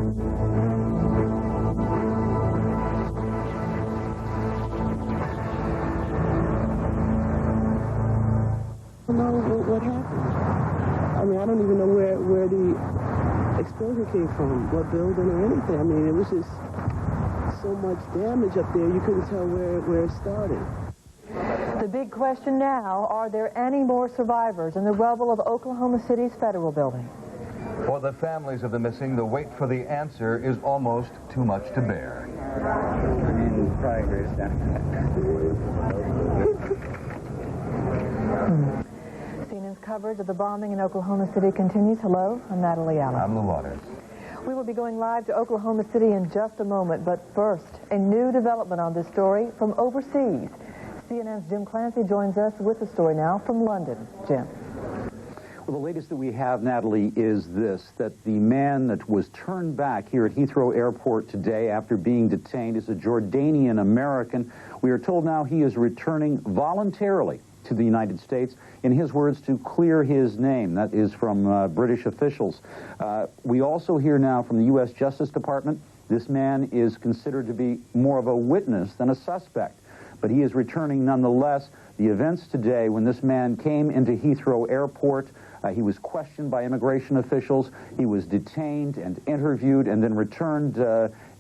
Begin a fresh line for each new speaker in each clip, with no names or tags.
What happened? I mean, I don't even know where the explosion came from, what building or anything. I mean, it was just so much damage up there, you couldn't tell where it started.
The big question now, are there any more survivors in the rubble of Oklahoma City's Federal Building?
For the families of the missing, the wait for the answer is almost too much to bear.
CNN's coverage of the bombing in Oklahoma City continues. Hello, I'm Natalie Allen.
I'm Lou Waters.
We will be going live to Oklahoma City in just a moment, but first, a new development on this story from overseas. CNN's Jim Clancy joins us with the story now from London. Jim.
Well, the latest that we have, Natalie, is this, that the man that was turned back here at Heathrow Airport today after being detained is a Jordanian American. We are told now he is returning voluntarily to the United States, in his words, to clear his name. That is from British officials. We also hear now from the U.S. Justice Department, this man is considered to be more of a witness than a suspect, but he is returning nonetheless. The events today, when this man came into Heathrow Airport, he was questioned by immigration officials, he was detained and interviewed and then returned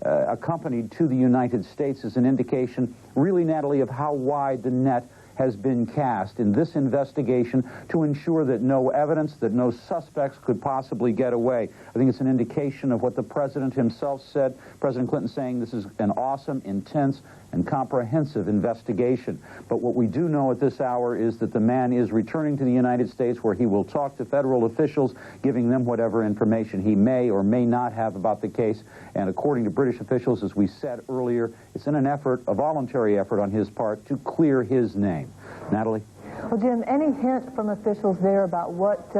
accompanied to the United States, is an indication, really, Natalie, of how wide the net has been cast in this investigation to ensure that no evidence, that no suspects could possibly get away. I think it's an indication of what the president himself said, President Clinton saying this is an awesome, intense, and comprehensive investigation. But what we do know at this hour is that the man is returning to the United States, where he will talk to federal officials, giving them whatever information he may or may not have about the case. And according to British officials, as we said earlier, it's in an effort, a voluntary effort on his part, to clear his name. Natalie?
Well, Jim, any hint from officials there about what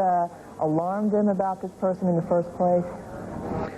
alarmed them about this person in the first place?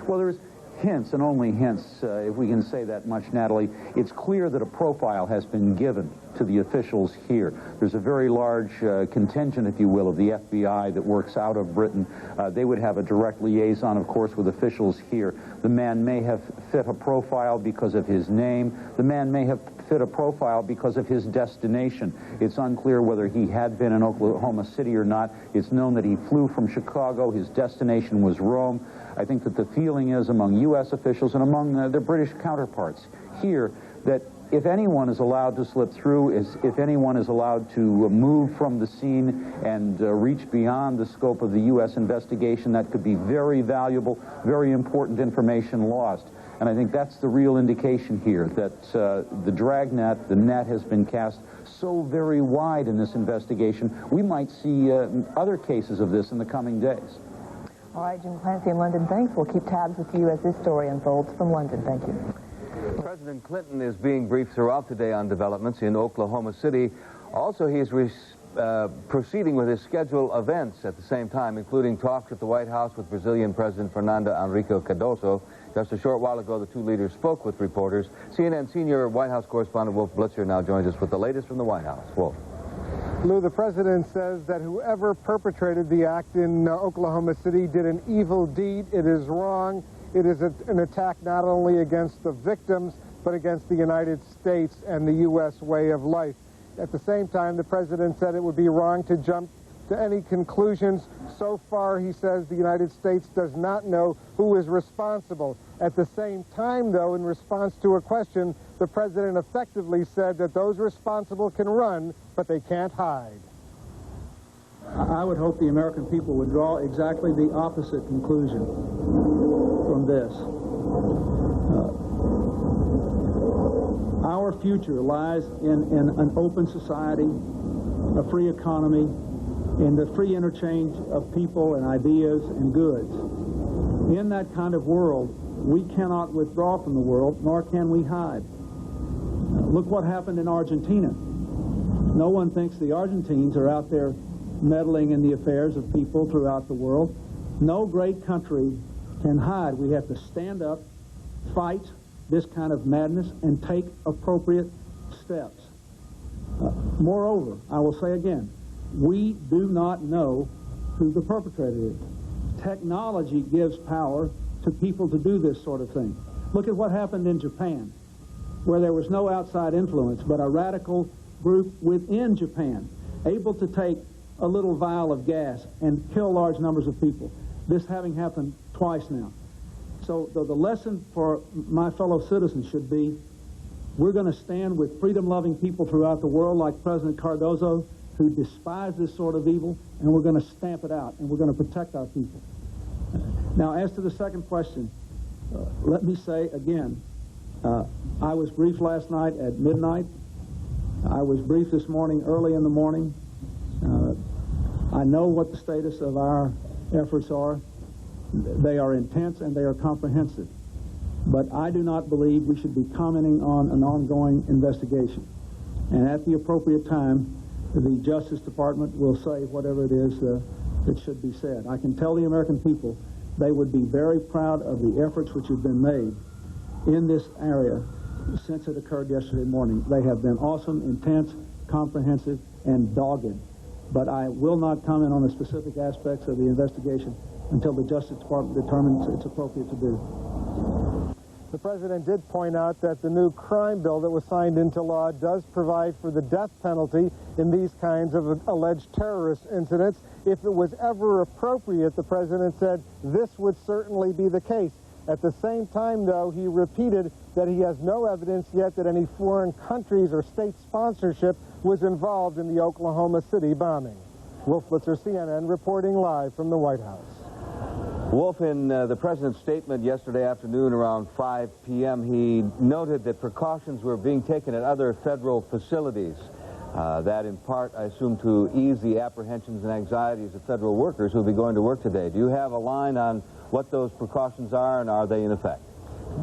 Well, there's hints, and only hints, if we can say that much, Natalie. It's clear that a profile has been given to the officials here. There's a very large contingent, if you will, of the FBI that works out of Britain. They would have a direct liaison, of course, with officials here. The man may have fit a profile because of his name. The man may have fit a profile because of his destination. It's unclear whether he had been in Oklahoma City or not. It's known that he flew from Chicago. His destination was Rome. I think that the feeling is among U.S. officials and among their British counterparts here that if anyone is allowed to slip through, if anyone is allowed to move from the scene and reach beyond the scope of the U.S. investigation, that could be very valuable, very important information lost. And I think that's the real indication here, that the dragnet, the net, has been cast so very wide in this investigation. We might see other cases of this in the coming days.
All right, Jim Clancy in London, thanks. We'll keep tabs with you as this story unfolds from London. Thank you.
President Clinton is being briefed throughout today on developments in Oklahoma City. Also, he is proceeding with his scheduled events at the same time, including talks at the White House with Brazilian President Fernando Henrique Cardoso. Just a short while ago, the two leaders spoke with reporters. CNN senior White House correspondent Wolf Blitzer now joins us with the latest from the White House. Wolf.
Lou, the president says that whoever perpetrated the act in Oklahoma City did an evil deed. It is wrong. It is an attack not only against the victims, but against the United States and the U.S. way of life. At the same time, the president said it would be wrong to jump to any conclusions. So far, he says, the United States does not know who is responsible. At the same time, though, in response to a question, the president effectively said that those responsible can run, but they can't hide.
I would hope the American people would draw exactly the opposite conclusion from this. Our future lies in an open society, a free economy, in the free interchange of people and ideas and goods. In that kind of world, we cannot withdraw from the world, nor can we hide. Look what happened in Argentina. No one thinks the Argentines are out there meddling in the affairs of people throughout the world. No great country can hide. We have to stand up, fight this kind of madness, and take appropriate steps. Moreover, I will say again, we do not know who the perpetrator is. Technology gives power to people to do this sort of thing. Look at what happened in Japan, where there was no outside influence, but a radical group within Japan, able to take a little vial of gas and kill large numbers of people. This having happened twice now. So the lesson for my fellow citizens should be, we're going to stand with freedom-loving people throughout the world like President Cardozo, who despise this sort of evil, and we're going to stamp it out, and we're going to protect our people. Now, as to the second question, let me say again, I was briefed last night at midnight. I was briefed this morning early in the morning. I know what the status of our efforts are. They are intense and they are comprehensive. But I do not believe we should be commenting on an ongoing investigation. And at the appropriate time, the Justice Department will say whatever it is that should be said. I can tell the American people they would be very proud of the efforts which have been made in this area since it occurred yesterday morning. They have been awesome, intense, comprehensive, and dogged. But I will not comment on the specific aspects of the investigation until the Justice Department determines it's appropriate to do.
The president did point out that the new crime bill that was signed into law does provide for the death penalty in these kinds of alleged terrorist incidents. If it was ever appropriate, the president said this would certainly be the case. At the same time, though, he repeated that he has no evidence yet that any foreign countries or state sponsorship was involved in the Oklahoma City bombing. Wolf Blitzer, CNN, reporting live from the White House.
Wolf, in the president's statement yesterday afternoon around 5 p.m., he noted that precautions were being taken at other federal facilities. That in part, I assume, to ease the apprehensions and anxieties of federal workers who will be going to work today. Do you have a line on what those precautions are, and are they in effect?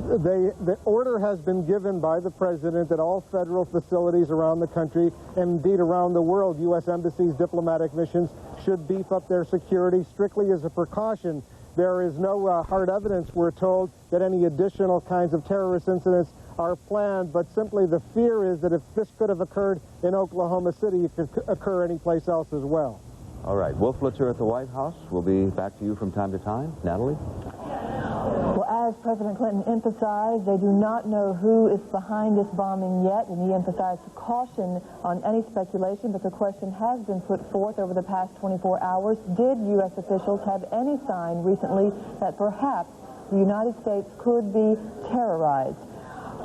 The order has been given by the president that all federal facilities around the country, and indeed around the world, U.S. embassies, diplomatic missions, should beef up their security strictly as a precaution. There is no hard evidence, we're told, that any additional kinds of terrorist incidents are planned, but simply the fear is that if this could have occurred in Oklahoma City, it could occur anyplace else as well.
All right. Wolf Blitzer at the White House. We'll be back to you from time to time. Natalie?
Well, as President Clinton emphasized, they do not know who is behind this bombing yet, and he emphasized caution on any speculation, but the question has been put forth over the past 24 hours. Did U.S. officials have any sign recently that perhaps the United States could be terrorized?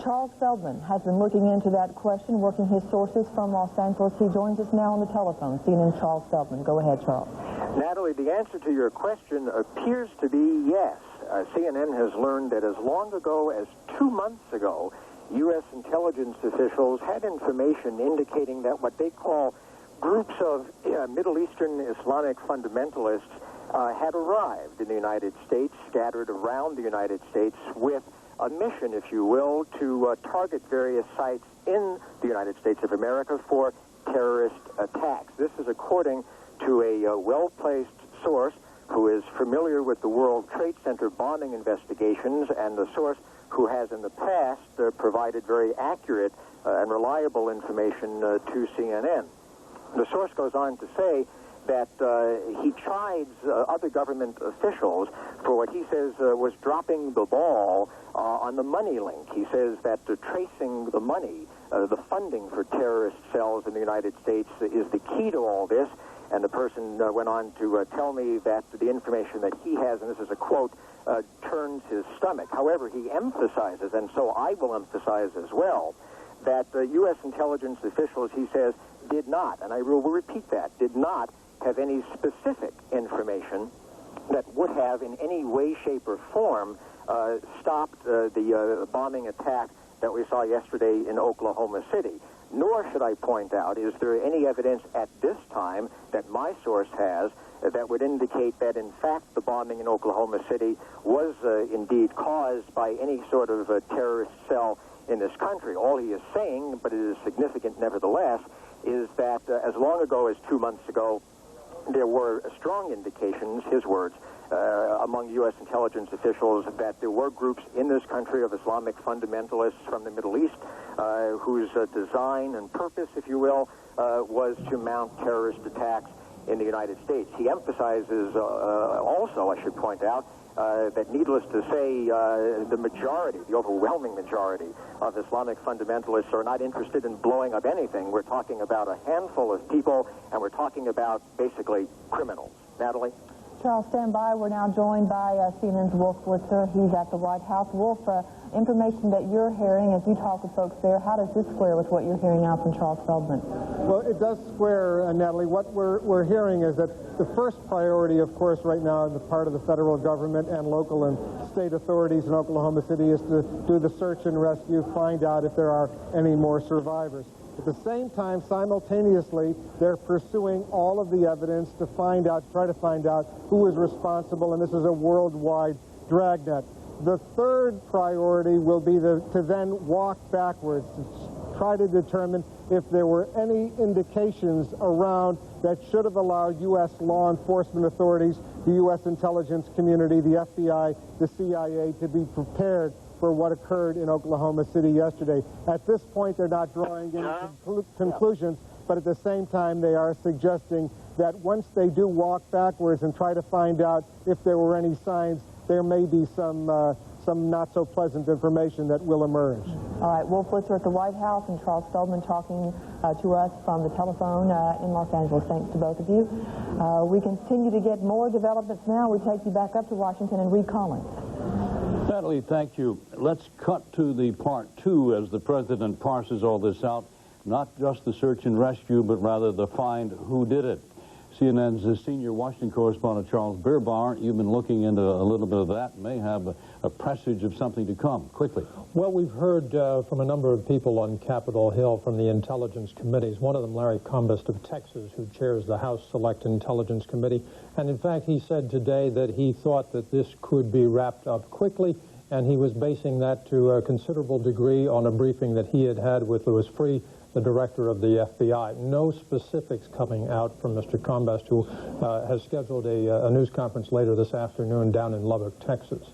Charles Feldman has been looking into that question, working his sources from Los Angeles. He joins us now on the telephone. CNN's Charles Feldman. Go ahead, Charles.
Natalie, the answer to your question appears to be yes. CNN has learned that as long ago as 2 months ago, U.S. intelligence officials had information indicating that what they call groups of Middle Eastern Islamic fundamentalists had arrived in the United States, scattered around the United States, with a mission, if you will, to target various sites in the United States of America for terrorist attacks. This is according to a well-placed source who is familiar with the World Trade Center bombing investigations, and the source who has in the past provided very accurate and reliable information to CNN. The source goes on to say that he chides other government officials for what he says was dropping the ball on the money link. He says that tracing the money, the funding for terrorist cells in the United States is the key to all this. And the person went on to tell me that the information that he has, and this is a quote, turns his stomach. However, he emphasizes, and so I will emphasize as well, that U.S. intelligence officials, he says, did not, and I will repeat that, did not have any specific information that would have in any way, shape, or form stopped the bombing attack that we saw yesterday in Oklahoma City. Nor should I point out, is there any evidence at this time that my source has that would indicate that, in fact, the bombing in Oklahoma City was indeed caused by any sort of terrorist cell in this country. All he is saying, but it is significant nevertheless, is that as long ago as 2 months ago, there were strong indications, his words, among U.S. intelligence officials that there were groups in this country of Islamic fundamentalists from the Middle East whose design and purpose, if you will, was to mount terrorist attacks in the United States. He emphasizes also, I should point out, that needless to say, the majority, the overwhelming majority of Islamic fundamentalists are not interested in blowing up anything. We're talking about a handful of people, and we're talking about basically criminals. Natalie?
Charles, stand by. We're now joined by CNN's Wolf Blitzer. He's at the White House. Wolf, information that you're hearing as you talk with folks there, how does this square with what you're hearing out from Charles Feldman?
Well, it does square, Natalie. What we're hearing is that the first priority, of course, right now on the part of the federal government and local and state authorities in Oklahoma City is to do the search and rescue, find out if there are any more survivors. At the same time, simultaneously, they're pursuing all of the evidence to try to find out who is responsible, and this is a worldwide dragnet. The third priority will be to then walk backwards, to try to determine if there were any indications around that should have allowed U.S. law enforcement authorities, the U.S. intelligence community, the FBI, the CIA, to be prepared for what occurred in Oklahoma City yesterday. At this point, they're not drawing any conclusions, but at the same time, they are suggesting that once they do walk backwards and try to find out if there were any signs, there may be some not-so-pleasant information that will emerge.
All right, Wolf Blitzer at the White House and Charles Feldman talking to us from the telephone in Los Angeles. Thanks to both of you. We continue to get more developments now. We take you back up to Washington and Reed Collins.
Natalie, thank you. Let's cut to the part two as the president parses all this out. Not just the search and rescue, but rather the find who did it. CNN's senior Washington correspondent Charles Beerbauer, you've been looking into a little bit of that, may have a presage of something to come. Quickly.
Well, we've heard from a number of people on Capitol Hill from the intelligence committees, one of them Larry Combest of Texas, who chairs the House Select Intelligence Committee. And in fact, he said today that he thought that this could be wrapped up quickly, and he was basing that to a considerable degree on a briefing that he had with Louis Freeh, the director of the FBI. No specifics coming out from Mr. Combest, who has scheduled a news conference later this afternoon down in Lubbock, Texas.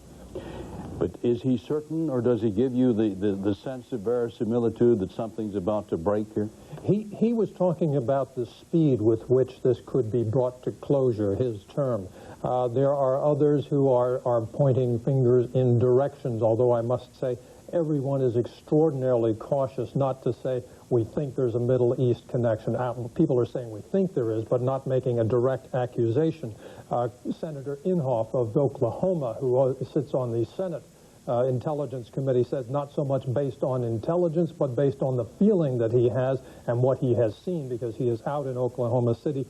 But is he certain, or does he give you the sense of verisimilitude that something's about to break here?
He was talking about the speed with which this could be brought to closure, his term. There are others who are pointing fingers in directions, although I must say everyone is extraordinarily cautious not to say we think there's a Middle East connection. People are saying we think there is, but not making a direct accusation. Senator Inhofe of Oklahoma, who sits on the Senate Intelligence Committee, says not so much based on intelligence, but based on the feeling that he has and what he has seen, because he is out in Oklahoma City.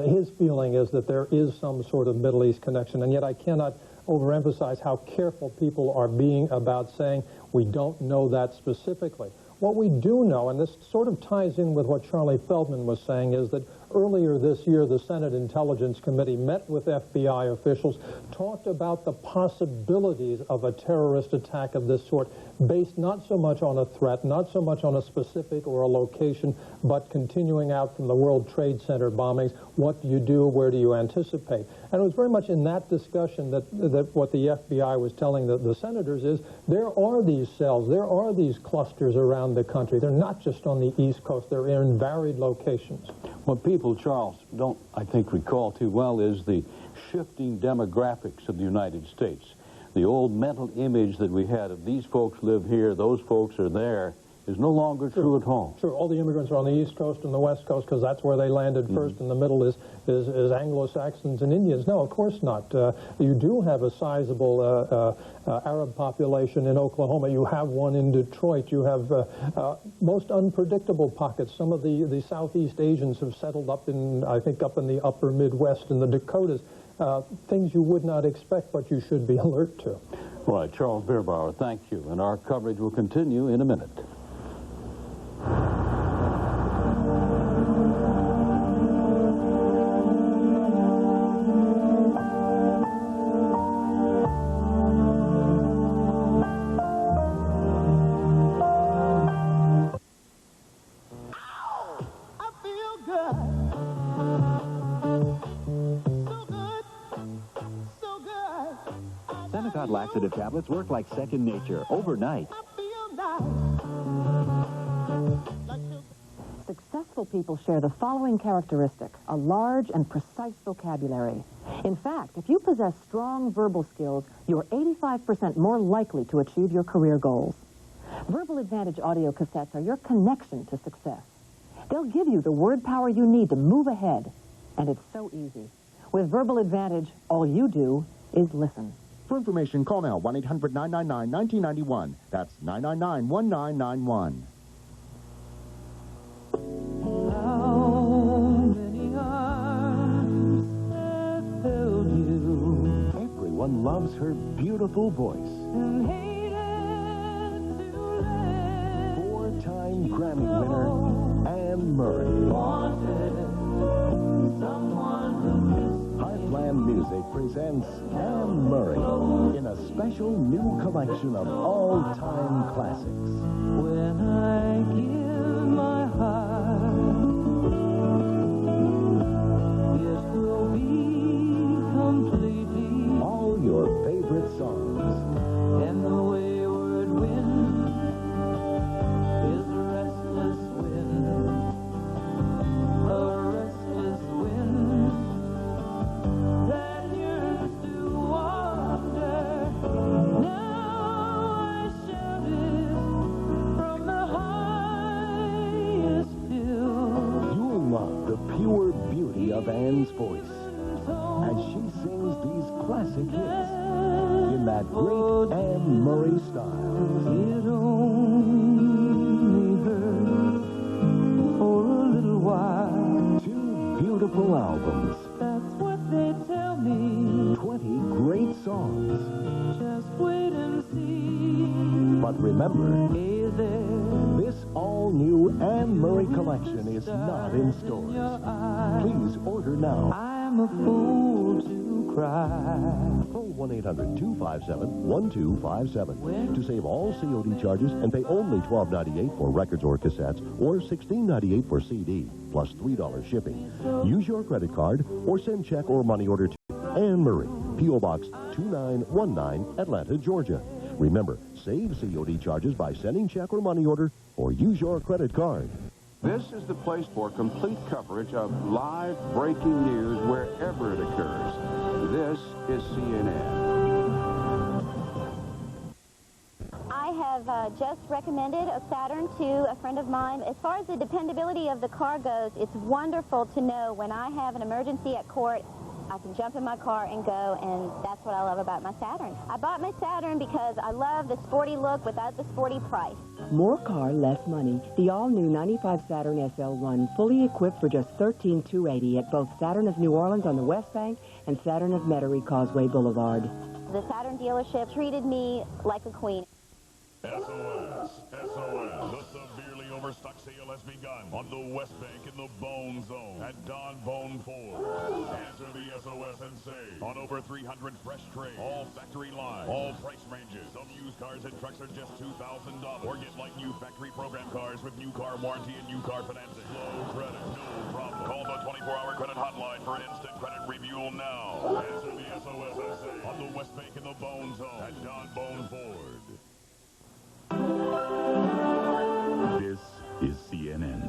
His feeling is that there is some sort of Middle East connection, and yet I cannot overemphasize how careful people are being about saying we don't know that specifically. What we do know, and this sort of ties in with what Charlie Feldman was saying, is that earlier this year, the Senate Intelligence Committee met with FBI officials, talked about the possibilities of a terrorist attack of this sort, based not so much on a threat, not so much on a specific or a location, but continuing out from the World Trade Center bombings. What do you do? Where do you anticipate? And it was very much in that discussion that what the FBI was telling the senators is there are these cells, there are these clusters around the country. They're not just on the East Coast. They're in varied locations.
What people, Charles, don't, I think, recall too well is the shifting demographics of the United States. The old mental image that we had of these folks live here, those folks are there, is no longer true at all.
Sure, all the immigrants are on the East Coast and the West Coast because that's where they landed first, and the middle is Anglo-Saxons and Indians. No, of course not. You do have a sizable Arab population in Oklahoma. You have one in Detroit. You have most unpredictable pockets. Some of the Southeast Asians have settled up in, I think, up in the upper Midwest and the Dakotas. Things you would not expect, but you should be alert to.
All right, Charles Beerbauer, thank you. And our coverage will continue in a minute.
Laxative tablets work like second nature overnight.
Successful
people share the following characteristic: a large and precise vocabulary. In fact, if you possess strong verbal skills, you're 85% more likely to achieve your career goals. Verbal Advantage audio cassettes are your connection to success. They'll give you the word power you need to move ahead, and it's so easy. With Verbal Advantage, all you do is listen.
For information, call now, 1-800-999-1991. That's 999-1991.
Everyone loves her beautiful voice. Four-time Grammy winner, Anne Murray. Heartland Music presents Anne Murray in a special new collection of all-time classics.
When I give my heart, it will be completely.
All your favorite songs.
And the wayward wind is a restless wind, a restless wind that yearns to wander. Now I shout it from the highest hill.
You'll love the pure beauty of Anne's voice as she sings these classic hits in that great Anne Murray style.
It only hurts for a little while.
2 beautiful albums.
That's what they tell me.
20 great songs.
Just wait and see.
But remember,
Hey there,
this all-new Anne Murray collection is not in stores. Please order now.
I'm a fool to cry.
Call 1-800-257-1257 to save all COD charges and pay only $12.98 for records or cassettes or $16.98 for CD, plus $3 shipping. Use your credit card or send check or money order to Anne Murray, P.O. Box 2919, Atlanta, Georgia. Remember, save COD charges by sending check or money order or use your credit card.
This is the place for complete coverage of live breaking news wherever it occurs. This is CNN.
I have just recommended a Saturn to a friend of mine. As far as the dependability of the car goes, it's wonderful to know when I have an emergency at court, I can jump in my car and go, and that's what I love about my Saturn. I bought my Saturn because I love the sporty look without the sporty price.
More car, less money. The all-new 95 Saturn SL1, fully equipped for just $13,280 at both Saturn of New Orleans on the West Bank and Saturn of Metairie Causeway Boulevard.
The Saturn dealership treated me like a queen.
SOS, the severely overstocked sale has begun on the West Bank in the Bone Zone at Don Bone Ford. Answer the SOS and save on over 300 fresh trays, all factory line, all price ranges. Some used cars and trucks are just $2,000. Or get like new factory program cars with new car warranty and new car financing. Low credit, no problem. Call the 24-hour credit hotline for an instant credit review now. Answer the SOS and save on the West Bank in the Bone Zone at Don Bone Ford.
This is CNN.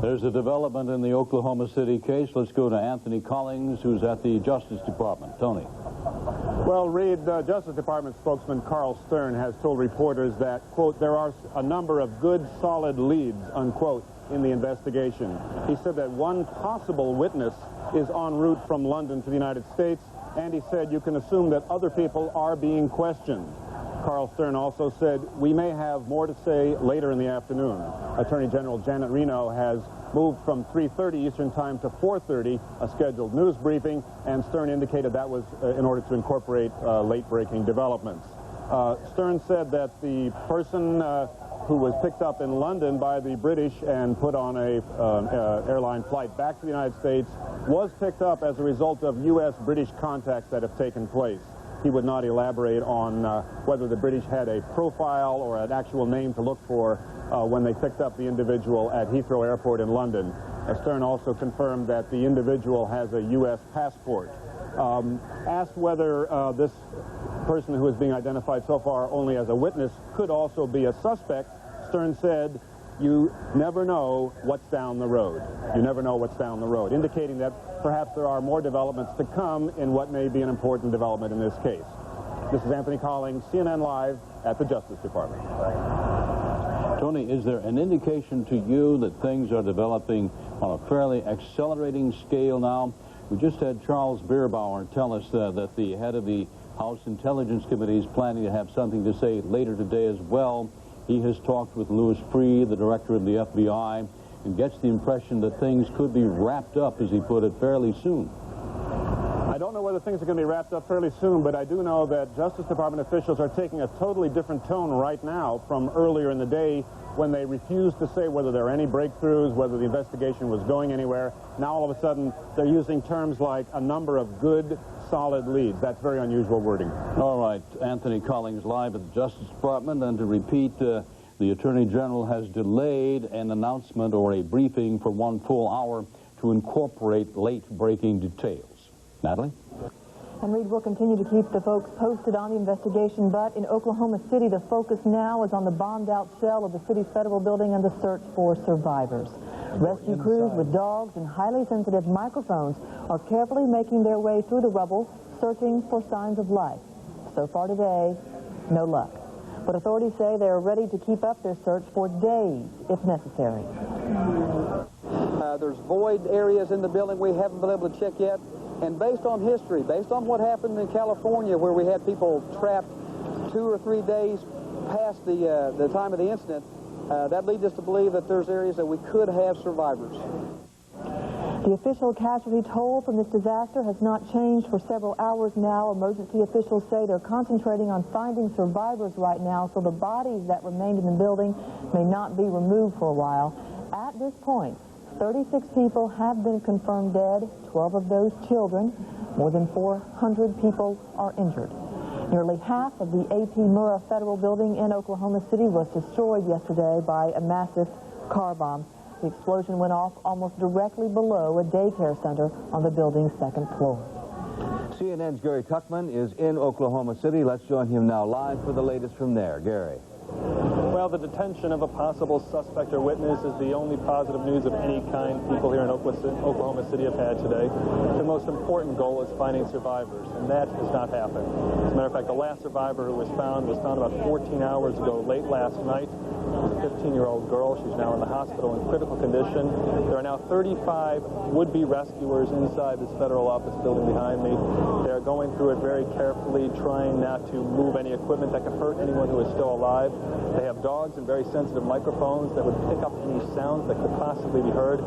There's a development in the Oklahoma City case. Let's go to Anthony Collins, who's at the Justice Department. Tony.
Well, Reed, Justice Department spokesman Carl Stern has told reporters that, quote, there are a number of good, solid leads, unquote, in the investigation. He said that one possible witness is en route from London to the United States, and he said you can assume that other people are being questioned. Carl Stern also said we may have more to say later in the afternoon. Attorney General Janet Reno has moved from 3:30 Eastern Time to 4:30, a scheduled news briefing, and Stern indicated that was in order to incorporate late-breaking developments. Stern said that the person who was picked up in London by the British and put on a airline flight back to the United States was picked up as a result of U.S.-British contacts that have taken place. He would not elaborate on whether the British had a profile or an actual name to look for when they picked up the individual at Heathrow Airport in London.
Stern also confirmed that the individual has a U.S. passport. Asked whether this person who is being identified so far only as a witness could also be a suspect, Stern said, "You never know what's down the road. You never know what's down the road," indicating that perhaps there are more developments to come in what may be an important development in this case. This is Anthony Collins, CNN Live at the Justice Department.
Tony, is there an indication to you that things are developing on a fairly accelerating scale now? We just had Charles Bierbauer tell us that the head of the House Intelligence Committee is planning to have something to say later today as well. He has talked with Louis Freeh, the director of the FBI, and gets the impression that things could be wrapped up, as he put it, fairly soon.
I don't know whether things are going to be wrapped up fairly soon, but I do know that Justice Department officials are taking a totally different tone right now from earlier in the day when they refused to say whether there are any breakthroughs, whether the investigation was going anywhere. Now all of a sudden they're using terms like a number of good, solid leads. That's very unusual wording.
All right, Anthony Collins live at the Justice Department, and to repeat, the Attorney General has delayed an announcement or a briefing for 1 full hour to incorporate late-breaking details. Natalie?
And Reed will continue to keep the folks posted on the investigation, but in Oklahoma City, the focus now is on the bombed-out shell of the city's federal building and the search for survivors. Rescue crews with dogs and highly sensitive microphones are carefully making their way through the rubble, searching for signs of life. So far today, no luck. But authorities say they are ready to keep up their search for days, if necessary.
There's void areas in the building we haven't been able to check yet. And based on history, based on what happened in California, where we had people trapped 2 or 3 days past the time of the incident, that leads us to believe that there's areas that we could have survivors.
The official casualty toll from this disaster has not changed for several hours now. Emergency officials say they're concentrating on finding survivors right now, so the bodies that remained in the building may not be removed for a while. At this point, 36 people have been confirmed dead, 12 of those children. More than 400 people are injured. Nearly half of the A.P. Murrah Federal Building in Oklahoma City was destroyed yesterday by a massive car bomb. The explosion went off almost directly below a daycare center on the building's 2nd floor.
CNN's Gary Tuckman is in Oklahoma City. Let's join him now live for the latest from there. Gary.
Well, the detention of a possible suspect or witness is the only positive news of any kind people here in Oklahoma City have had today. The most important goal is finding survivors, and that has not happened. As a matter of fact, the last survivor who was found about 14 hours ago, late last night. A 15-year-old girl. She's now in the hospital in critical condition. There are now 35 would-be rescuers inside this federal office building behind me. They're going through it very carefully, trying not to move any equipment that could hurt anyone who is still alive. They have dogs and very sensitive microphones that would pick up any sounds that could possibly be heard.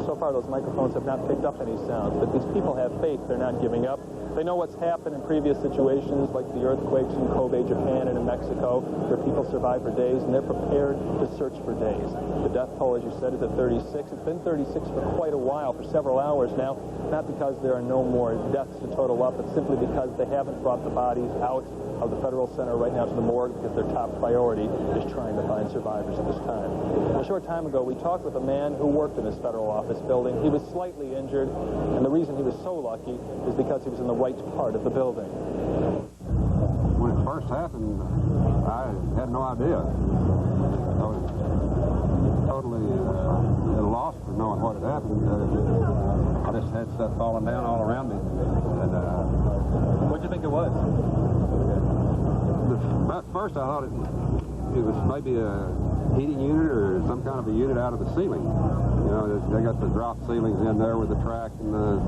So far, those microphones have not picked up any sounds, but these people have faith. They're not giving up. They know what's happened in previous situations, like the earthquakes in Kobe, Japan, and in Mexico, where people survive for days, and they're prepared to search for days. The death toll, as you said, is at 36. It's been 36 for quite a while, for several hours now, not because there are no more deaths to total up, but simply because they haven't brought the bodies out of the federal center right now to the morgue, because their top priority is trying to find survivors at this time. A short time ago, we talked with a man who worked in this federal office building. He was slightly injured, and the reason he was so lucky is because he was in the right part of the building.
When it first happened, I had no idea. I was totally at a loss for knowing what had happened. I just had stuff falling down all around me. And
what do you think it was?
At first, I thought it was maybe a heating unit or some kind of a unit out of the ceiling. You know, they got the drop ceilings in there with the track and the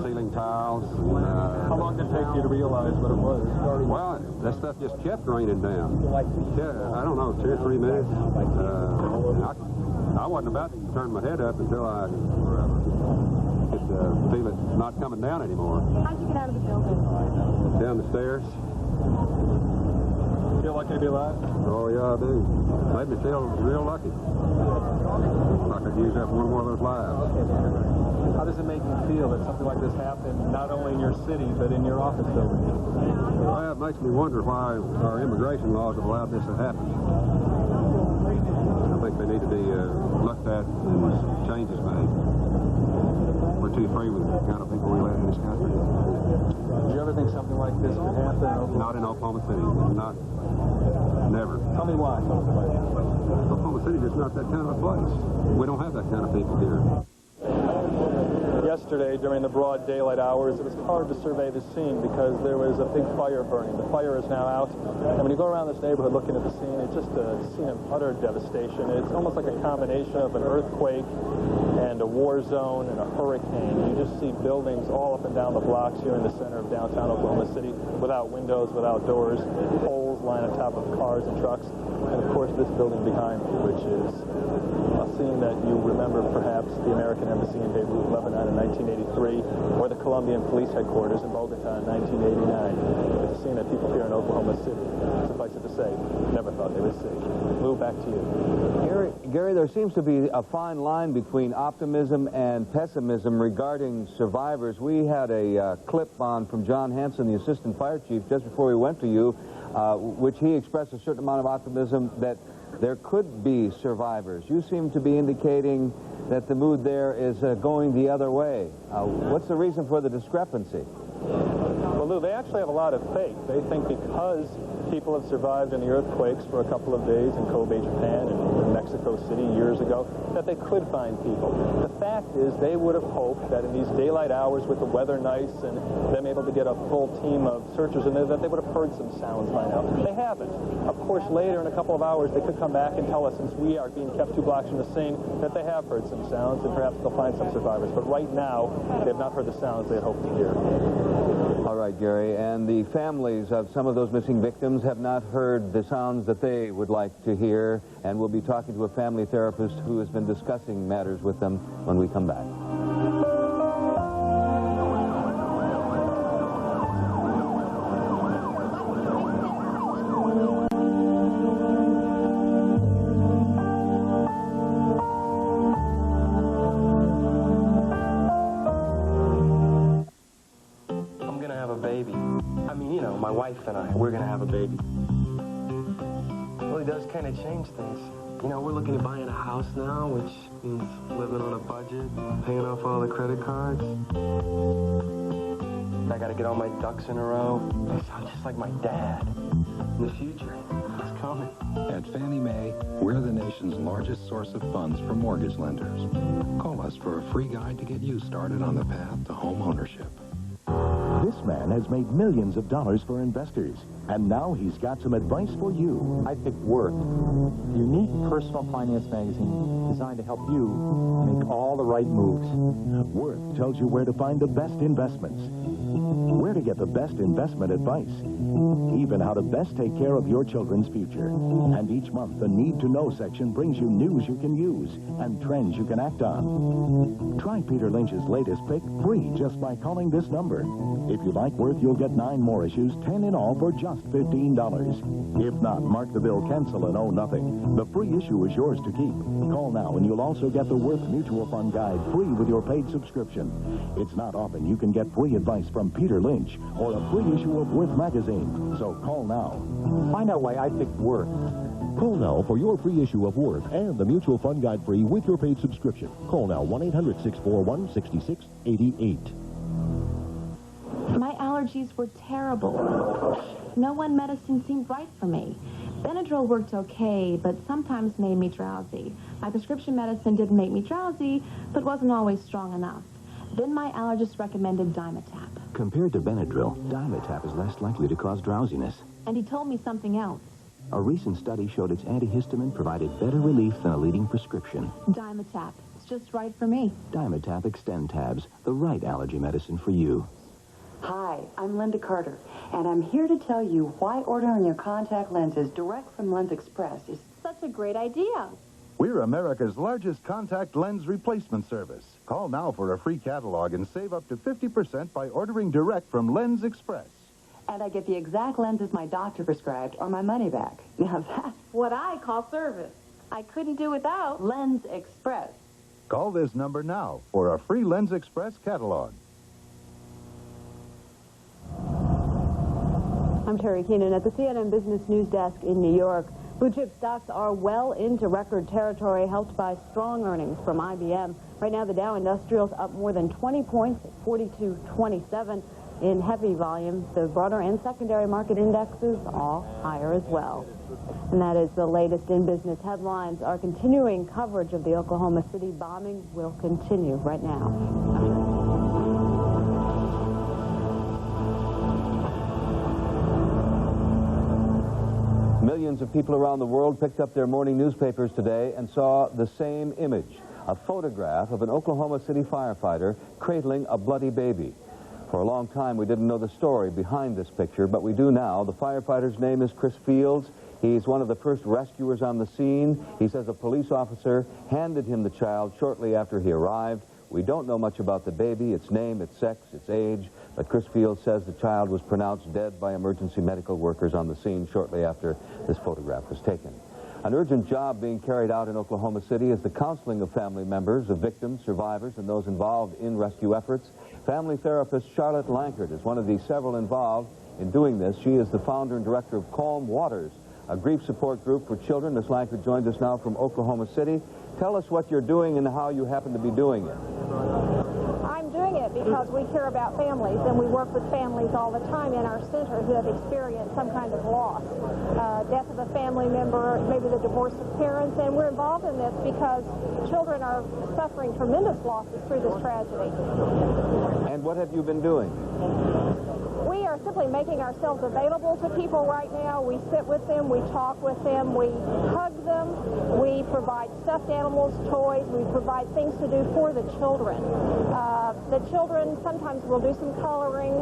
ceiling tiles. And,
how long did it take you to realize what it was?
Well, that stuff just kept raining down. Yeah, I don't know, 2 or 3 minutes. I wasn't about to turn my head up until I could feel it not coming down anymore.
How'd you get out of the building?
Down the stairs.
Feel lucky to be alive?
Oh, yeah, I do. Made me feel real lucky. I could use up one more of those lives.
How does it make you feel that something like this happened not only in your city, but in your office building?
Well, it makes me wonder why our immigration laws have allowed this to happen. I think they need need to be looked at and changes made. We're too free with the kind of people we let in this country.
Do you ever think something like this could happen?
Not in Oklahoma City. Not. Never.
Tell me why.
Oklahoma City is not that kind of a place. We don't have that kind of people here.
Yesterday, during the broad daylight hours, it was hard to survey the scene because there was a big fire burning. The fire is now out, and when you go around this neighborhood looking at the scene, it's just a scene of utter devastation. It's almost like a combination of an earthquake and a war zone and a hurricane. You just see buildings all up and down the blocks here in the center of downtown Oklahoma City, without windows, without doors, poles lying on top of cars and trucks, and of course this building behind me, which is a scene that you remember perhaps the American Embassy in Beirut, Lebanon in 1983, or the Colombian Police Headquarters in Bogota in 1989. It's a scene that people here in Oklahoma City, suffice it to say, never thought they would see. Lou, back to you.
Gary, there seems to be a fine line between optimism and pessimism regarding survivors. We had a clip on from John Hanson, the assistant fire chief, just before we went to you, which he expressed a certain amount of optimism that there could be survivors. You seem to be indicating that the mood there is going the other way. What's the reason for the discrepancy?
Well, Lou, they actually have a lot of faith. They think because people have survived in the earthquakes for a couple of days in Kobe, Japan, and in Mexico City years ago, that they could find people. The fact is, they would have hoped that in these daylight hours with the weather nice and them able to get a full team of searchers in there, that they would have heard some sounds by now. They haven't. Of course, later in a couple of hours, they could come back and tell us, since we are being kept 2 blocks from the scene, that they have heard some sounds, and perhaps they'll find some survivors. But right now, they have not heard the sounds they had hoped to hear.
All right, Gary, and the families of some of those missing victims have not heard the sounds that they would like to hear, and we'll be talking to a family therapist who has been discussing matters with them when we come back.
We're going to have a baby. Well, it does kind of change things. You know, we're looking at buying a house now, which means living on a budget, paying off all the credit cards. I got to get all my ducks in a row. I sound just like my dad. In the future, it's coming.
At Fannie Mae, we're the nation's largest source of funds for mortgage lenders. Call us for a free guide to get you started on the path to home ownership.
This man has made millions of dollars for investors, and now he's got some advice for you.
I picked Worth, a unique personal finance magazine designed to help you make all the right moves.
Worth tells you where to find the best investments, where to get the best investment advice, even how to best take care of your children's future. And each month, the Need to Know section brings you news you can use and trends you can act on. Try Peter Lynch's latest pick free just by calling this number. If you like Worth, you'll get 9 more issues, 10 in all, for just $15. If not, mark the bill, cancel, and owe nothing. The free issue is yours to keep. Call now, and you'll also get the Worth Mutual Fund Guide free with your paid subscription. It's not often you can get free advice from Peter Lynch or a free issue of Worth magazine. So call now.
Find out why I picked Worth.
Call now for your free issue of Worth and the Mutual Fund Guide free with your paid subscription. Call now 1-800-641-6688.
My allergies were terrible. No one medicine seemed right for me. Benadryl worked okay, but sometimes made me drowsy. My prescription medicine didn't make me drowsy, but wasn't always strong enough. Then my allergist recommended Dimetap.
Compared to Benadryl, Dimetap is less likely to cause drowsiness.
And he told me something else.
A recent study showed its antihistamine provided better relief than a leading prescription.
Dimetap. It's just right for me.
Dimetap Extend Tabs, the right allergy medicine for you.
Hi, I'm Linda Carter, and I'm here to tell you why ordering your contact lenses direct from Lens Express is
such a great idea.
We're America's largest contact lens replacement service. Call now for a free catalog and save up to 50% by ordering direct from Lens Express.
And I get the exact lenses my doctor prescribed or my money back. Now that's
what I call service. I couldn't do without
Lens Express.
Call this number now for a free Lens Express catalog.
I'm Terry Keenan at the CNN Business News Desk in New York. Blue chip stocks are well into record territory, helped by strong earnings from IBM. Right now, the Dow Industrial's up more than 20 points at 42.27 in heavy volume. The broader and secondary market indexes all higher as well. And that is the latest in business headlines. Our continuing coverage of the Oklahoma City bombing will continue right now.
Millions of people around the world picked up their morning newspapers today and saw the same image, a photograph of an Oklahoma City firefighter cradling a bloody baby. For a long time, we didn't know the story behind this picture, but we do now. The firefighter's name is Chris Fields. He's one of the first rescuers on the scene. He says a police officer handed him the child shortly after he arrived. We don't know much about the baby, its name, its sex, its age, but Chris Fields says the child was pronounced dead by emergency medical workers on the scene shortly after this photograph was taken. An urgent job being carried out in Oklahoma City is the counseling of family members of victims, survivors, and those involved in rescue efforts. Family therapist Charlotte Lankert is one of the several involved in doing this. She is the founder and director of Calm Waters, a grief support group for children. Ms. Lankert joins us now from Oklahoma City. Tell us what you're doing and how you happen to be doing it.
I'm doing it because we care about families, and we work with families all the time in our center who have experienced some kind of loss, death of a family member, maybe the divorce of parents, and we're involved in this because children are suffering tremendous losses through this tragedy.
And what have you been doing?
We are simply making ourselves available to people right now. We sit with them, we talk with them, we hug them, we provide stuffed animals, toys, we provide things to do for the children. The children sometimes will do some coloring,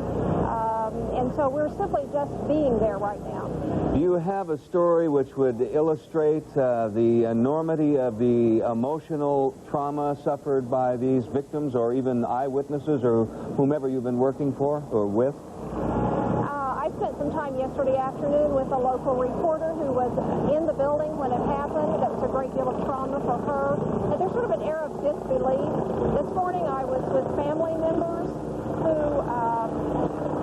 and so we're simply just being there right now.
Do you have a story which would illustrate the enormity of the emotional trauma suffered by these victims, or even eyewitnesses, or whomever you've been working for or with?
I spent some time yesterday afternoon with a local reporter who was in the building when it happened. That was a great deal of trauma for her. And there's sort of an air of disbelief. This morning I was with family members who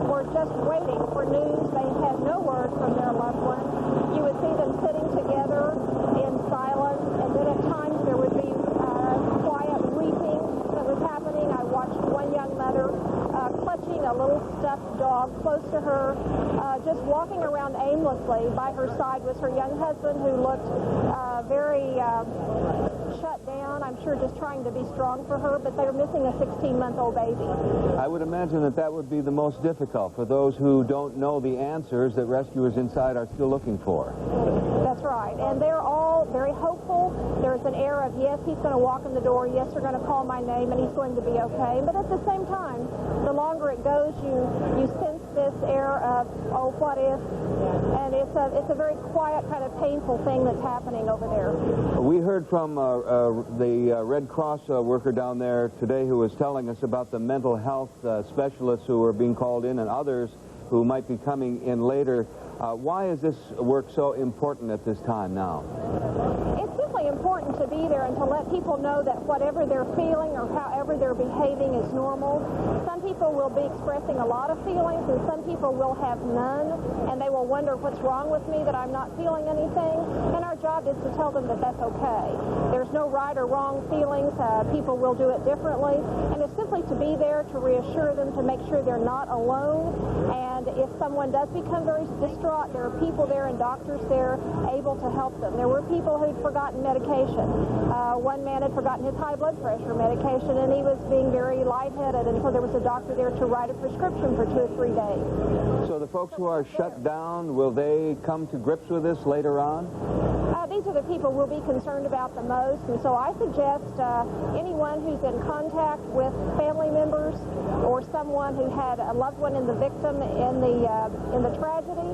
were just waiting for news. They had no word from their loved one. You would see them sitting together in silence, and then at times there would be quiet weeping that was happening. I watched one young mother clutching a little stuffed dog close to her, just walking around aimlessly. By her side was her young husband, who looked very shut down, I'm sure just trying to be strong for her, but they were missing a 16-month-old baby.
I would imagine that that would be the most difficult for those who don't know the answers that rescuers inside are still looking for.
That's right, and they're all very hopeful. There's an air of, yes, he's going to walk in the door, yes, they're going to call my name, and he's going to be okay. But at the same time, the longer it goes, you sense this air of, oh, what if? And it's a very quiet, kind of painful thing that's happening over there.
We heard from the Red Cross worker down there today who was telling us about the mental health specialists who are being called in and others who might be coming in later. Why is this work so important at this time now?
It's simply important to be there and to let people know that whatever they're feeling or however they're behaving is normal. Some people will be expressing a lot of feelings, and some people will have none, and they will wonder what's wrong with me, that I'm not feeling anything. And our job is to tell them that that's okay. There's no right or wrong feelings. People will do it differently, and it's simply to be there to reassure them, to make sure they're not alone. And if someone does become very distraught, there are people there and doctors there able to help them. There were people who'd forgotten medication. One man had forgotten his high blood pressure medication, and he was being very lightheaded, and so there was a doctor there to write a prescription for 2 or 3 days.
So the folks who are shut down, will they come to grips with this later on?
These are the people we'll be concerned about the most, and so I suggest anyone who's in contact with family members or someone who had a loved one in the victim in the tragedy,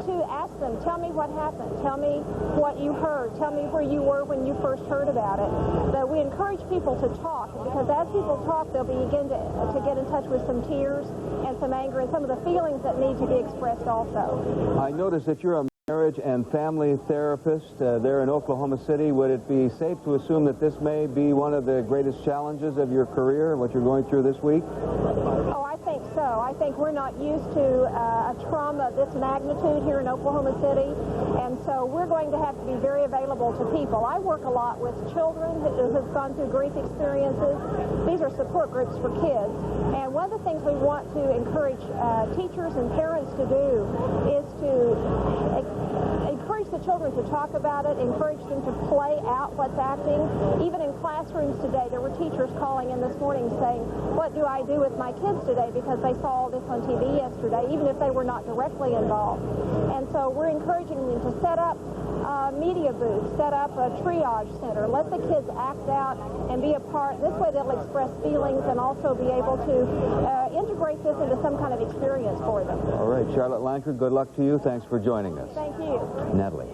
to ask them, tell me what happened, tell me what you heard, tell me where you were when you first heard about it. So we encourage people to talk, because as people talk, they'll begin to get in touch with some tears and some anger and some of the feelings that need to be expressed also.
I notice that you're a marriage and family therapist there in Oklahoma City. Would it be safe to assume that this may be one of the greatest challenges of your career, what you're going through this week?
Oh, I think think so. I think we're not used to a trauma of this magnitude here in Oklahoma City, and so we're going to have to be very available to people. I work a lot with children who have gone through grief experiences. These are support groups for kids, and one of the things we want to encourage teachers and parents to do is to encourage the children to talk about it, encourage them to play out what's acting. Even in classrooms today, there were teachers calling in this morning saying, what do I do with my kids today, because they saw all this on TV yesterday, even if they were not directly involved. And so we're encouraging them to set up media booths, set up a triage center, let the kids act out and be a part. This way they'll express feelings and also be able to integrate this into some kind of experience for them.
All right, Charlotte Lankford, good luck to you. Thanks for joining us.
Thank you.
Natalie.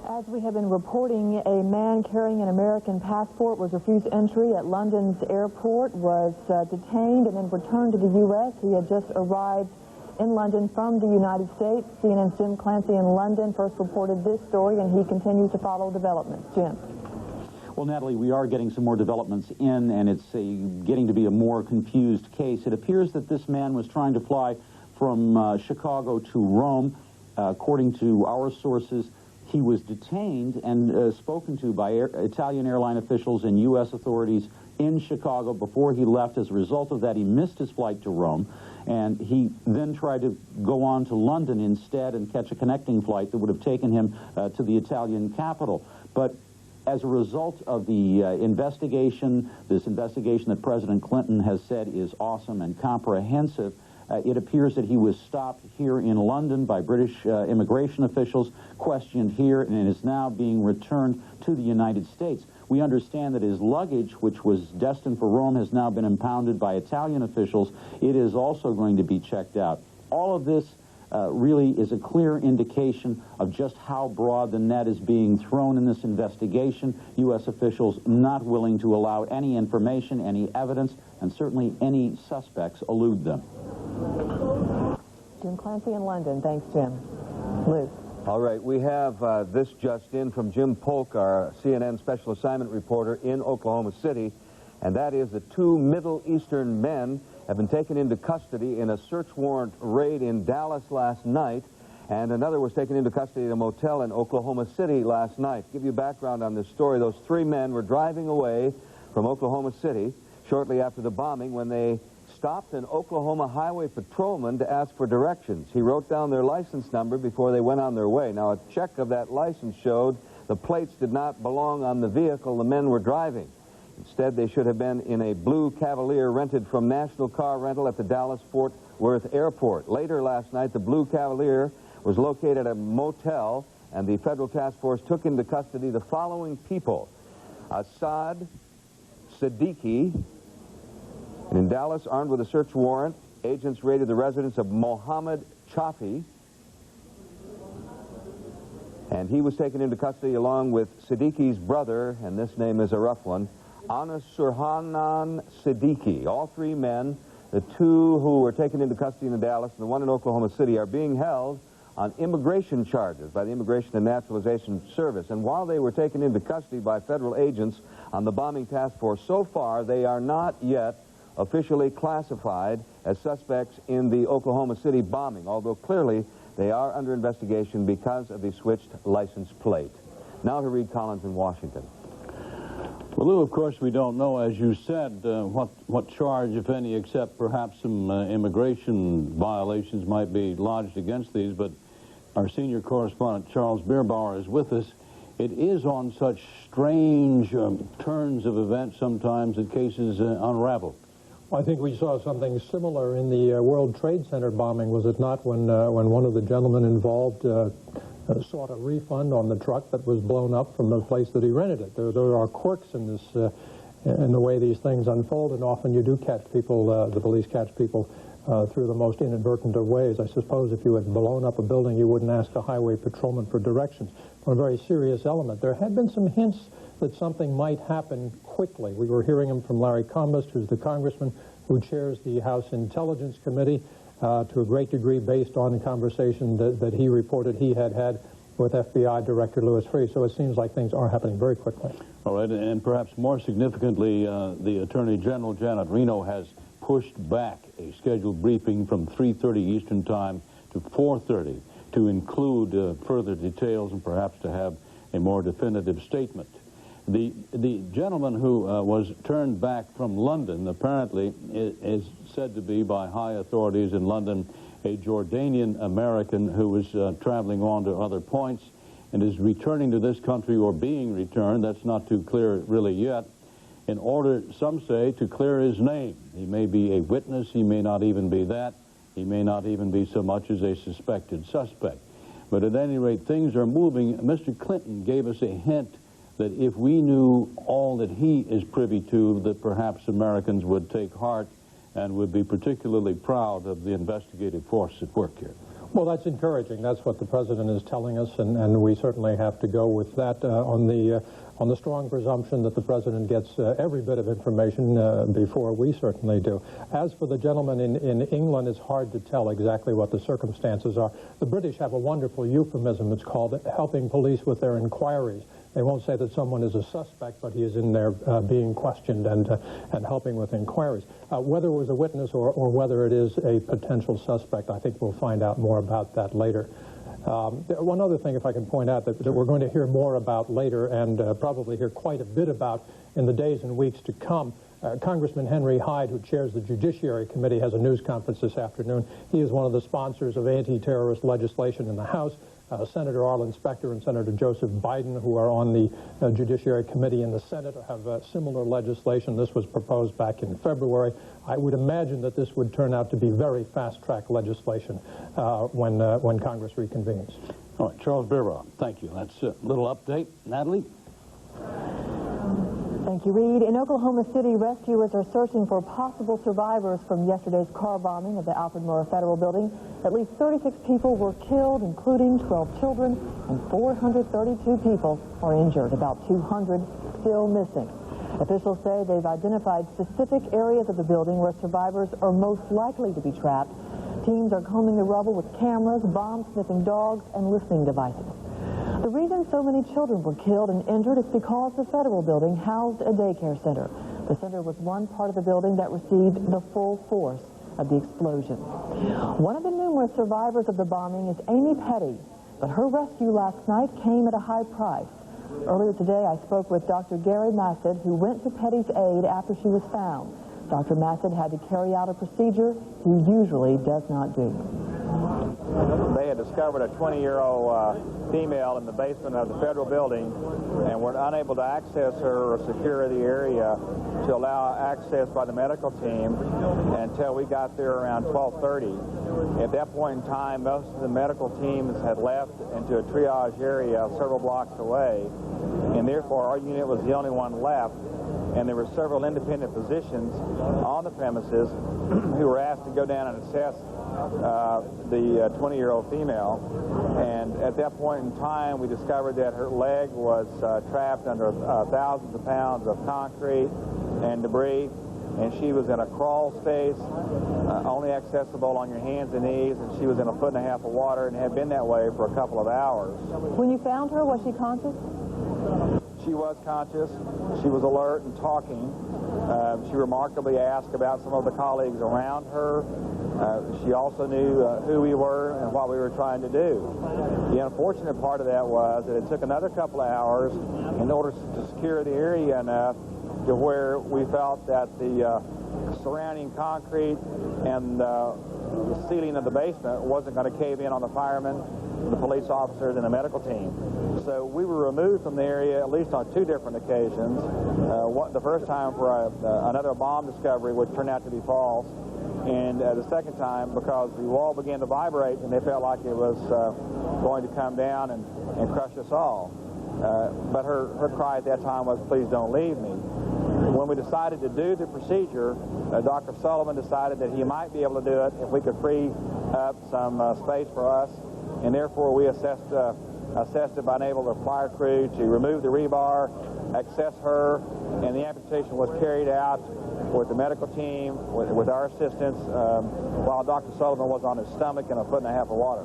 As we have been reporting, a man carrying an American passport was refused entry at London's airport, was detained and then returned to the U.S. He had just arrived in London from the United States. CNN's Jim Clancy in London first reported this story, and he continues to follow developments. Jim.
Well, Natalie, we are getting some more developments in, and it's getting to be a more confused case. It appears that this man was trying to fly from Chicago to Rome. According to our sources, he was detained and spoken to by Italian airline officials and U.S. authorities in Chicago before he left. As a result of that, he missed his flight to Rome, and he then tried to go on to London instead and catch a connecting flight that would have taken him to the Italian capital. But as a result of the investigation, this investigation that President Clinton has said is awesome and comprehensive, it appears that he was stopped here in London by British immigration officials, questioned here, and is now being returned to the United States. We understand that his luggage, which was destined for Rome, has now been impounded by Italian officials. It is also going to be checked out. All of this really is a clear indication of just how broad the net is being thrown in this investigation. U.S. officials not willing to allow any information, any evidence, and certainly any suspects elude them.
Jim Clancy in London. Thanks, Jim. Liz.
All right, we have this just in from Jim Polk, our CNN special assignment reporter in Oklahoma City, and that is that 2 Middle Eastern men have been taken into custody in a search warrant raid in Dallas last night, and another was taken into custody at a motel in Oklahoma City last night. To give you background on this story, those 3 men were driving away from Oklahoma City shortly after the bombing when they stopped an Oklahoma highway patrolman to ask for directions. He wrote down their license number before they went on their way. Now, a check of that license showed the plates did not belong on the vehicle the men were driving. Instead, they should have been in a blue Cavalier rented from National Car Rental at the Dallas-Fort Worth Airport. Later last night, the blue Cavalier was located at a motel, and the federal task force took into custody the following people: Assad Siddiqui. And in Dallas, armed with a search warrant, agents raided the residence of Mohammed Chafi, and he was taken into custody along with Siddiqui's brother, and this name is a rough one, Anas Surhanan Siddiqui. All 3 men, the 2 who were taken into custody in Dallas and the one in Oklahoma City, are being held on immigration charges by the Immigration and Naturalization Service. And while they were taken into custody by federal agents on the bombing task force, so far they are not yet officially classified as suspects in the Oklahoma City bombing, although clearly they are under investigation because of the switched license plate. Now to Reed Collins in Washington.
Well, Lou, of course, we don't know, as you said, what charge, if any, except perhaps some immigration violations might be lodged against these, but our senior correspondent, Charles Bierbauer, is with us. It is on such strange turns of events sometimes that cases unravel.
Well, I think we saw something similar in the World Trade Center bombing, was it not, when one of the gentlemen involved sought a refund on the truck that was blown up from the place that he rented it. There are quirks in this, in the way these things unfold, and often you do catch people, the police catch people through the most inadvertent of ways. I suppose if you had blown up a building, you wouldn't ask a highway patrolman for directions. On a very serious element, there had been some hints that something might happen quickly. We were hearing them from Larry Combest, who's the congressman who chairs the House Intelligence Committee, to a great degree based on a conversation that he reported he had with FBI Director Louis Freeh. So it seems like things are happening very quickly.
All right, and perhaps more significantly, the Attorney General, Janet Reno, has pushed back a scheduled briefing from 3:30 Eastern Time to 4:30 to include further details and perhaps to have a more definitive statement. The gentleman who was turned back from London apparently is said to be by high authorities in London a Jordanian American who was traveling on to other points and is returning to this country or being returned, that's not too clear really yet, in order, some say, to clear his name. He may be a witness, he may not even be that, he may not even be so much as a suspected suspect. But at any rate, things are moving. Mr. Clinton gave us a hint that if we knew all that he is privy to, that perhaps Americans would take heart and would be particularly proud of the investigative force at work here.
Well, that's encouraging. That's what the president is telling us, and we certainly have to go with that on the strong presumption that the president gets every bit of information before we certainly do. As for the gentleman in England, it's hard to tell exactly what the circumstances are. The British have a wonderful euphemism. It's called helping police with their inquiries. They won't say that someone is a suspect, but he is in there being questioned and helping with inquiries. Whether it was a witness or whether it is a potential suspect, I think we'll find out more about that later. One other thing, if I can point out, that we're going to hear more about later and probably hear quite a bit about in the days and weeks to come. Congressman Henry Hyde, who chairs the Judiciary Committee, has a news conference this afternoon. He is one of the sponsors of anti-terrorist legislation in the House. Senator Arlen Specter and Senator Joseph Biden, who are on the Judiciary Committee in the Senate, have similar legislation. This was proposed back in February. I would imagine that this would turn out to be very fast-track legislation when Congress reconvenes.
All right, Charles Biraw, thank you. That's a little update. Natalie?
Thank you, Reed. In Oklahoma City, rescuers are searching for possible survivors from yesterday's car bombing of the Alfred Murrah Federal Building. At least 36 people were killed, including 12 children, and 432 people are injured. About 200 still missing. Officials say they've identified specific areas of the building where survivors are most likely to be trapped. Teams are combing the rubble with cameras, bomb-sniffing dogs, and listening devices. The reason so many children were killed and injured is because the federal building housed a daycare center. The center was one part of the building that received the full force of the explosion. One of the numerous survivors of the bombing is Amy Petty, but her rescue last night came at a high price. Earlier today, I spoke with Dr. Gary Massad, who went to Petty's aid after she was found. Dr. Massad had to carry out a procedure he usually does not do.
They had discovered a 20-year-old female in the basement of the federal building and were unable to access her or secure the area to allow access by the medical team until we got there around 12:30. At that point in time, most of the medical teams had left into a triage area several blocks away, and therefore our unit was the only one left. And there were several independent physicians on the premises who were asked to go down and assess the 20-year-old female. And at that point in time, we discovered that her leg was trapped under thousands of pounds of concrete and debris. And she was in a crawl space, only accessible on your hands and knees, and she was in 1.5 feet of water and had been that way for a couple of hours.
When you found her, was she conscious?
She was conscious. She was alert and talking. She remarkably asked about some of the colleagues around her. She also knew who we were and what we were trying to do. The unfortunate part of that was that it took another couple of hours in order to secure the area enough to where we felt that the surrounding concrete and the ceiling of the basement wasn't going to cave in on the firemen, the police officers, and the medical team. So we were removed from the area at least on 2 different occasions. The first time for another bomb discovery, which turned out to be false, and the second time because the wall began to vibrate and they felt like it was going to come down and crush us all. But her cry at that time was, "Please don't leave me." When we decided to do the procedure, Dr. Sullivan decided that he might be able to do it if we could free up some space for us, and therefore we assessed it by enabling the fire crew to remove the rebar, access her, and the amputation was carried out with the medical team, with our assistance, while Dr. Sullivan was on his stomach in 1.5 feet of water.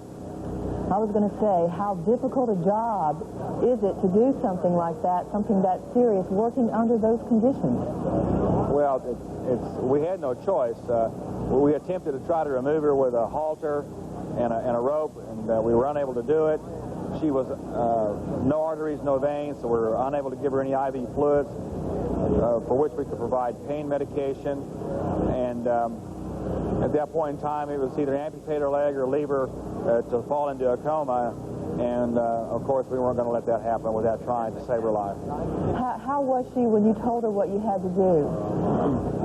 I was going to say, how difficult a job is it to do something like that, something that serious, working under those conditions?
Well, we had no choice. We attempted to try to remove her with a halter and a rope, and we were unable to do it. She was no arteries, no veins, so we were unable to give her any IV fluids for which we could provide pain medication. And at that point in time, it was either amputate her leg or leave her to fall into a coma. And, of course, we weren't going to let that happen without trying to save her life.
How was she when you told her what you had to do?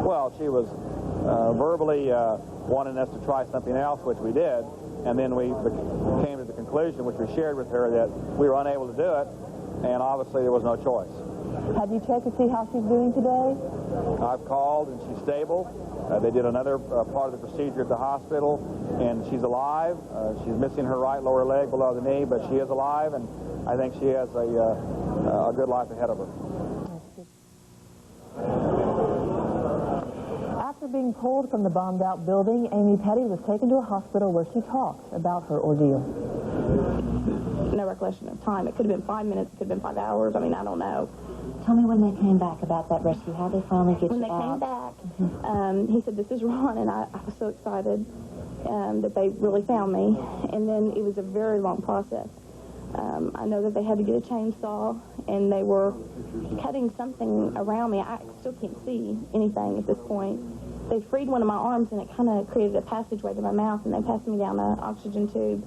Well, she was verbally wanting us to try something else, which we did. And then we came to the conclusion, which we shared with her, that we were unable to do it, and obviously there was no choice.
Have you checked to see how she's doing today?
I've called, and she's stable. They did another part of the procedure at the hospital, and she's alive. She's missing her right lower leg below the knee, but she is alive, and I think she has a good life ahead of her.
After being pulled from the bombed-out building, Amy Petty was taken to a hospital where she talked about her ordeal.
No recollection of time. It could have been 5 minutes, it could have been 5 hours. I mean, I don't know.
Tell me when they came back about that rescue, how they finally get
When
you
they
out.
came back, he said, "This is Ron," and I was so excited that they really found me. And then it was a very long process. I know that they had to get a chainsaw, and they were cutting something around me. I still can't see anything at this point. They freed one of my arms, and it kind of created a passageway to my mouth, and they passed me down an oxygen tube.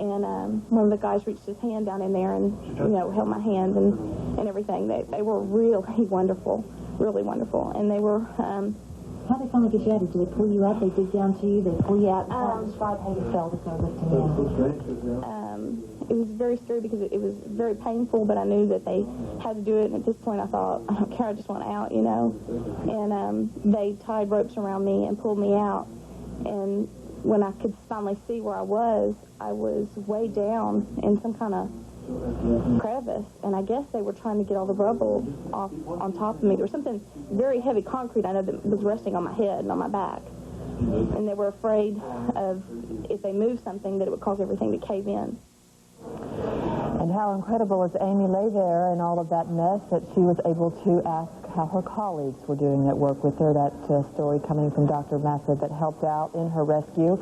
And one of the guys reached his hand down in there and, held my hand and everything. They were really wonderful, really wonderful. And they were...
How'd they finally get you out? Did they pull you out? They dig down to you? They pull you out? Describe how you felt as they were lifting you out.
It was very scary because it was very painful, but I knew that they had to do it. And at this point, I thought, I don't care, I just want out, And they tied ropes around me and pulled me out. And when I could finally see where I was way down in some kind of crevice, and I guess they were trying to get all the rubble off on top of me. There was something very heavy concrete, I know, that was resting on my head and on my back. And they were afraid of, if they moved something, that it would cause everything to cave in.
And how incredible as Amy lay there in all of that mess that she was able to ask how her colleagues were doing at work with her. That story coming from Dr. Massa that helped out in her rescue.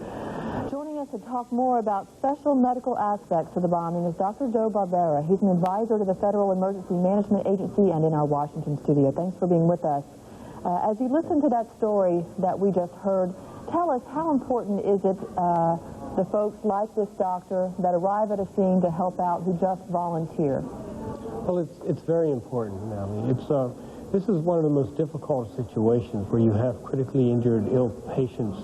Joining us to talk more about special medical aspects of the bombing is Dr. Joe Barbera. He's an advisor to the Federal Emergency Management Agency and in our Washington studio. Thanks for being with us. As you listen to that story that we just heard, tell us, how important is it the folks like this doctor that arrive at a scene to help out, who just volunteer?
Well, it's very important, Natalie. This is one of the most difficult situations where you have critically injured, ill patients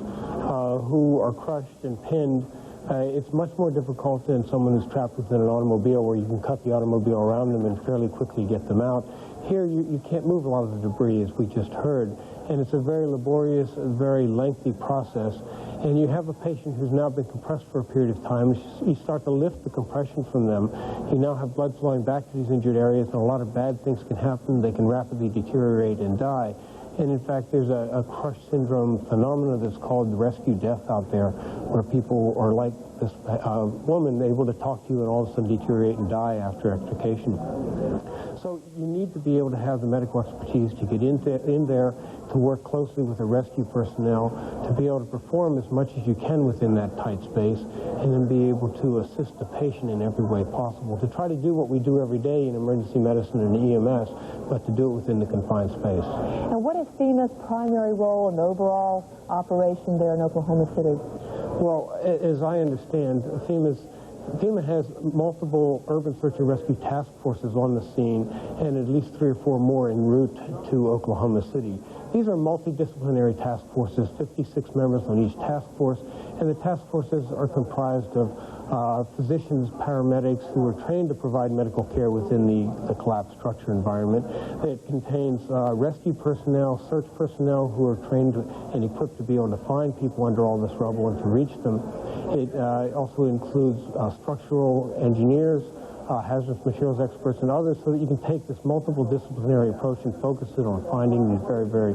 who are crushed and pinned. It's much more difficult than someone who's trapped within an automobile, where you can cut the automobile around them and fairly quickly get them out. Here, you can't move a lot of the debris, as we just heard, and it's a very laborious, very lengthy process. And you have a patient who's now been compressed for a period of time. You start to lift the compression from them. You now have blood flowing back to these injured areas, and a lot of bad things can happen. They can rapidly deteriorate and die. And in fact, there's a crush syndrome phenomenon that's called rescue death out there, where people are like this woman, able to talk to you and all of a sudden deteriorate and die after extrication. So you need to be able to have the medical expertise to get in there, to work closely with the rescue personnel, to be able to perform as much as you can within that tight space, and then be able to assist the patient in every way possible, to try to do what we do every day in emergency medicine and EMS, but to do it within the confined space.
And what is FEMA's primary role in the overall operation there in Oklahoma City?
Well, as I understand, FEMA has multiple urban search and rescue task forces on the scene, and at least 3 or 4 more en route to Oklahoma City. These are multidisciplinary task forces, 56 members on each task force, and the task forces are comprised of physicians, paramedics who are trained to provide medical care within the collapsed structure environment. It contains rescue personnel, search personnel who are trained and equipped to be able to find people under all this rubble and to reach them. It also includes structural engineers, hazardous materials experts, and others, so that you can take this multiple disciplinary approach and focus it on finding these very, very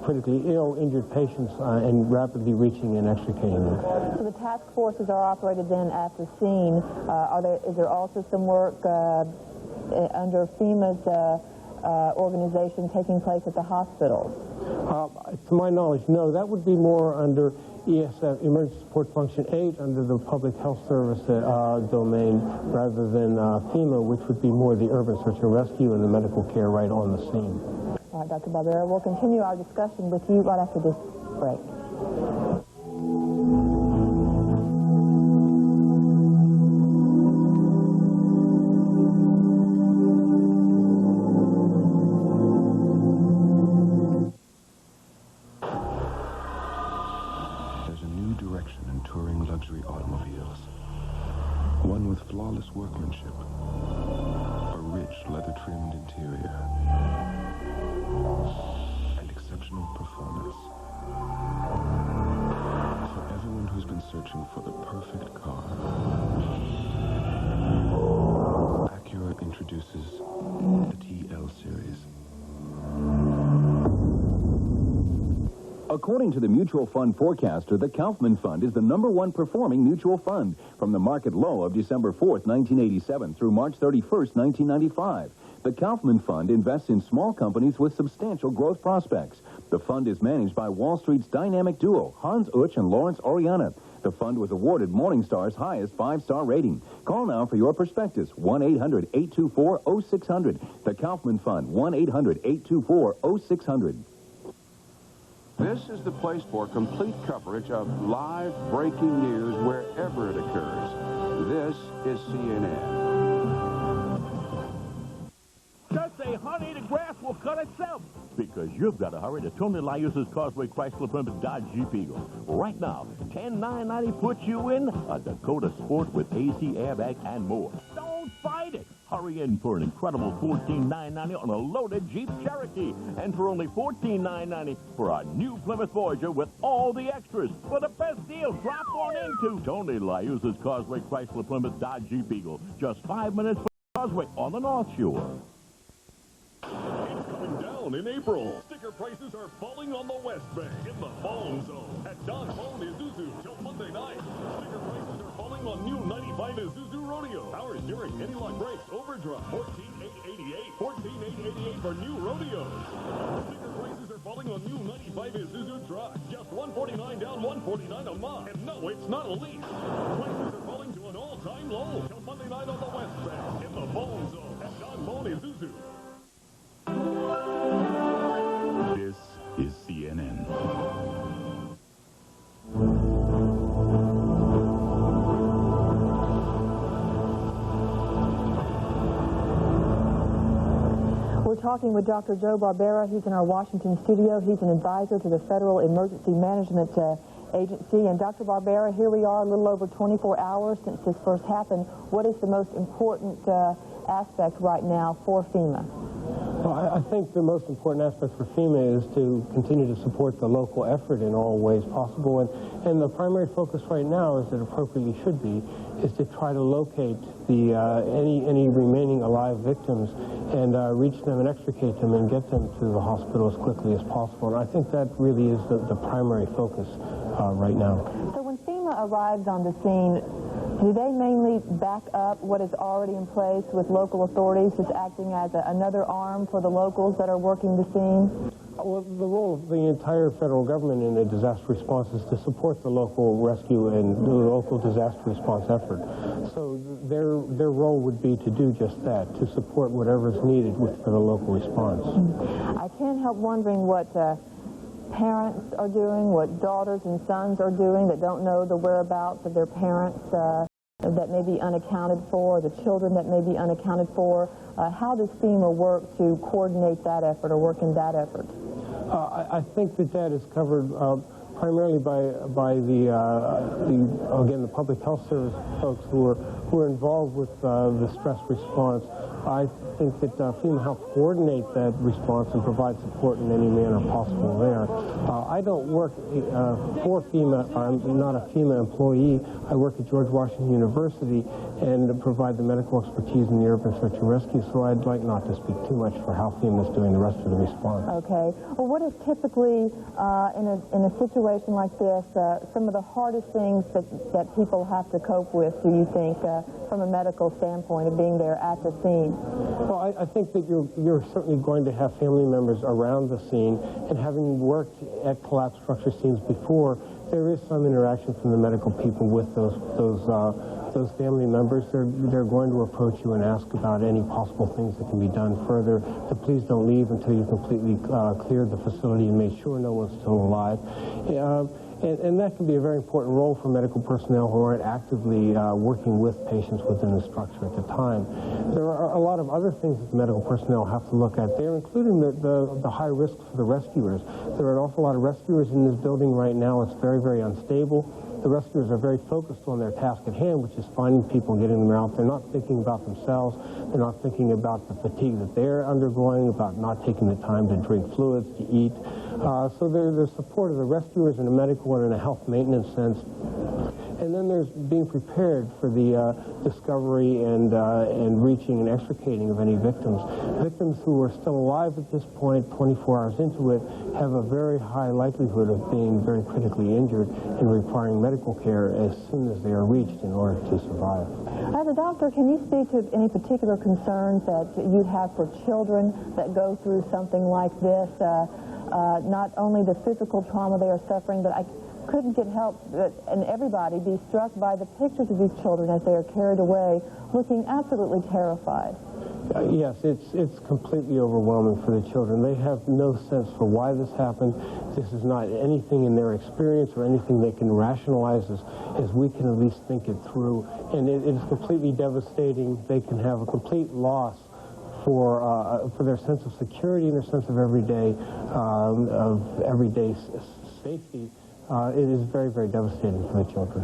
critically ill, injured patients and rapidly reaching and extricating them.
So the task forces are operated then at the scene. Is there also some work under FEMA's organization taking place at the hospitals?
To my knowledge, no. That would be more under ESF, Emergency Support Function 8, under the Public Health Service domain, rather than FEMA, which would be more the urban search and rescue and the medical care right on the scene.
All right, Dr. Barbera, we'll continue our discussion with you right after this break.
One with flawless workmanship, a rich leather-trimmed interior, and exceptional performance. For everyone who's been searching for the perfect car, Acura introduces the TL Series.
According to the mutual fund forecaster, the Kaufman Fund is the #1 performing mutual fund from the market low of December 4th, 1987 through March 31st, 1995. The Kaufman Fund invests in small companies with substantial growth prospects. The fund is managed by Wall Street's dynamic duo, Hans Utsch and Lawrence Oriana. The fund was awarded Morningstar's highest 5-star rating. Call now for your prospectus, 1-800-824-0600. The Kaufman Fund, 1-800-824-0600.
This is the place for complete coverage of live breaking news wherever it occurs. This is CNN.
Just say, honey, the grass will cut itself. Because you've got to hurry to Tony Lius's Causeway Chrysler Plymouth Dodge Jeep Eagle. Right now, $10,990 puts you in a Dakota Sport with AC airbag and more. Don't fight it. Hurry in for an incredible $14,990 on a loaded Jeep Cherokee. And for only $14,990 for our new Plymouth Voyager with all the extras. For the best deal, drop on into Tony Lius's Causeway Chrysler Plymouth Dodge Jeep Eagle. Just 5 minutes from Causeway on the North Shore.
It's coming down in April. Sticker prices are falling on the West Bank in the Bone Zone at Don Bone Isuzu till Monday night. Sticker prices are falling on new 95 Isuzu Rodeo. Ours during any luck breaks overdrive $14,888. $14,888 for new Rodeos. Sticker prices are falling on new 95 Isuzu trucks. Just $149 down, $149 a month. And no, it's not a lease. Prices are falling to an all-time low till Monday night on the West Bank in the Bone Zone at Don Bone Isuzu.
This is CNN.
We're talking with Dr. Joe Barbera. He's in our Washington studio. He's an advisor to the Federal Emergency Management Agency. And Dr. Barbera, here we are a little over 24 hours since this first happened. What is the most important aspect right now for FEMA?
Well, I think the most important aspect for FEMA is to continue to support the local effort in all ways possible. And the primary focus right now, as it appropriately should be, is to try to locate the any remaining alive victims and reach them and extricate them and get them to the hospital as quickly as possible. And I think that really is the primary focus right now.
So when FEMA arrives on the scene, do they mainly back up what is already in place with local authorities, just acting as another arm for the locals that are working the scene?
Well, the role of the entire federal government in a disaster response is to support the local rescue and the local disaster response effort. So their role would be to do just that, to support whatever is needed for the local response.
I can't help wondering what parents are doing, what daughters and sons are doing that don't know the whereabouts of their parents that may be unaccounted for, the children that may be unaccounted for. How does FEMA work to coordinate that effort or work in that effort?
I think that is covered primarily by the Public Health Service folks who are involved with the stress response. I think that FEMA helps coordinate that response and provide support in any manner possible there. I don't work for FEMA. I'm not a FEMA employee. I work at George Washington University and provide the medical expertise in the urban search and rescue, so I'd like not to speak too much for how FEMA is doing the rest of the response.
Okay. Well, what is typically, in a situation like this, some of the hardest things that people have to cope with, do you think, from a medical standpoint of being there at the scene?
Well, I think that you're certainly going to have family members around the scene, and having worked at collapsed structure scenes before, there is some interaction from the medical people with those family members. They're going to approach you and ask about any possible things that can be done further. To please don't leave until you completely cleared the facility and made sure no one's still alive. And that can be a very important role for medical personnel who aren't actively working with patients within the structure at the time. There are a lot of other things that the medical personnel have to look at there, including the high risks for the rescuers. There are an awful lot of rescuers in this building right now. It's very, very unstable. The rescuers are very focused on their task at hand, which is finding people and getting them out. They're not thinking about themselves. They're not thinking about the fatigue that they're undergoing, about not taking the time to drink fluids, to eat. So there's the support of the rescuers in a medical and in a health maintenance sense. And then there's being prepared for the discovery and reaching and extricating of any victims. Victims who are still alive at this point, 24 hours into it, have a very high likelihood of being very critically injured and requiring medical care as soon as they are reached in order to survive.
As a doctor, can you speak to any particular concerns that you'd have for children that go through something like this? Not only the physical trauma they are suffering, but I couldn't get help and everybody be struck by the pictures of these children as they are carried away, looking absolutely terrified.
Yes, it's completely overwhelming for the children. They have no sense for why this happened. This is not anything in their experience or anything they can rationalize as we can at least think it through. And it is completely devastating. They can have a complete loss for their sense of security and their sense of everyday safety. It is very, very devastating for the children.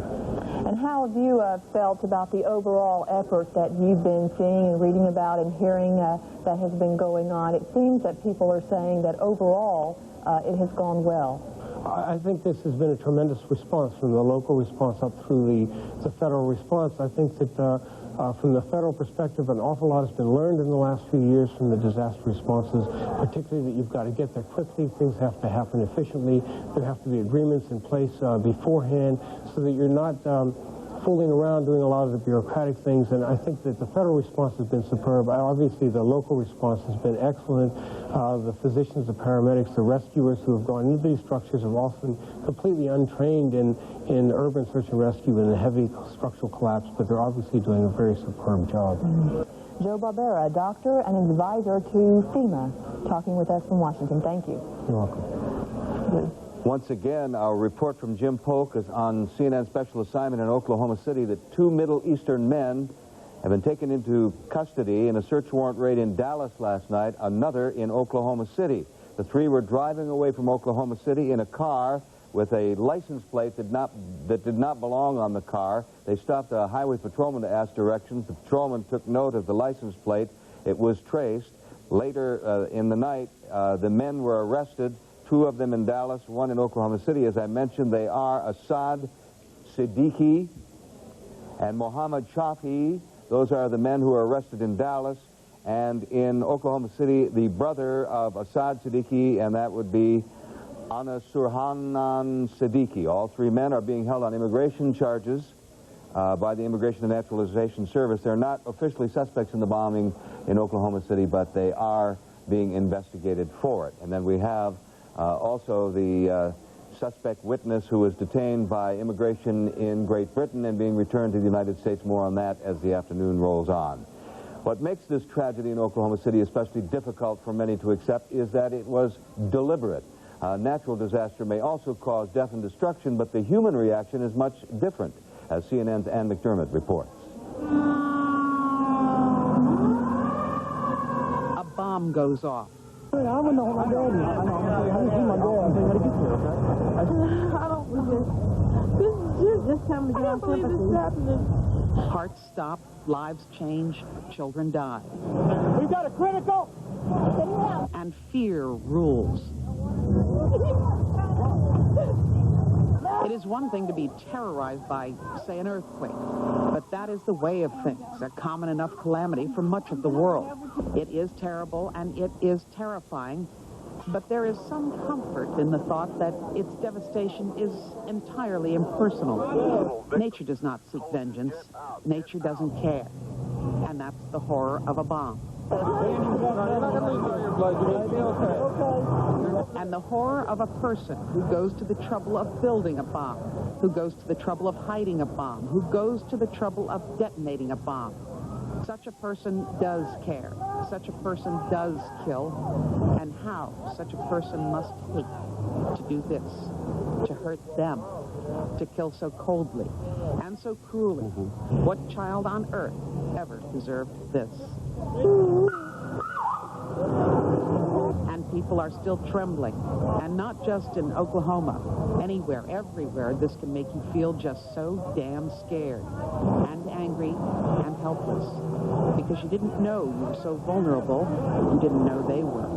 And how have you felt about the overall effort that you've been seeing and reading about and hearing that has been going on? It seems that people are saying that overall it has gone well.
I think this has been a tremendous response from the local response up through the federal response. I think that from the federal perspective, an awful lot has been learned in the last few years from the disaster responses, particularly that you've got to get there quickly, things have to happen efficiently, there have to be agreements in place beforehand so that you're not fooling around doing a lot of the bureaucratic things, and I think that the federal response has been superb. Obviously, the local response has been excellent. The physicians, the paramedics, the rescuers who have gone into these structures are often completely untrained in urban search and rescue and the heavy structural collapse, but they're obviously doing a very superb job.
Joe Barbera, a doctor and advisor to FEMA, talking with us from Washington. Thank you.
You're welcome.
Once again, our report from Jim Polk is on CNN special assignment in Oklahoma City that 2 Middle Eastern men have been taken into custody in a search warrant raid in Dallas last night, another in Oklahoma City. The 3 were driving away from Oklahoma City in a car with a license plate that did not belong on the car. They stopped a highway patrolman to ask directions. The patrolman took note of the license plate. It was traced. Later in the night, the men were arrested. 2 of them in Dallas, 1 in Oklahoma City. As I mentioned, they are Assad Siddiqui and Mohammed Shafi. Those are the men who are arrested in Dallas. And in Oklahoma City, the brother of Assad Siddiqui, and that would be Ana Surhanan Siddiqui. All 3 men are being held on immigration charges by the Immigration and Naturalization Service. They're not officially suspects in the bombing in Oklahoma City, but they are being investigated for it. And then we have also the suspect witness who was detained by immigration in Great Britain and being returned to the United States. More on that as the afternoon rolls on. What makes this tragedy in Oklahoma City especially difficult for many to accept is that it was deliberate. Natural disaster may also cause death and destruction, but the human reaction is much different, as CNN's Ann McDermott reports.
A bomb goes off.
I don't know my dad is. I didn't see my dad. I think get there, okay? I don't believe this. This is just coming to get our sympathy.
Hearts stop, lives change, children die.
We've got a critical.
And fear rules. It is one thing to be terrorized by, say, an earthquake, but that is the way of things, a common enough calamity for much of the world. It is terrible and it is terrifying, but there is some comfort in the thought that its devastation is entirely impersonal. Nature does not seek vengeance. Nature doesn't care. And that's the horror of a bomb. And the horror of a person who goes to the trouble of building a bomb, who goes to the trouble of hiding a bomb, who goes to the trouble of detonating a bomb. Such a person does care. Such a person does kill. And how such a person must hate to do this, to hurt them, to kill so coldly and so cruelly. What child on earth ever deserved this? And people are still trembling. And not just in Oklahoma. Anywhere, everywhere, this can make you feel just so damn scared and angry and helpless. Because you didn't know you were so vulnerable, you didn't know they were.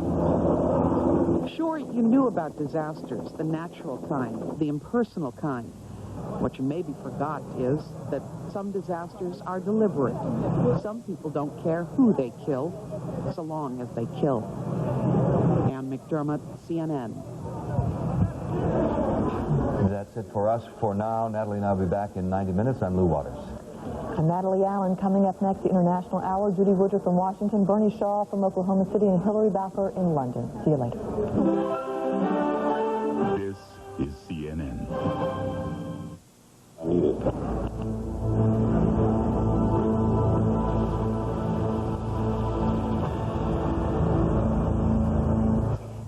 Sure, you knew about disasters, the natural kind, the impersonal kind. What you maybe forgot is that some disasters are deliberate. Some people don't care who they kill, so long as they kill. Ann McDermott, CNN.
That's it for us for now. Natalie and I will be back in 90 minutes. I'm Lou Waters.
I'm Natalie Allen. Coming up next, the International Hour. Judy Woodruff from Washington, Bernie Shaw from Oklahoma City, and Hillary Bowker in London. See you later.
This is CNN.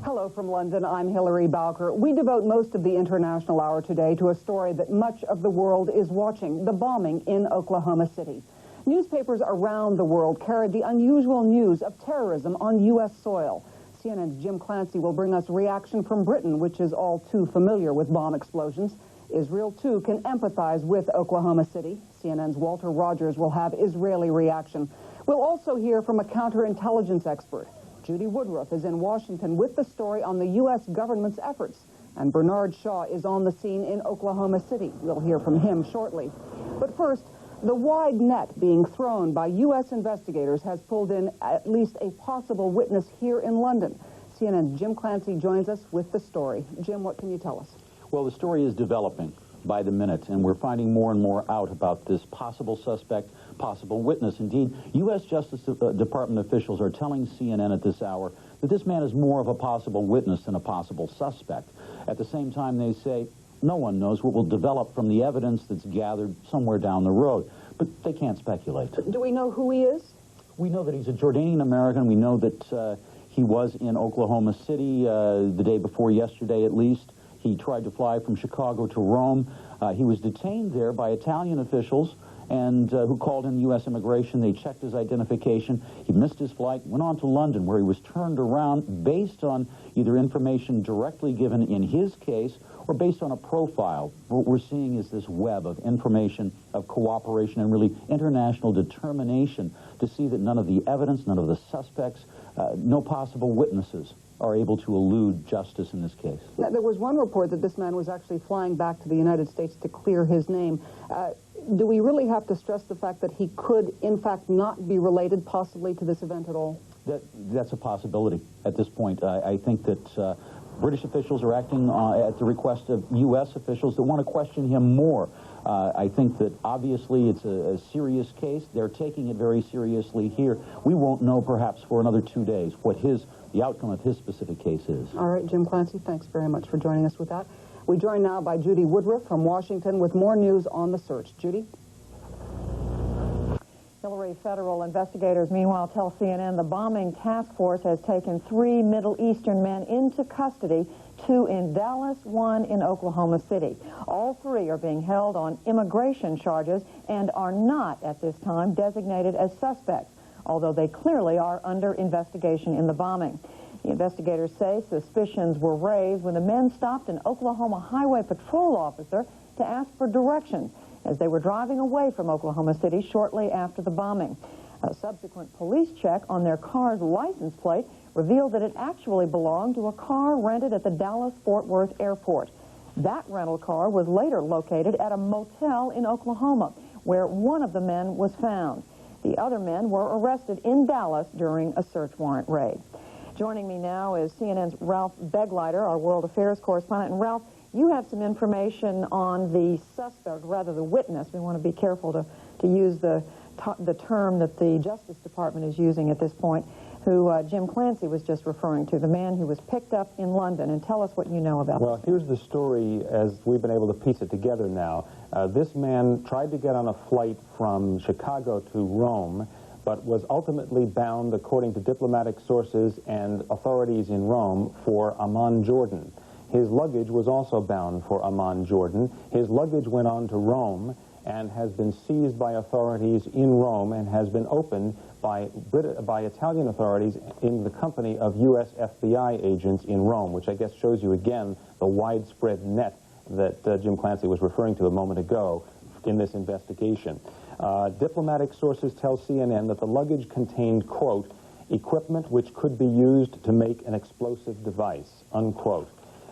Hello from London, I'm Hillary Bowker. We devote most of the International Hour today to a story that much of the world is watching, the bombing in Oklahoma City. Newspapers around the world carried the unusual news of terrorism on U.S. soil. CNN's Jim Clancy will bring us reaction from Britain, which is all too familiar with bomb explosions. Israel, too, can empathize with Oklahoma City. CNN's Walter Rogers will have Israeli reaction. We'll also hear from a counterintelligence expert. Judy Woodruff is in Washington with the story on the U.S. government's efforts. And Bernard Shaw is on the scene in Oklahoma City. We'll hear from him shortly. But first, the wide net being thrown by U.S. investigators has pulled in at least a possible witness here in London. CNN's Jim Clancy joins us with the story. Jim, what can you tell us?
Well, the story is developing by the minute, and we're finding more and more out about this possible suspect, possible witness. Indeed, U.S. Justice Department officials are telling CNN at this hour that this man is more of a possible witness than a possible suspect. At the same time, they say no one knows what will develop from the evidence that's gathered somewhere down the road. But they can't speculate.
Do we know who he is?
We know that he's a Jordanian American. We know that he was in Oklahoma City the day before yesterday, at least. He tried to fly from Chicago to Rome. He was detained there by Italian officials and who called in U.S. immigration. They checked his identification. He missed his flight, went on to London, where he was turned around based on either information directly given in his case or based on a profile. What we're seeing is this web of information, of cooperation, and really international determination to see that none of the evidence, none of the suspects, no possible witnesses are able to elude justice in this case.
Now, there was one report that this man was actually flying back to the United States to clear his name. Do we really have to stress the fact that he could, in fact, not be related possibly to this event at all?
That's a possibility at this point. I think that British officials are acting at the request of U.S. officials that want to question him more. I think that obviously it's a serious case. They're taking it very seriously here. We won't know perhaps for another 2 days what the outcome of his specific case is.
All right, Jim Clancy, thanks very much for joining us with that. We join now by Judy Woodruff from Washington with more news on the search. Judy?
Hillary, federal investigators, meanwhile, tell CNN the bombing task force has taken 3 Middle Eastern men into custody, 2 in Dallas, 1 in Oklahoma City. All 3 are being held on immigration charges and are not, at this time, designated as suspects, although they clearly are under investigation in the bombing. The investigators say suspicions were raised when the men stopped an Oklahoma Highway Patrol officer to ask for directions. as they were driving away from Oklahoma City shortly after the bombing. A subsequent police check on their car's license plate revealed that it actually belonged to a car rented at the Dallas-Fort Worth airport. That rental car was later located at a motel in Oklahoma, where one of the men was found. The other men were arrested in Dallas during a search warrant raid. Joining me now is CNN's Ralph Begleiter, our World Affairs correspondent. And Ralph, you have some information on the suspect, rather the witness. We want to be careful to use the term that the Justice Department is using at this point, who Jim Clancy was just referring to, the man who was picked up in London. And tell us what you know about
Well, here's the story as we've been able to piece it together now. This man tried to get on a flight from Chicago to Rome, but was ultimately bound, according to diplomatic sources and authorities in Rome, for Amman, Jordan. His luggage was also bound for Amman, Jordan. His luggage went on to Rome and has been seized by authorities in Rome and has been opened by Italian authorities in the company of U.S. FBI agents in Rome, which I guess shows you again the widespread net that Jim Clancy was referring to a moment ago in this investigation. Diplomatic sources tell CNN that the luggage contained, quote, equipment which could be used to make an explosive device, unquote.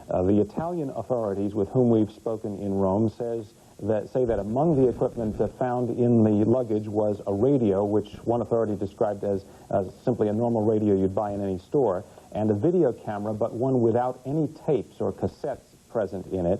The Italian authorities with whom we've spoken in Rome say that among the equipment found in the luggage was a radio, which one authority described as simply a normal radio you'd buy in any store, and a video camera, but one without any tapes or cassettes present in it.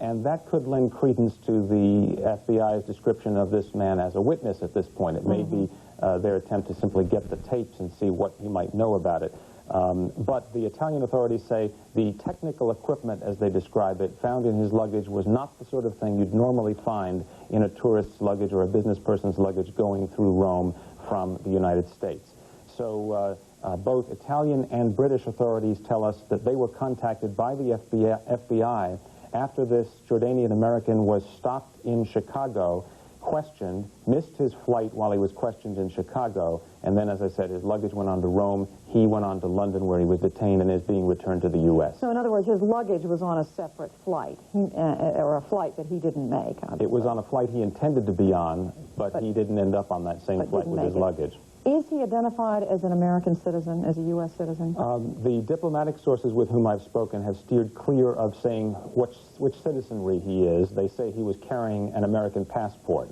And that could lend credence to the FBI's description of this man as a witness at this point. It may be their attempt to simply get the tapes and see what he might know about it. But the Italian authorities say the technical equipment, as they describe it, found in his luggage was not the sort of thing you'd normally find in a tourist's luggage or a business person's luggage going through Rome from the United States. So both Italian and British authorities tell us that they were contacted by the FBI after this Jordanian American was stopped in Chicago, questioned, missed his flight while he was questioned in Chicago, and then, as I said, his luggage went on to Rome. He went on to London, where he was detained and is being returned to the U.S.
So, in other words, his luggage was on a separate flight, or a flight that he didn't make. Obviously.
It was on a flight he intended to be on, but he didn't end up on that same flight with his luggage.
Is he identified as an American citizen, as a U.S. citizen?
The diplomatic sources with whom I've spoken have steered clear of saying which citizenry he is. They say he was carrying an American passport.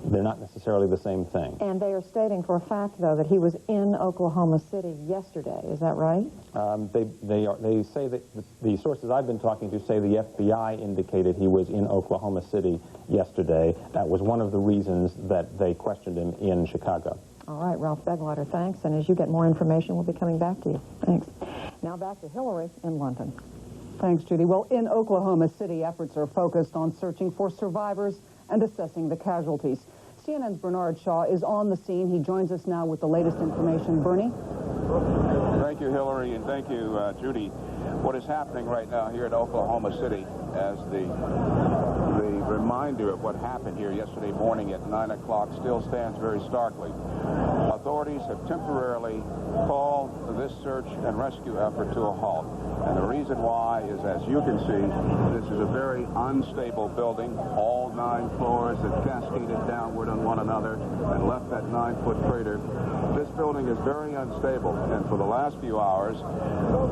They're not necessarily the same thing.
And they are stating for a fact, though, that he was in Oklahoma City yesterday. Is that right?
They say that the sources I've been talking to say the FBI indicated he was in Oklahoma City yesterday. That was one of the reasons that they questioned him in Chicago.
All right, Ralph Begleiter, thanks. And as you get more information, we'll be coming back to you. Thanks. Now back to Hillary in London.
Thanks, Judy. Well, in Oklahoma City, efforts are focused on searching for survivors and assessing the casualties. CNN's Bernard Shaw is on the scene. He joins us now with the latest information. Bernie?
Thank you, Hillary, and thank you, Judy. What is happening right now here in Oklahoma City as the reminder of what happened here yesterday morning at 9 o'clock still stands very starkly. Authorities have temporarily called this search and rescue effort to a halt. And the reason why is, as you can see, this is a very unstable building. All 9 floors that cascaded downward on one another and left that 9-foot crater. This building is very unstable, and for the last few hours,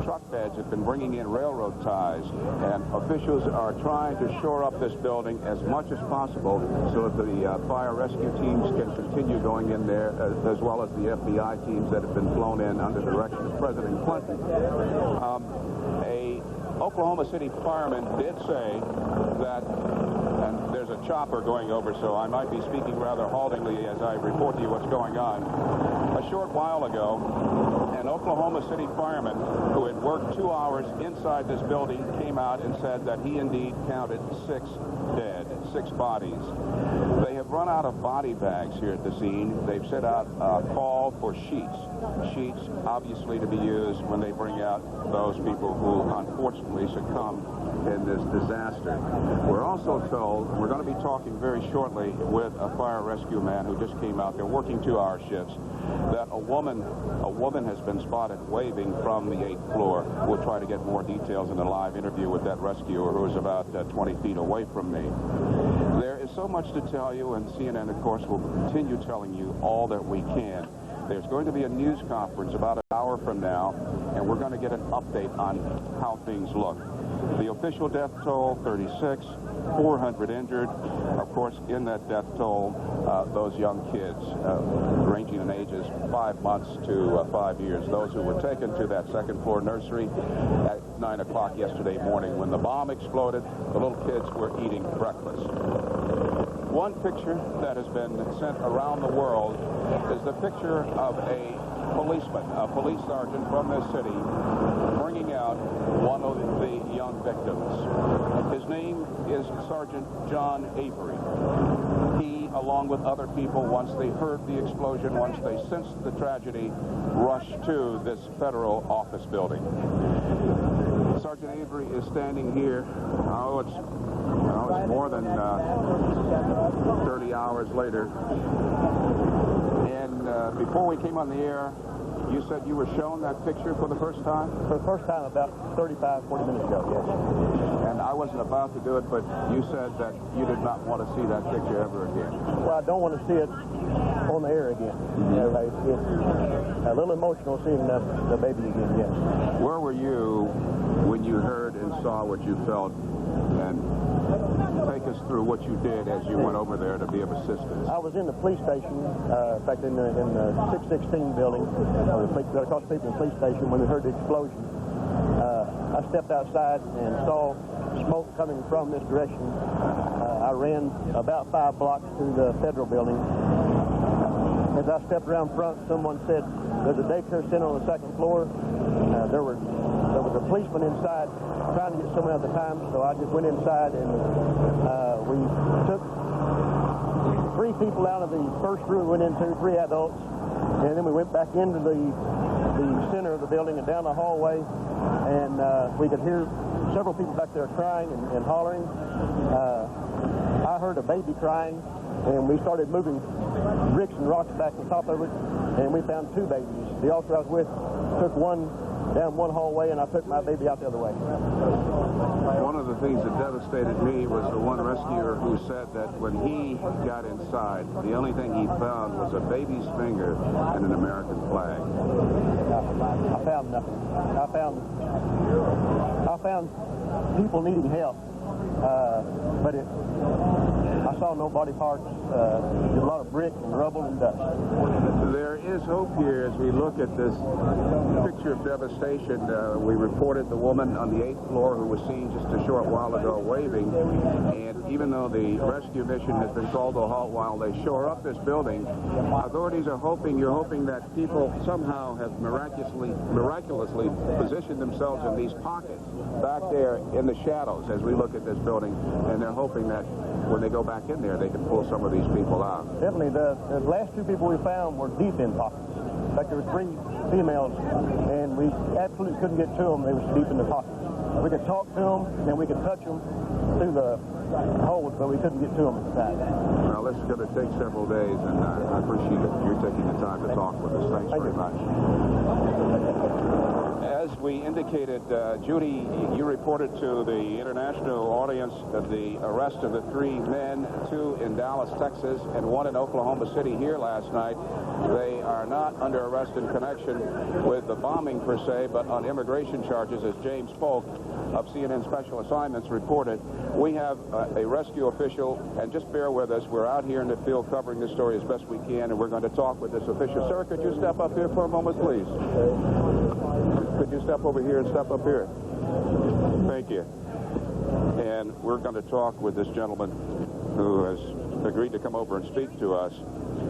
truck beds have been bringing in railroad ties, and officials are trying to shore up this building as much as possible so that the fire rescue teams can continue going in there, as well as the FBI teams that have been flown in under the direction of President Clinton. A Oklahoma City fireman did say that, and there's a chopper going over, so I might be speaking rather haltingly as I report to you what's going on. A short while ago, an Oklahoma City fireman who had worked 2 hours inside this building came out and said that he indeed counted 6 dead, 6 bodies. They have run out of body bags here at the scene. They've set out a call for sheets. Sheets, obviously, to be used when they bring out those people who unfortunately succumb in this disaster. We're also told, and we're going to be talking very shortly with a fire rescue man who just came out there working 2-hour shifts, that a woman has been spotted waving from the 8th floor. We'll try to get more details in a live interview with that rescuer who is about 20 feet away from me. There is so much to tell you, and CNN, of course, will continue telling you all that we can. There's going to be a news conference about an hour from now, and we're going to get an update on how things look. The official death toll, 36, 400 injured. Of course, in that death toll, those young kids ranging in ages 5 months to 5 years. Those who were taken to that second-floor nursery at 9 o'clock yesterday morning. When the bomb exploded, the little kids were eating breakfast. One picture that has been sent around the world is the picture of a policeman, a police sergeant from this city, bringing out one of the young victims. His name is Sergeant John Avery. He, along with other people, once they heard the explosion, once they sensed the tragedy, rushed to this federal office building. Sergeant Avery is standing here. Oh, it's more than 30 hours later. And before we came on the air, you said you were shown that picture for the first time?
For the first time about 35, 40 minutes ago, yes.
And I wasn't about to do it, but you said that you did not want to see that picture ever again.
Well, I don't want to see it on the air again. It's a little emotional seeing the baby again, yes.
Where were you when you heard and saw what you felt? And take us through what you did as you went over there to be of assistance.
I was in the police station, in fact, in the 616 building, across the street from the police station when we heard the explosion. I stepped outside and saw smoke coming from this direction. I ran about 5 blocks to the federal building. As I stepped around front, someone said, there's a daycare center on the second floor. There was a policeman inside trying to get someone at the time, so I just went inside and we took 3 people out of the first room we went into, 3 adults, and then we went back into the center of the building and down the hallway, and we could hear several people back there crying and hollering. I heard a baby crying, and we started moving bricks and rocks back on top of it, and we found 2 babies. The officer I was with took one down one hallway, and I took my baby out the other way.
One of the things that devastated me was the one rescuer who said that when he got inside, the only thing he found was a baby's finger and an American flag.
I found nothing. I found people needing help, but I saw no body parts. There's a lot of brick and rubble and dust.
There is hope here as we look at this picture of devastation. We reported the woman on the 8th floor who was seen just a short while ago waving, and even though the rescue mission has been called to a halt while they shore up this building, authorities are hoping that people somehow have miraculously positioned themselves in these pockets back there in the shadows as we look at this building, and they're hoping that when they go back in there, they can pull some of these people out.
Definitely. The last 2 people we found were deep in pockets. In fact, there were 3 females, and we absolutely couldn't get to them. They were deep in the pockets. We could talk to them, and we could touch them through the holes, but we couldn't get to them inside.
Well, this is going to take several days, and I appreciate you taking the time to talk with us. Thanks very much. As we indicated, Judy, you reported to the international audience of the arrest of the 3 men, 2 in Dallas, Texas, and 1 in Oklahoma City here last night. They are not under arrest in connection with the bombing per se, but on immigration charges, as James Polk of CNN Special Assignments reported. We have a rescue official, and just bear with us. We're out here in the field covering this story as best we can, and we're going to talk with this official. Sir, could you step up here for a moment, please? Could you step over here and step up here? Thank you. And we're going to talk with this gentleman who has agreed to come over and speak to us.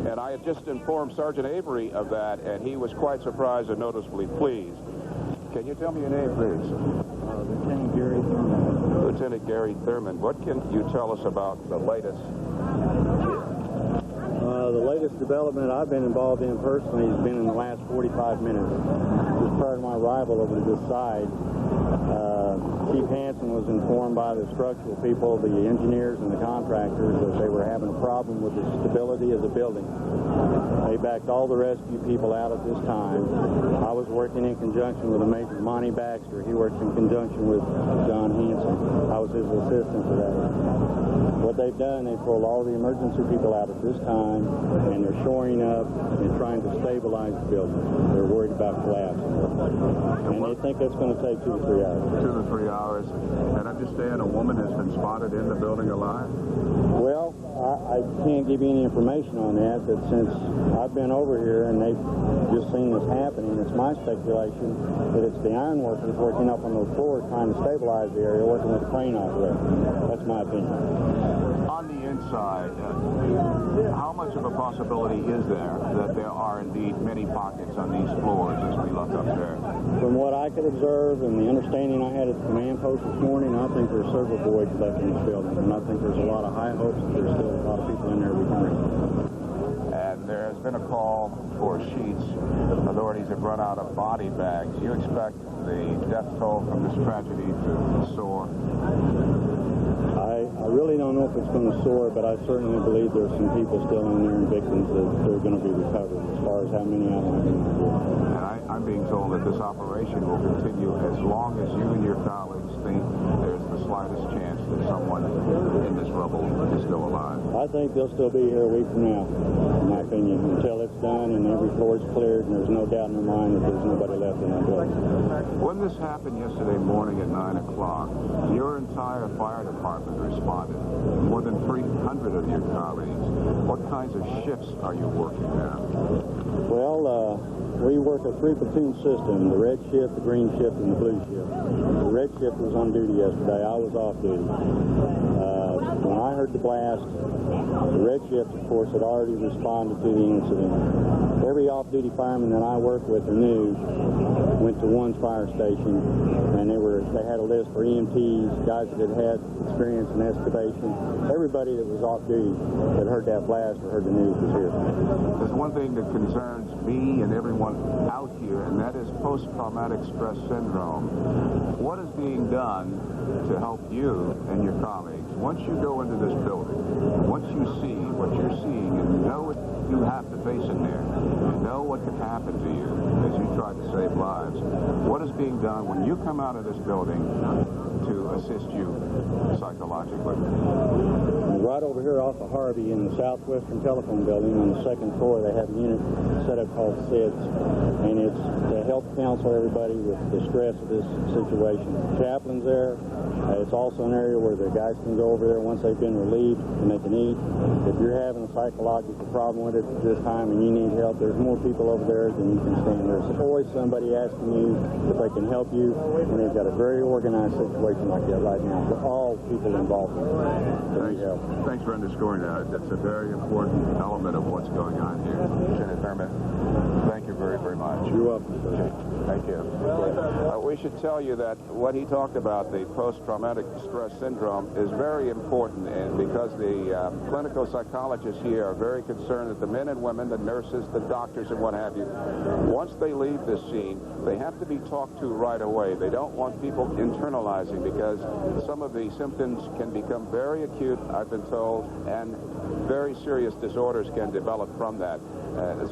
And I had just informed Sergeant Avery of that, and he was quite surprised and noticeably pleased. Can you tell me your name, please?
Lieutenant Gary Thurman.
Lieutenant Gary Thurman. What can you tell us about the latest?
The latest development I've been involved in personally has been in the last 45 minutes. Just prior to my arrival over to this side, Chief Hansen was informed by the structural people, the engineers and the contractors, that they were having a problem with the stability of the building. They backed all the rescue people out at this time. I was working in conjunction with a Major Monty Baxter. He works in conjunction with John Hanson. I was his assistant today. What they've done, they pulled all the emergency people out at this time, and they're shoring up and trying to stabilize the building. They're worried about collapse. And they think it's going to take 2 to 3 hours.
2 to 3 hours. And understand a woman has been spotted in the building alive?
Well, I can't give you any information on that, but since I've been over here and they've just seen this happening, it's my speculation that it's the iron workers working up on those floors trying to stabilize the area, working with the crane operator. That's my opinion.
On the inside, how much of a possibility is there that there are indeed many pockets on these floors as we look up there?
From what I could observe and the understanding I had at the command post this morning, I think there's several voids left in this building, and I think there's a lot of high hopes that there's still a lot of people in there we can reach.
And there has been a call for sheets. Authorities have run out of body bags. You expect the death toll from this tragedy to soar?
I really don't know if it's going to soar, but I certainly believe there's some people still in there and victims that are going to be recovered. As far as how many, I don't have any idea.
And I'm being told that this operation will continue as long as you and your colleagues think there's the slightest chance that someone in this rubble is still alive.
I think they'll still be here a week from now, in my opinion, until it's done and every floor is cleared and there's no doubt in their mind that there's nobody left in that building.
When this happened yesterday morning at 9 o'clock, your entire fire department responded. More than 300 of your colleagues. What kinds of shifts are you working now?
Well, we work a 3-platoon system, the red shift, the green shift, and the blue shift. The red shift was on duty yesterday. I was off duty. When I heard the blast, the red shift, of course, had already responded to the incident. Every off-duty fireman that I work with or knew went to one fire station, and they had a list for EMTs, guys that had experience in excavation. Everybody that was off-duty that heard that blast or heard the news was here.
There's one thing that concerns me and everyone out here, and that is post-traumatic stress syndrome. What is being done to help you and your colleagues? Once you go into this building, once you see what you're seeing and know what you have to face in there, and know what can happen to you as you try to save lives, what is being done when you come out of this building to assist you psychologically?
Right over here off of Harvey in the Southwestern Telephone Building on the 2nd floor, they have a unit set up called SIDS, and it's to help counsel everybody with the stress of this situation. Chaplain's there. It's also an area where the guys can go over there once they've been relieved and they can eat. If you're having a psychological problem with it at this time and you need help, there's more people over there than you can stand. There's always somebody asking you if they can help you, and they've got a very organized situation like that right now for all people involved in it.
Thanks for underscoring that. That's a very important element of what's going on here. Lieutenant Thurman, thank you very, very much.
You're welcome, sir.
Thank you. We should tell you that what he talked about, the post-traumatic stress syndrome, is very important, and because the clinical psychologists here are very concerned that the men and women, the nurses, the doctors, and what have you, once they leave this scene, they have to be talked to right away. They don't want people internalizing, because some of the symptoms can become very acute, I've been told, and very serious disorders can develop from that.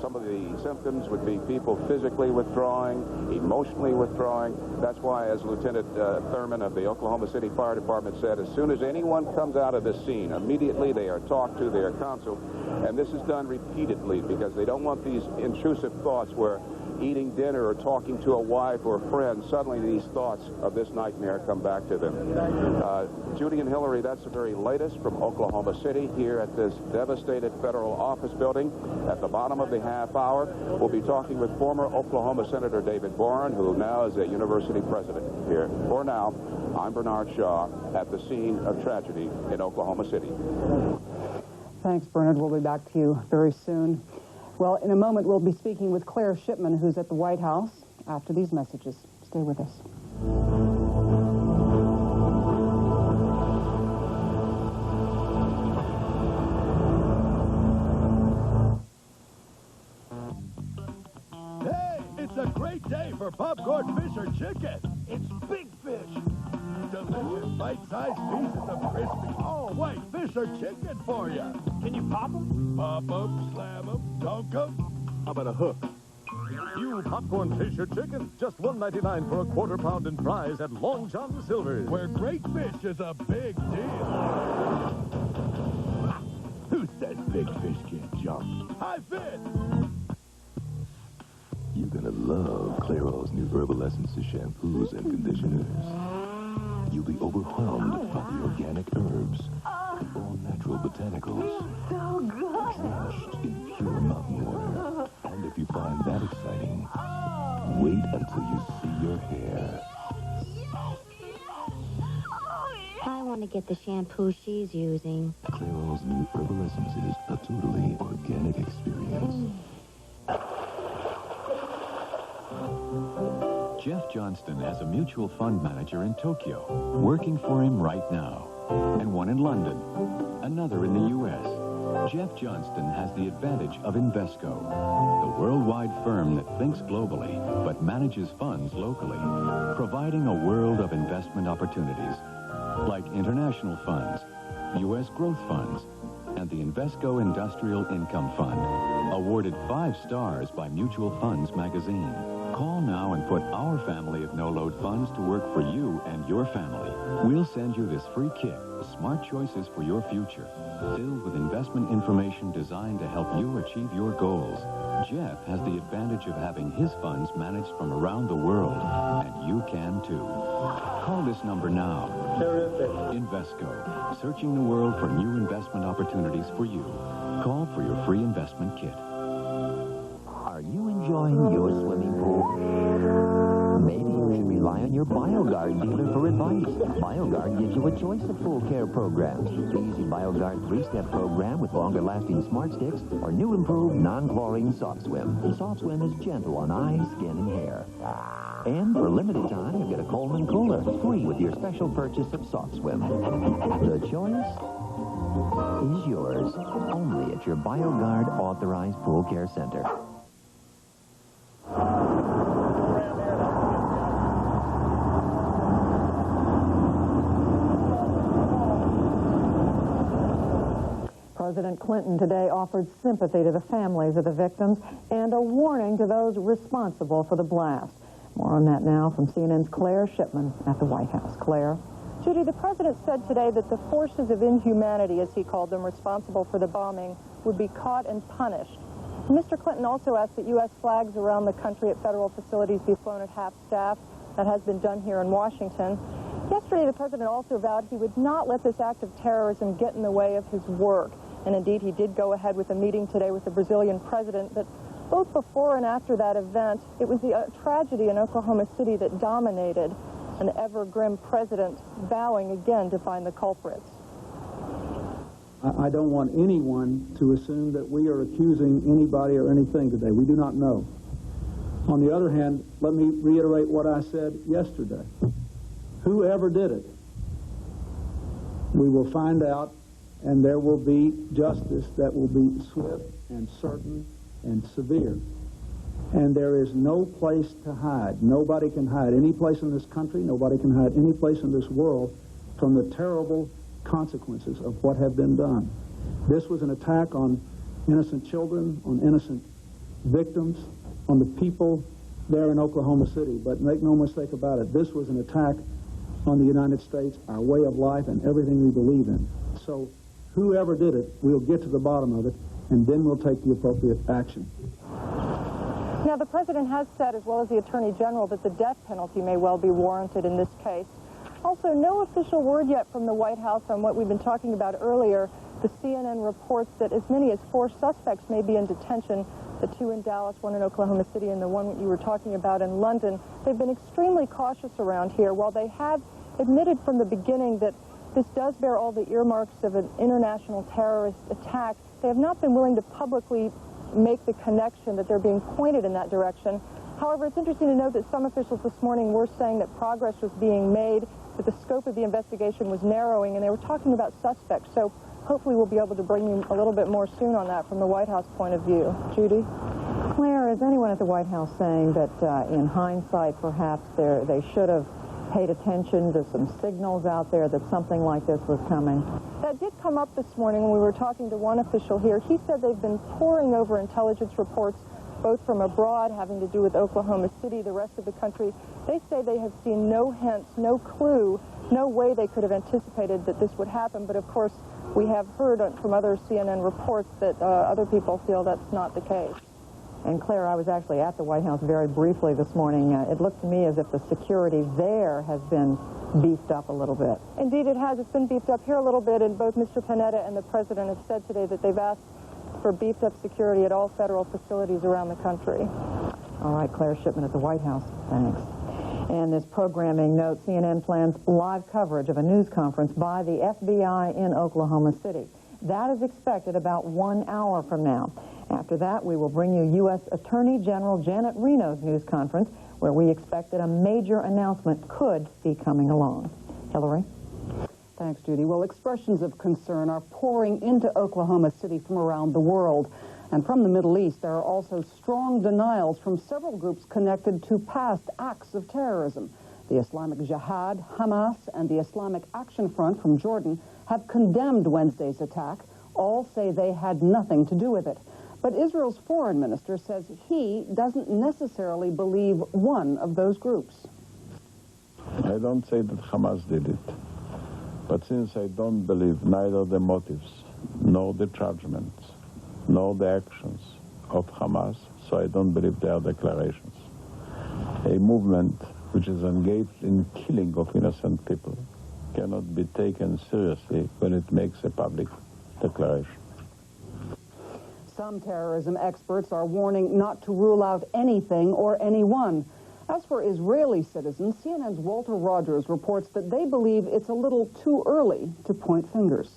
Some of the symptoms would be people physically withdrawing, emotionally withdrawing. That's why, as Lieutenant Thurman of the Oklahoma City Fire Department said, as soon as anyone comes out of this scene, immediately they are talked to, they are counseled. And this is done repeatedly because they don't want these intrusive thoughts where eating dinner or talking to a wife or a friend, suddenly these thoughts of this nightmare come back to them. Judy and Hillary, that's the very latest from Oklahoma City here at this devastated federal office building. At the bottom of the half hour, we'll be talking with former Oklahoma Senator David Boren, who now is a university president here. For now, I'm Bernard Shaw at the scene of tragedy in Oklahoma City.
Thanks, Bernard. We'll be back to you very soon. Well, in a moment, we'll be speaking with Claire Shipman, who's at the White House, after these messages. Stay with us.
Hey, it's a great day for popcorn fish or chicken. It's big fish. Delicious bite-sized pieces of crispy, Wait, fish are chicken for you. Can you pop them? Pop them, slam them, dunk them. How about a hook? You popcorn fish or chicken, just $1.99 for a quarter-pound in fries at Long John Silver's, where great fish is a big deal. Who says big fish can't jump? Hi, Fit!
You're gonna love Clairol's new herbal essences, shampoos, and conditioners. You'll be overwhelmed by the organic herbs, the all-natural botanicals,
So good.
washed in pure mountain water. And if you find that exciting, wait until you see your hair.
I want to get the shampoo she's using.
Clairol's new herbal essences, a totally organic experience.
Jeff Johnston has a mutual fund manager in Tokyo working for him right now, and one in London, another in the U.S. Jeff Johnston has the advantage of Invesco, the worldwide firm that thinks globally but manages funds locally, providing a world of investment opportunities like international funds, U.S. growth funds, and the Invesco Industrial Income Fund, awarded 5 stars by Mutual Funds magazine. Call now and put our family of no-load funds to work for you and your family. We'll send you this free kit, Smart Choices for Your Future, filled with investment information designed to help you achieve your goals. Jeff has the advantage of having his funds managed from around the world, and you can too. Call this number now. Invesco, searching the world for new investment opportunities for you. Call for your free investment kit.
Are you enjoying your swimming pool? Maybe you should rely on your BioGuard dealer for advice. BioGuard gives you a choice of pool care programs. The easy BioGuard 3-step program with longer-lasting smart sticks or new improved non-chlorine Soft Swim. Soft Swim is gentle on eyes, skin, and hair. And for a limited time, you get a Coleman Cooler free with your special purchase of Soft Swim. The choice is yours, only at your BioGuard authorized pool care center.
President Clinton today offered sympathy to the families of the victims and a warning to those responsible for the blast. More on that now from CNN's Claire Shipman at the White House. Claire?
Judy, the president said today that the forces of inhumanity, as he called them, responsible for the bombing, would be caught and punished. Mr. Clinton also asked that U.S. flags around the country at federal facilities be flown at half-staff. That has been done here in Washington. Yesterday, the president also vowed he would not let this act of terrorism get in the way of his work. And indeed, he did go ahead with a meeting today with the Brazilian president. But both before and after that event, it was the tragedy in Oklahoma City that dominated, an ever-grim president vowing again to find the culprits.
I don't want anyone to assume that we are accusing anybody or anything today. We do not know. On the other hand, let me reiterate what I said yesterday. Whoever did it, we will find out, and there will be justice that will be swift and certain and severe. And there is no place to hide. Nobody can hide any place in this country. Nobody can hide any place in this world from the terrible consequences of what have been done. This was an attack on innocent children, on innocent victims, on the people there in Oklahoma City. But make no mistake about it, this was an attack on the United States, our way of life, and everything we believe in. So whoever did it, we'll get to the bottom of it, and then we'll take the appropriate action.
Now, the president has said, as well as the Attorney General, that the death penalty may well be warranted in this case. Also, no official word yet from the White House on what we've been talking about earlier. The CNN reports that as many as 4 suspects may be in detention, the 2 in Dallas, 1 in Oklahoma City, and the one you were talking about in London. They've been extremely cautious around here. While they have admitted from the beginning that this does bear all the earmarks of an international terrorist attack, they have not been willing to publicly make the connection that they're being pointed in that direction. However, it's interesting to note that some officials this morning were saying that progress was being made, that the scope of the investigation was narrowing, and they were talking about suspects. So hopefully we'll be able to bring you a little bit more soon on that from the White House point of view. Judy?
Claire, is anyone at the White House saying that in hindsight perhaps they should have
paid attention to some signals out there that something like this was coming?
That did come up this morning when we were talking to one official here. He said they've been poring over intelligence reports, both from abroad having to do with Oklahoma City, the rest of the country. They say they have seen no hints, no clue, no way they could have anticipated that this would happen. But of course, we have heard from other CNN reports that other people feel that's not the case.
And Claire, I was actually at the White House very briefly this morning. It looked to me as if the security there has been beefed up a little bit.
Indeed, it has. It's been beefed up here a little bit, and both Mr. Panetta and the President have said today that they've asked for beefed up security at all federal facilities around the country.
All right, Claire Shipman at the White House. Thanks. And this programming note, CNN plans live coverage of a news conference by the FBI in Oklahoma City. That is expected about 1 hour from now. After that, we will bring you U.S. Attorney General Janet Reno's news conference, where we expect that a major announcement could be coming along. Hillary?
Thanks, Judy. Well, expressions of concern are pouring into Oklahoma City from around the world. And from the Middle East, there are also strong denials from several groups connected to past acts of terrorism. The Islamic Jihad, Hamas, and the Islamic Action Front from Jordan have condemned Wednesday's attack. All say they had nothing to do with it. But Israel's foreign minister says he doesn't necessarily believe one of those groups.
I don't say that Hamas did it. But since I don't believe neither the motives, nor the judgments, nor the actions of Hamas, so I don't believe their declarations. A movement which is engaged in killing of innocent people cannot be taken seriously when it makes a public declaration.
Some terrorism experts are warning not to rule out anything or anyone. As for Israeli citizens, CNN's Walter Rogers reports that they believe it's a little too early to point fingers.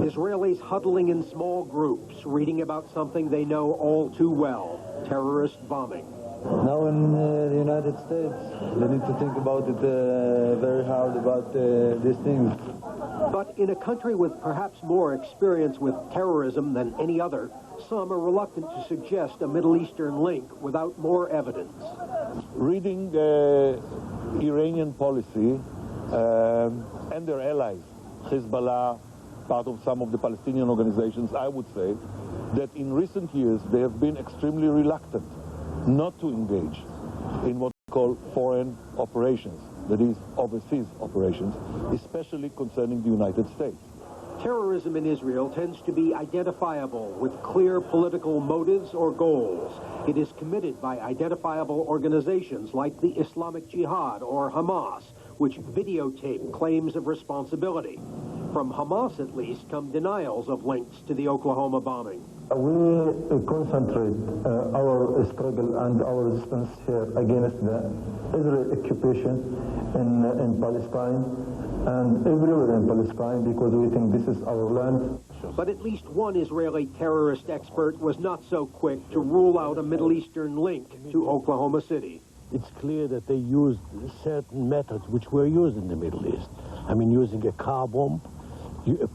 Israelis huddling in small groups, reading about something they know all too well, terrorist bombing.
Now in the United States, they need to think about it very hard about these things.
But in a country with perhaps more experience with terrorism than any other, some are reluctant to suggest a Middle Eastern link without more evidence.
Reading Iranian policy and their allies, Hezbollah, part of some of the Palestinian organizations, I would say that in recent years they have been extremely reluctant not to engage in what we call foreign operations, that is, overseas operations, especially concerning the United States.
Terrorism in Israel tends to be identifiable with clear political motives or goals. It is committed by identifiable organizations like the Islamic Jihad or Hamas, which videotape claims of responsibility. From Hamas, at least, come denials of links to the Oklahoma bombing.
We concentrate our struggle and our resistance here against the Israel occupation in Palestine and everywhere in Palestine because we think this is our land.
But at least one Israeli terrorist expert was not so quick to rule out a Middle Eastern link to Oklahoma City.
It's clear that they used certain methods which were used in the Middle East. I mean, using a car bomb,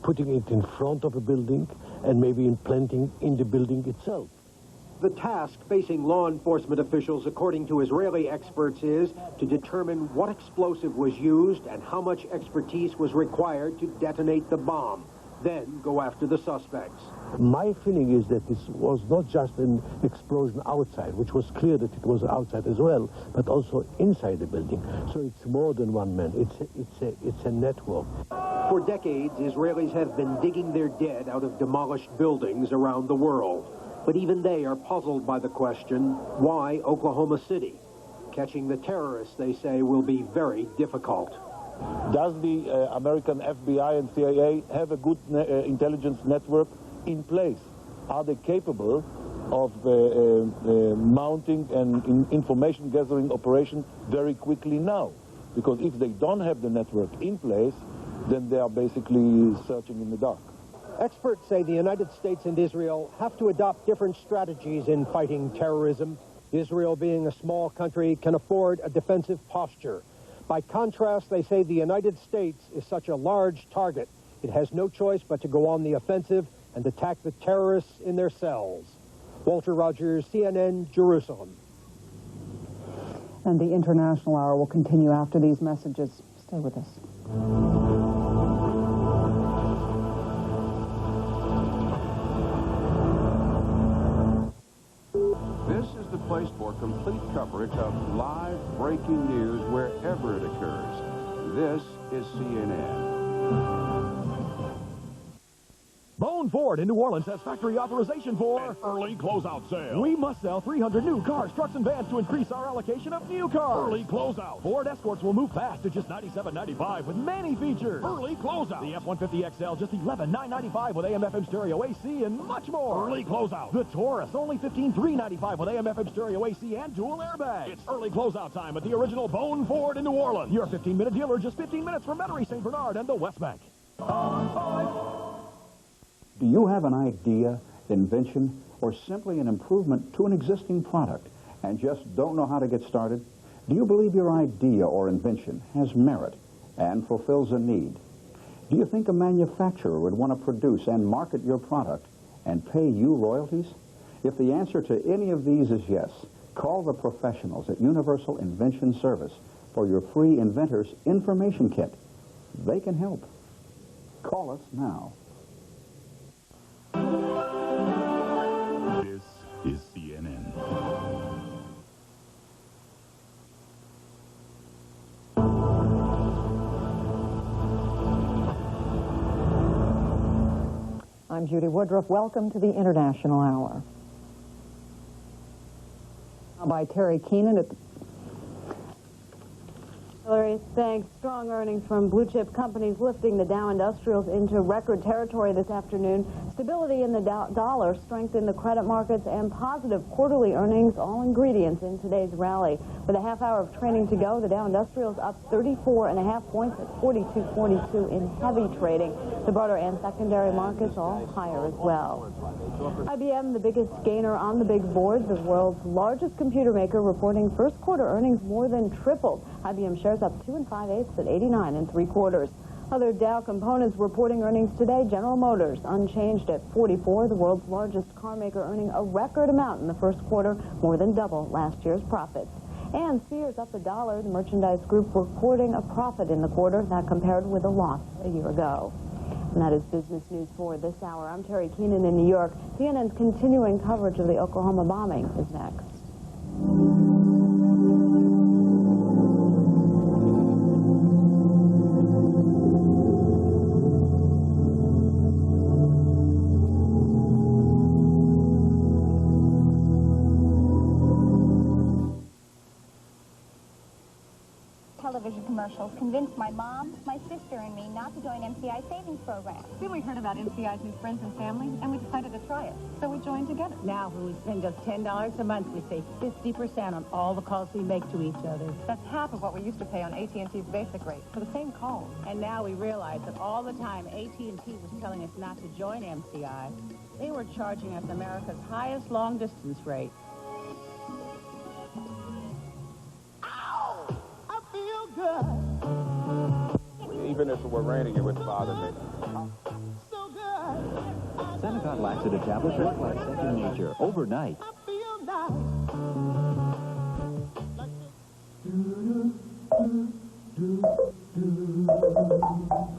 putting it in front of a building, and maybe implanting in the building itself.
The task facing law enforcement officials, according to Israeli experts, is to determine what explosive was used and how much expertise was required to detonate the bomb, then go after the suspects.
My feeling is that this was not just an explosion outside, which was clear that it was outside as well, but also inside the building. So it's more than one man. It's a network.
For decades, Israelis have been digging their dead out of demolished buildings around the world. But even they are puzzled by the question, why Oklahoma City? Catching the terrorists, they say, will be very difficult.
Does the American FBI and CIA have a good intelligence network in place? Are they capable of mounting an information gathering operation very quickly now? Because if they don't have the network in place, then they are basically searching in the dark.
Experts say the United States and Israel have to adopt different strategies in fighting terrorism. Israel, being a small country, can afford a defensive posture. By contrast, they say the United States is such a large target, it has no choice but to go on the offensive and attack the terrorists in their cells. Walter Rogers, CNN, Jerusalem.
And the International Hour will continue after these messages. Stay with us.
This is the place for complete coverage of live breaking news wherever it occurs. This is CNN.
Bone Ford in New Orleans has factory authorization for an early closeout sale. We must sell 300 new cars, trucks, and vans to increase our allocation of new cars. Early closeout. Ford Escorts will move fast to just $97.95 with many features. Early closeout. The F-150 XL just $11,995 with AM/FM stereo AC and much more. Early closeout. The Taurus only $15,395 with AM/FM stereo AC and dual airbags. It's early closeout time at the original Bone Ford in New Orleans. Your 15-minute dealer just 15 minutes from Metairie, St. Bernard, and the West Bank.
Do you have an idea, invention, or simply an improvement to an existing product and just don't know how to get started? Do you believe your idea or invention has merit and fulfills a need? Do you think a manufacturer would want to produce and market your product and pay you royalties? If the answer to any of these is yes, call the professionals at Universal Invention Service for your free Inventor's Information Kit. They can help. Call us now.
This is CNN.
I'm Judy Woodruff. Welcome to the International Hour.
By Terry Keenan at the...
Hillary, thanks. Strong earnings from blue-chip companies lifting the Dow Industrials into record territory this afternoon. Stability in the dollar strengthened the credit markets, and positive quarterly earnings, all ingredients in today's rally. With a half hour of trading to go, the Dow Industrials up 34.5 points at 42.42 in heavy trading. The broader and secondary markets all higher as well. IBM, the biggest gainer on the big board, the world's largest computer maker, reporting first quarter earnings more than tripled. IBM shares up 2 5/8 at 89 3/4. Other Dow components reporting earnings today. General Motors unchanged at 44, the world's largest car maker, earning a record amount in the first quarter, more than double last year's profits. And Sears up $1, the merchandise group reporting a profit in the quarter. That compared with a loss a year ago. And that is business news for this hour. I'm Terry Keenan in New York. CNN's continuing coverage of the Oklahoma bombing is next.
Television commercials convinced my mom, my sister, and me not to join MCI savings program.
Then we heard about MCI's new friends and family, and we decided to try it. So we joined together.
Now, when we spend just $10 a month, we save 50% on all the calls we make to each other.
That's half of what we used to pay on AT&T's basic rate for the same calls.
And now we realize that all the time AT&T was telling us not to join MCI, they were charging us America's highest long-distance rate.
Even if it were raining, it wouldn't bother me.
Senecot laxative tablets are like second nature overnight.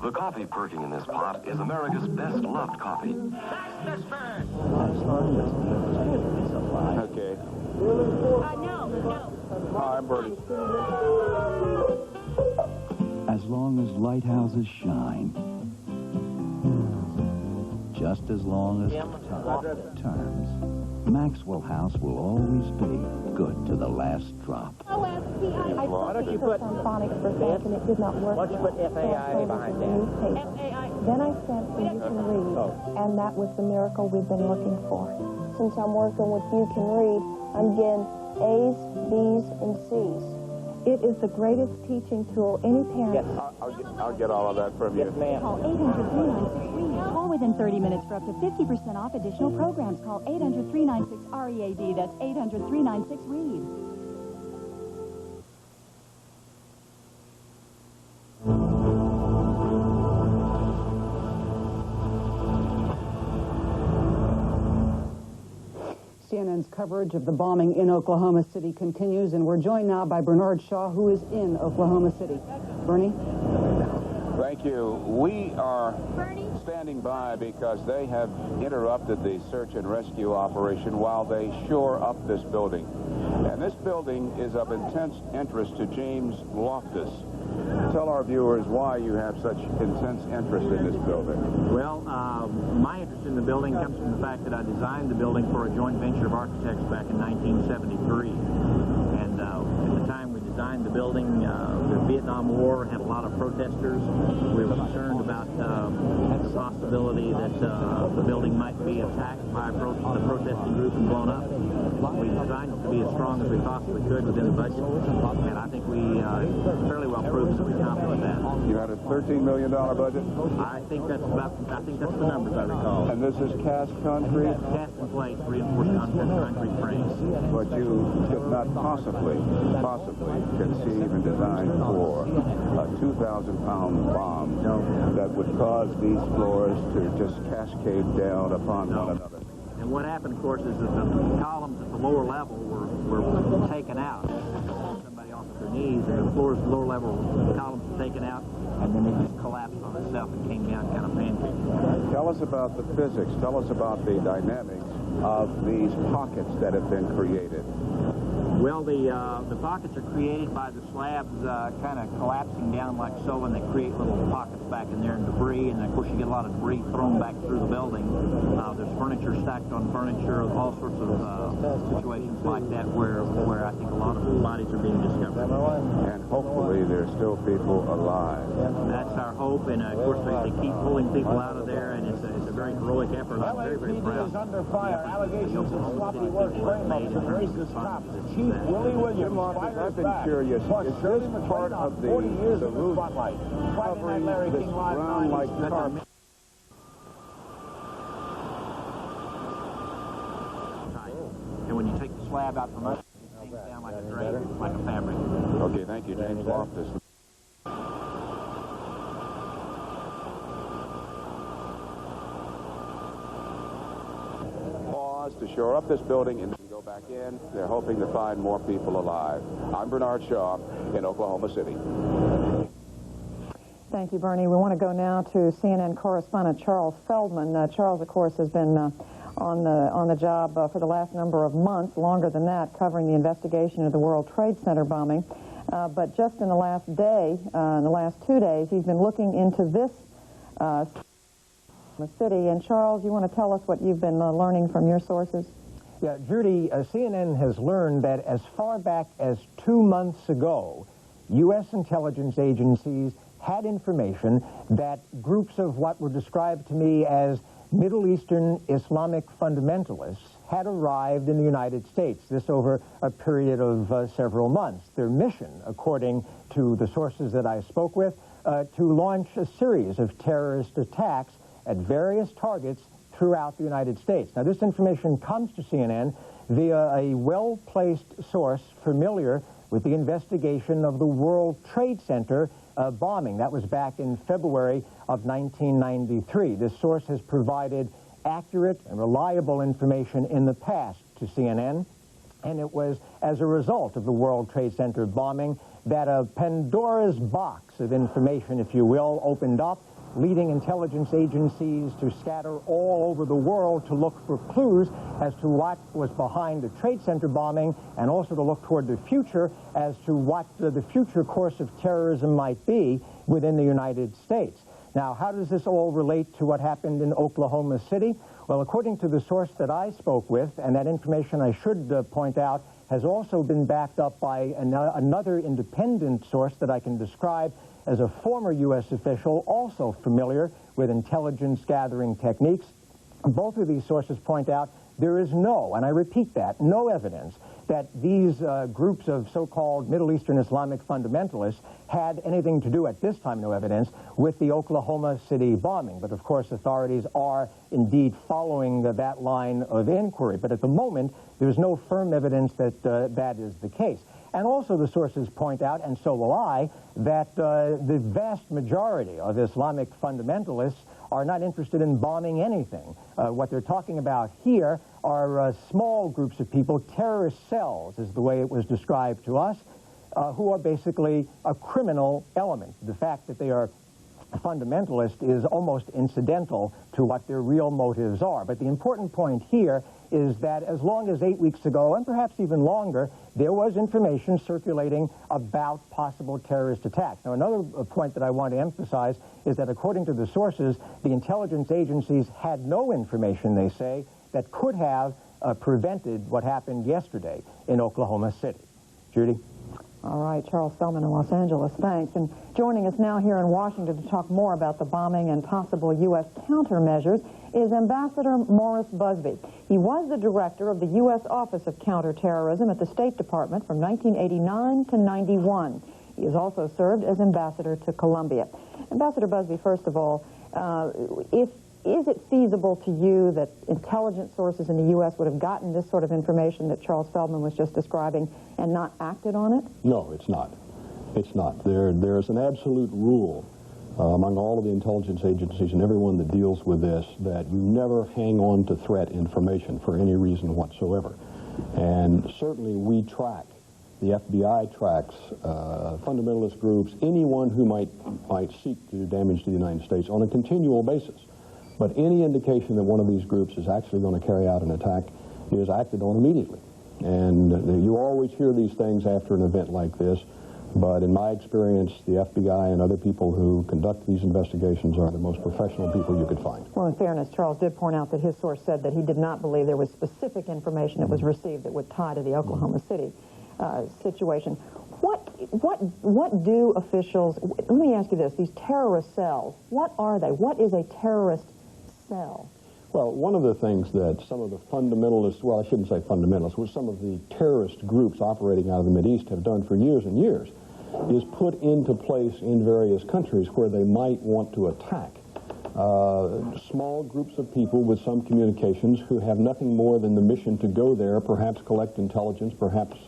The coffee perking in this pot is America's best loved coffee.
Okay.
No.
I'm Bertie.
As long as lighthouses shine. Just as long as turns. Maxwell House will always be good to the last drop.
Why don't you put on phonics for a second, it did not work.
Why don't you put FAI behind that?
Then I sent for You Can Read, and that was the miracle we've been looking for. Since I'm working with You Can Read, I'm getting A's, B's, and C's. It is the greatest teaching tool any parent...
Yes, I'll get all of that from you.
Yes, ma'am.
Call 800-396-READ. Call within 30 minutes for up to 50% off additional programs. Call 800-396-READ. That's 800-396-READ.
CNN's coverage of the bombing in Oklahoma City continues, and we're joined now by Bernard Shaw, who is in Oklahoma City. Bernie?
Thank you. We are standing by because they have interrupted the search and rescue operation while they shore up this building. And this building is of intense interest to James Loftus. Tell our viewers why you have such intense interest in this building.
Well, my interest in the building comes from the fact that I designed the building for a joint venture of architects back in 1973. And at the time we designed the building, the Vietnam War had a lot of protesters. We were concerned about the possibility that the building might be attacked by the protesting group and blown up. We designed it to be as strong as we possibly could within the budget, and I think we fairly well proved that we accomplished that.
You had a $13 million budget?
I think that's the numbers I recall.
And this is cast concrete?
Cast and plate, reinforced concrete frames.
But you could not possibly conceive and design for a 2,000-pound bomb that would cause these floors to just cascade down upon one another.
And what happened, of course, is that the columns at the lower level were taken out. Somebody off of their knees, and the floors at the lower level, the columns were taken out, and then it just collapsed on itself and came down kind of pancake.
Tell us about the physics. Tell us about the dynamics of these pockets that have been created.
Well, the pockets are created by the slabs kind of collapsing down like so, and they create little pockets back in there and debris, and of course you get a lot of debris thrown back through the building. There's furniture stacked on furniture, all sorts of situations like that where I think a lot of bodies are being discovered.
And hopefully there's still people alive.
That's our hope, and of course they keep pulling people out of there, and it's a very heroic effort. I'm very, very proud.
Is under fire. Allegations of sloppy work very much of racist cops. Chief Willie Williams
I've been curious. Is this part of the roof covering this brown-like carpet?
And when you take the slab out from under, it hangs down like a drape, like a fabric.
Okay, thank you, James Loftus. Pause to shore up this building and go back in. They're hoping to find more people alive. I'm Bernard Shaw in Oklahoma City.
Thank you, Bernie. We want to go now to CNN correspondent Charles Feldman. Charles, of course, has been on the job for the last number of months, longer than that, covering the investigation of the World Trade Center bombing. But just in the last day, in the last 2 days, he's been looking into this city. And Charles, you want to tell us what you've been learning from your sources?
Yeah, Judy, CNN has learned that as far back as 2 months ago, U.S. intelligence agencies had information that groups of what were described to me as Middle Eastern Islamic fundamentalists had arrived in the United States, this over a period of several months. Their mission, according to the sources that I spoke with, to launch a series of terrorist attacks at various targets throughout the United States. Now, this information comes to CNN via a well-placed source familiar with the investigation of the World Trade Center bombing. That was back in February of 1993. This source has provided accurate and reliable information in the past to CNN, and it was as a result of the World Trade Center bombing that a Pandora's box of information, if you will, opened up, leading intelligence agencies to scatter all over the world to look for clues as to what was behind the Trade Center bombing, and also to look toward the future as to what the future course of terrorism might be within the United States. Now, how does this all relate to what happened in Oklahoma City? Well, according to the source that I spoke with, and that information I should point out has also been backed up by another independent source that I can describe as a former U.S. official, also familiar with intelligence gathering techniques. Both of these sources point out there is no, and I repeat that, no evidence that these groups of so-called Middle Eastern Islamic fundamentalists had anything to do, at this time no evidence, with the Oklahoma City bombing. But of course authorities are indeed following that line of inquiry. But at the moment there's no firm evidence that that is the case. And also the sources point out, and so will I, that the vast majority of Islamic fundamentalists are not interested in bombing anything. What they're talking about here are small groups of people, terrorist cells is the way it was described to us, who are basically a criminal element. The fact that they are fundamentalist is almost incidental to what their real motives are. But the important point here is that as long as 8 weeks ago, and perhaps even longer, there was information circulating about possible terrorist attacks. Now, another point that I want to emphasize is that according to the sources, the intelligence agencies had no information, they say, that could have prevented what happened yesterday in Oklahoma City. Judy?
All right, Charles Feldman in Los Angeles, thanks. And joining us now here in Washington to talk more about the bombing and possible U.S. countermeasures is Ambassador Morris Busby. He was the director of the U.S. Office of Counterterrorism at the State Department from 1989 to 91. He has also served as ambassador to Colombia. Ambassador Busby, first of all, is it feasible to you that intelligence sources in the U.S. would have gotten this sort of information that Charles Feldman was just describing and not acted on it?
No, it's not. It's not. There's an absolute rule among all of the intelligence agencies and everyone that deals with this that you never hang on to threat information for any reason whatsoever. And certainly we track, the FBI tracks fundamentalist groups, anyone who might seek to do damage to the United States on a continual basis. But any indication that one of these groups is actually going to carry out an attack is acted on immediately. And you always hear these things after an event like this, but in my experience, the FBI and other people who conduct these investigations are the most professional people you could find.
Well, in fairness, Charles did point out that his source said that he did not believe there was specific information that was received that would tie to the Oklahoma City situation. What do officials, let me ask you this, these terrorist cells, what are they? What is a terrorist cell?
Well, one of the things that some of the fundamentalists, well, I shouldn't say fundamentalists, what some of the terrorist groups operating out of the Mideast have done for years and years is put into place in various countries where they might want to attack small groups of people with some communications who have nothing more than the mission to go there, perhaps collect intelligence, perhaps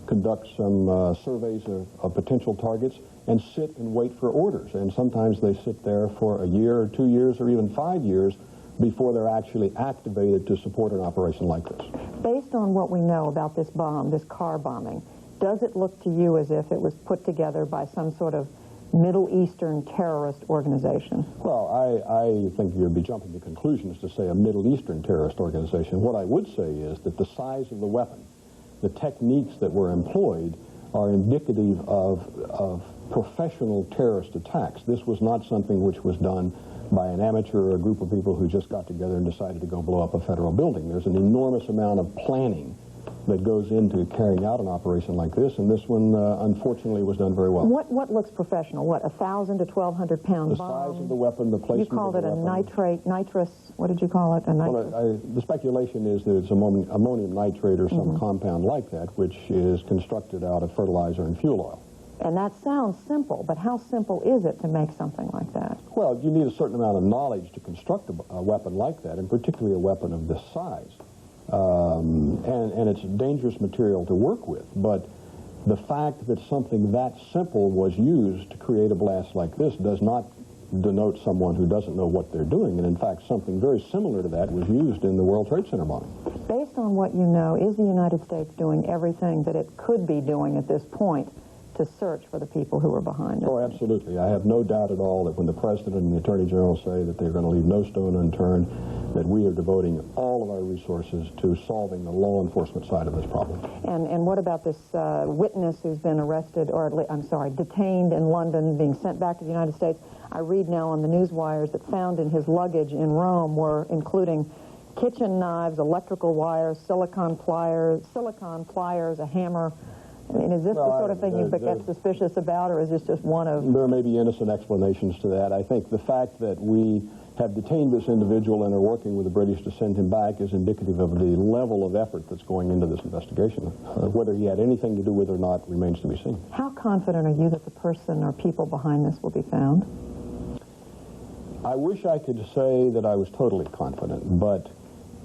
conduct some surveys of potential targets, and sit and wait for orders. And sometimes they sit there for a year or 2 years or even 5 years before they're actually activated to support an operation like this.
Based on what we know about this bomb, this car bombing, does it look to you as if it was put together by some sort of Middle Eastern terrorist organization?
Well, I think you'd be jumping to conclusions to say a Middle Eastern terrorist organization. What I would say is that the size of the weapon, the techniques that were employed are indicative of professional terrorist attacks. This was not something which was done by an amateur or a group of people who just got together and decided to go blow up a federal building. There's an enormous amount of planning that goes into carrying out an operation like this, and this one, unfortunately, was done very well.
What looks professional? What, 1,000 to 1,200 pound
the
bomb?
The size of the weapon, the placement
You called
of
it
the
a nitrous, what did you call it? A nitrous?
Well, the speculation is that it's ammonium nitrate or some compound like that, which is constructed out of fertilizer and fuel oil.
And that sounds simple, but how simple is it to make something like that?
Well, you need a certain amount of knowledge to construct a weapon like that, and particularly a weapon of this size. And it's dangerous material to work with, but the fact that something that simple was used to create a blast like this does not denote someone who doesn't know what they're doing, and in fact something very similar to that was used in the World Trade Center bombing.
Based on what you know, is the United States doing everything that it could be doing at this point to search for the people who are behind it?
Oh, absolutely. I have no doubt at all that when the President and the Attorney General say that they're going to leave no stone unturned, that we are devoting all of our resources to solving the law enforcement side of this problem.
And what about this witness who's been arrested, or detained in London, being sent back to the United States? I read now on the news wires that found in his luggage in Rome were including kitchen knives, electrical wires, silicon pliers, a hammer. I mean, is this the sort of thing you get suspicious about, or is this just one of...
There may be innocent explanations to that. I think the fact that we have detained this individual and are working with the British to send him back is indicative of the level of effort that's going into this investigation. Whether he had anything to do with it or not remains to be seen.
How confident are you that the person or people behind this will be found?
I wish I could say that I was totally confident, but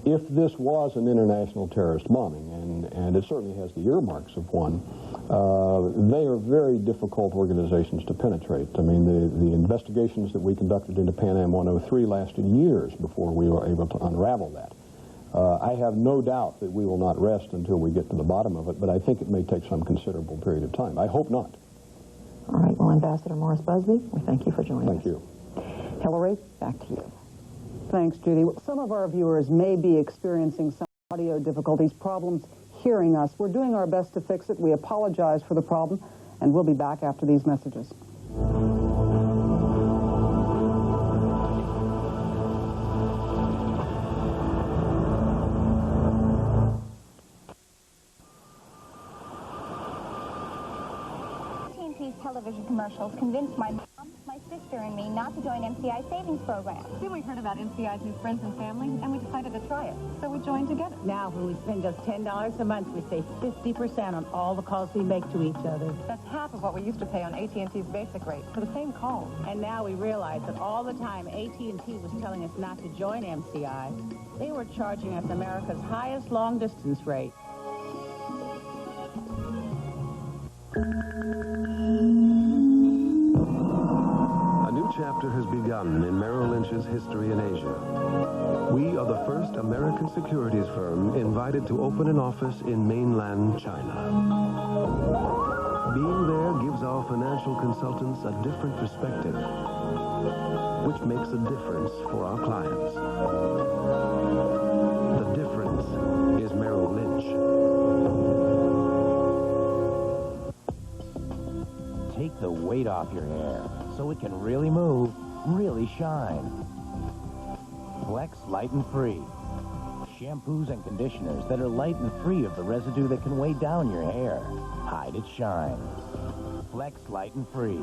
if this was an international terrorist bombing, and it certainly has the earmarks of one, they are very difficult organizations to penetrate. I mean, the investigations that we conducted into Pan Am 103 lasted years before we were able to unravel that. I have no doubt that we will not rest until we get to the bottom of it, but I think it may take some considerable period of time. I hope not.
All right, well, Ambassador Morris Busby, we thank you for joining us.
Thank you.
Hillary, back to you.
Thanks, Judy. Some of our viewers may be experiencing some audio difficulties, problems hearing us. We're doing our best to fix it. We apologize for the problem, and we'll be back after these messages.
Television commercials convinced my mom, my sister, and me not to join MCI savings program.
Then we heard about MCI's new friends and family, and we decided to try it. So we joined together.
Now, when we spend just $10 a month, we save 50% on all the calls we make to each other.
That's half of what we used to pay on AT&T's basic rate for the same calls.
And now we realize that all the time AT&T was telling us not to join MCI, they were charging us America's highest long-distance rate.
A new chapter has begun in Merrill Lynch's history in Asia. We are the first American securities firm invited to open an office in mainland China. Being there gives our financial consultants a different perspective, which makes a difference for our clients. The difference is Merrill Lynch.
Take the weight off your hair so it can really move, really shine. Flex Light and Free. Shampoos and conditioners that are light and free of the residue that can weigh down your hair. Hide its shine. Flex Light and Free.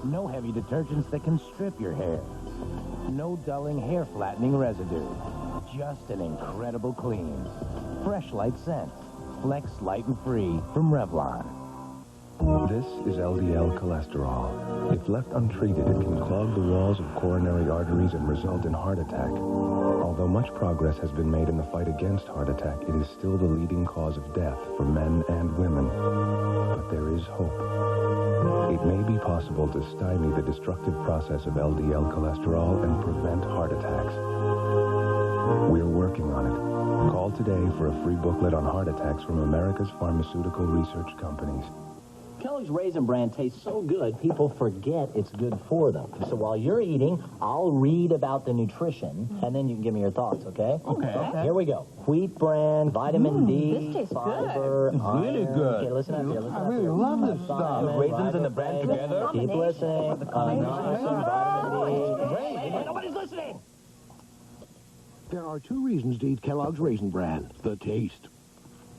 No heavy detergents that can strip your hair. No dulling hair flattening residue. Just an incredible clean. Fresh light scent. Flex Light and Free from Revlon.
This is LDL cholesterol. If left untreated, it can clog the walls of coronary arteries and result in heart attack. Although much progress has been made in the fight against heart attack, it is still the leading cause of death for men and women. But there is hope. It may be possible to stymie the destructive process of LDL cholesterol and prevent heart attacks. We're working on it. Call today for a free booklet on heart attacks from America's pharmaceutical research companies.
Kellogg's Raisin Bran tastes so good, people forget it's good for them. So while you're eating, I'll read about the nutrition, and then you can give me your thoughts, okay? Okay. Here we go. Wheat bran, vitamin D,
this tastes
fiber, good. It's iron. really good. Okay, listen up here. Listen up here.
love this stuff.
The raisins and the bran together. Keep listening. Vitamin D.
Nobody's listening.
There are two reasons to eat Kellogg's Raisin Bran. The taste.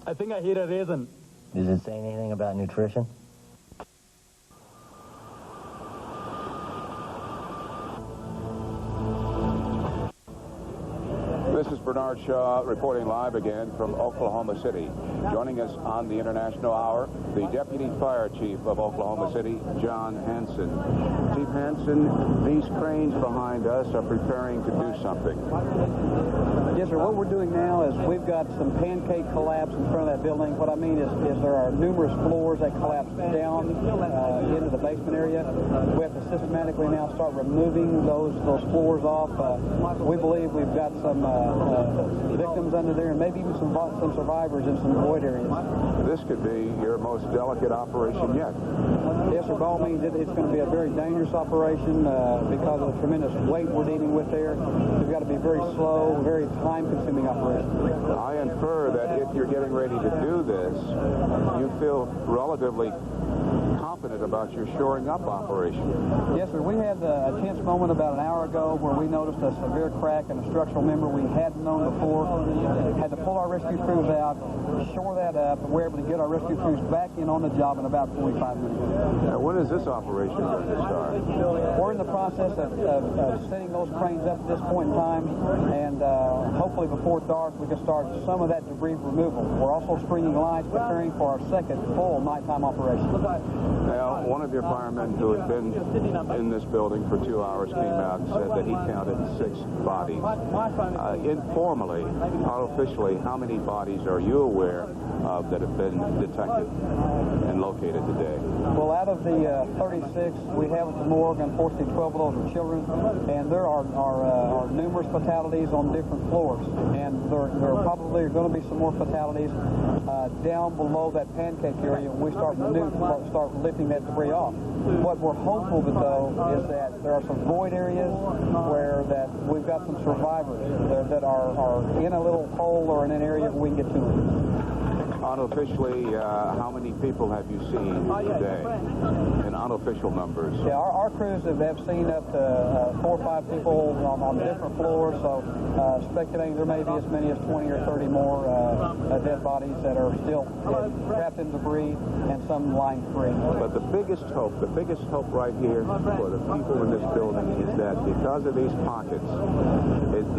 I think I hit a raisin.
Does it say anything about nutrition?
This is Bernard Shaw reporting live again from Oklahoma City. Joining us on the International Hour, the Deputy Fire Chief of Oklahoma City, John Hanson. Chief Hanson, these cranes behind us are preparing to do something.
Yes, sir. What we're doing now is we've got some pancake collapse in front of that building. What I mean is there are numerous floors that collapse down into the basement area. We have to systematically now start removing those floors off. We believe we've got some victims under there and maybe even some survivors in some void areas.
This could be your most delicate operation yet.
Yes, sir. By all means, it's going to be a very dangerous operation because of the tremendous weight we're dealing with there. We've got to be very slow, very time-consuming operation.
I infer that if you're getting ready to do this, you feel relatively confident about your shoring up operation.
Yes, sir. We had a tense moment about an hour ago where we noticed a severe crack in a structural member we hadn't known before. had to pull our rescue crews out, shore that up, and we're able to get our rescue crews back in on the job in about 45 minutes.
Now, when is this operation going to start?
We're in the process of setting those cranes up at this point in time, and hopefully before dark we can start some of that debris removal. We're also stringing lines, preparing for our second full nighttime operation.
Now, one of your firemen who had been in this building for 2 hours came out and said that he counted 6 bodies. Informally, unofficially, how many bodies are you aware of that have been detected and located today?
Well, out of the 36 we have at the morgue, unfortunately 12 of those are children, and there are numerous fatalities on different floors, and there probably are going to be some more fatalities down below that pancake area when we start lifting that debris off. What we're hopeful though is that there are some void areas where that we've got some survivors that are in a little hole or in an area where we can get to them.
Unofficially, how many people have you seen today in unofficial numbers?
Yeah, our crews have seen up to 4 or 5 people on different floors, so speculating there may be as many as 20 or 30 more dead bodies that are still trapped in debris and some lying free.
But the biggest hope right here for the people in this building is that because of these pockets,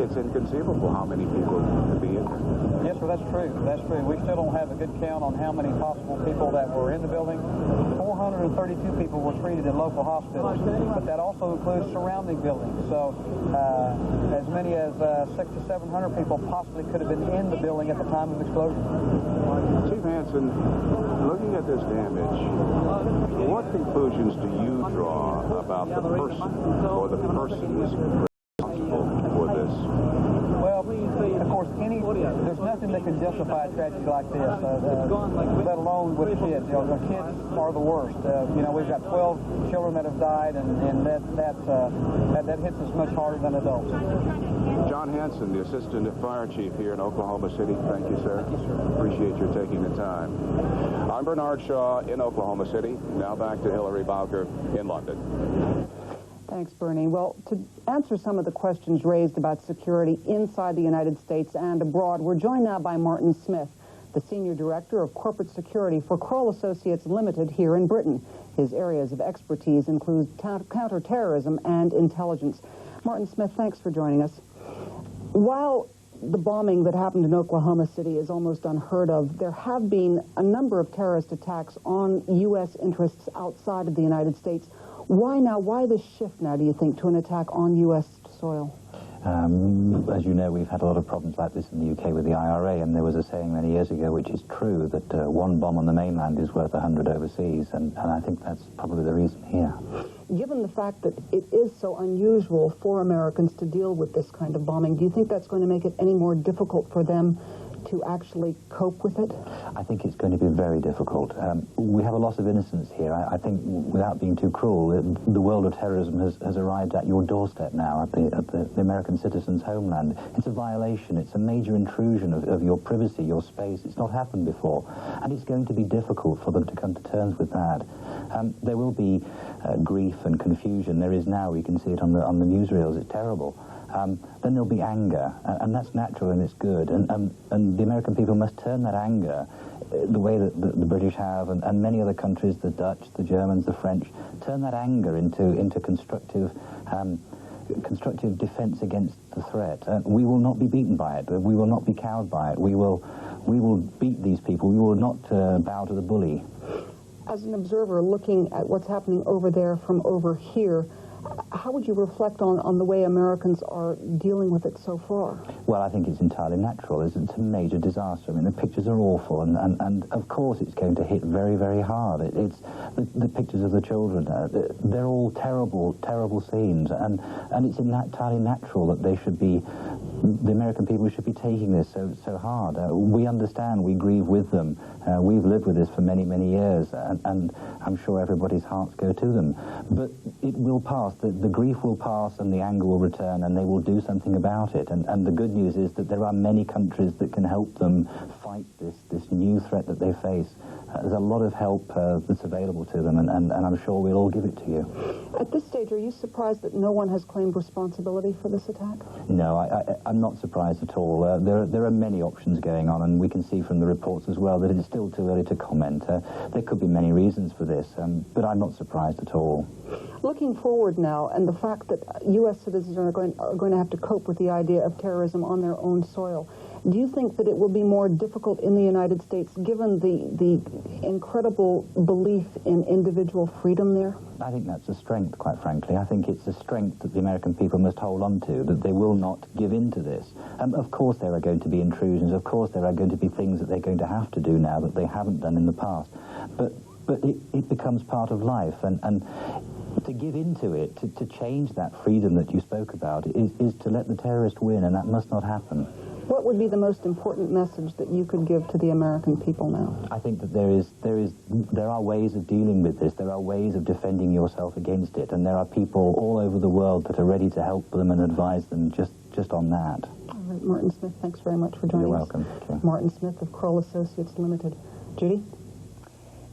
it's inconceivable how many people could be in there.
Yes, sir, that's true. That's true. We still don't have a good count on how many possible people that were in the building. 432 people were treated in local hospitals, but that also includes surrounding buildings. So as many as 600 to 700 people possibly could have been in the building at the time of explosion.
Chief Hansen, looking at this damage, what conclusions do you draw about the person or the persons responsible for this?
Well, of course, there's nothing that can justify a tragedy like this, let alone with kids. You know, the kids are the worst. We've got 12 children that have died, and that hits us much harder than adults.
John Hansen, the Assistant Fire Chief here in Oklahoma City. Thank you, sir.
Thank you, sir.
Appreciate your taking the time. I'm Bernard Shaw in Oklahoma City. Now back to Hillary Bowker in London.
Thanks, Bernie. Well, to answer some of the questions raised about security inside the United States and abroad, we're joined now by Martin Smith, the Senior Director of Corporate Security for Kroll Associates Limited here in Britain. His areas of expertise include counterterrorism and intelligence. Martin Smith, thanks for joining us. While the bombing that happened in Oklahoma City is almost unheard of, there have been a number of terrorist attacks on U.S. interests outside of the United States. Why now? Why this shift now, do you think, to an attack on U.S. soil?
As you know, we've had a lot of problems like this in the UK with the IRA, and there was a saying many years ago, which is true, that one bomb on the mainland is worth 100 overseas, and I think that's probably the reason here.
Given the fact that it is so unusual for Americans to deal with this kind of bombing, do you think that's going to make it any more difficult for them to actually cope with it?
I think it's going to be very difficult. We have a loss of innocence here. I think, without being too cruel, the world of terrorism has arrived at your doorstep now, at the American citizen's homeland. It's a violation. It's a major intrusion of your privacy, your space. It's not happened before. And it's going to be difficult for them to come to terms with that. There will be grief and confusion. There is now. We can see it on the newsreels. It's terrible. Then there'll be anger, and that's natural and it's good. And the American people must turn that anger, the way that the British have, and many other countries, the Dutch, the Germans, the French, turn that anger into constructive defense against the threat. We will not be beaten by it. We will not be cowed by it. We will beat these people. We will not bow to the bully.
As an observer looking at what's happening over there from over here, how would you reflect on the way Americans are dealing with it so far?
Well, I think it's entirely natural. It's a major disaster. I mean, the pictures are awful, and of course it's going to hit very, very hard. It's the pictures of the children. They're all terrible, terrible scenes, and it's entirely natural that the American people should be taking this so hard. We understand. We grieve with them. We've lived with this for many, many years, and I'm sure everybody's hearts go to them. But it will pass. The the grief will pass and the anger will return, and they will do something about it. And the good news is that there are many countries that can help them fight this new threat that they face. There's a lot of help that's available to them, and I'm sure we'll all give it to you.
At this stage, are you surprised that no one has claimed responsibility for this attack?
No, I'm not surprised at all. There are many options going on, and we can see from the reports as well that it's still too early to comment. There could be many reasons for this, but I'm not surprised at all.
Looking forward now, and the fact that U.S. citizens are going to have to cope with the idea of terrorism on their own soil, do you think that it will be more difficult in the United States, given the incredible belief in individual freedom there?
I think that's a strength, quite frankly. I think it's a strength that the American people must hold on to, that they will not give in to this. Of course there are going to be intrusions. Of course there are going to be things that they're going to have to do now that they haven't done in the past. But it becomes part of life, and to give into it, to change that freedom that you spoke about, is to let the terrorist win, and that must not happen.
What would be the most important message that you could give to the American people now?
I think that there are ways of dealing with this. There are ways of defending yourself against it, and there are people all over the world that are ready to help them and advise them just on that.
All right, Martin Smith, thanks very much for joining us.
You're welcome. Okay.
Martin Smith of Kroll Associates Limited. Judy?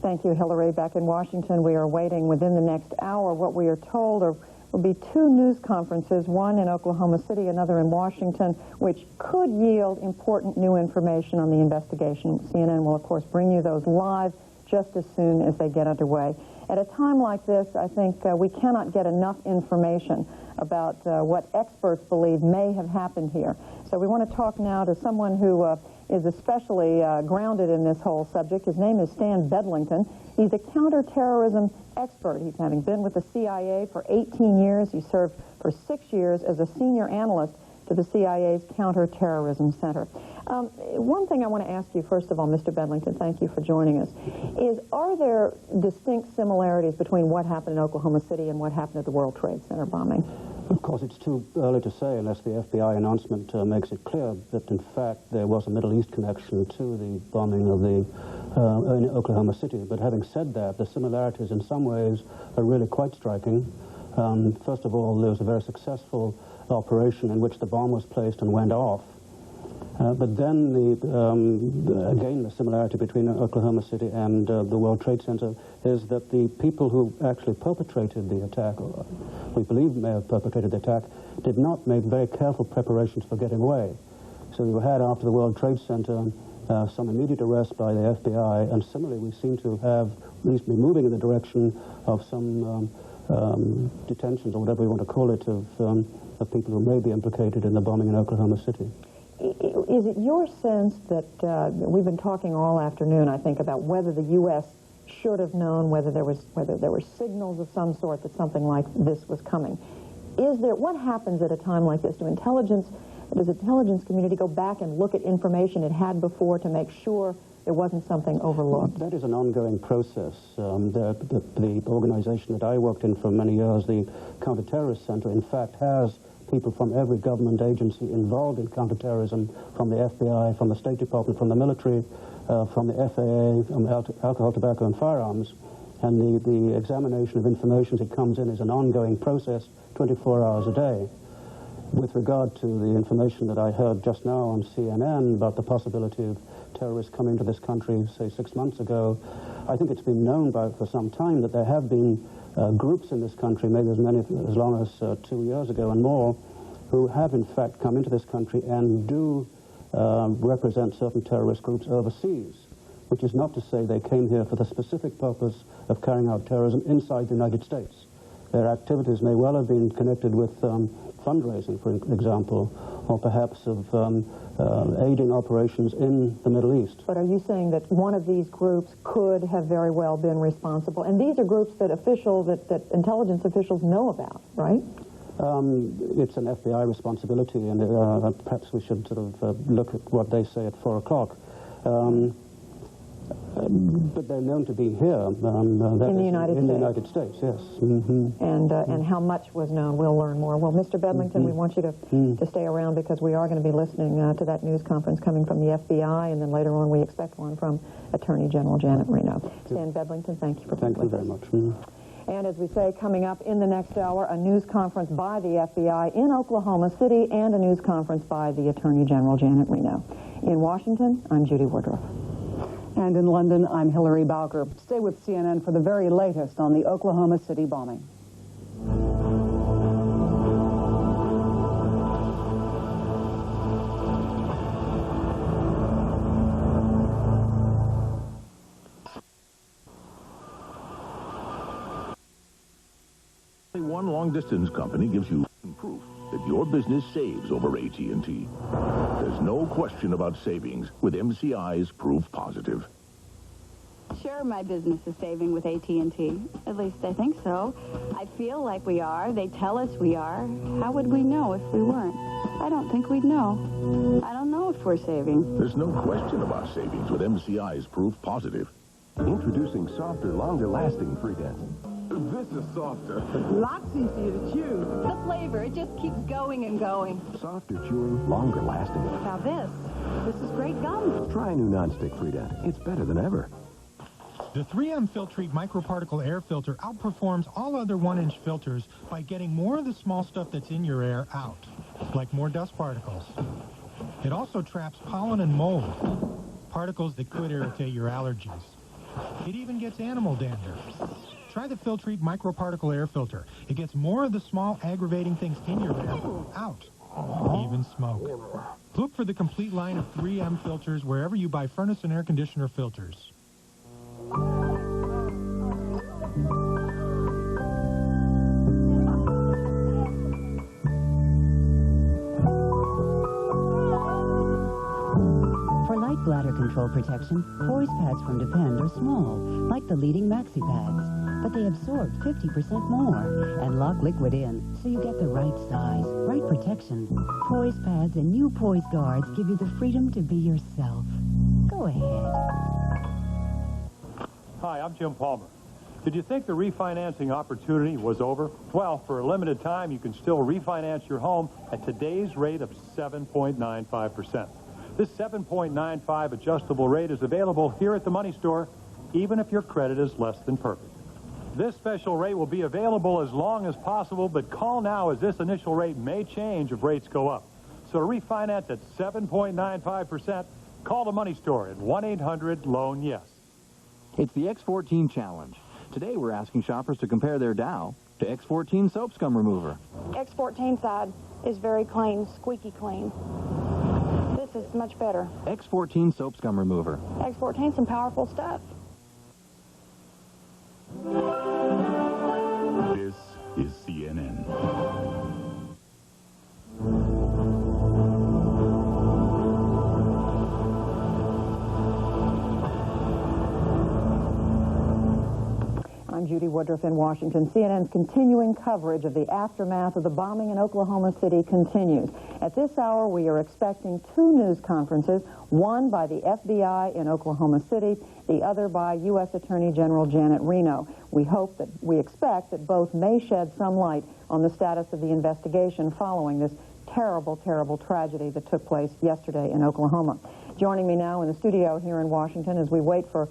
Thank you, Hillary. Back in Washington, we are waiting within the next hour. What we are told will be two news conferences, one in Oklahoma City, another in Washington, which could yield important new information on the investigation. CNN will, of course, bring you those live just as soon as they get underway. At a time like this, I think we cannot get enough information about what experts believe may have happened here. So we want to talk now to someone who is especially grounded in this whole subject. His name is Stan Bedlington. He's a counterterrorism expert. He's having been with the CIA for 18 years. He served for 6 years as a senior analyst to the CIA's Counterterrorism Center. One thing I want to ask you, first of all, Mr. Bedlington, thank you for joining us, is are there distinct similarities between what happened in Oklahoma City and what happened at the World Trade Center bombing?
Of course, it's too early to say unless the FBI announcement makes it clear that, in fact, there was a Middle East connection to the bombing of in Oklahoma City. But having said that, the similarities in some ways are really quite striking. First of all, there was a very successful operation in which the bomb was placed and went off. But then, again, the similarity between Oklahoma City and the World Trade Center is that the people who actually perpetrated the attack, or we believe may have perpetrated the attack, did not make very careful preparations for getting away. So you had, after the World Trade Center, some immediate arrest by the FBI, and similarly we seem to have at least been moving in the direction of some detentions, or whatever you want to call it, of people who may be implicated in the bombing in Oklahoma City.
Is it your sense that we've been talking all afternoon, I think, about whether the U.S. should have known, whether there were signals of some sort that something like this was coming? What happens at a time like this? Does the intelligence community go back and look at information it had before to make sure there wasn't something overlooked?
That is an ongoing process. The organization that I worked in for many years, the Counterterrorist Center, in fact, has people from every government agency involved in counterterrorism, from the FBI, from the State Department, from the military, from the FAA, from alcohol, tobacco, and firearms. And the examination of information that comes in is an ongoing process, 24 hours a day. With regard to the information that I heard just now on CNN about the possibility of terrorists coming to this country, say 6 months ago, I think it's been known for some time that there have been groups in this country, maybe as long as 2 years ago and more, who have in fact come into this country and do represent certain terrorist groups overseas, which is not to say they came here for the specific purpose of carrying out terrorism inside the United States. Their activities may well have been connected with fundraising, for example, or perhaps of aiding operations in the Middle East.
But are you saying that one of these groups could have very well been responsible? And these are groups that that intelligence officials know about, right?
It's an FBI responsibility, and perhaps we should sort of look at what they say at 4 o'clock. But they're known to be here.
In the United
States, yes.
Mm-hmm. And how much was known, we'll learn more. Well, Mr. Bedlington, we want you to stay around because we are going to be listening to that news conference coming from the FBI, and then later on we expect one from Attorney General Janet Reno. Stan Bedlington, thank you for being with us.
Thank you very much.
And as we say, coming up in the next hour, a news conference by the FBI in Oklahoma City and a news conference by the Attorney General, Janet Reno. In Washington, I'm Judy Woodruff.
And in London, I'm Hillary Bowker. Stay with CNN for the very latest on the Oklahoma City bombing.
One long-distance company gives you proof that your business saves over AT&T. There's no question about savings with MCI's Proof Positive.
Sure, my business is saving with AT&T. At least I think so. I feel like we are. They tell us we are. How would we know if we weren't? I don't think we'd know. I don't know if we're saving.
There's no question about savings with MCI's Proof Positive.
Introducing softer, longer-lasting Freedent.
This is softer.
Lots easier to chew. The flavor, it just keeps going and going.
Softer chewing, longer lasting.
Now this is great gum.
Try new non-stick Freedent. It's better than ever.
The 3M Filtrete microparticle air filter outperforms all other 1-inch filters by getting more of the small stuff that's in your air out, like more dust particles. It also traps pollen and mold, particles that could irritate your allergies. It even gets animal dander. Try the Filtrete microparticle air filter. It gets more of the small aggravating things in your air out, even smoke. Look for the complete line of 3M filters wherever you buy furnace and air conditioner filters.
For light bladder control protection, Poise pads from Depend are small, like the leading Maxi pads. But they absorb 50% more and lock liquid in, so you get the right size, right protection. Poise pads and new Poise guards give you the freedom to be yourself. Go ahead.
Hi, I'm Jim Palmer. Did you think the refinancing opportunity was over? Well, for a limited time, you can still refinance your home at today's rate of 7.95%. This 7.95 adjustable rate is available here at the Money Store, even if your credit is less than perfect. This special rate will be available as long as possible, but call now as this initial rate may change if rates go up. So to refinance at 7.95%, call the Money Store at 1-800-LOAN-YES.
It's the X14 Challenge. Today we're asking shoppers to compare their Dow to X14 Soap Scum Remover.
X14 side is very clean, squeaky clean. This is much better.
X14 Soap Scum Remover.
X14 some powerful stuff.
This is CNN.
I'm Judy Woodruff in Washington. CNN's continuing coverage of the aftermath of the bombing in Oklahoma City continues. At this hour, we are expecting two news conferences, one by the FBI in Oklahoma City, the other by U.S. Attorney General Janet Reno. We expect that both may shed some light on the status of the investigation following this terrible, terrible tragedy that took place yesterday in Oklahoma. Joining me now in the studio here in Washington as we wait for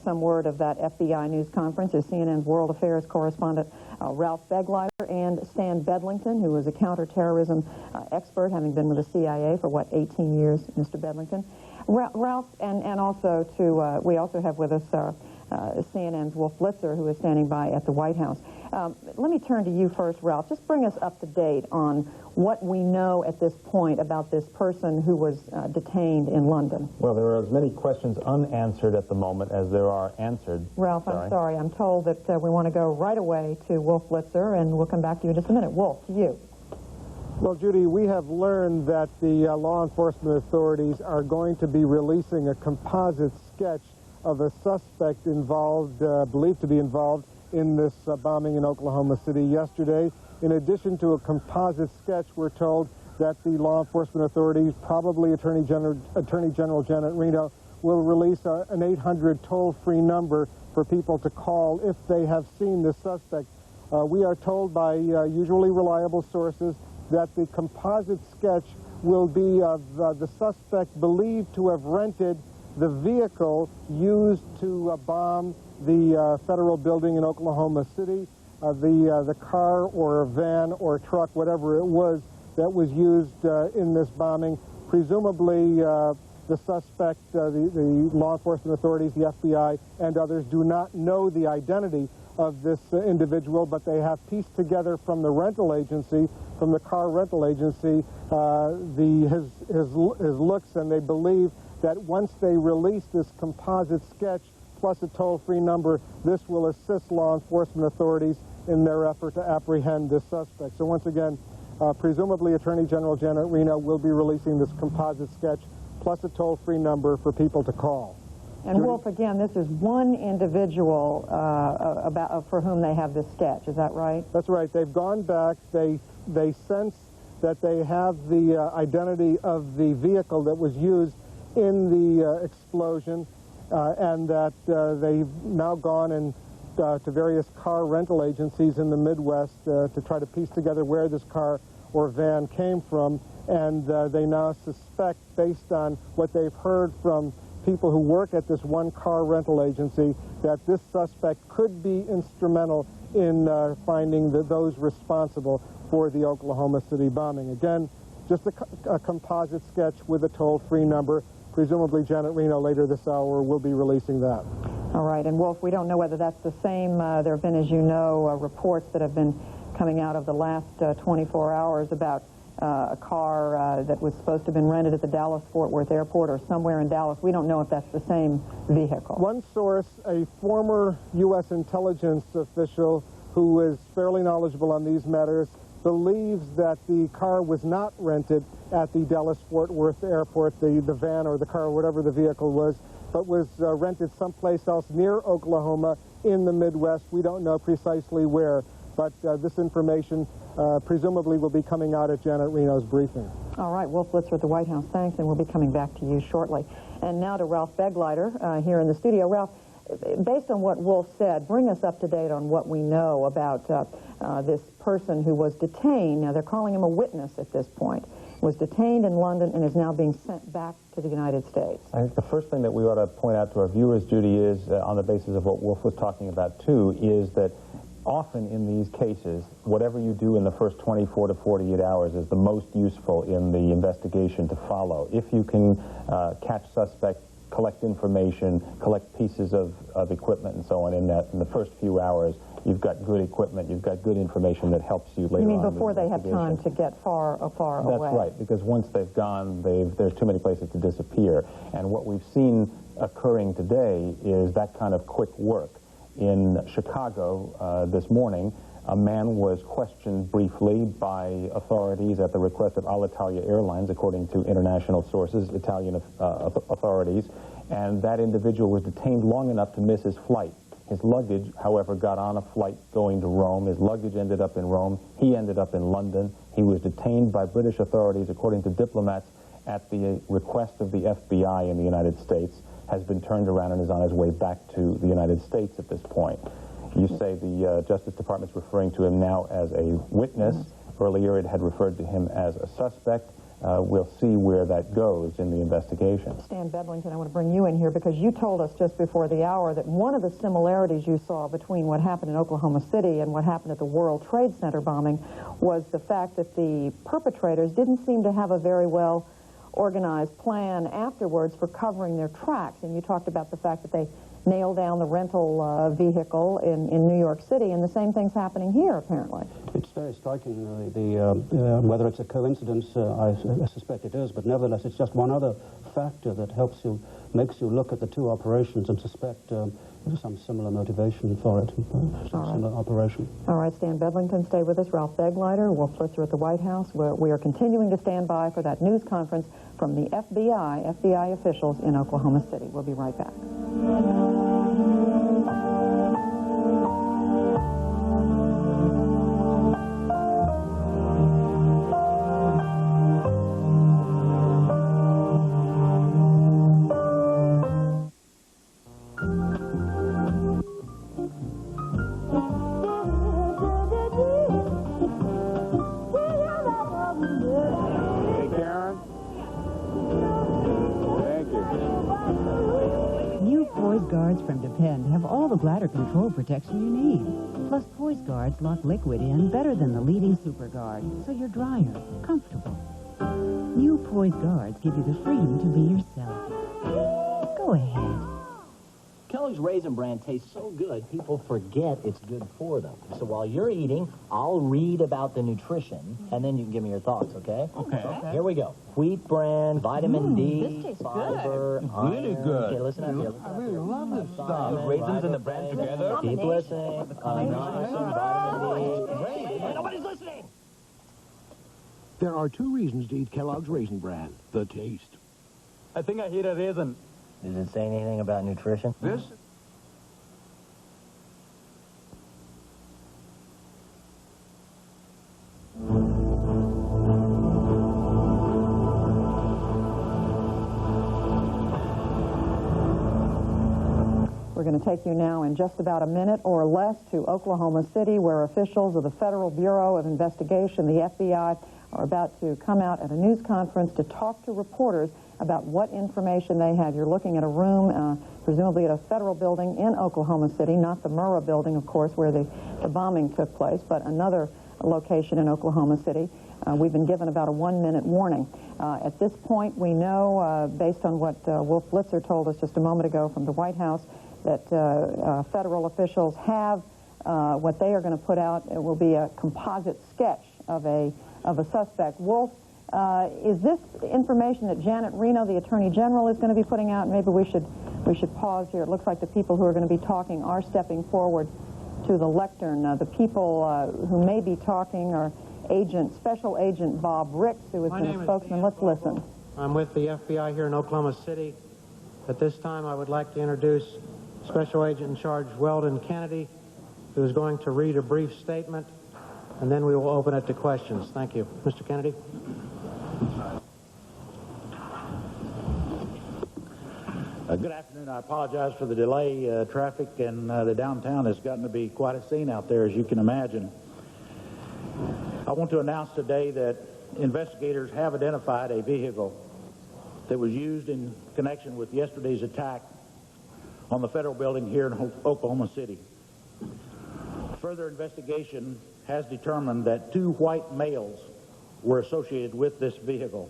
some word of that FBI news conference is CNN's World Affairs correspondent Ralph Begleiter and Stan Bedlington, who is a counterterrorism expert, having been with the CIA for, 18 years, Mr. Bedlington. Ralph, and also we also have with us CNN's Wolf Blitzer, who is standing by at the White House. Let me turn to you first, Ralph. Just bring us up to date on what we know at this point about this person who was detained in London.
Well, there are as many questions unanswered at the moment as there are answered.
Ralph, I'm sorry. I'm told that we want to go right away to Wolf Blitzer, and we'll come back to you in just a minute. Wolf, to you.
Well, Judy, we have learned that the law enforcement authorities are going to be releasing a composite sketch of a suspect involved, believed to be involved in this bombing in Oklahoma City yesterday. In addition to a composite sketch, we're told that the law enforcement authorities, probably Attorney General Janet Reno, will release an 800 toll-free number for people to call if they have seen the suspect. We are told by usually reliable sources that the composite sketch will be of the suspect believed to have rented the vehicle used to bomb the federal building in Oklahoma City. the car or van or truck, whatever it was, that was used in this bombing. Presumably, the suspect, the law enforcement authorities, the FBI, and others do not know the identity of this individual, but they have pieced together from the rental agency, from the car rental agency, his looks, and they believe that once they release this composite sketch plus a toll-free number, this will assist law enforcement authorities in their effort to apprehend this suspect. So once again, presumably Attorney General Janet Reno will be releasing this composite sketch plus a toll-free number for people to call.
And Judy? Wolf, again, this is one individual for whom they have this sketch. Is that right?
That's right. They've gone back. They sense that they have the identity of the vehicle that was used in the explosion, and that they've now gone and to various car rental agencies in the Midwest to try to piece together where this car or van came from, and they now suspect, based on what they've heard from people who work at this one car rental agency, that this suspect could be instrumental in finding those responsible for the Oklahoma City bombing. Again, just a composite sketch with a toll-free number. Presumably Janet Reno later this hour will be releasing that.
All right, and Wolf, we don't know whether that's the same. There have been, as you know, reports that have been coming out of the last 24 hours about a car that was supposed to have been rented at the Dallas-Fort Worth Airport or somewhere in Dallas. We don't know if that's the same vehicle.
One source, a former U.S. intelligence official who is fairly knowledgeable on these matters, believes that the car was not rented at the Dallas-Fort Worth Airport, the van or the car or whatever the vehicle was, but was rented someplace else near Oklahoma in the Midwest. We don't know precisely where, but this information presumably will be coming out at Janet Reno's briefing.
All right, Wolf Blitzer at the White House, thanks, and we'll be coming back to you shortly. And now to Ralph Begleiter here in the studio. Ralph, based on what Wolf said, bring us up to date on what we know about this person who was detained. Now, they're calling him a witness at this point. Was detained in London and is now being sent back to the United States.
I think the first thing that we ought to point out to our viewers, Judy, is, on the basis of what Wolf was talking about, too, is that often in these cases, whatever you do in the first 24 to 48 hours is the most useful in the investigation to follow. If you can catch suspects, collect information, collect pieces of equipment and so on in the first few hours, you've got good equipment, you've got good information that helps you later on.
You mean before they have time to get far away?
That's right, because once they've gone, there's too many places to disappear. And what we've seen occurring today is that kind of quick work. In Chicago this morning, a man was questioned briefly by authorities at the request of Alitalia Airlines, according to international sources, Italian authorities, and that individual was detained long enough to miss his flight. His luggage, however, got on a flight going to Rome. His luggage ended up in Rome. He ended up in London. He was detained by British authorities, according to diplomats, at the request of the FBI in the United States, has been turned around and is on his way back to the United States at this point. You say the Justice Department's referring to him now as a witness. Earlier it had referred to him as a suspect. We'll see where that goes in the investigation.
Stan Bedlington, I want to bring you in here because you told us just before the hour that one of the similarities you saw between what happened in Oklahoma City and what happened at the World Trade Center bombing was the fact that the perpetrators didn't seem to have a very well organized plan afterwards for covering their tracks. And you talked about the fact that they nailed down the rental vehicle in New York City, and the same thing's happening here, apparently.
It's very striking, whether it's a coincidence, I suspect it is, but nevertheless, it's just one other factor that makes you look at the two operations and suspect some similar motivation for it, similar operation.
All right, Stan Bedlington, stay with us. Ralph Begleiter, Wolf Blitzer at the White House. We are continuing to stand by for that news conference from the FBI officials in Oklahoma City. We'll be right back.
Guards from Depend have all the bladder control protection you need. Plus, Poise Guards lock liquid in better than the leading SuperGuard, so you're drier, comfortable. New Poise Guards give you the freedom to be yourself. Go ahead.
Kellogg's Raisin Bran tastes so good, people forget it's good for them. So while you're eating, I'll read about the nutrition, and then you can give me your thoughts, okay?
Okay.
Here we go. Wheat bran, vitamin D,
this tastes
fiber,
good.
iron.
Really good.
Okay, listen up here.
I really love this stuff. Raisins and the bran together.
Keep listening. Vitamin D. Nobody's listening.
There are two reasons to eat Kellogg's Raisin Bran. The taste.
I think I hit a raisin.
Does it say anything about nutrition?
This?
We're going to take you now in just about a minute or less to Oklahoma City, where officials of the Federal Bureau of Investigation, the FBI, are about to come out at a news conference to talk to reporters about what information they have. You're looking at a room, presumably at a federal building in Oklahoma City, not the Murrah building, of course, where the bombing took place, but another location in Oklahoma City. We've been given about a 1-minute warning. At this point, we know, based on what Wolf Blitzer told us just a moment ago from the White House, that federal officials have what they are going to put out. It will be a composite sketch of a suspect. Wolf, is this information that Janet Reno, the Attorney General, is going to be putting out? Maybe we should pause here. It looks like the people who are going to be talking are stepping forward to the lectern. The people who may be talking are Special Agent Bob Ricks, who has been a spokesman. Let's listen.
I'm with the FBI here in Oklahoma City. At this time, I would like to introduce Special Agent in Charge Weldon Kennedy, who is going to read a brief statement, and then we will open it to questions. Thank you. Mr. Kennedy.
Good afternoon. I apologize for the delay. Traffic in the downtown has gotten to be quite a scene out there, as you can imagine. I want to announce today that investigators have identified a vehicle that was used in connection with yesterday's attack on the federal building here in Oklahoma City. Further investigation has determined that 2 white males were associated with this vehicle.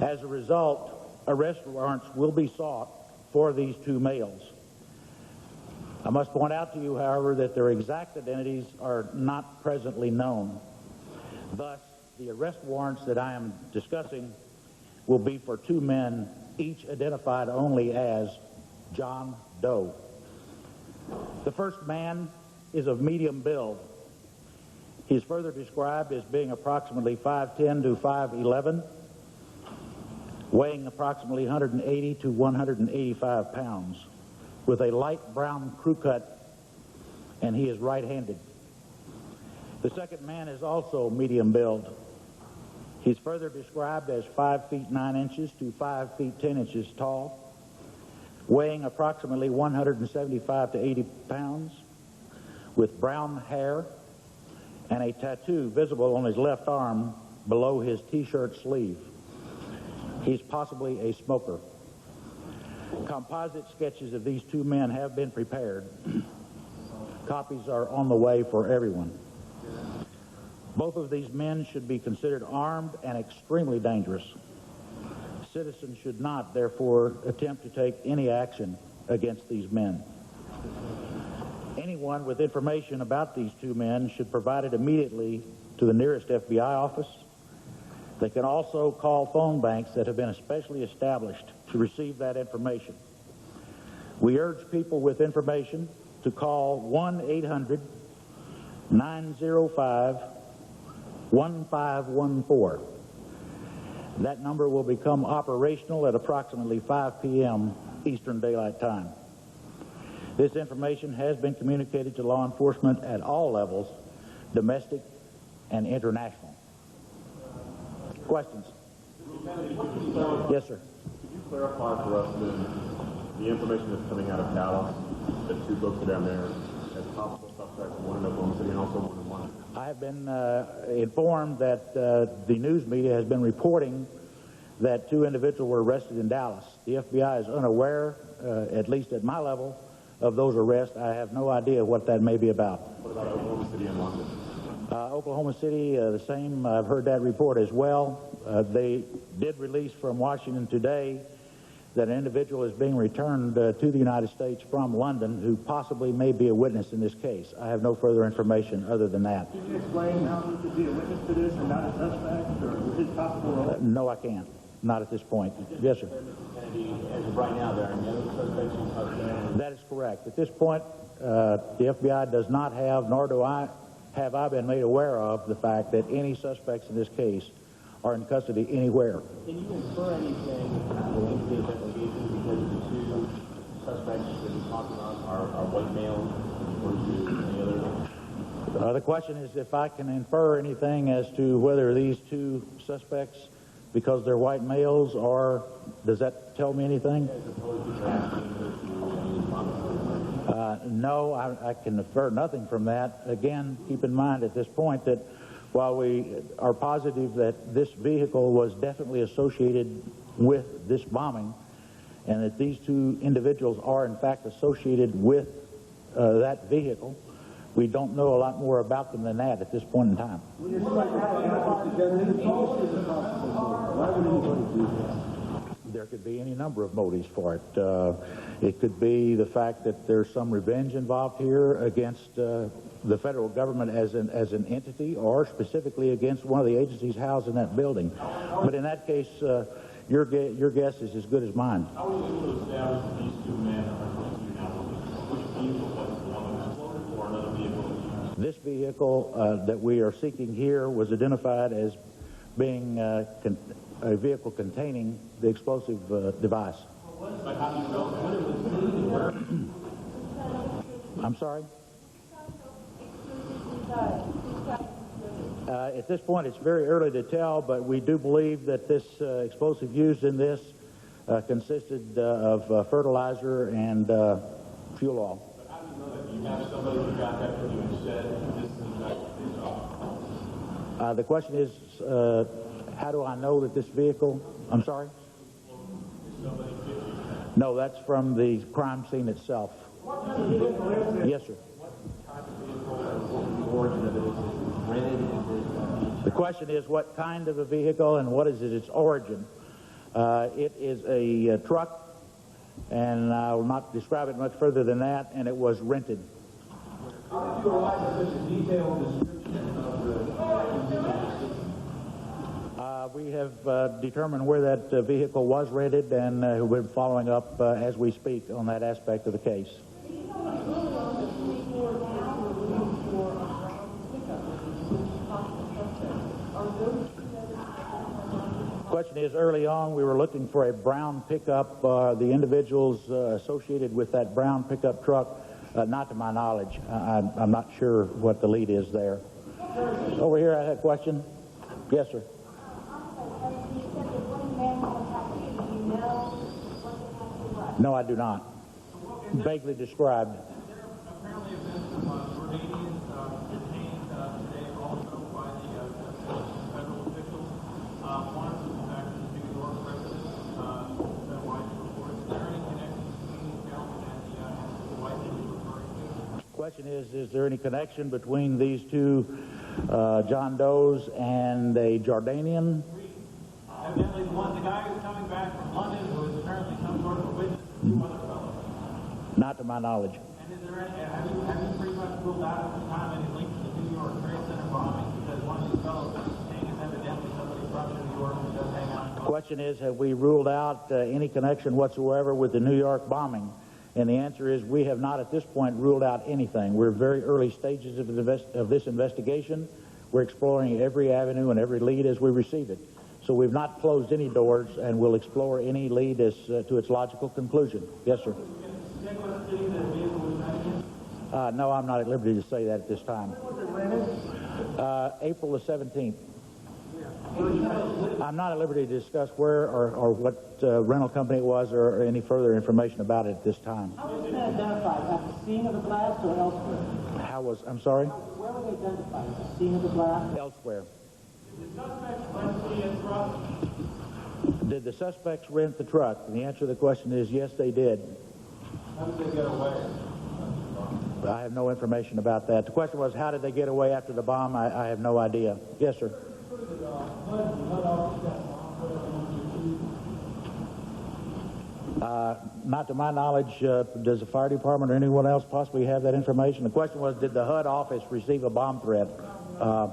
As a result, arrest warrants will be sought for these 2 males. I must point out to you, however, that their exact identities are not presently known. Thus, the arrest warrants that I am discussing will be for 2 men, each identified only as John Doe. The first man is of medium build. He is further described as being approximately 5'10" to 5'11", weighing approximately 180 to 185 pounds, with a light brown crew cut, and he is right-handed. The second man is also medium build. He's further described as 5 feet 9 inches to 5 feet 10 inches tall, weighing approximately 175 to 80 pounds, with brown hair and a tattoo visible on his left arm below his T-shirt sleeve. He's possibly a smoker. Composite sketches of these 2 men have been prepared. Copies are on the way for everyone. Both of these men should be considered armed and extremely dangerous. Citizens should not, therefore, attempt to take any action against these men. Anyone with information about these 2 men should provide it immediately to the nearest FBI office. They can also call phone banks that have been especially established to receive that information. We urge people with information to call 1-800-905-1514. That number will become operational at approximately 5 p.m. Eastern Daylight Time. This information has been communicated to law enforcement at all levels, domestic and international. Questions? Yes, sir.
Could you clarify for us the information that's coming out of Dallas, that 2 folks are down there as possible suspects, one in Oklahoma City and also one in London?
I have been informed that the news media has been reporting that 2 individuals were arrested in Dallas. The FBI is unaware, at least at my level, of those arrests. I have no idea what that may be about.
What about Oklahoma City and London?
Oklahoma City, the same. I've heard that report as well. They did release from Washington today that an individual is being returned to the United States from London who possibly may be a witness in this case. I have no further information other than that.
Can you explain how he could be a witness to this and not a suspect, or his possible role?
No, I can't. Not at this point. Yes, sir.
As of right now, there are no suspects in custody.
That is correct. At this point, the FBI does not have, nor have I been made aware of the fact that any suspects in this case are in custody anywhere.
Can you infer anything related to the investigation because the two suspects that you talked about are white males, or is there any other?
The question is if I can infer anything as to whether these two suspects, because they're white males, or does that tell me anything? No, I can infer nothing from that. Again, keep in mind at this point that while we are positive that this vehicle was definitely associated with this bombing, and that these two individuals are in fact associated with that vehicle, we don't know a lot more about them than that at this point in time. There could be any number of motives for it. It could be the fact that there's some revenge involved here against the federal government as an entity, or specifically against one of the agencies housed in that building. But in that case, your guess is as good as mine.
How are you able to establish that these two men are going to now? Which vehicle was the one that exploded, or another vehicle?
This vehicle that we are seeking here was identified as being a vehicle containing the explosive device.
But how do you know what it was?
I'm sorry? At this point, it's very early to tell, but we do believe that this explosive used in this consisted of fertilizer and fuel oil.
But how do you know that? You have somebody who got that from you and said this is exactly what.
The question is, how do I know that this vehicle? I'm sorry? No, that's from the crime scene itself.
What kind of vehicle is it?
Yes, sir.
What type of vehicle and what was the origin of it? Is it rented?
The question is what kind of a vehicle and what is its origin. It is a truck, and I will not describe it much further than that, and it was rented.
How did you arrive at such a detailed description of the
We have determined where that vehicle was rented, and we're following up as we speak on that aspect of the case. Question is, early on, we were looking for a brown pickup. The individuals associated with that brown pickup truck, not to my knowledge. I'm not sure what the lead is there. Over here, I had a question. Yes, sir. No, I do not. Vaguely described.
Apparently, have been some Jordanians detained today also by the federal officials. One of them, in fact, is the New York president, that White reports. Is there any connection between these gentlemen and the White that you're referring to?
Question is there any connection between these two John Does and a Jordanian?
Evidently, the guy who's coming back from London was apparently some sort of a witness to two other fellows.
Not to my knowledge.
And is there any, have you pretty much ruled out at the time any link to the New York Trade Center bombing? Because one of these fellows saying is evidently somebody from New York who does hang out.
Question is, have we ruled out any connection whatsoever with the New York bombing? And the answer is we have not at this point ruled out anything. We're very early stages of this investigation. We're exploring every avenue and every lead as we receive it. So we've not closed any doors, and we'll explore any lead as to its logical conclusion. Yes, sir. No, I'm not at liberty to say that at this time. April the 17th. I'm not at liberty to discuss where or what rental company it was or any further information about it at this time.
How was it identified? At the scene of the blast or elsewhere?
How was, I'm sorry?
Where were they identified? At the scene of the blast?
Elsewhere.
Did the suspects rent the truck?
Did the suspects rent the truck? And the answer to the question is yes, they did.
How did they get away?
I have no information about that. The question was, how did they get away after the bomb? I have no idea. Yes, sir. Not to my knowledge. Does the fire department or anyone else possibly have that information? The question was, did the HUD office receive a bomb threat? I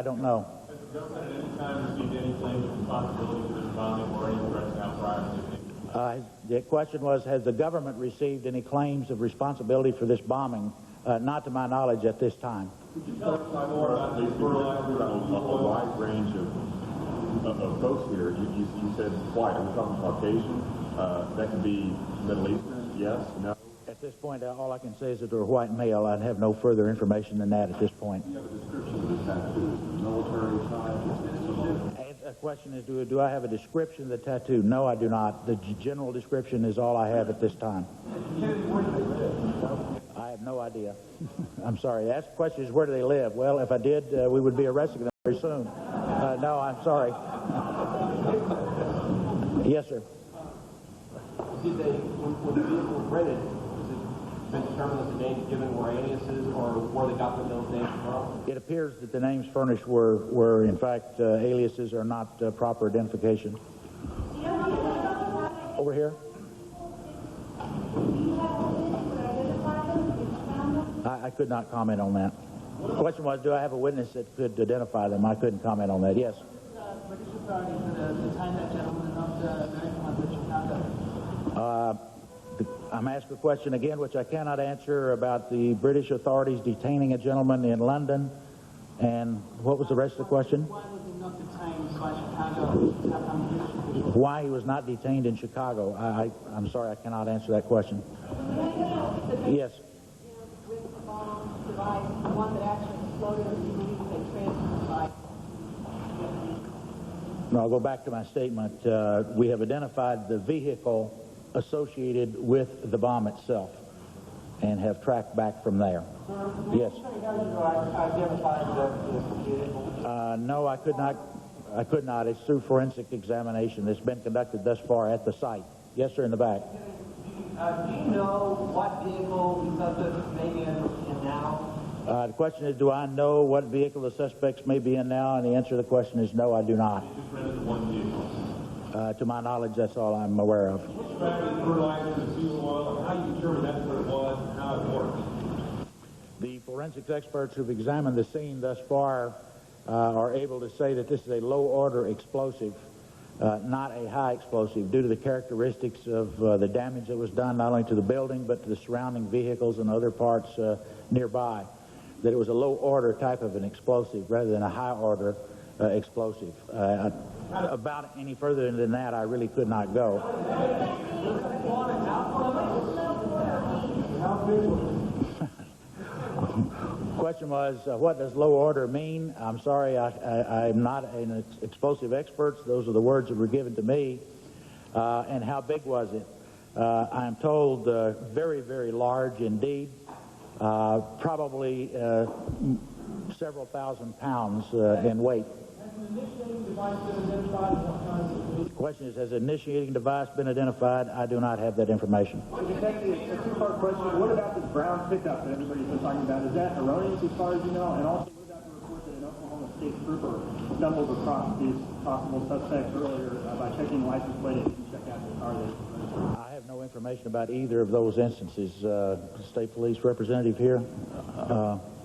don't know.
Has the government at any time received any claims of responsibility for this bombing or any threats now prior to this?
The question was, has the government received any claims of responsibility for this bombing? Not to my knowledge at this time.
Could you clarify more about the fertilizer on a wide range of folks here? You said white. Are we talking Caucasian? That could be Middle Eastern, yes, no?
At this point, all I can say is that they're a white male. I'd have no further information than that at this point.
Do you have a description of the tattoo? Military side?
The question is, do I have a description of the tattoo? No, I do not. The general description is all I have at this time. I have no idea. I'm sorry. The question is, where do they live? Well, if I did, we would be arresting them very soon. No, I'm sorry. Yes, sir.
Did they, when the vehicle was rented, has it been determined that the names given were aliases or where they got those names from?
It appears that the names furnished were in fact, aliases or not proper identification. Over here. I could not comment on that. The question was, do I have a witness that could identify them? I couldn't comment on that. Yes.
British authorities detain that gentleman and not American ones in Chicago.
I'm asked a question again, which I cannot answer, about the British authorities detaining a gentleman in London. And what was the rest of the question?
Why was he not detained by Chicago?
Why he was not detained in Chicago? I'm sorry, I cannot answer that question. Yes.
With the bomb device, the one that actually exploded, you believe they transferred by?
No, I'll go back to my statement. We have identified the vehicle associated with the bomb itself and have tracked back from there. Yes. No, I could not. It's through forensic examination that's been conducted thus far at the site. Yes, sir, in the back.
Do you know what vehicle the suspects may be in now?
The question is, do I know what vehicle the suspects may be in now? And the answer to the question is no, I do not.
You just rented one vehicle.
To my knowledge, that's all I'm aware of.
What's the fact that fertilizer and fuel oil, how do you determine that's what it was and how it works?
The forensics experts who've examined the scene thus far are able to say that this is a low-order explosive, not a high explosive, due to the characteristics of the damage that was done not only to the building but to the surrounding vehicles and other parts nearby, that it was a low-order type of an explosive rather than a high-order explosive. About any further than that, I really could not go. The question was, what does low order mean? I'm sorry, I'm not an explosive expert. Those are the words that were given to me. And how big was it? I am told very, very large indeed. Probably several thousand pounds in weight. The question is, has an initiating device been identified? I do not have that information.
Detective, a two-part question. What about this brown pickup that everybody's been talking about? Is that erroneous as far as you know? And also, what about the report that an Oklahoma State trooper stumbled across these possible suspects earlier by checking the license plate and didn't check out the car?
I have no information about either of those instances. State Police representative here.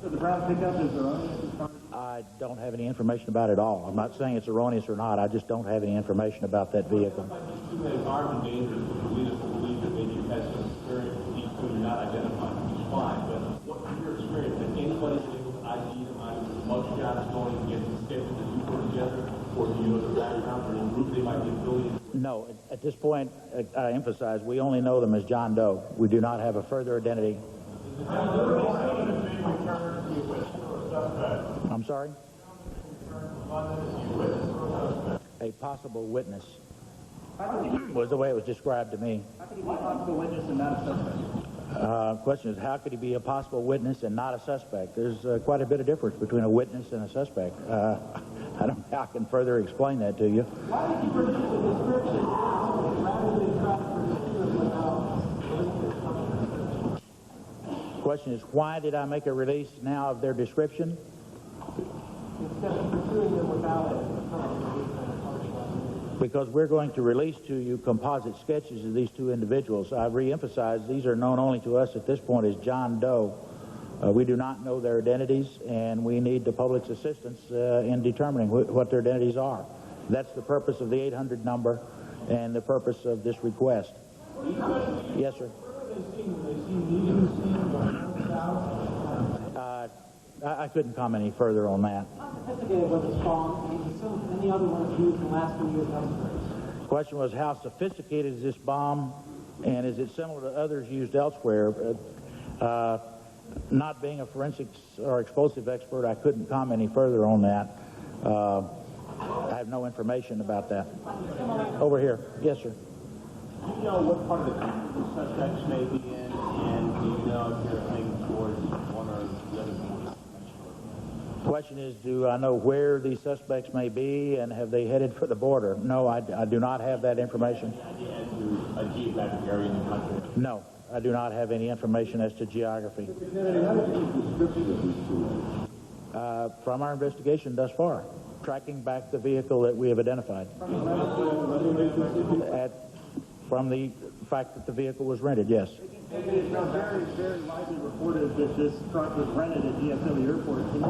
So the brown pickup is erroneous as far as...
I don't have any information about it at all. I'm not saying it's erroneous or not. I just don't have any information about that vehicle.
Too many armed and dangerous would lead us to believe that maybe you've had some experience with these two and you're not identifying them. It's fine, but what from your experience, has anybody been able to ID them either with mugshots going against the sketches that you put together, or do you know the background or any group they might be affiliated with? No, at this point, I emphasize, we only know them as John Doe. We do not have a further identity. I'm sorry? A possible witness was the way it was described to me.
How could he be a possible witness and not a suspect?
Question is, how could he be a possible witness and not a suspect? There's quite a bit of difference between a witness and a suspect. I don't know how I can further explain that to you.
Why did you produce a description rather than try to produce it without...
Question is, why did I make a release now of their description?
Instead of pursuing them without it.
Because we're going to release to you composite sketches of these two individuals. I re-emphasize these are known only to us at this point as John Doe. We do not know their identities, and we need the public's assistance in determining what their identities are. That's the purpose of the 800 number and the purpose of this request. Yes, sir. I couldn't comment any further on that.
How sophisticated was this bomb, and any other ones used in the last 2 years elsewhere?
The question was, how sophisticated is this bomb, and is it similar to others used elsewhere? Not being a forensics or explosive expert, I couldn't comment any further on that. I have no information about that. Over here. Yes, sir.
Do you know what part of the country the suspects may be in, and do you know if they're heading towards one or the other border?
The question is, do I know where these suspects may be, and have they headed for the border? No, I do not have that information.
Any idea as to a geographic area in the country?
No, I do not have any information as to geography. From our investigation thus far, tracking back the vehicle that we have identified. From the fact that the vehicle was rented, yes.
It's been very, very widely reported that this truck was rented at DFW Airport. Can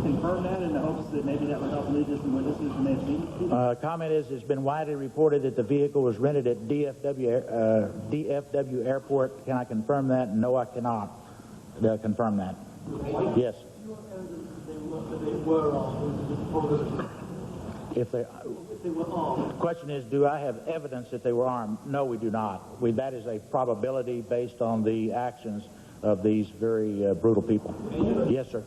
you confirm that in the hopes that maybe that would help lead to some witnesses who may have seen it?
Comment is, it's been widely reported that the vehicle was rented at DFW Airport. Can I confirm that? No, I cannot confirm that. Yes. If they were armed. The question is, do I have evidence that they were armed? No, we do not. That is a probability based on the actions of these very brutal people. Yes, sir.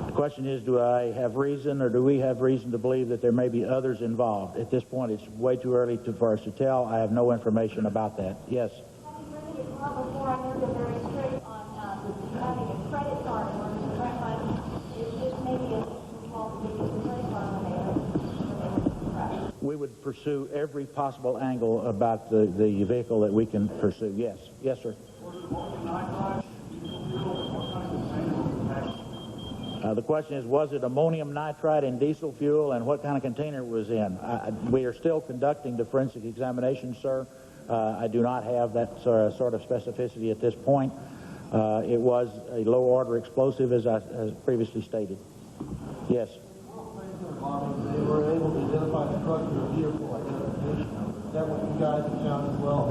The question is, do I have reason, or do we have reason to believe that there may be others involved? At this point, it's way too early for us to tell. I have no information about that. Yes.
Before I heard them very straight on having a credit card or direct money, is this maybe a small credit card when they
We would pursue every possible angle about the vehicle that we can pursue. Yes. Yes, sir. The question is, was it ammonium nitride and diesel fuel, and what kind of container it was in? We are still conducting the forensic examination, sir. I do not have that sort of specificity at this point. It was a low-order explosive, as I previously stated. Yes.
They were able to identify the truck or vehicle identification. Is that what you guys have found as well?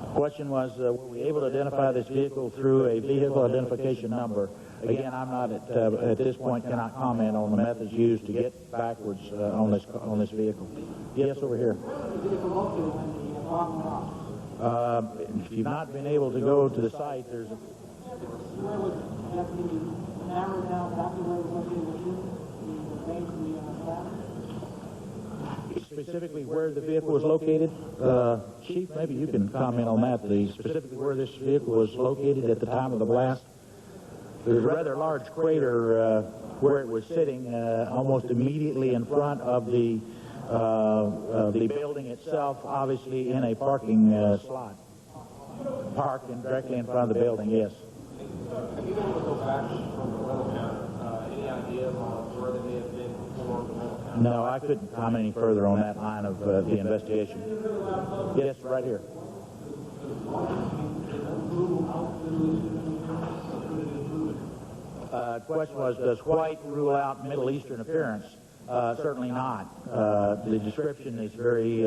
The question was, were we able to identify this vehicle through a vehicle identification number? Again, I'm not at this point cannot comment on the methods used to get backwards on this vehicle. Yes, over here. If you've not been able to go to the site, there's a... Specifically where the vehicle was located? Chief, maybe you can comment on that. Specifically where this vehicle was located at the time of the blast? There's a rather large crater where it was sitting almost immediately in front of the building itself, obviously in a parking slot. Parked directly in front of the building, yes.
If you don't go back from the oil count, any idea on where they may have been before the oil count?
No, I couldn't comment any further on that line of the investigation. Yes, right here. The question was, does white rule out Middle Eastern appearance? Certainly not. The description is very,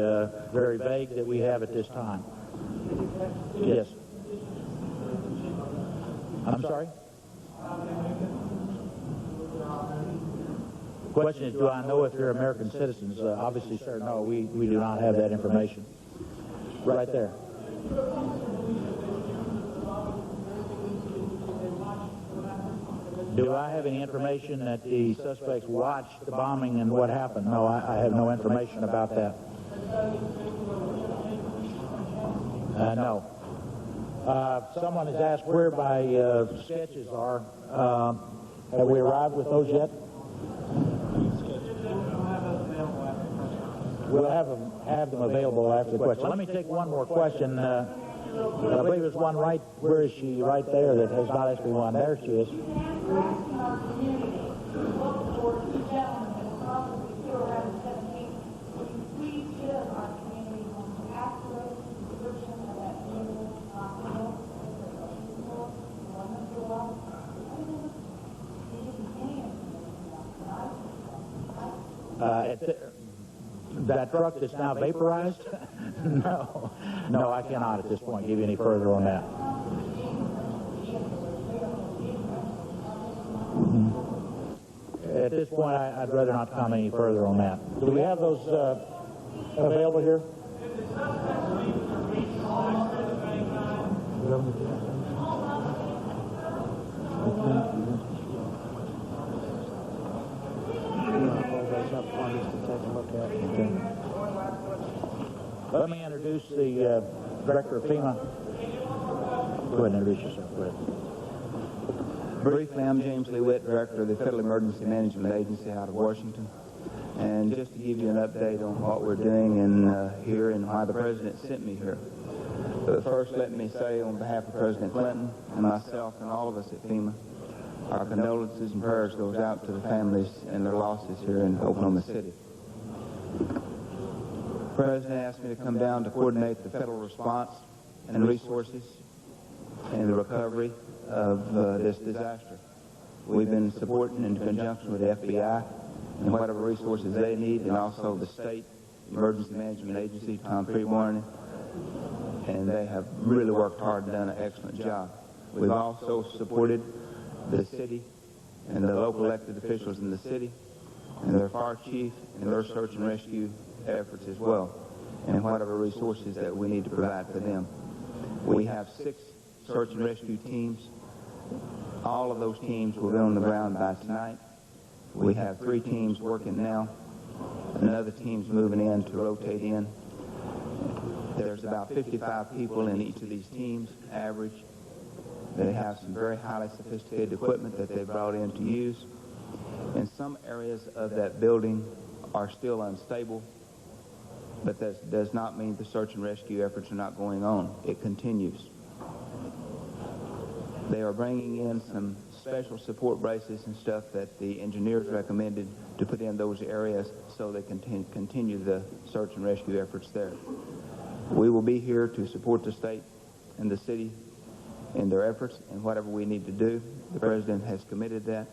very vague that we have at this time. Yes. I'm sorry? The question is, do I know if they're American citizens? Obviously, sir, no, we do not have that information. Right there. Do I have any information that the suspects watched the bombing and what happened? No, I have no information about that. No. Someone has asked where my sketches are. Have we arrived with those yet? We'll have them available after the question. Let me take one more question. I believe there's one right, where is she? Right there that has not asked me one. There she is. That truck that's now vaporized? No, I cannot at this point give you any further on that. At this point, I'd rather not comment any further on that. Do we have those available here? Let me introduce the director of FEMA. Go ahead and introduce yourself. Go ahead.
Briefly, I'm James Lee Witt, director of the Federal Emergency Management Agency out of Washington. And just to give you an update on what we're doing here and why the President sent me here. But first, let me say on behalf of President Clinton and myself and all of us at FEMA, our condolences and prayers goes out to the families and their losses here in Oklahoma City. The President asked me to come down to coordinate the federal response and resources and the recovery of this disaster. We've been supporting in conjunction with the FBI and whatever resources they need, and also the state emergency management agency, Tom Prewarren, and they have really worked hard and done an excellent job. We've also supported the city and the local elected officials in the city and their fire chief and their search and rescue efforts as well, and whatever resources that we need to provide for them. We have 6 search and rescue teams. All of those teams will be on the ground by tonight. We have 3 teams working now. Another team's moving in to rotate in. There's about 55 people in each of these teams, average. They have some very highly sophisticated equipment that they brought in to use. And some areas of that building are still unstable, but that does not mean the search and rescue efforts are not going on. It continues. They are bringing in some special support braces and stuff that the engineers recommended to put in those areas so they can continue the search and rescue efforts there. We will be here to support the state and the city in their efforts and whatever we need to do. The President has committed that,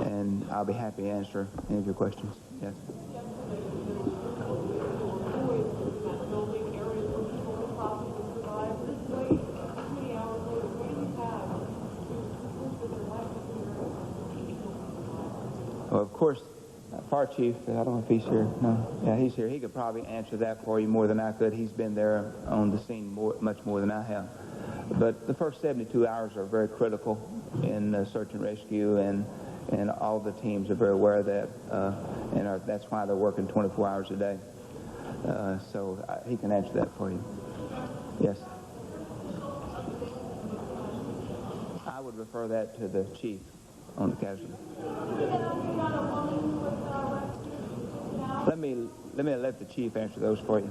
and I'll be happy to answer any of your questions. Yes. Well, of course, Fire Chief, I don't know if he's here. No. Yeah, he's here. He could probably answer that for you more than I could. He's been there on the scene much more than I have. But the first 72 hours are very critical in search and rescue, and all the teams are very aware of that, and that's why they're working 24 hours a day. So he can answer that for you. Yes. I would refer that to the chief on the casualty. Let the chief answer those for you.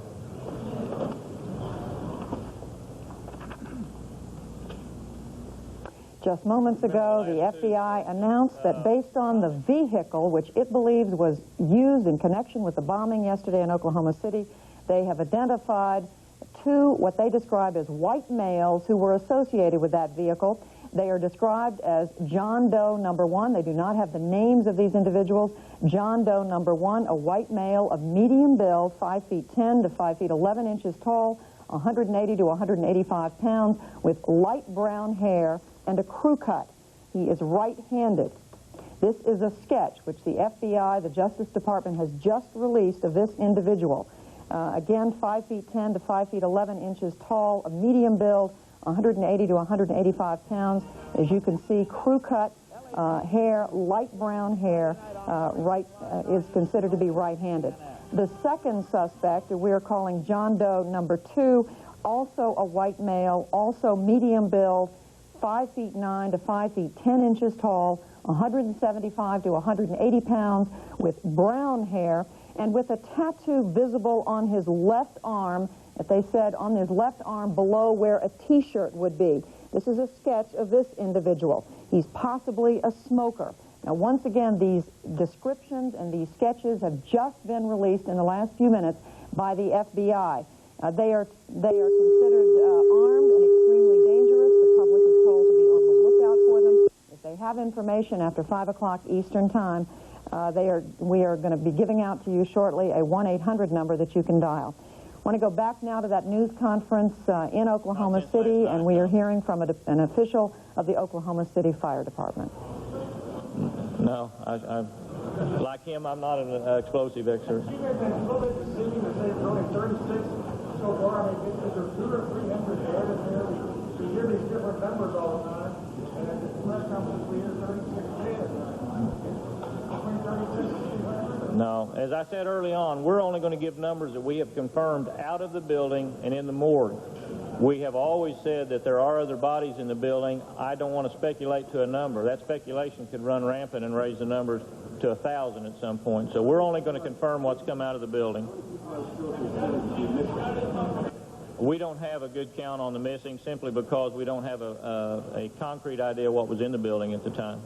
Just moments ago, the FBI announced that based on the vehicle, which it believes was used in connection with the bombing yesterday in Oklahoma City, they have identified 2 what they describe as white males who were associated with that vehicle. They are described as John Doe number 1. They do not have the names of these individuals. John Doe number 1, a white male of medium build, 5 feet 10 to 5 feet 11 inches tall, 180 to 185 pounds, with light brown hair and a crew cut. He is right-handed. This is a sketch which the FBI, the Justice Department, has just released of this individual. Again, 5 feet 10 to 5 feet 11 inches tall, a medium build, 180 to 185 pounds. As you can see, crew cut hair, light brown hair, is considered to be right-handed. The second suspect, we are calling John Doe number 2, also a white male, also medium build, 5 feet 9 to 5 feet 10 inches tall, 175 to 180 pounds, with brown hair, and with a tattoo visible on his left arm, that they said on his left arm below where a T-shirt would be. This is a sketch of this individual. He's possibly a smoker. Now, once again, these descriptions and these sketches have just been released in the last few minutes by the FBI. They are considered armed and extremely dangerous. The public is told to be on the lookout for them. If they have information after 5 o'clock Eastern Time, we are going to be giving out to you shortly a 1-800 number that you can dial. I want to go back now to that news conference in Oklahoma City, and we are hearing from an official of the Oklahoma City Fire Department.
No, like him, I'm not an explosive expert.
You guys been a little bit deceiving to say there's only 36 so far. I mean, is there 200 or 300 dead in there? We hear these different numbers all the time, and at the press conference we hear 36 dead. Between 36 and 200.
No, as I said early on, we're only going to give numbers that we have confirmed out of the building and in the morgue. We have always said that there are other bodies in the building. I don't want to speculate to a number. That speculation could run rampant and raise the numbers to 1,000 at some point. So we're only going to confirm what's come out of the building. We don't have a good count on the missing simply because we don't have a concrete idea what was in the building at the time.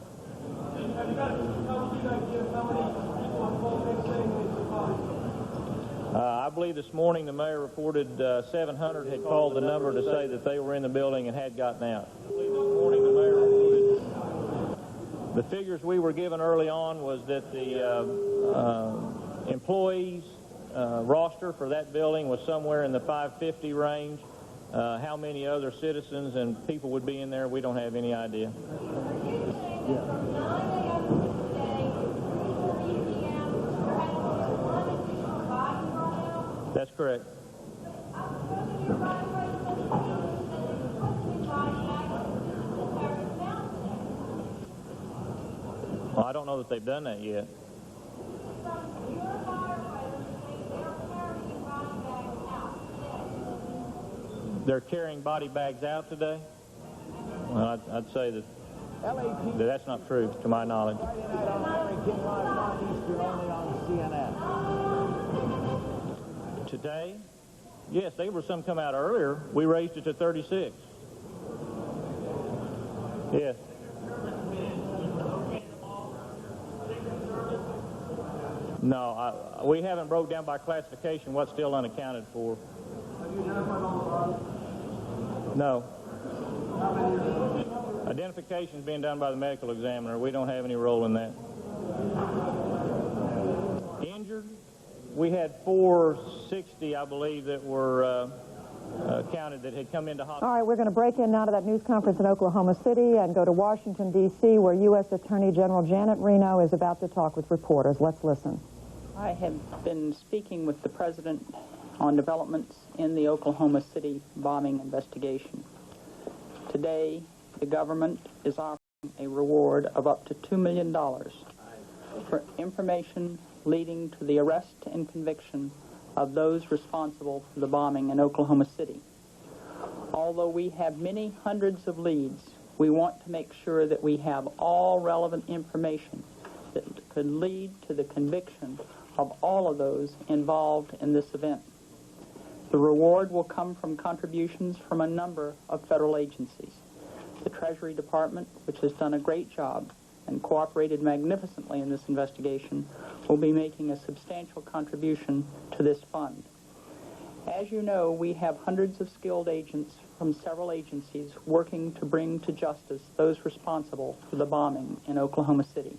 I believe this morning the mayor reported 700 had called the number to say that they were in the building and had gotten out. I believe this morning the mayor reported. The figures we were given early on was that the employees roster for that building was somewhere in the 550 range. How many other citizens and people would be in there, we don't have any idea. That's correct. Well, I don't know that they've done that yet. They're carrying body bags out today? Well, I'd say that that's not true, to my knowledge. Today? Yes, there were some come out earlier. We raised it to 36. Yes. No, we haven't broke down by classification what's still unaccounted for.
Have you identified all the bodies?
No. Identification is being done by the medical examiner. We don't have any role in that. Injured? We had 460, I believe, that were counted that had come into hospital.
All right, we're going to break in now to that news conference in Oklahoma City and go to Washington, D.C., where U.S. Attorney General Janet Reno is about to talk with reporters. Let's listen.
I have been speaking with the President on developments in the Oklahoma City bombing investigation. Today, the government is offering a reward of up to $2 million for information leading to the arrest and conviction of those responsible for the bombing in Oklahoma City. Although we have many hundreds of leads, we want to make sure that we have all relevant information that could lead to the conviction of all of those involved in this event. The reward will come from contributions from a number of federal agencies. The Treasury Department, which has done a great job and cooperated magnificently in this investigation, will be making a substantial contribution to this fund. As you know, we have hundreds of skilled agents from several agencies working to bring to justice those responsible for the bombing in Oklahoma City.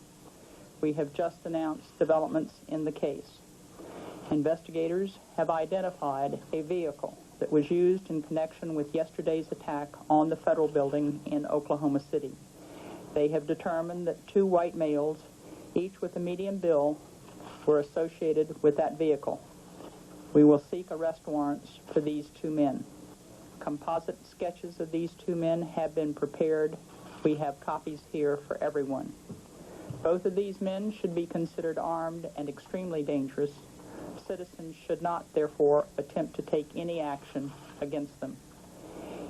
We have just announced developments in the case. Investigators have identified a vehicle that was used in connection with yesterday's attack on the federal building in Oklahoma City. They have determined that 2 white males, each with a medium bill, were associated with that vehicle. We will seek arrest warrants for these 2 men. Composite sketches of these 2 men have been prepared. We have copies here for everyone. Both of these men should be considered armed and extremely dangerous. Citizens should not, therefore, attempt to take any action against them.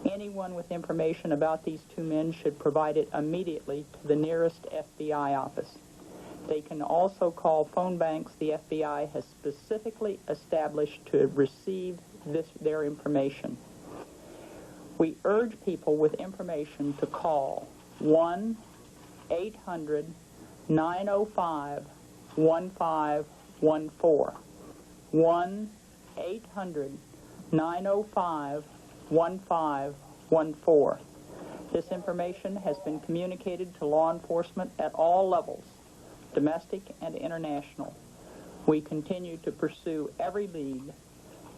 Anyone with information about these two men should provide it immediately to the nearest FBI office. They can also call phone banks the FBI has specifically established to receive their information. We urge people with information to call 1-800-905-1514. 1-800-905-1514. This information has been communicated to law enforcement at all levels, domestic and international. We continue to pursue every lead.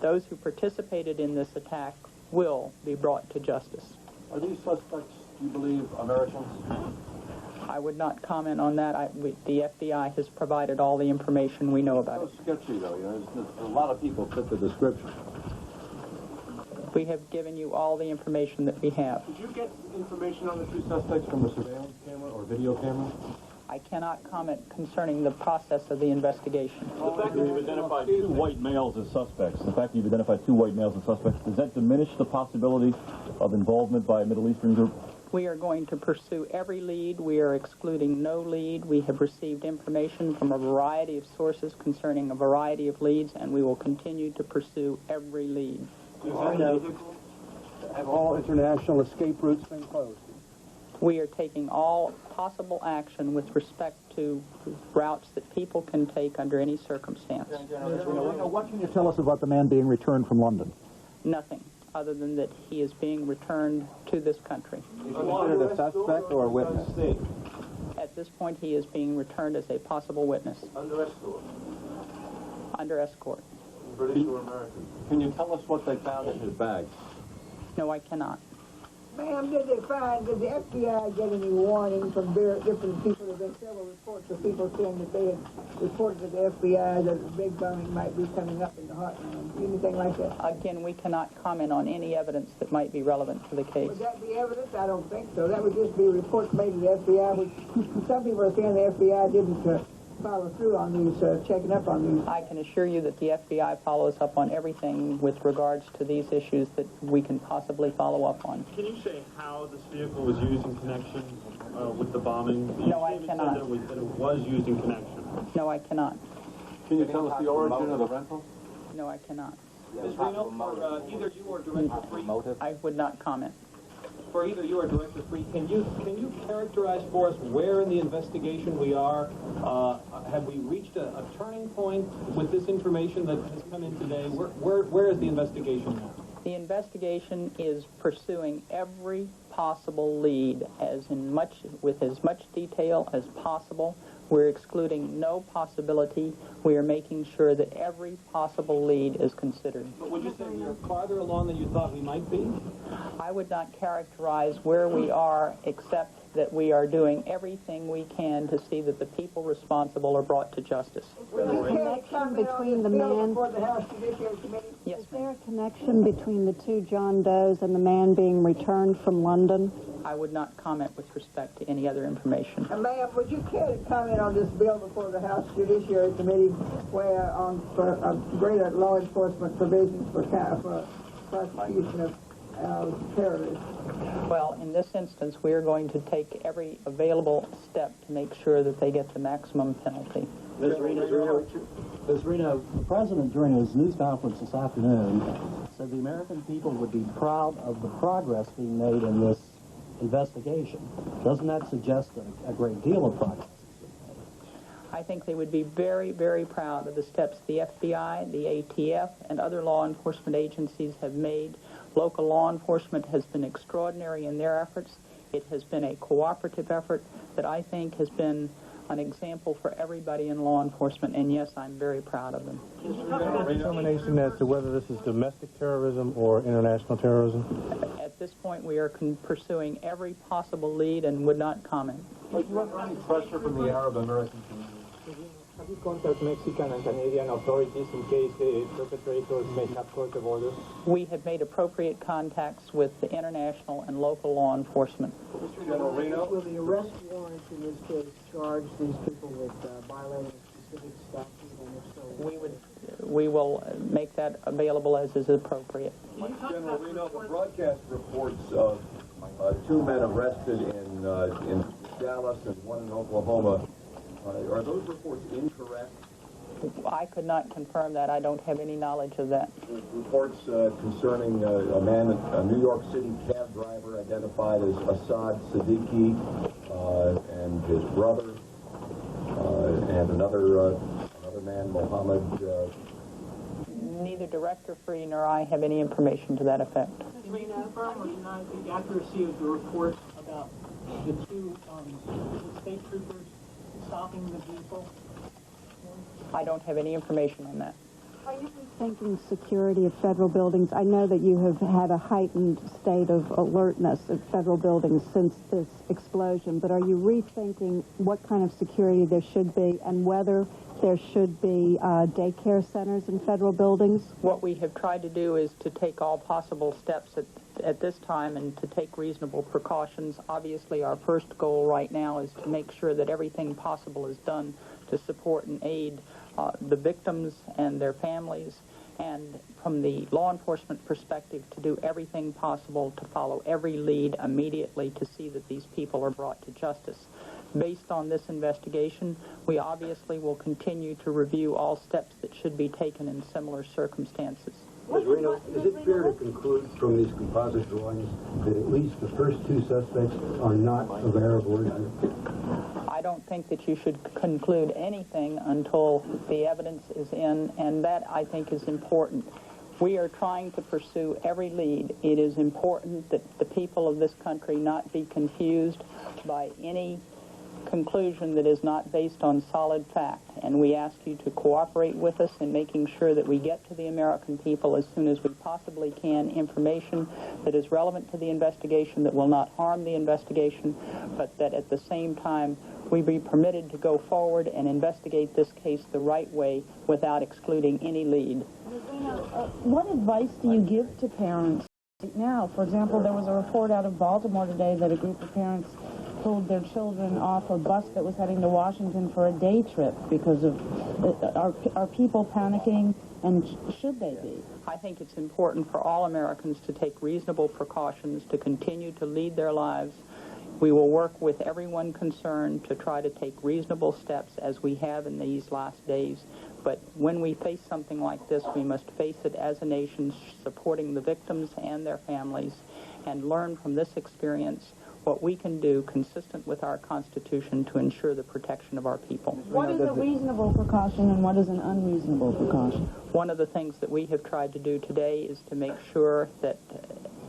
Those who participated in this attack will be brought to justice.
Are these suspects, do you believe, Americans?
I would not comment on that. The FBI has provided all the information we know about it.
It's so sketchy, though. You know, a lot of people fit the description.
We have given you all the information that we have.
Did you get information on the two suspects from a surveillance camera or video camera?
I cannot comment concerning the process of the investigation.
The fact that you've identified two white males as suspects, does that diminish the possibility of involvement by a Middle Eastern group?
We are going to pursue every lead. We are excluding no lead. We have received information from a variety of sources concerning a variety of leads, and we will continue to pursue every lead.
Have all international escape routes been closed?
We are taking all possible action with respect to routes that people can take under any circumstance.
What can you tell us about the man being returned from London?
Nothing, other than that he is being returned to this country.
Is he considered a suspect or a witness?
At this point, he is being returned as a possible witness.
Under escort?
Under escort.
British or American? Can you tell us what they found in his bag?
No, I cannot.
Ma'am, did the FBI get any warning from different people? There have been several reports of people saying that they had reported to the FBI that a big bombing might be coming up in the heartland. Anything like that?
Again, we cannot comment on any evidence that might be relevant to the case.
Would that be evidence? I don't think so. That would just be reports made to the FBI, which some people are saying the FBI didn't follow through on these, checking up on these.
I can assure you that the FBI follows up on everything with regards to these issues that we can possibly follow up on.
Can you say how this vehicle was used in connection with the bombing?
No, I cannot.
That it was used in connection.
No, I cannot.
Can you tell us the origin of the rental?
No, I cannot.
Ms. Reno, for either you or Director Free,
I would not comment.
for either you or Director Free, can you characterize for us where in the investigation we are? Have we reached a turning point with this information that has come in today? Where is the investigation now?
The investigation is pursuing every possible lead with as much detail as possible. We're excluding no possibility. We are making sure that every possible lead is considered.
But would you say we are farther along than you thought we might be?
I would not characterize where we are, except that we are doing everything we can to see that the people responsible are brought to justice.
Connection between the man.
Yes,
Is there a connection between the two John Does and the man being returned from London?
I would not comment with respect to any other information.
Ma'am, would you care to comment on this bill before the House Judiciary Committee where on greater law enforcement provisions for prosecution of terrorists?
Well, in this instance, we are going to take every available step to make sure that they get the maximum penalty.
Ms. Reno, the President, during his news conference this afternoon, said the American people would be proud of the progress being made in this investigation. Doesn't that suggest that a great deal of progress?
I think they would be very, very proud of the steps the FBI, the ATF, and other law enforcement agencies have made. Local law enforcement has been extraordinary in their efforts. It has been a cooperative effort that I think has been an example for everybody in law enforcement, and yes, I'm very proud of them.
Determination as to whether this is domestic terrorism or international terrorism?
At this point, we are pursuing every possible lead and would not comment.
Are you under any pressure from the Arab American community?
Have you contacted Mexican and Canadian authorities in case the perpetrators may have crossed the border?
We have made appropriate contacts with the international and local law enforcement.
Mr. General Reno?
Will the arrest warrant in this case charge these people with violating a specific statute, and if so?
we will make that available as is appropriate.
General Reno, the broadcast reports of 2 men arrested in Dallas and 1 in Oklahoma. Are those reports incorrect?
I could not confirm that. I don't have any knowledge of that.
Reports concerning a New York City cab driver identified as Assad Siddiqui and his brother and another man, Mohammed.
Neither Director Free nor I have any information to that effect.
Can you confirm or deny the accuracy of the reports about the 2 state troopers stopping the vehicle?
I don't have any information on that.
Are you rethinking security of federal buildings? I know that you have had a heightened state of alertness at federal buildings since this explosion, but are you rethinking what kind of security there should be and whether there should be daycare centers in federal buildings?
What we have tried to do is to take all possible steps at this time and to take reasonable precautions. Obviously, our first goal right now is to make sure that everything possible is done to support and aid the victims and their families, and from the law enforcement perspective, to do everything possible to follow every lead immediately to see that these people are brought to justice. Based on this investigation, we obviously will continue to review all steps that should be taken in similar circumstances.
Ms. Reno, is it fair to conclude from these composite drawings that at least the first 2 suspects are not of Arab origin?
I don't think that you should conclude anything until the evidence is in, and that, I think, is important. We are trying to pursue every lead. It is important that the people of this country not be confused by any conclusion that is not based on solid fact, and we ask you to cooperate with us in making sure that we get to the American people as soon as we possibly can information that is relevant to the investigation, that will not harm the investigation, but that at the same time we be permitted to go forward and investigate this case the right way without excluding any lead.
What advice do you give to parents right now? For example, there was a report out of Baltimore today that a group of parents pulled their children off a bus that was heading to Washington for a day trip because of, are people panicking, and should they be?
I think it's important for all Americans to take reasonable precautions, to continue to lead their lives. We will work with everyone concerned to try to take reasonable steps as we have in these last days. But when we face something like this, we must face it as a nation, supporting the victims and their families, and learn from this experience what we can do consistent with our Constitution to ensure the protection of our people.
What is a reasonable precaution and what is an unreasonable precaution?
One of the things that we have tried to do today is to make sure that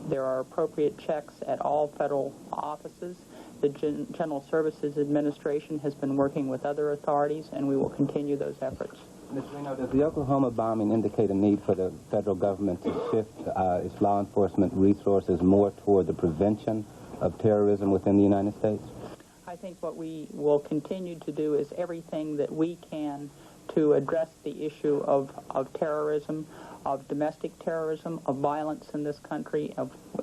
there are appropriate checks at all federal offices. The General Services Administration has been working with other authorities, and we will continue those efforts.
Ms. Reno, does the Oklahoma bombing indicate a need for the federal government to shift its law enforcement resources more toward the prevention of terrorism within the United States?
I think what we will continue to do is everything that we can to address the issue of terrorism, of domestic terrorism, of violence in this country,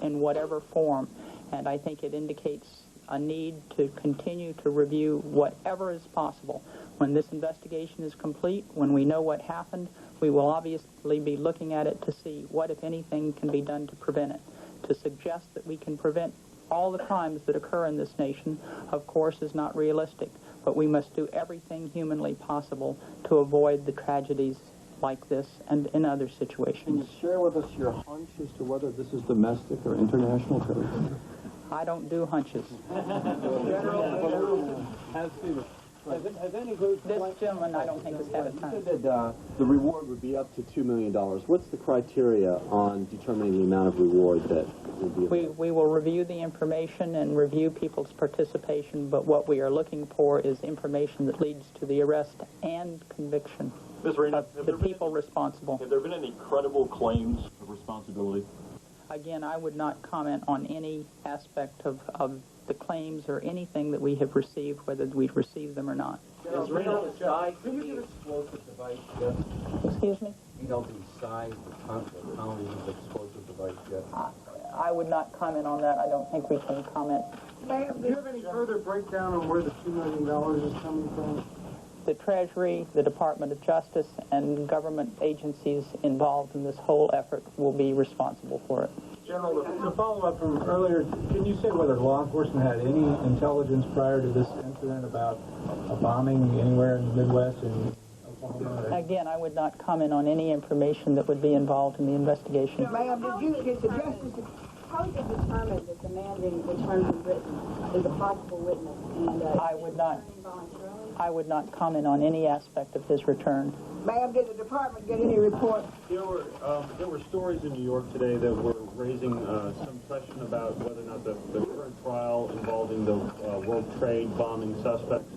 in whatever form. And I think it indicates a need to continue to review whatever is possible. When this investigation is complete, when we know what happened, we will obviously be looking at it to see what, if anything, can be done to prevent it. To suggest that we can prevent all the crimes that occur in this nation, of course, is not realistic, but we must do everything humanly possible to avoid the tragedies like this and in other situations.
Can you share with us your hunch as to whether this is domestic or international terrorism?
I don't do hunches. This gentleman, I don't think, has had a time.
You said that the reward would be up to $2 million. What's the criteria on determining the amount of reward that will be available?
We will review the information and review people's participation, but what we are looking for is information that leads to the arrest and conviction
Ms. Reno,
of the people responsible.
Have there been any credible claims of responsibility?
Again, I would not comment on any aspect of the claims or anything that we have received, whether we've received them or not.
Ms. Reno, the size of the explosive device yet?
Excuse me?
You know the size, the quantity of the explosive device yet?
I would not comment on that. I don't think we can comment.
Do you have any further breakdown on where the $2 million is coming from?
the Treasury, the Department of Justice, and government agencies involved in this whole effort will be responsible for it.
General, to follow up from earlier, can you say whether law enforcement had any intelligence prior to this incident about a bombing anywhere in the Midwest and Oklahoma?
Again, I would not comment on any information that would be involved in the investigation.
Ma'am, did the justice...
How is it determined that demanding return from Britain is a possible witness? And
I would not comment on any aspect of his return.
Ma'am, did the department get any report?
There were stories in New York today that were raising some question about whether or not the current trial involving the World Trade bombing suspects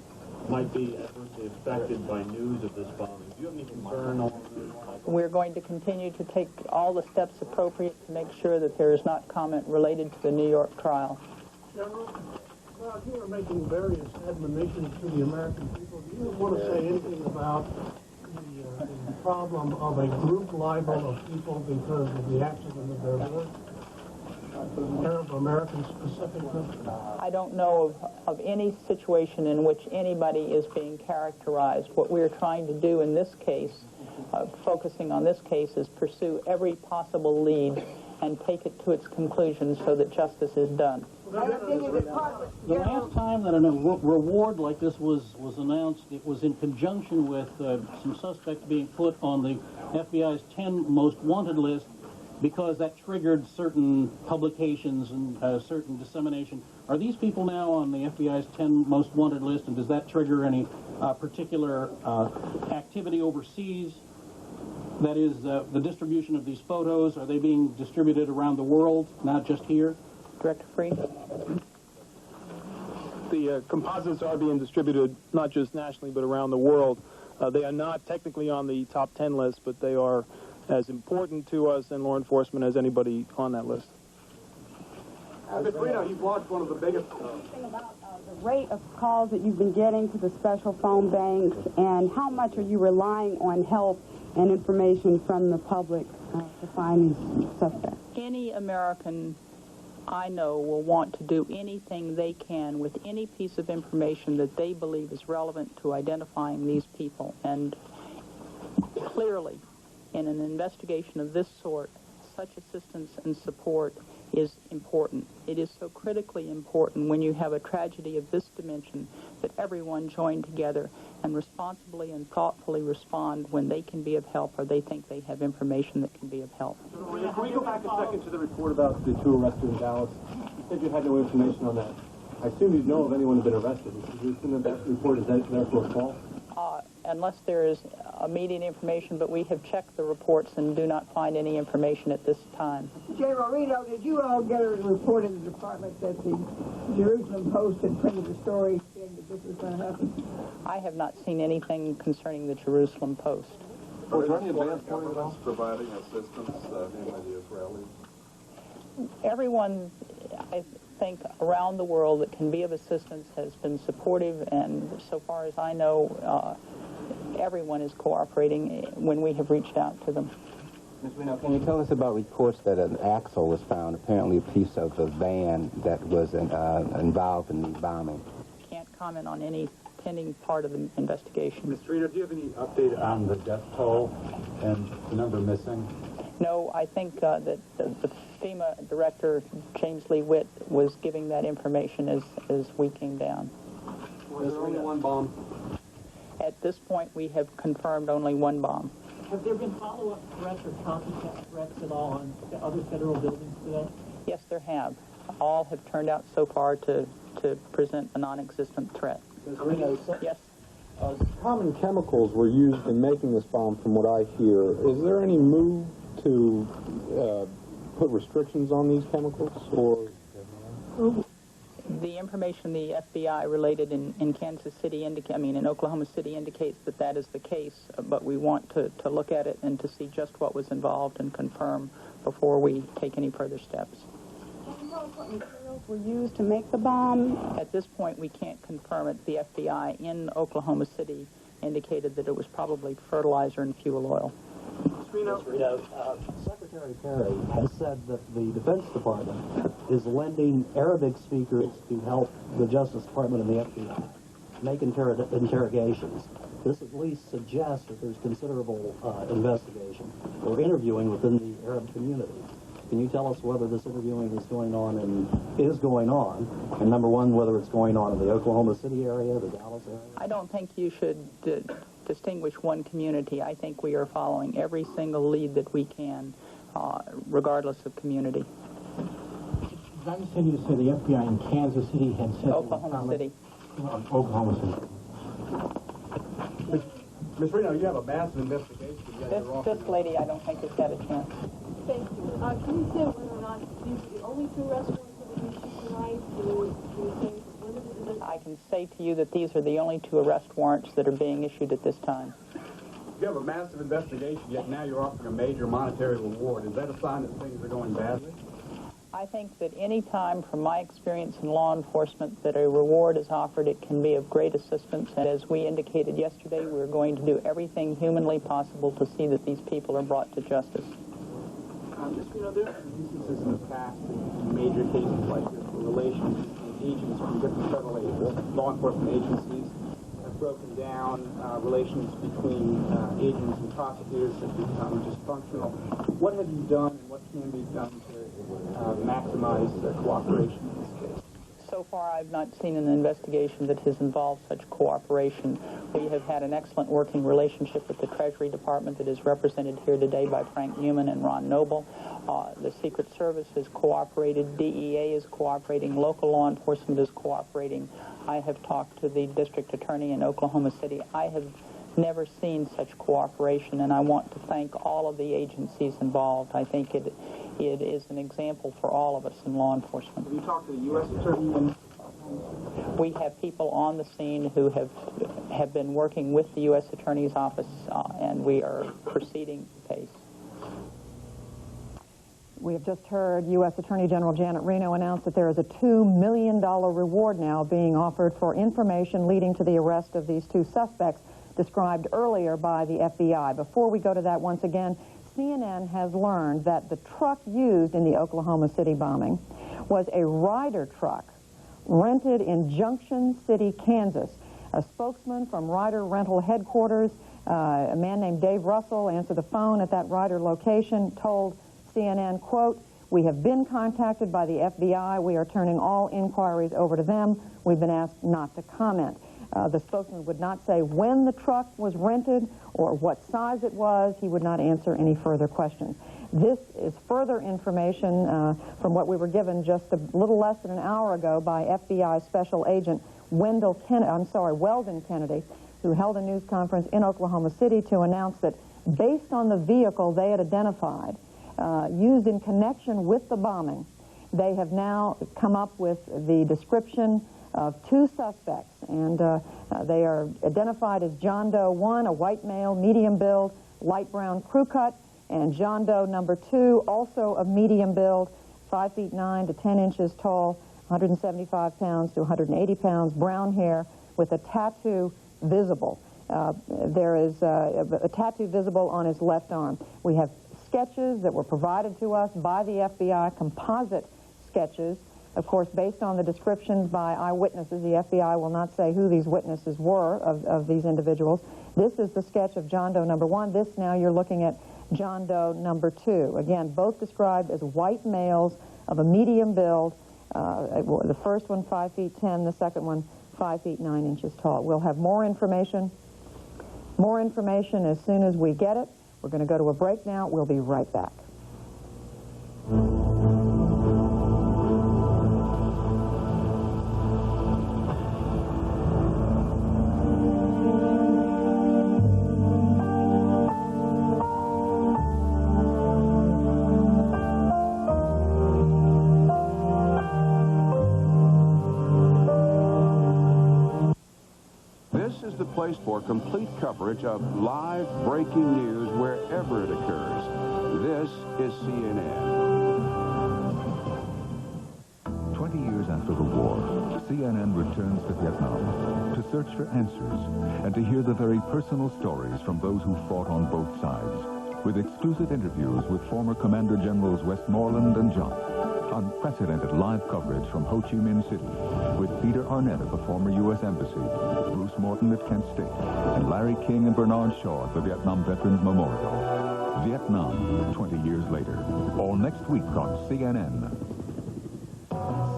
might be adversely affected by news of this bombing. Do you have any concern on this?
We're going to continue to take all the steps appropriate to make sure that there is not comment related to the New York trial.
General, well, you are making various admonitions to the American people. Do you want to say anything about the problem of a group libel of people because of the accident of their work? Arab Americans specifically?
I don't know of any situation in which anybody is being characterized. What we're trying to do in this case, focusing on this case, is pursue every possible lead and take it to its conclusion so that justice is done.
The last time that a reward like this was announced, it was in conjunction with some suspects being put on the FBI's 10 most wanted list, because that triggered certain publications and certain dissemination. Are these people now on the FBI's 10 most wanted list, and does that trigger any particular activity overseas? That is, the distribution of these photos, are they being distributed around the world, not just here?
Director Freed?
The composites are being distributed not just nationally but around the world. They are not technically on the top 10 list, but they are as important to us and law enforcement as anybody on that list.
Ms. Reno, you've launched one of the biggest...
The rate of calls that you've been getting to the special phone banks, and how much are you relying on help and information from the public to find these suspects?
Any American I know will want to do anything they can with any piece of information that they believe is relevant to identifying these people. And clearly, in an investigation of this sort, such assistance and support is important. It is so critically important when you have a tragedy of this dimension that everyone join together and responsibly and thoughtfully respond when they can be of help or they think they have information that can be of help.
Can we go back a second to the report about the two arrested in Dallas? You said you had no information on that. I assume you know if anyone has been arrested. Do you assume that report is therefore false?
Unless there is immediate information, but we have checked the reports and do not find any information at this time.
General Reno, did you all get a report in the department that the Jerusalem Post had printed a story saying that this was going to happen?
I have not seen anything concerning the Jerusalem Post.
Was there any advance governments providing assistance in the Israelis?
Everyone, I think, around the world that can be of assistance has been supportive, and so far as I know, everyone is cooperating when we have reached out to them.
Ms. Reno, can you tell us about reports that an axle was found, apparently a piece of the van that was involved in the bombing?
Can't comment on any pending part of the investigation.
Ms. Reno, do you have any update on the death toll and the number missing?
No, I think that the FEMA director, James Lee Witt, was giving that information as we came down.
Was there only one bomb?
At this point, we have confirmed only one bomb.
Have there been follow-up threats or copycat threats at all on other federal buildings today?
Yes, there have. All have turned out so far to present a non-existent threat.
Ms. Reno,
yes.
Common chemicals were used in making this bomb, from what I hear. Is there any move to put restrictions on these chemicals, or?
The information the FBI related in Kansas City in Oklahoma City indicates that that is the case, but we want to look at it and to see just what was involved and confirm before we take any further steps.
Can you tell us what materials were used to make the bomb?
At this point, we can't confirm it. The FBI in Oklahoma City indicated that it was probably fertilizer and fuel oil.
Secretary Kerry has said that the Defense Department is lending Arabic speakers to help the Justice Department and the FBI make interrogations. This at least suggests that there's considerable investigation or interviewing within the Arab community. Can you tell us whether this interviewing is going on, and number one, whether it's going on in the Oklahoma City area, the Dallas area?
I don't think you should distinguish one community. I think we are following every single lead that we can, regardless of community.
Did I understand you to say the FBI in Kansas City had said...
Oklahoma City.
Oklahoma City.
Ms. Reno, you have a massive investigation.
This lady, I don't think has got a chance.
Thank you. Can you say whether or not these are the only two restaurants that have been issued tonight?
I can say to you that these are the only two arrest warrants that are being issued at this time.
You have a massive investigation, yet now you're offering a major monetary reward. Is that a sign that things are going badly?
I think that any time, from my experience in law enforcement, that a reward is offered, it can be of great assistance. And as we indicated yesterday, we're going to do everything humanly possible to see that these people are brought to justice.
There have been instances in the past in major cases like this where relations between agents from different federal law enforcement agencies have broken down. Relations between agents and prosecutors have become dysfunctional. What have you done and what can be done to maximize cooperation in this case?
So far, I've not seen an investigation that has involved such cooperation. We have had an excellent working relationship with the Treasury Department that is represented here today by Frank Newman and Ron Noble. The Secret Service has cooperated. DEA is cooperating. Local law enforcement is cooperating. I have talked to the district attorney in Oklahoma City. I have never seen such cooperation, and I want to thank all of the agencies involved. I think it is an example for all of us in law enforcement.
Have you talked to the U.S. Attorney?
We have people on the scene who have been working with the U.S. Attorney's Office, and we are proceeding pace.
We have just heard U.S. Attorney General Janet Reno announce that there is a $2 million reward now being offered for information leading to the arrest of these two suspects described earlier by the FBI. Before we go to that, once again, CNN has learned that the truck used in the Oklahoma City bombing was a Ryder truck rented in Junction City, Kansas. A spokesman from Ryder Rental Headquarters, a man named Dave Russell, answered the phone at that Ryder location, told CNN, quote, "We have been contacted by the FBI. We are turning all inquiries over to them. We've been asked not to comment." The spokesman would not say when the truck was rented or what size it was. He would not answer any further questions. This is further information from what we were given just a little less than an hour ago by FBI Special Agent Weldon Kennedy, who held a news conference in Oklahoma City to announce that based on the vehicle they had identified used in connection with the bombing, they have now come up with the description of two suspects, and they are identified as John Doe 1, a white male, medium build, light brown crew cut, and John Doe number 2, also of medium build, 5 feet 9 to 10 inches tall, 175 pounds to 180 pounds, brown hair, with a tattoo visible. There is a tattoo visible on his left arm. We have sketches that were provided to us by the FBI, composite sketches. Of course, based on the descriptions by eyewitnesses, the FBI will not say who these witnesses were of these individuals. This is the sketch of John Doe number 1. This now you're looking at John Doe number 2. Again, both described as white males of a medium build. The first one 5 feet 10, the second one 5 feet 9 inches tall. We'll have more information as soon as we get it. We're going to go to a break now. We'll be right back.
This is the place for complete coverage of live breaking news wherever it occurs. This is CNN.
20 years after the war, CNN returns to Vietnam to search for answers and to hear the very personal stories from those who fought on both sides, with exclusive interviews with former Commander Generals Westmoreland and Jolly. Unprecedented live coverage from Ho Chi Minh City, with Peter Arnett at the former U.S. Embassy, Bruce Morton at Kent State, and Larry King and Bernard Shaw at the Vietnam Veterans Memorial. Vietnam, 20 years later. All next week on CNN.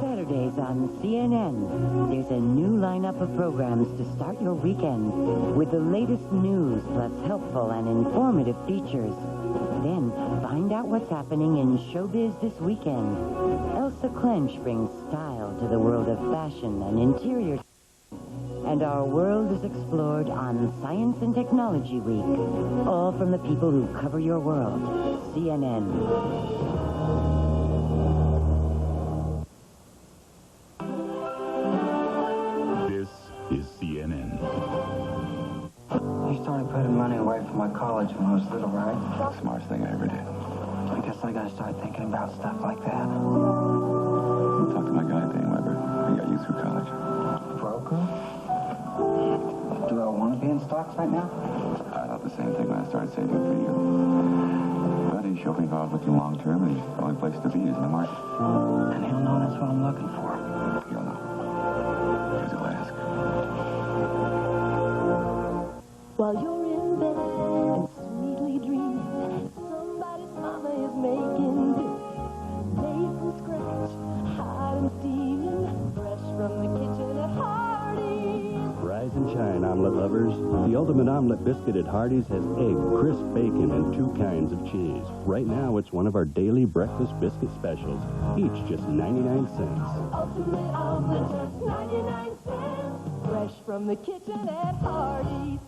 Saturdays on CNN, there's a new lineup of programs to start your weekend with the latest news plus helpful and informative features. Then find out what's happening in showbiz this weekend. Elsa Clench brings style to the world of fashion and interior. And our world is explored on Science and Technology Week. All from the people who cover your world. CNN.
This is CNN.
You started putting money away for my college when I was little, right?
Smartest thing I ever did.
I guess I gotta start thinking about stuff like that.
Talk to my guy, Dan Weber. He got you through college.
Broker? Do I want to be in stocks right now?
I thought the same thing when I started saving for you. But he showed me if I was looking long term, and the only place to be is in the market.
And he'll know that's what I'm looking for.
He'll know. Because he'll ask.
While you're in bed and sweetly dreaming, somebody's mama is making this. Made from scratch, hot and steaming, fresh from the kitchen at Hardee's.
Rise and shine, omelet lovers. The ultimate omelet biscuit at Hardee's has egg, crisp bacon, and 2 kinds of cheese. Right now, it's one of our daily breakfast biscuit specials, each just 99 cents.
Ultimate omelet, just 99 cents. Fresh from the kitchen at Hardee's.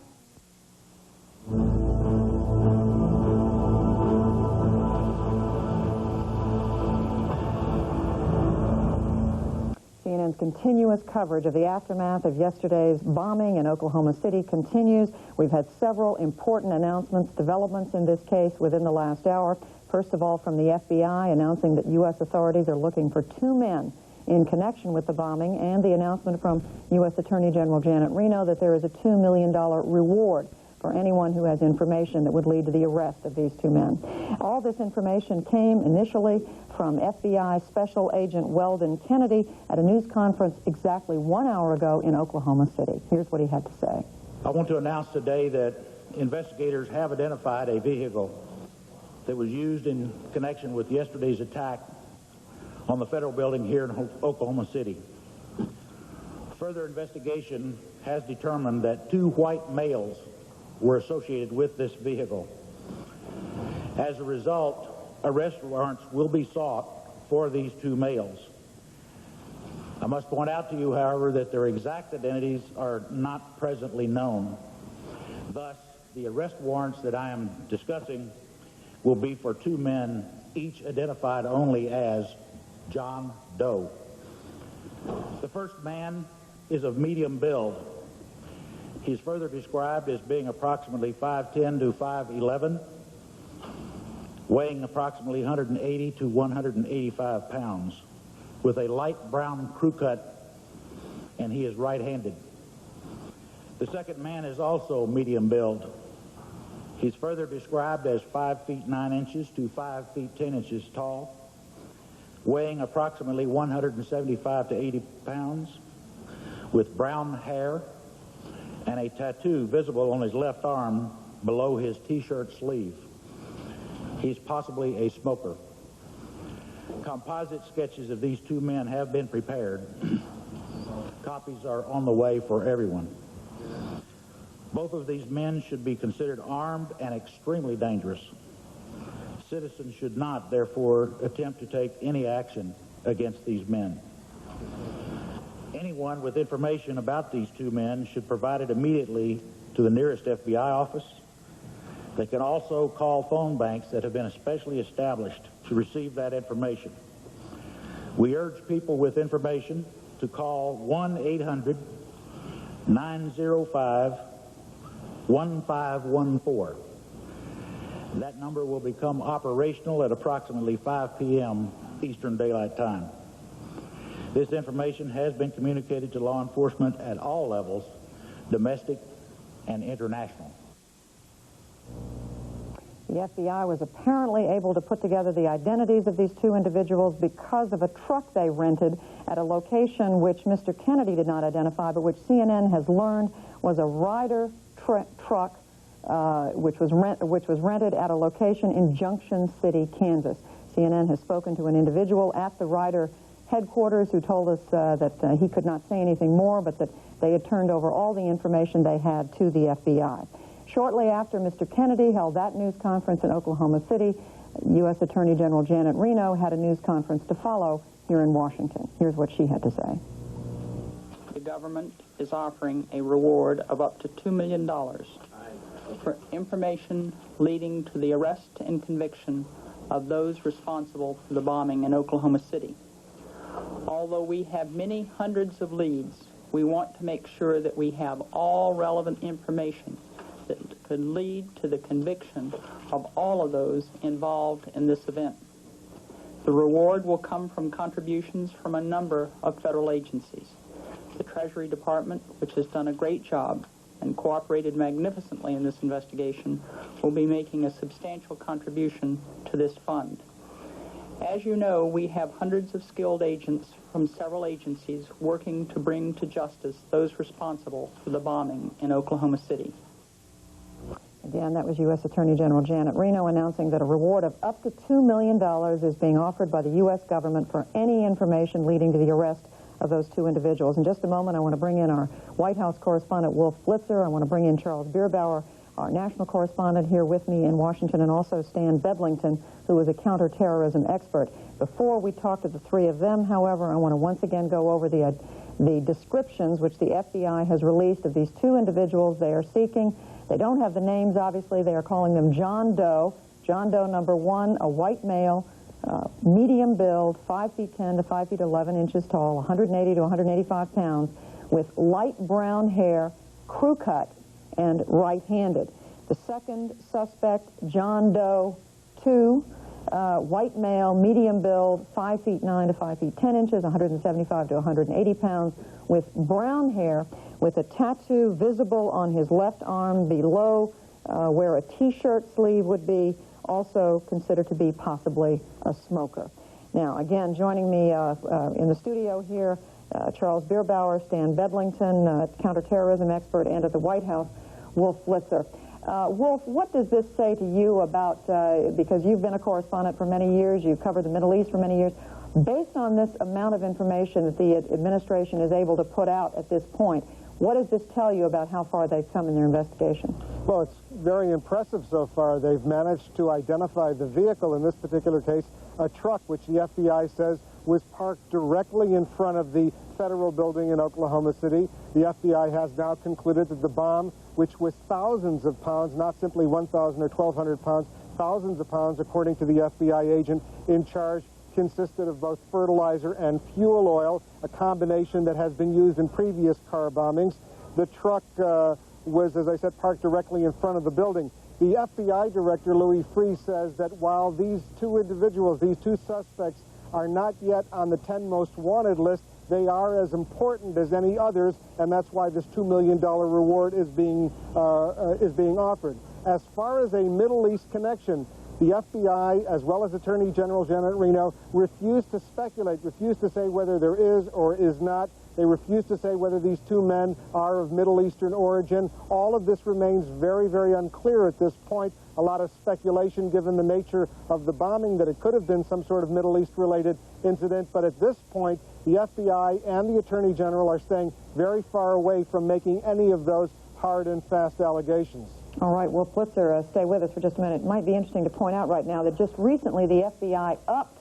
CNN's continuous coverage of the aftermath of yesterday's bombing in Oklahoma City continues. We've had several important announcements, developments in this case within the last hour. First of all, from the FBI announcing that U.S. authorities are looking for 2 men in connection with the bombing, and the announcement from U.S. Attorney General Janet Reno that there is a $2 million reward for anyone who has information that would lead to the arrest of these 2 men. All this information came initially from FBI Special Agent Weldon Kennedy at a news conference exactly 1 hour ago in Oklahoma City. Here's what he had to say.
I want to announce today that investigators have identified a vehicle that was used in connection with yesterday's attack on the federal building here in Oklahoma City. Further investigation has determined that 2 white males were associated with this vehicle. As a result, arrest warrants will be sought for these 2 males. I must point out to you, however, that their exact identities are not presently known. Thus, the arrest warrants that I am discussing will be for 2 men, each identified only as John Doe. The first man is of medium build. He's further described as being approximately 5'10" to 5'11", weighing approximately 180 to 185 pounds, with a light brown crew cut, and he is right-handed. The second man is also medium build. He's further described as 5 feet 9 inches to 5 feet 10 inches tall, weighing approximately 175 to 80 pounds, with brown hair and a tattoo visible on his left arm below his T-shirt sleeve. He's possibly a smoker. Composite sketches of these 2 men have been prepared. Copies are on the way for everyone. Both of these men should be considered armed and extremely dangerous. Citizens should not, therefore, attempt to take any action against these men. Anyone with information about these 2 men should provide it immediately to the nearest FBI office. They can also call phone banks that have been especially established to receive that information. We urge people with information to call 1-800-905-1514. That number will become operational at approximately 5 p.m. Eastern Daylight Time. This information has been communicated to law enforcement at all levels, domestic and international.
The The FBI was apparently able to put together the identities of these two individuals because of a truck they rented at a location which Mr. Kennedy did not identify, but which CNN has learned was a Ryder truck which was rented at a location in Junction City, Kansas. CNN has spoken to an individual at the Ryder headquarters who told us that he could not say anything more, but that they had turned over all the information they had to the FBI. Shortly after Mr. Kennedy held that news conference in Oklahoma City, U.S. Attorney General Janet Reno had a news conference to follow here in Washington. Here's what she had to say.
The government is offering a reward of up to $2 million for information leading to the arrest and conviction of those responsible for the bombing in Oklahoma City. Although we have many hundreds of leads, we want to make sure that we have all relevant information that could lead to the conviction of all of those involved in this event. The reward will come from contributions from a number of federal agencies. The Treasury Department, which has done a great job and cooperated magnificently in this investigation, will be making a substantial contribution to this fund. As you know, we have hundreds of skilled agents from several agencies working to bring to justice those responsible for the bombing in Oklahoma City.
Again, that was U.S. Attorney General Janet Reno announcing that a reward of up to $2 million is being offered by the U.S. government for any information leading to the arrest of those two individuals. In just a moment, I want to bring in our White House correspondent, Wolf Blitzer. I want to bring in Charles Bierbauer, our national correspondent here with me in Washington, and also Stan Bedlington, who is a counterterrorism expert. Before we talk to the three of them, however, I want to once again go over the descriptions which the FBI has released of these two individuals they are seeking. They don't have the names, obviously. They are calling them John Doe. John Doe number 1, a white male, medium build, 5 feet 10 to 5 feet 11 inches tall, 180 to 185 pounds, with light brown hair, crew cut, and right-handed. The second suspect, John Doe 2, white male, medium build, 5 feet 9 to 5 feet 10 inches, 175 to 180 pounds, with brown hair, with a tattoo visible on his left arm below where a T-shirt sleeve would be, also considered to be possibly a smoker. Now, again, joining me in the studio here, Charles Bierbauer, Stan Bedlington, counterterrorism expert, and at the White House, Wolf Blitzer. Wolf, what does this say to you about, because you've been a correspondent for many years, you've covered the Middle East for many years, based on this amount of information that the administration is able to put out at this point, what does this tell you about how far they've come in their investigation?
Well, it's very impressive so far. They've managed to identify the vehicle, in this particular case, a truck, which the FBI says was parked directly in front of the federal building in Oklahoma City. The FBI has now concluded that the bomb, which was thousands of pounds, not simply 1,000 or 1,200 pounds, thousands of pounds, according to the FBI agent in charge, consisted of both fertilizer and fuel oil, a combination that has been used in previous car bombings. The truck was, as I said, parked directly in front of the building. The FBI director, Louis Freeh, says that while these two individuals, these two suspects, are not yet on the 10 most wanted list, they are as important as any others, and that's why this $2 million reward is being offered. As far as a Middle East connection, the FBI, as well as Attorney General Janet Reno, refused to speculate, refused to say whether there is or is not. They refuse to say whether these two men are of Middle Eastern origin. All of this remains very, very unclear at this point. A lot of speculation given the nature of the bombing that it could have been some sort of Middle East-related incident. But at this point, the FBI and the Attorney General are staying very far away from making any of those hard and fast allegations.
All right, Wolf Blitzer, stay with us for just a minute. It might be interesting to point out right now that just recently the FBI upped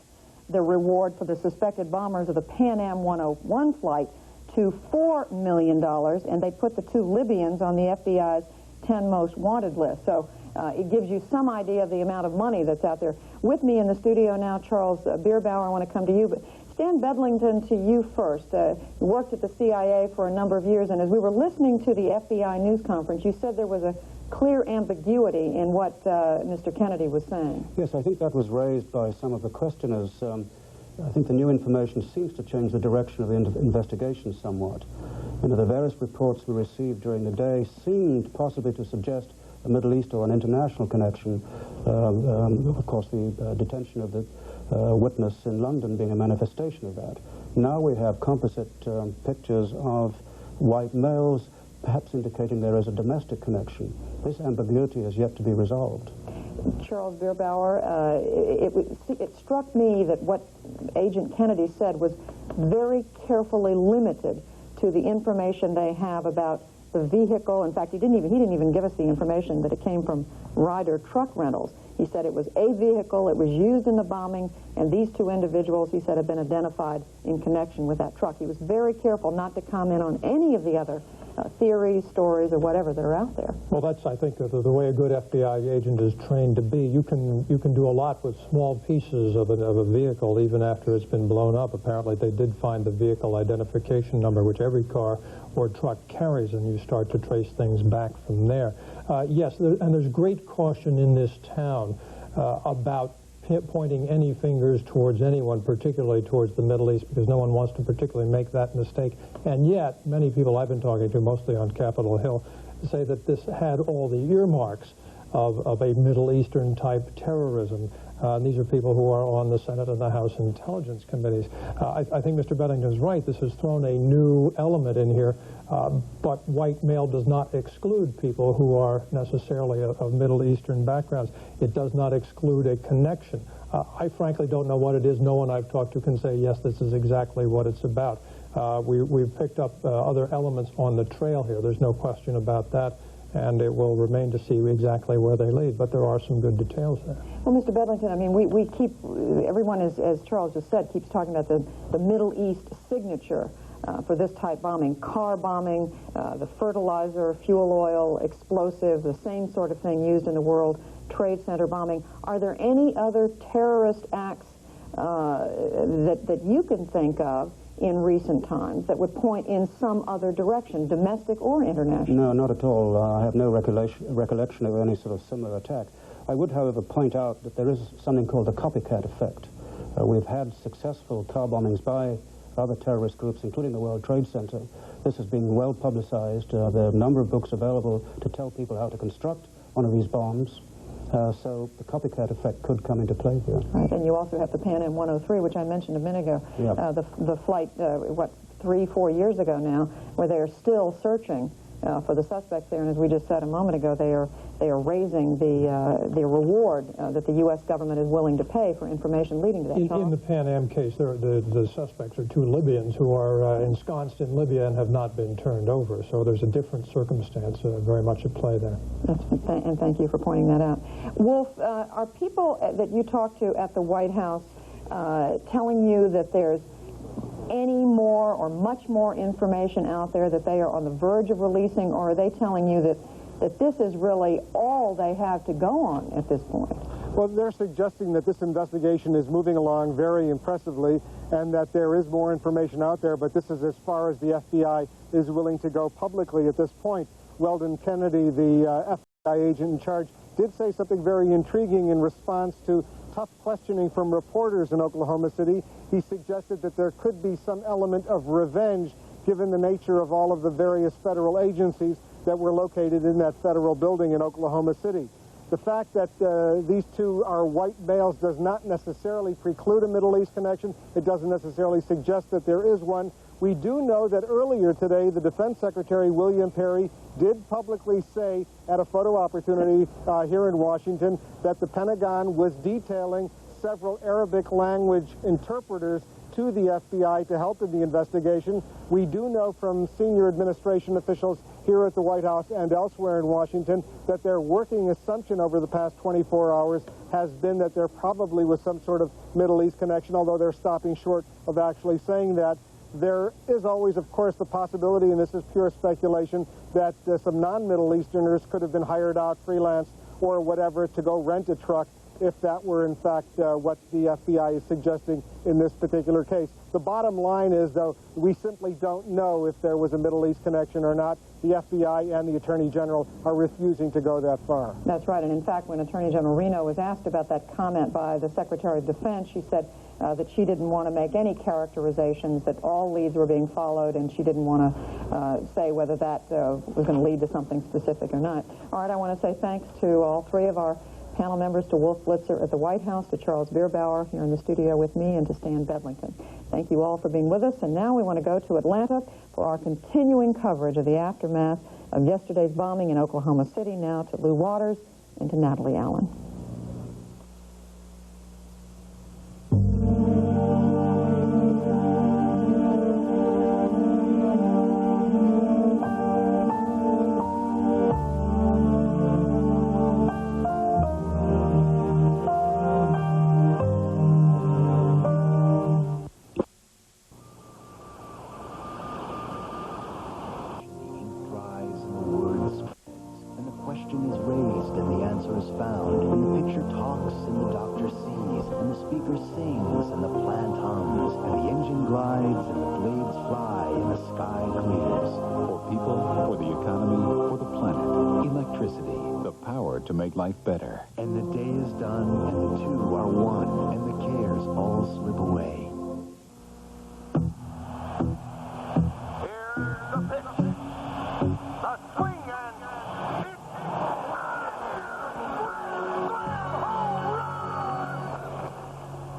the reward for the suspected bombers of the Pan Am 101 flight to $4 million, and they put the two Libyans on the FBI's 10 most wanted list. So it gives you some idea of the amount of money that's out there. With me in the studio now, Charles Bierbauer, I want to come to you, but Stan Bedlington, to you first. You worked at the CIA for a number of years, and as we were listening to the FBI news conference, you said there was a clear ambiguity in what Mr. Kennedy was saying.
Yes, I think that was raised by some of the questioners. I think the new information seems to change the direction of the investigation somewhat. The various reports we received during the day seemed possibly to suggest a Middle East or an international connection. Of course, the detention of the witness in London being a manifestation of that. Now we have composite pictures of white males, perhaps indicating there is a domestic connection. This ambiguity is yet to be resolved.
Charles Bierbauer, it struck me that what Agent Kennedy said was very carefully limited to the information they have about the vehicle. In fact, he didn't even give us the information that it came from Ryder Truck Rentals. He said it was a vehicle, it was used in the bombing, and these two individuals, he said, have been identified in connection with that truck. He was very careful not to comment on any of the other theories, stories, or whatever that are out there.
Well, that's, I think, the way a good FBI agent is trained to be. You can do a lot with small pieces of a vehicle, even after it's been blown up. Apparently, they did find the vehicle identification number, which every car or truck carries, and you start to trace things back from there. Yes, and there's great caution in this town about pointing any fingers towards anyone, particularly towards the Middle East, because no one wants to particularly make that mistake. And yet, many people I've been talking to, mostly on Capitol Hill, say that this had all the earmarks of a Middle Eastern type terrorism. These are people who are on the Senate and the House Intelligence Committees. I think Mr. Beddington's right. This has thrown a new element in here, but white male does not exclude people who are necessarily of Middle Eastern backgrounds. It does not exclude a connection. I frankly don't know what it is. No one I've talked to can say, yes, this is exactly what it's about. We've picked up other elements on the trail here. There's no question about that. And it will remain to see exactly where they lead, but there are some good details there.
Well, Mr. Bedlington, I mean, we keep, everyone, as Charles just said, keeps talking about the Middle East signature for this type bombing. Car bombing, the fertilizer, fuel oil, explosive, the same sort of thing used in the World Trade Center bombing. Are there any other terrorist acts that you can think of in recent times that would point in some other direction, domestic or international?
No, not at all. I have no recollection of any sort of similar attack. I would, however, point out that there is something called the copycat effect. We've had successful car bombings by other terrorist groups, including the World Trade Center. This is being well publicized. There are a number of books available to tell people how to construct one of these bombs. So the copycat effect could come into play here.
Right, and you also have the Pan Am 103, which I mentioned a minute ago. Yep. The flight, 3-4 years ago now, where they are still searching for the suspects there. And as we just said a moment ago, they are raising the reward that the U.S. government is willing to pay for information leading to that.
In the Pan Am case, the suspects are 2 Libyans who are ensconced in Libya and have not been turned over. So there's a different circumstance very much at play there.
And thank you for pointing that out. Wolf, are people that you talk to at the White House telling you that there's any more or much more information out there that they are on the verge of releasing, or are they telling you that this is really all they have to go on at this point?
Well, they're suggesting that this investigation is moving along very impressively and that there is more information out there, but this is as far as the FBI is willing to go publicly at this point. Weldon Kennedy, the FBI agent in charge, did say something very intriguing in response to tough questioning from reporters in Oklahoma City. He suggested that there could be some element of revenge given the nature of all of the various federal agencies that were located in that federal building in Oklahoma City. The fact that these two are white males does not necessarily preclude a Middle East connection. It doesn't necessarily suggest that there is one. We do know that earlier today, the Defense Secretary, William Perry, did publicly say at a photo opportunity here in Washington that the Pentagon was detailing several Arabic language interpreters to the FBI to help in the investigation. We do know from senior administration officials here at the White House and elsewhere in Washington that their working assumption over the past 24 hours has been that there probably was some sort of Middle East connection, although they're stopping short of actually saying that. There is always, of course, the possibility, and this is pure speculation, that some non-Middle Easterners could have been hired out, freelance, or whatever, to go rent a truck if that were, in fact, what the FBI is suggesting in this particular case. The bottom line is, though, we simply don't know if there was a Middle East connection or not. The FBI and the Attorney General are refusing to go that far.
That's right. And in fact, when Attorney General Reno was asked about that comment by the Secretary of Defense, she said that she didn't want to make any characterizations, that all leads were being followed, and she didn't want to say whether that was going to lead to something specific or not. All right, I want to say thanks to all three of our panel members, to Wolf Blitzer at the White House, to Charles Bierbauer here in the studio with me, and to Stan Bedlington. Thank you all for being with us, and now we want to go to Atlanta for our continuing coverage of the aftermath of yesterday's bombing in Oklahoma City. Now to Lou Waters and to Natalie Allen.
To make life better.
And the day is done, and the two are one, and the cares all slip away.
Here's the pitch. The swing and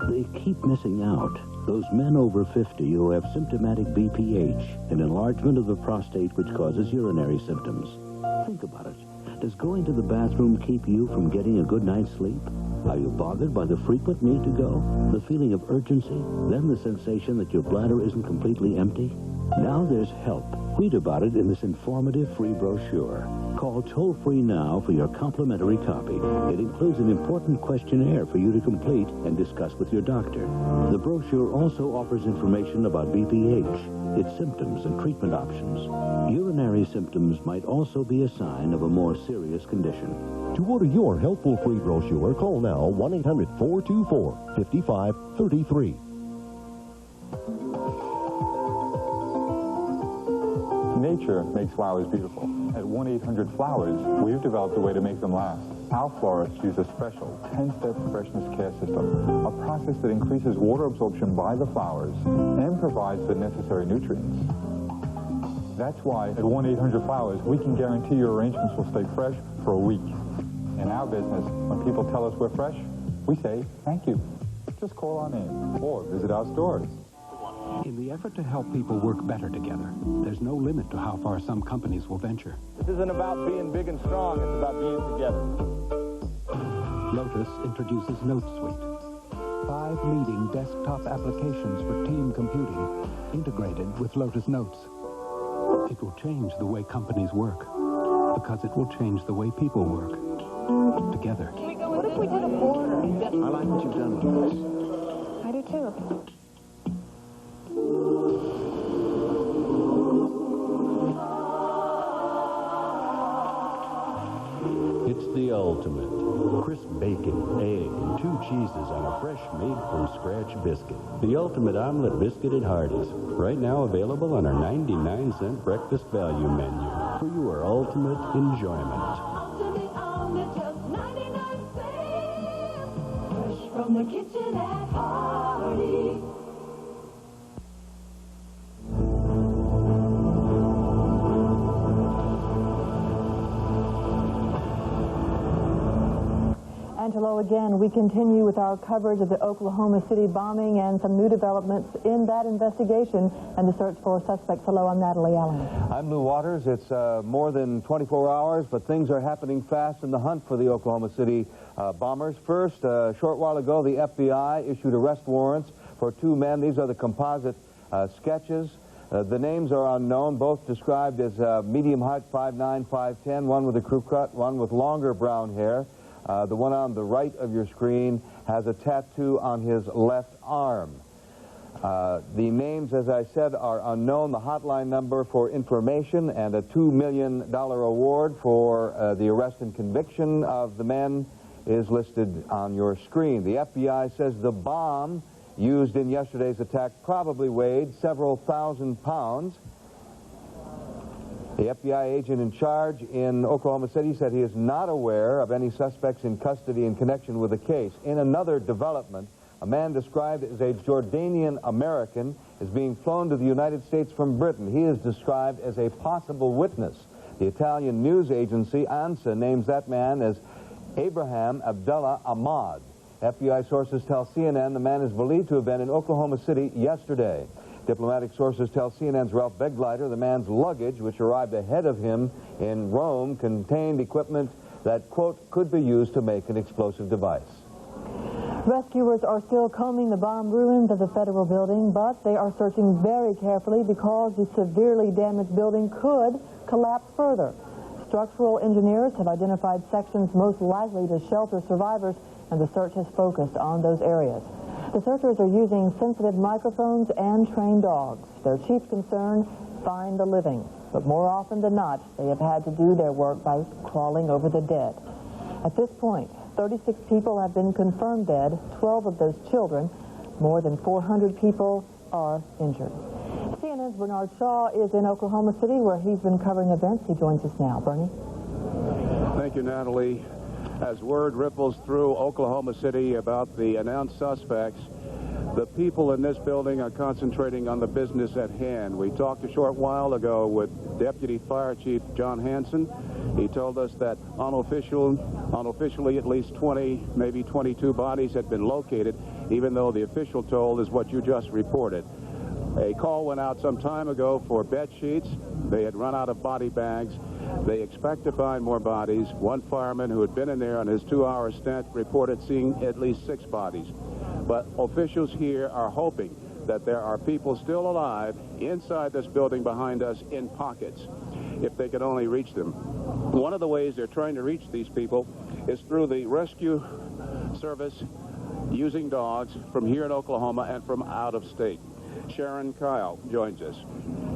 They keep missing out. Those men over 50 who have symptomatic BPH, an enlargement of the prostate which causes urinary symptoms. Think about it. Does going to the bathroom keep you from getting a good night's sleep? Are you bothered by the frequent need to go? The feeling of urgency? Then the sensation that your bladder isn't completely empty? Now there's help. Read about it in this informative free brochure. Call toll-free now for your complimentary copy. It includes an important questionnaire for you to complete and discuss with your doctor. The brochure also offers information about BPH, its symptoms and treatment options. Urinary symptoms might also be a sign of a more serious condition.
To order your helpful free brochure, call now 1-800-424-5533.
Nature makes flowers beautiful. At 1-800-Flowers, we've developed a way to make them last. Our florists use a special 10-step freshness care system, a process that increases water absorption by the flowers and provides the necessary nutrients. That's why at 1-800-Flowers, we can guarantee your arrangements will stay fresh for a week. In our business, when people tell us we're fresh, we say thank you. Just call our name or visit our stores.
In the effort to help people work better together, there's no limit to how far some companies will venture.
This isn't about being big and strong, it's about being together.
Lotus introduces NoteSuite. 5 leading desktop applications for team computing integrated with Lotus Notes. It will change the way companies work because it will change the way people work together.
What if we did a border?
I like what you've done with this.
I do too.
It's the ultimate. Crisp bacon, egg, and 2 cheeses on a fresh made-from-scratch biscuit. The ultimate omelet biscuit at Hardee's. Right now available on our 99-cent breakfast value menu for your ultimate enjoyment.
Fresh from the kitchen at Hardee's.
And hello again. We continue with our coverage of the Oklahoma City bombing and some new developments in that investigation and the search for suspects. Hello, I'm Natalie Allen.
I'm Lou Waters. It's more than 24 hours, but things are happening fast in the hunt for the Oklahoma City bombers. First, a short while ago, the FBI issued arrest warrants for 2 men. These are the composite sketches. The names are unknown, both described as medium height, 5'9", 5'10", one with a crew cut, one with longer brown hair. The one on the right of your screen has a tattoo on his left arm. The names, as I said, are unknown. The hotline number for information and a $2 million award for the arrest and conviction of the men is listed on your screen. The FBI says the bomb used in yesterday's attack probably weighed several thousand pounds. The FBI agent in charge in Oklahoma City said he is not aware of any suspects in custody in connection with the case. In another development, a man described as a Jordanian American is being flown to the United States from Britain. He is described as a possible witness. The Italian news agency ANSA names that man as Abraham Abdullah Ahmad. FBI sources tell CNN the man is believed to have been in Oklahoma City yesterday. Diplomatic sources tell CNN's Ralph Begleiter the man's luggage, which arrived ahead of him in Rome, contained equipment that, quote, could be used to make an explosive device.
Rescuers are still combing the bomb ruins of the federal building, but they are searching very carefully because the severely damaged building could collapse further. Structural engineers have identified sections most likely to shelter survivors, and the search has focused on those areas. The searchers are using sensitive microphones and trained dogs. Their chief concern, find the living. But more often than not, they have had to do their work by crawling over the dead. At this point, 36 people have been confirmed dead, 12 of those children. More than 400 people are injured. CNN's Bernard Shaw is in Oklahoma City, where he's been covering events. He joins us now. Bernie?
Thank you, Natalie. As word ripples through Oklahoma City about the announced suspects, the people in this building are concentrating on the business at hand. We talked a short while ago with Deputy Fire Chief John Hanson. He told us that unofficially at least 20, maybe 22 bodies had been located, even though the official toll is what you just reported. A call went out some time ago for bed sheets. They had run out of body bags. They expect to find more bodies. One fireman who had been in there on his 2-hour stint reported seeing at least 6 bodies. But officials here are hoping that there are people still alive inside this building behind us in pockets, if they could only reach them. One of the ways they're trying to reach these people is through the rescue service using dogs from here in Oklahoma and from out of state. Sharon Kyle joins us.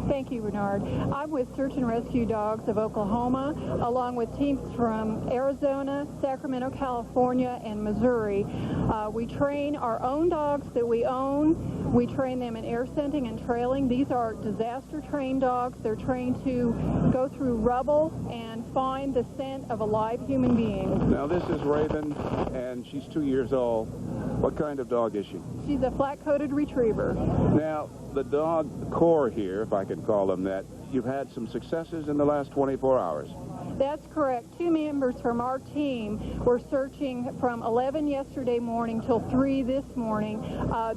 Thank you, Bernard. I'm with Search and Rescue Dogs of Oklahoma, along with teams from Arizona, Sacramento, California, and Missouri. We train our own dogs that we own. We train them in air scenting and trailing. These are disaster-trained dogs. They're trained to go through rubble and find the scent of a live human being.
Now, this is Raven, and she's 2 years old. What kind of dog is she?
She's a flat-coated retriever.
Now, the dog corps here, if I can call them that, you've had some successes in the last 24 hours.
That's correct. 2 members from our team were searching from 11 yesterday morning till 3 this morning.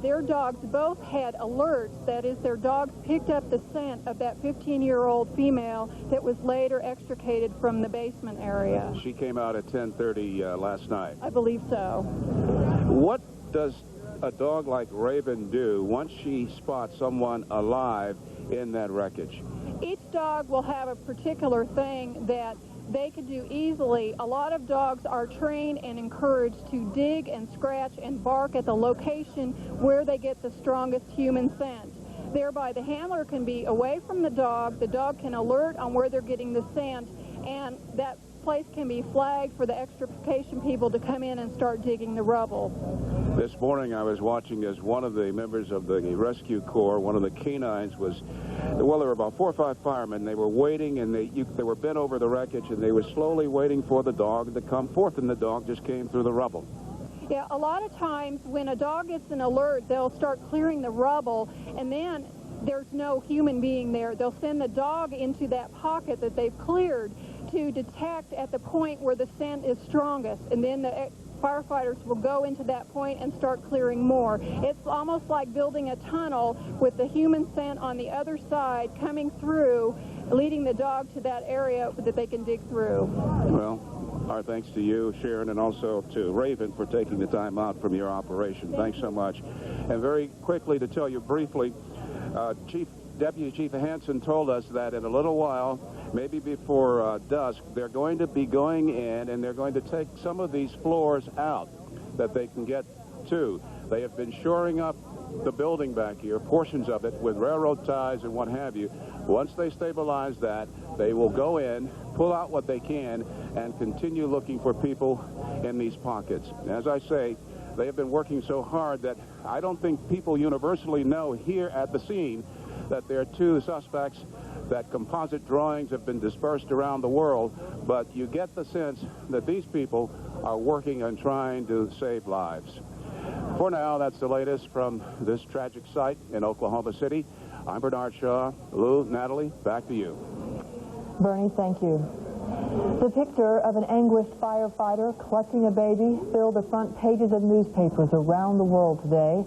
Their dogs both had alerts. That is, their dogs picked up the scent of that 15-year-old female that was later extricated from the basement area.
She came out at 10:30 last night.
I believe so.
What does a dog like Raven do once she spots someone alive in that wreckage?
Each dog will have a particular thing that they could do easily. A lot of dogs are trained and encouraged to dig and scratch and bark at the location where they get the strongest human scent. Thereby, the handler can be away from the dog can alert on where they're getting the scent, and that place can be flagged for the extrication people to come in and start digging the rubble.
This morning I was watching as one of the members of the rescue corps, one of the canines was, well, there were about 4 or 5 firemen. They were waiting, and they were bent over the wreckage, and they were slowly waiting for the dog to come forth, and the dog just came through the rubble.
Yeah, a lot of times when a dog gets an alert, they'll start clearing the rubble, and then there's no human being there. They'll send the dog into that pocket that they've cleared to detect at the point where the scent is strongest, and then the firefighters will go into that point and start clearing more. It's almost like building a tunnel with the human scent on the other side coming through, leading the dog to that area that they can dig through.
Well, our thanks to you, Sharon, and also to Raven for taking the time out from your operation. Thanks so much. And very quickly, to tell you briefly, Deputy Chief Hanson told us that in a little while, maybe before dusk, they're going to be going in and they're going to take some of these floors out that they can get to. They have been shoring up the building back here, portions of it, with railroad ties and what have you. Once they stabilize that, they will go in, pull out what they can, and continue looking for people in these pockets. As I say, they have been working so hard that I don't think people universally know here at the scene that there are two suspects, that composite drawings have been dispersed around the world, but you get the sense that these people are working on trying to save lives. For now, that's the latest from this tragic site in Oklahoma City. I'm Bernard Shaw. Lou, Natalie, back to you.
Bernie, thank you. The picture of an anguished firefighter clutching a baby filled the front pages of newspapers around the world today.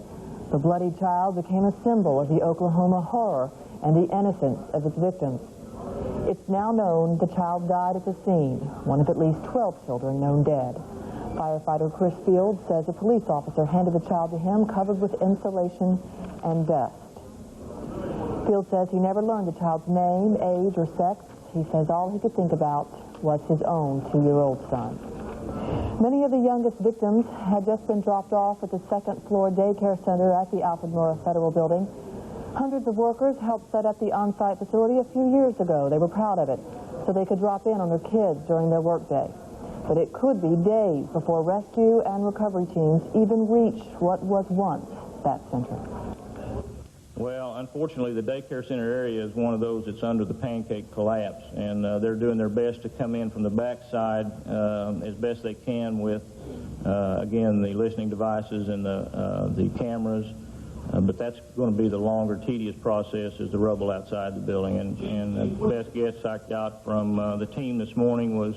The bloody child became a symbol of the Oklahoma horror and the innocence of its victims. It's now known the child died at the scene, one of at least 12 children known dead. Firefighter Chris Field says a police officer handed the child to him covered with insulation and dust. Field says he never learned the child's name, age, or sex. He says all he could think about was his own 2-year-old son. Many of the youngest victims had just been dropped off at the second-floor daycare center at the Alfred Murrah Federal Building. Hundreds of workers helped set up the on-site facility a few years ago. They were proud of it, so they could drop in on their kids during their workday. But it could be days before rescue and recovery teams even reach what was once that center.
Well, unfortunately, the daycare center area is one of those that's under the pancake collapse, and they're doing their best to come in from the backside as best they can with, again, the listening devices and the cameras. But that's going to be the longer, tedious process is the rubble outside the building. And the best guess I got from the team this morning was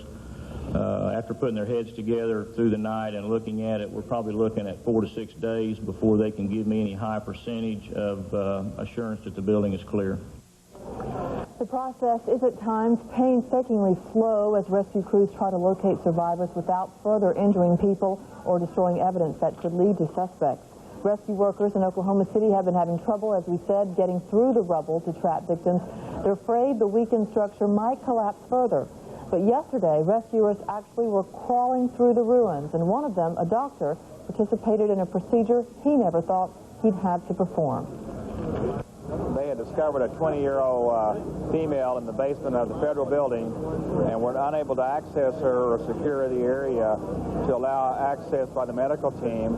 after putting their heads together through the night and looking at it, we're probably looking at 4 to 6 days before they can give me any high percentage of assurance that the building is clear.
The process is at times painstakingly slow as rescue crews try to locate survivors without further injuring people or destroying evidence that could lead to suspects. Rescue workers in Oklahoma City have been having trouble, as we said, getting through the rubble to trap victims. They're afraid the weakened structure might collapse further. But yesterday, rescuers actually were crawling through the ruins, and one of them, a doctor, participated in a procedure he never thought he'd have to perform.
They had discovered a 20-year-old female in the basement of the federal building and were unable to access her or secure the area to allow access by the medical team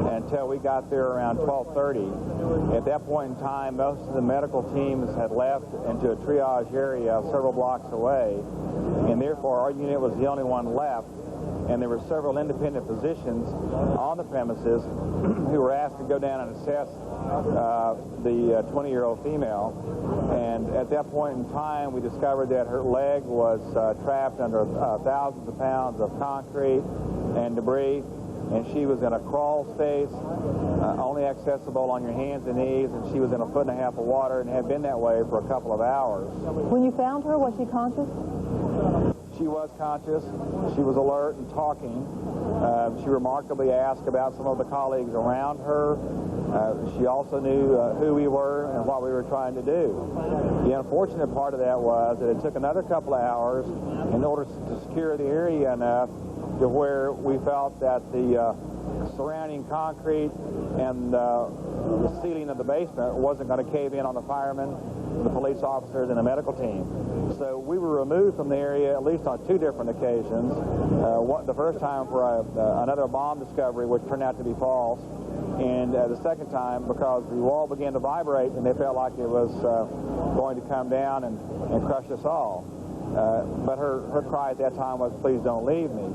until we got there around 12:30. At that point in time, most of the medical teams had left into a triage area several blocks away, and therefore our unit was the only one left. And there were several independent physicians on the premises who were asked to go down and assess the 20-year-old female. And at that point in time, we discovered that her leg was trapped under thousands of pounds of concrete and debris, and she was in a crawl space, only accessible on your hands and knees, and she was in 1.5 foot of water and had been that way for a couple of hours.
When you found her, was she conscious?
She was conscious. She was alert and talking. She remarkably asked about some of the colleagues around her. She also knew who we were and what we were trying to do. The unfortunate part of that was that it took another couple of hours in order to secure the area enough to where we felt that the surrounding concrete and the ceiling of the basement wasn't going to cave in on the firemen, the police officers, and the medical team. So we were removed from the area at least on 2 different occasions. The first time for another bomb discovery, which turned out to be false, and the second time because the wall began to vibrate and they felt like it was going to come down and crush us all. But her cry at that time was, "Please don't leave me."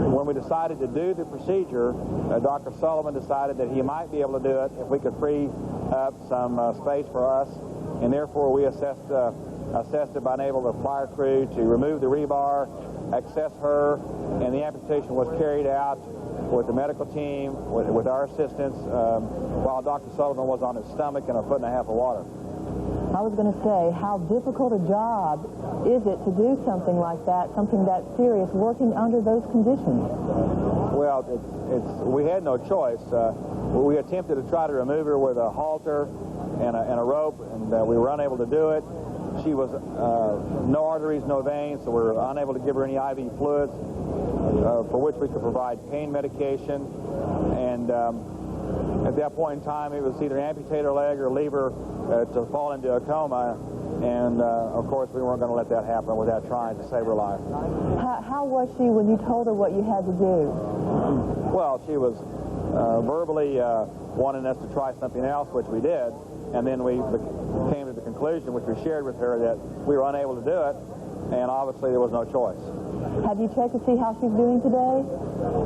When we decided to do the procedure, Dr. Sullivan decided that he might be able to do it if we could free up some space for us, and therefore we assessed it by enabling the fire crew to remove the rebar, access her, and the amputation was carried out with the medical team, with our assistance, while Dr. Sullivan was on his stomach in 1.5 foot of water.
I was going to say, how difficult a job is it to do something like that, something that serious, working under those conditions?
Well, we had no choice. We attempted to try to remove her with a halter and a rope, and we were unable to do it. She was no arteries, no veins, so we were unable to give her any IV fluids for which we could provide pain medication. And at that point in time, it was either amputate her leg or leave her to fall into a coma. And, of course, we weren't going to let that happen without trying to save her life.
How was she when you told her what you had to do?
Well, she was verbally wanting us to try something else, which we did, and then we came to the conclusion, which we shared with her, that we were unable to do it, and obviously there was no choice.
Have you checked to see how she's doing today?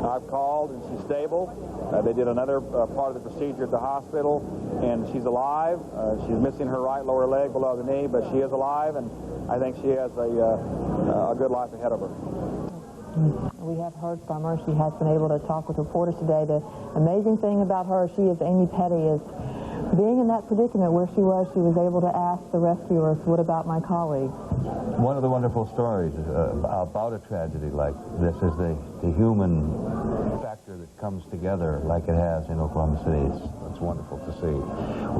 I've called, and she's stable. They did another part of the procedure at the hospital, and she's alive. She's missing her right lower leg below the knee, but she is alive, and I think she has a good life ahead of her.
We have heard from her. She has been able to talk with reporters today. The amazing thing about her, she is Amy Petty, is being in that predicament where she was able to ask the rescuers, what about my colleagues?
One of the wonderful stories about a tragedy like this is the human factor that comes together like it has in Oklahoma City. It's wonderful to see.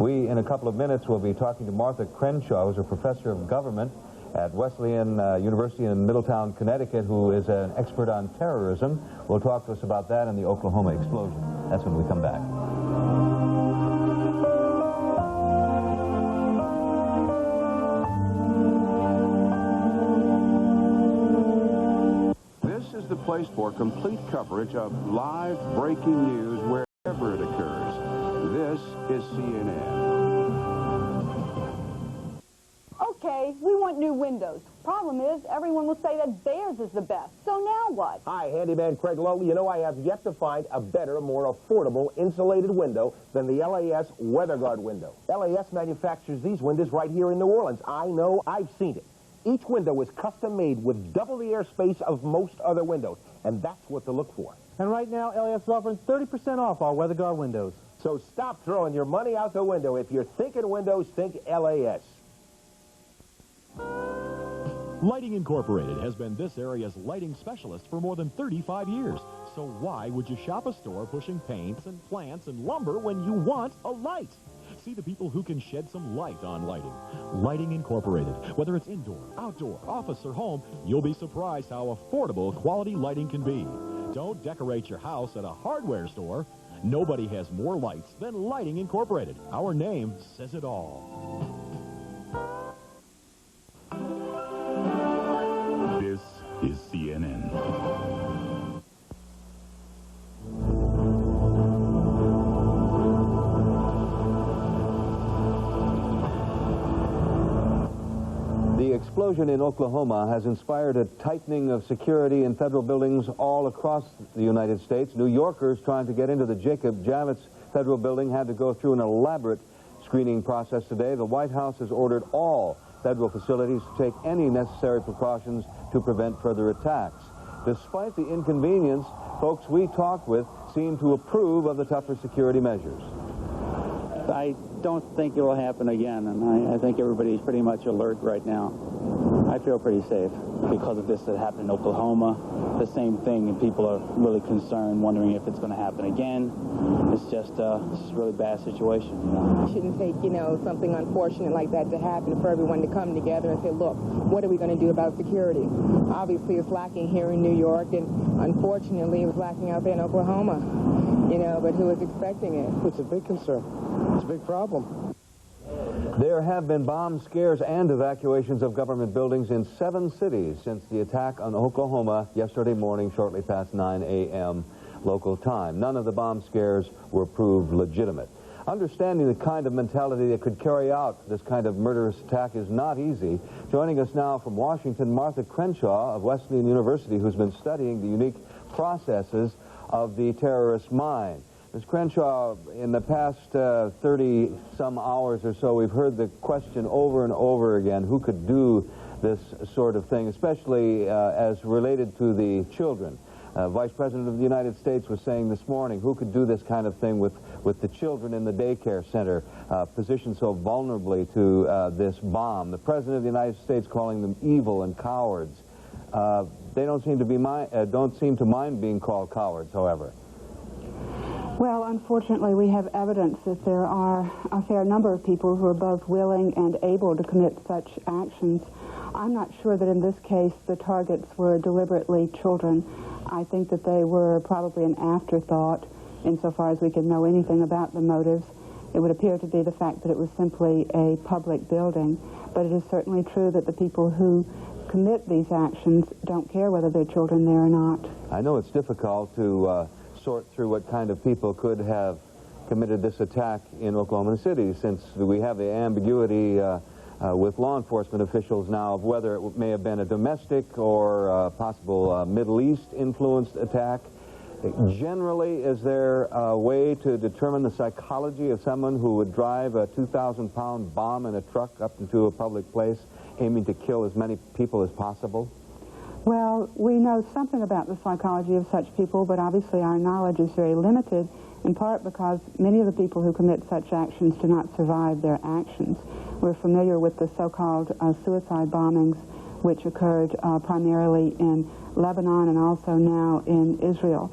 We, in a couple of minutes, will be talking to Martha Crenshaw, who's a professor of government at Wesleyan University in Middletown, Connecticut, who is an expert on terrorism. Will talk to us about that and the Oklahoma explosion. That's when we come back.
This is the place for complete coverage of live breaking news wherever it occurs. This is CNN.
Okay, we want new windows. Problem is, everyone will say that theirs is the best. So now what?
Hi, handyman Craig Lowe. You know, I have yet to find a better, more affordable insulated window than the LAS WeatherGuard window. LAS manufactures these windows right here in New Orleans. I know, I've seen it. Each window is custom made with double the airspace of most other windows, and that's what to look for.
And right now, LAS is offering 30% off our WeatherGuard windows.
So stop throwing your money out the window. If you're thinking windows, think LAS.
Lighting Incorporated has been this area's lighting specialist for more than 35 years. So why would you shop a store pushing paints and plants and lumber when you want a light? See the people who can shed some light on lighting. Lighting Incorporated. Whether it's indoor, outdoor, office, or home, you'll be surprised how affordable quality lighting can be. Don't decorate your house at a hardware store. Nobody has more lights than Lighting Incorporated. Our name says it all.
This is CNN.
The explosion in Oklahoma has inspired a tightening of security in federal buildings all across the United States. New Yorkers trying to get into the Jacob Javits Federal Building had to go through an elaborate screening process today. The White House has ordered all federal facilities to take any necessary precautions to prevent further attacks. Despite the inconvenience, folks we talked with seem to approve of the tougher security measures.
I don't think it will happen again, and I think everybody's pretty much alert right now. I feel pretty safe. Because of this that happened in Oklahoma, the same thing, and people are really concerned, wondering if it's going to happen again. It's just a really bad situation.
It shouldn't take, something unfortunate like that to happen for everyone to come together and say, look, what are we going to do about security? Obviously, it's lacking here in New York, and unfortunately, it was lacking out there in Oklahoma. But who was expecting it?
It's a big concern. It's a big problem.
There have been bomb scares and evacuations of government buildings in 7 cities since the attack on Oklahoma yesterday morning shortly past 9 a.m. local time. None of the bomb scares were proved legitimate. Understanding the kind of mentality that could carry out this kind of murderous attack is not easy. Joining us now from Washington, Martha Crenshaw of Wesleyan University, who's been studying the unique processes of the terrorist mind. Ms. Crenshaw, in the past 30-some hours or so, we've heard the question over and over again, who could do this sort of thing, especially as related to the children. Vice President of the United States was saying this morning, who could do this kind of thing with the children in the daycare center, positioned so vulnerably to this bomb. The President of the United States calling them evil and cowards. They don't seem to mind being called cowards, however.
Well, unfortunately, we have evidence that there are a fair number of people who are both willing and able to commit such actions. I'm not sure that in this case the targets were deliberately children. I think that they were probably an afterthought insofar as we can know anything about the motives. It would appear to be the fact that it was simply a public building. But it is certainly true that the people who commit these actions don't care whether there are children there or not.
I know it's difficult to sort through what kind of people could have committed this attack in Oklahoma City, since we have the ambiguity with law enforcement officials now of whether it may have been a domestic or possible Middle East influenced attack. Generally, is there a way to determine the psychology of someone who would drive a 2,000-pound bomb in a truck up into a public place, aiming to kill as many people as possible?
Well, we know something about the psychology of such people, but obviously our knowledge is very limited, in part because many of the people who commit such actions do not survive their actions. We're familiar with the so-called suicide bombings, which occurred primarily in Lebanon and also now in Israel.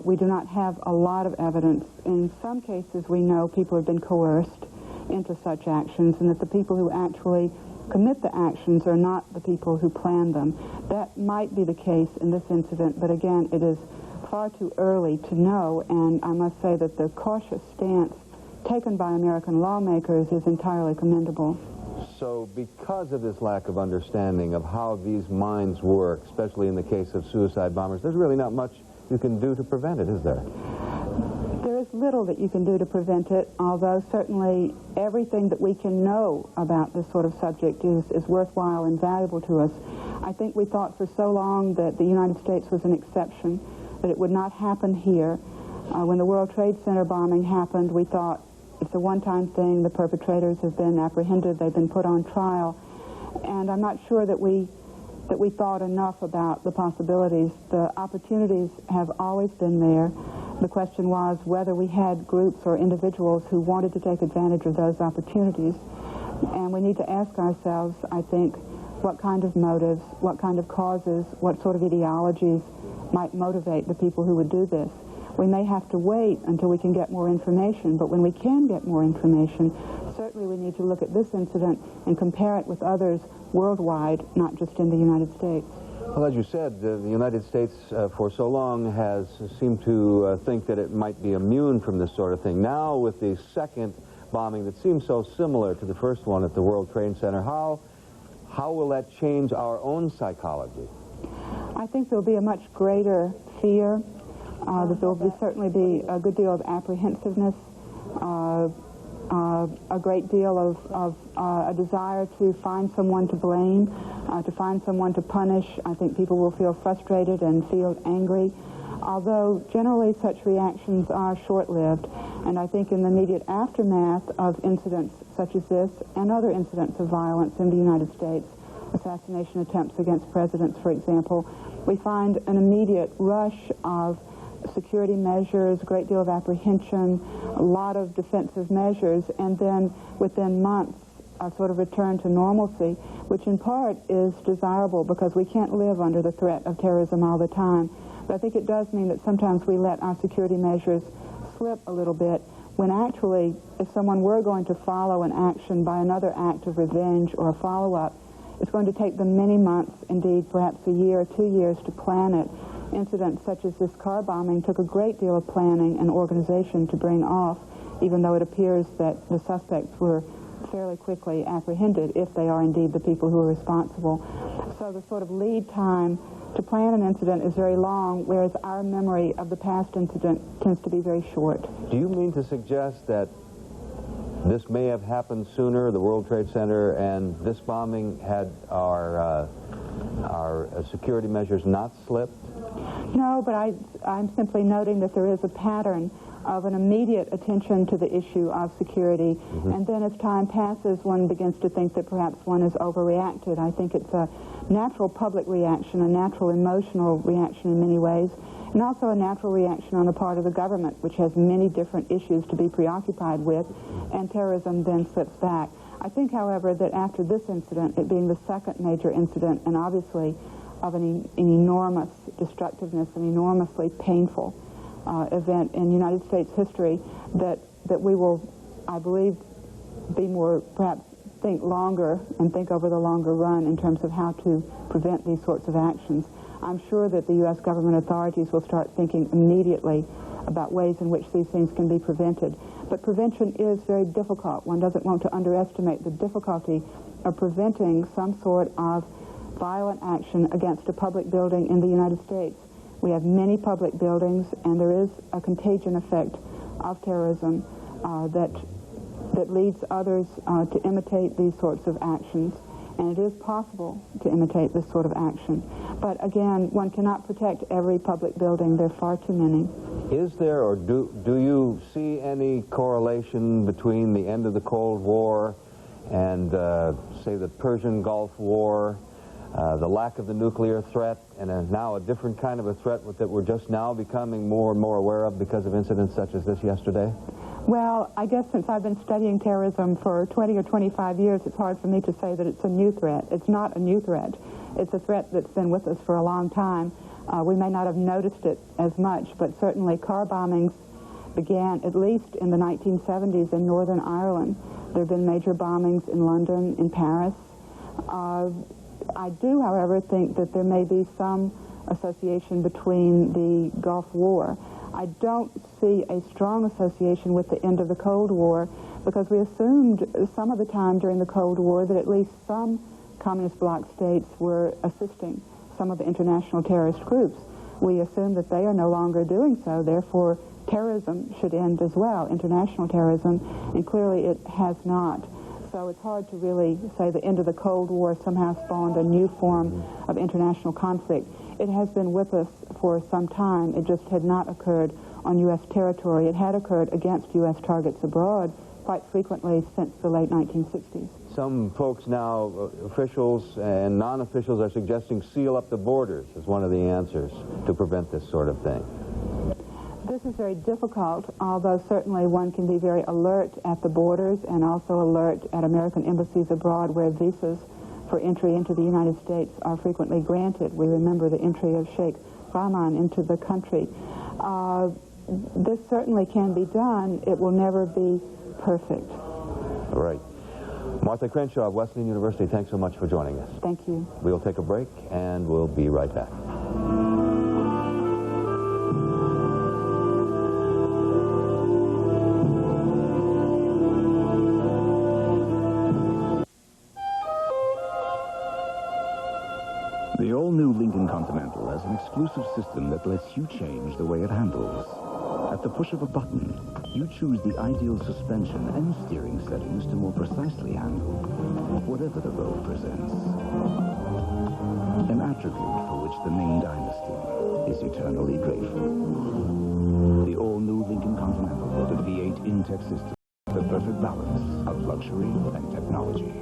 We do not have a lot of evidence. In some cases, we know people have been coerced into such actions, and that the people who actually commit the actions are not the people who plan them. That might be the case in this incident, but again, it is far too early to know, and I must say that the cautious stance taken by American lawmakers is entirely commendable.
So because of this lack of understanding of how these minds work, especially in the case of suicide bombers, there's really not much you can do to prevent it, is there?
There is little that you can do to prevent it, although certainly everything that we can know about this sort of subject is worthwhile and valuable to us. I think we thought for so long that the United States was an exception, that it would not happen here. When the World Trade Center bombing happened, we thought it's a one-time thing. The perpetrators have been apprehended. They've been put on trial. And I'm not sure that we thought enough about the possibilities. The opportunities have always been there. The question was whether we had groups or individuals who wanted to take advantage of those opportunities. And we need to ask ourselves, I think, what kind of motives, what kind of causes, what sort of ideologies might motivate the people who would do this. We may have to wait until we can get more information, but when we can get more information, certainly we need to look at this incident and compare it with others worldwide, not just in the United States.
Well, as you said, the United States for so long has seemed to think that it might be immune from this sort of thing. Now, with the second bombing that seems so similar to the first one at the World Trade Center, how will that change our own psychology?
I think there'll be a much greater fear, that there'll certainly be a good deal of apprehensiveness, a great deal of a desire to find someone to blame, to find someone to punish. I think people will feel frustrated and feel angry, although generally such reactions are short-lived. And I think in the immediate aftermath of incidents such as this and other incidents of violence in the United States, assassination attempts against presidents, for example, we find an immediate rush of security measures, a great deal of apprehension, a lot of defensive measures, and then within months a sort of return to normalcy, which in part is desirable because we can't live under the threat of terrorism all the time. But I think it does mean that sometimes we let our security measures slip a little bit, when actually, if someone were going to follow an action by another act of revenge or a follow-up, it's going to take them many months, indeed perhaps a year or 2 years to plan it. Incidents such as this car bombing took a great deal of planning and organization to bring off, even though it appears that the suspects were fairly quickly apprehended, if they are indeed the people who are responsible. So the sort of lead time to plan an incident is very long, whereas our memory of the past incident tends to be very short.
Do you mean to suggest that this may have happened sooner, the World Trade Center, and this bombing had our security measures not slipped?
No, but I'm simply noting that there is a pattern of an immediate attention to the issue of security, and then as time passes, one begins to think that perhaps one has overreacted. I think it's a natural public reaction, a natural emotional reaction in many ways, and also a natural reaction on the part of the government, which has many different issues to be preoccupied with, and terrorism then slips back. I think, however, that after this incident, it being the second major incident, and obviously of an enormous destructiveness, an enormously painful event in United States history, that we will, I believe, be more, perhaps think longer and think over the longer run in terms of how to prevent these sorts of actions. I'm sure that the U.S. government authorities will start thinking immediately about ways in which these things can be prevented. But prevention is very difficult. One doesn't want to underestimate the difficulty of preventing some sort of violent action against a public building in the United States. We have many public buildings, and there is a contagion effect of terrorism that leads others to imitate these sorts of actions. And it is possible to imitate this sort of action. But again, one cannot protect every public building. There are far too many.
Is there, or do you see any correlation between the end of the Cold War and, say, the Persian Gulf War, the lack of the nuclear threat, and now a different kind of a threat that we're just now becoming more and more aware of because of incidents such as this yesterday?
Well, I guess since I've been studying terrorism for 20 or 25 years, it's hard for me to say that it's a new threat. It's not a new threat. It's a threat that's been with us for a long time. We may not have noticed it as much, but certainly car bombings began at least in the 1970s in Northern Ireland. There have been major bombings in London, in Paris. I do, however, think that there may be some association between the Gulf War. I don't see a strong association with the end of the Cold War because we assumed some of the time during the Cold War that at least some communist bloc states were assisting some of the international terrorist groups. We assume that they are no longer doing so, therefore terrorism should end as well, international terrorism, and clearly it has not. So it's hard to really say the end of the Cold War somehow spawned a new form of international conflict. It has been with us for some time. It just had not occurred on U.S. territory. It had occurred against U.S. targets abroad quite frequently since the late 1960s.
Some folks now, officials and non-officials, are suggesting seal up the borders as one of the answers to prevent this sort of thing.
This is very difficult, although certainly one can be very alert at the borders and also alert at American embassies abroad where visas for entry into the United States are frequently granted. We remember the entry of Sheikh Rahman into the country. This certainly can be done. It will never be perfect.
All right. Martha Crenshaw of Wesleyan University, thanks so much for joining us.
Thank you.
We'll take a break, and we'll be right back.
The all-new Lincoln Continental has an exclusive system that lets you change the way it handles. At the push of a button, you choose the ideal suspension and steering settings to more precisely handle whatever the road presents. An attribute for which the Ming Dynasty is eternally grateful. The all-new Lincoln Continental with a V8 Intech system, the perfect balance of luxury and technology.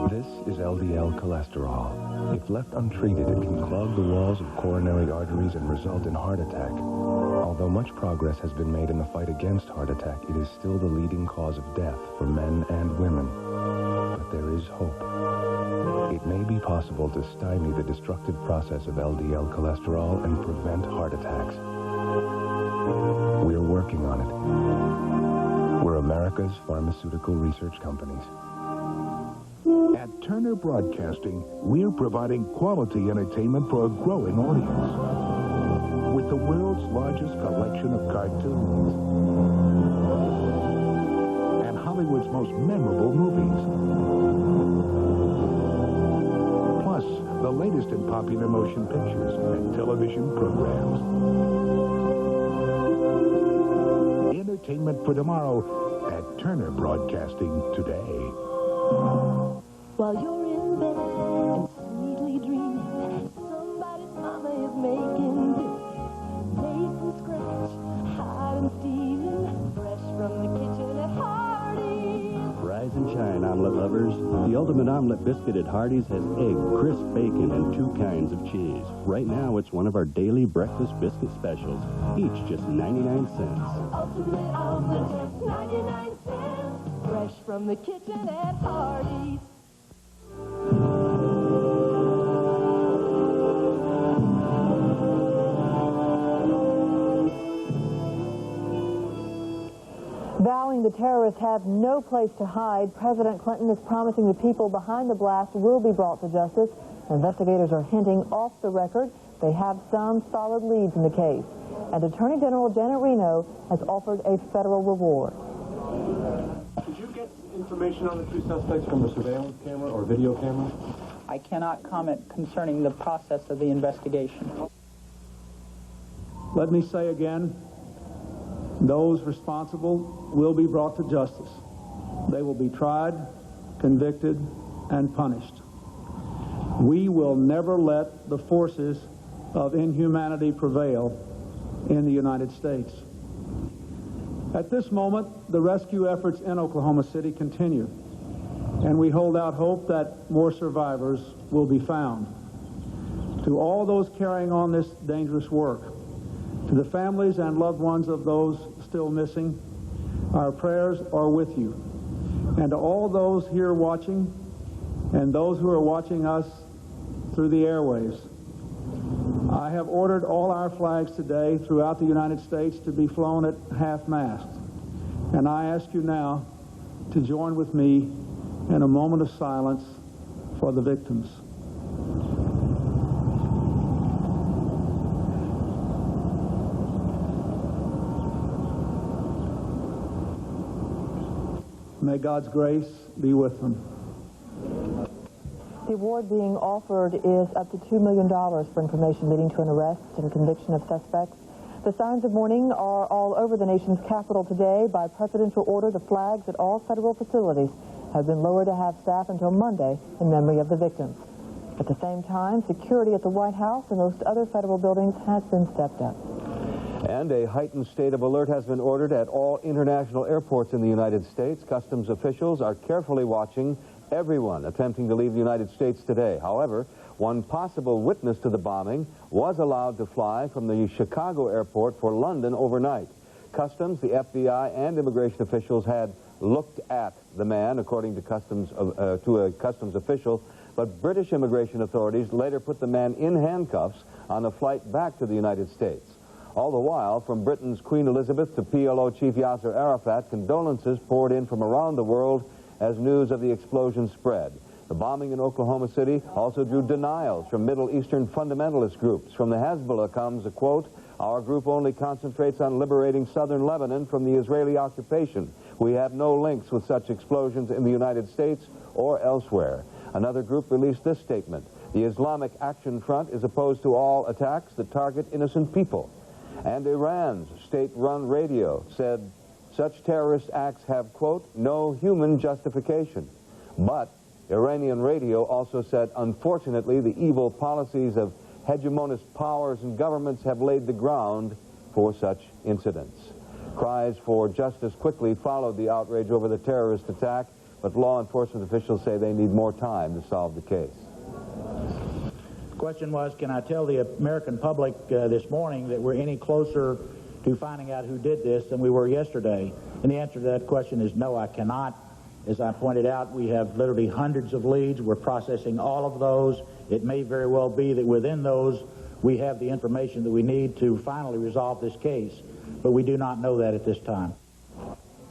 This is LDL cholesterol. If left untreated, it can clog the walls of coronary arteries and result in heart attack. Although much progress has been made in the fight against heart attack, it is still the leading cause of death for men and women. But there is hope. It may be possible to stymie the destructive process of LDL cholesterol and prevent heart attacks. We're working on it. We're America's pharmaceutical research companies.
At Turner Broadcasting, we're providing quality entertainment for a growing audience. With the world's largest collection of cartoons and Hollywood's most memorable movies. Plus, the latest in popular motion pictures and television programs. Entertainment for tomorrow at Turner Broadcasting today.
While you're in bed and sweetly dreaming, somebody's mama is making biscuits made from scratch, hot and steaming, fresh from the kitchen at Hardee's.
Rise and shine, omelet lovers. The ultimate omelet biscuit at Hardee's has egg, crisp bacon, and 2 kinds of cheese. Right now, it's one of our daily breakfast biscuit specials, each just 99 cents.
Ultimate omelet, just 99 cents, fresh from the kitchen at Hardee's.
Vowing the terrorists have no place to hide, President Clinton is promising the people behind the blast will be brought to justice. Investigators are hinting off the record They have some solid leads in the case, and Attorney General Janet Reno has offered a federal reward.
Did you get information on the two suspects from a surveillance camera or video camera?
I cannot comment concerning the process of the investigation.
Let me say again, those responsible will be brought to justice. They will be tried, convicted, and punished. We will never let the forces of inhumanity prevail in the United States. At this moment, the rescue efforts in Oklahoma City continue, and we hold out hope that more survivors will be found. To all those carrying on this dangerous work, to the families and loved ones of those still missing, our prayers are with you. And to all those here watching, and those who are watching us through the airwaves, I have ordered all our flags today throughout the United States to be flown at half-mast. And I ask you now to join with me in a moment of silence for the victims. May God's grace be with them.
The award being offered is up to $2 million for information leading to an arrest and conviction of suspects. The signs of mourning are all over the nation's capital today. By presidential order, the flags at all federal facilities have been lowered to half-staff until Monday in memory of the victims. At the same time, security at the White House and most other federal buildings has been stepped up.
And a heightened state of alert has been ordered at all international airports in the United States. Customs officials are carefully watching everyone attempting to leave the United States today. However, one possible witness to the bombing was allowed to fly from the Chicago airport for London overnight. Customs, the FBI, and immigration officials had looked at the man, according to a customs official, but British immigration authorities later put the man in handcuffs on a flight back to the United States. All the while, from Britain's Queen Elizabeth to PLO Chief Yasser Arafat, condolences poured in from around the world as news of the explosion spread. The bombing in Oklahoma City also drew denials from Middle Eastern fundamentalist groups. From the Hezbollah comes a quote, "Our group only concentrates on liberating southern Lebanon from the Israeli occupation. We have no links with such explosions in the United States or elsewhere." Another group released this statement: "The Islamic Action Front is opposed to all attacks that target innocent people." And Iran's state-run radio said such terrorist acts have, quote, "no human justification." But Iranian radio also said, unfortunately, the evil policies of hegemonist powers and governments have laid the ground for such incidents. Cries for justice quickly followed the outrage over the terrorist attack, but law enforcement officials say they need more time to solve the case.
The question was, can I tell the American public this morning that we're any closer to finding out who did this than we were yesterday? And the answer to that question is no, I cannot. As I pointed out, we have literally hundreds of leads. We're processing all of those. It may very well be that within those we have the information that we need to finally resolve this case, but we do not know that at this time.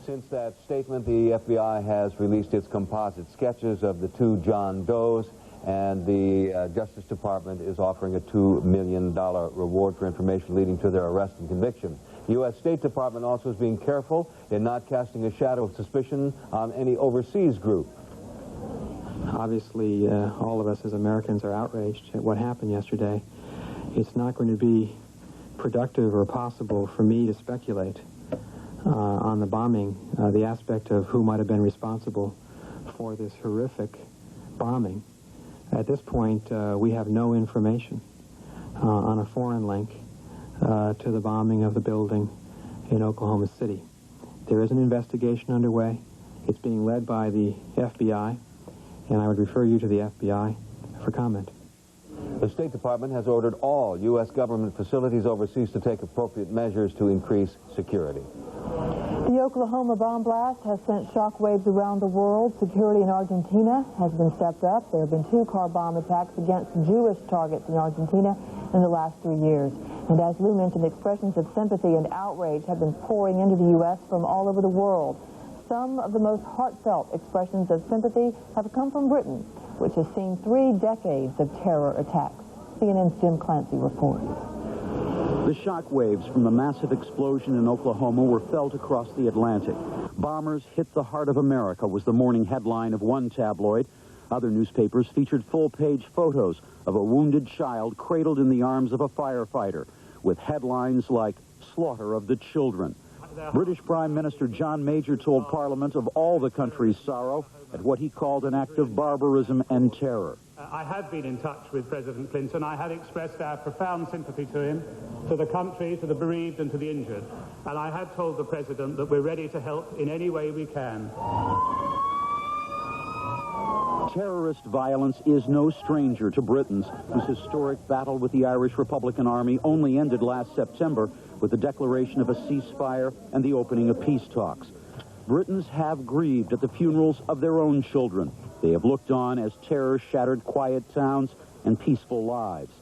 Since that statement, the FBI has released its composite sketches of the two John Does, and the Justice Department is offering a $2 million reward for information leading to their arrest and conviction. The U.S. State Department also is being careful in not casting a shadow of suspicion on any overseas group.
Obviously, all of us as Americans are outraged at what happened yesterday. It's not going to be productive or possible for me to speculate on the bombing, the aspect of who might have been responsible for this horrific bombing. At this point, we have no information on a foreign link to the bombing of the building in Oklahoma City. There is an investigation underway. It's being led by the FBI, and I would refer you to the FBI for comment.
The State Department has ordered all U.S. government facilities overseas to take appropriate measures to increase security.
The Oklahoma bomb blast has sent shockwaves around the world. Security in Argentina has been stepped up. There have been 2 car bomb attacks against Jewish targets in Argentina in the last 3 years. And as Lou mentioned, expressions of sympathy and outrage have been pouring into the U.S. from all over the world. Some of the most heartfelt expressions of sympathy have come from Britain, which has seen 3 decades of terror attacks. CNN's Jim Clancy reports.
The shock waves from the massive explosion in Oklahoma were felt across the Atlantic. Bombers hit the heart of America was the morning headline of one tabloid. Other newspapers featured full-page photos of a wounded child cradled in the arms of a firefighter, with headlines like "Slaughter of the Children." British Prime Minister John Major told Parliament of all the country's sorrow at what he called an act of barbarism and terror.
I have been in touch with President Clinton. I have expressed our profound sympathy to him, to the country, to the bereaved and to the injured. And I have told the President that we're ready to help in any way we can.
Terrorist violence is no stranger to Britons, whose historic battle with the Irish Republican Army only ended last September with the declaration of a ceasefire and the opening of peace talks. Britons have grieved at the funerals of their own children. They have looked on as terror shattered quiet towns and peaceful lives.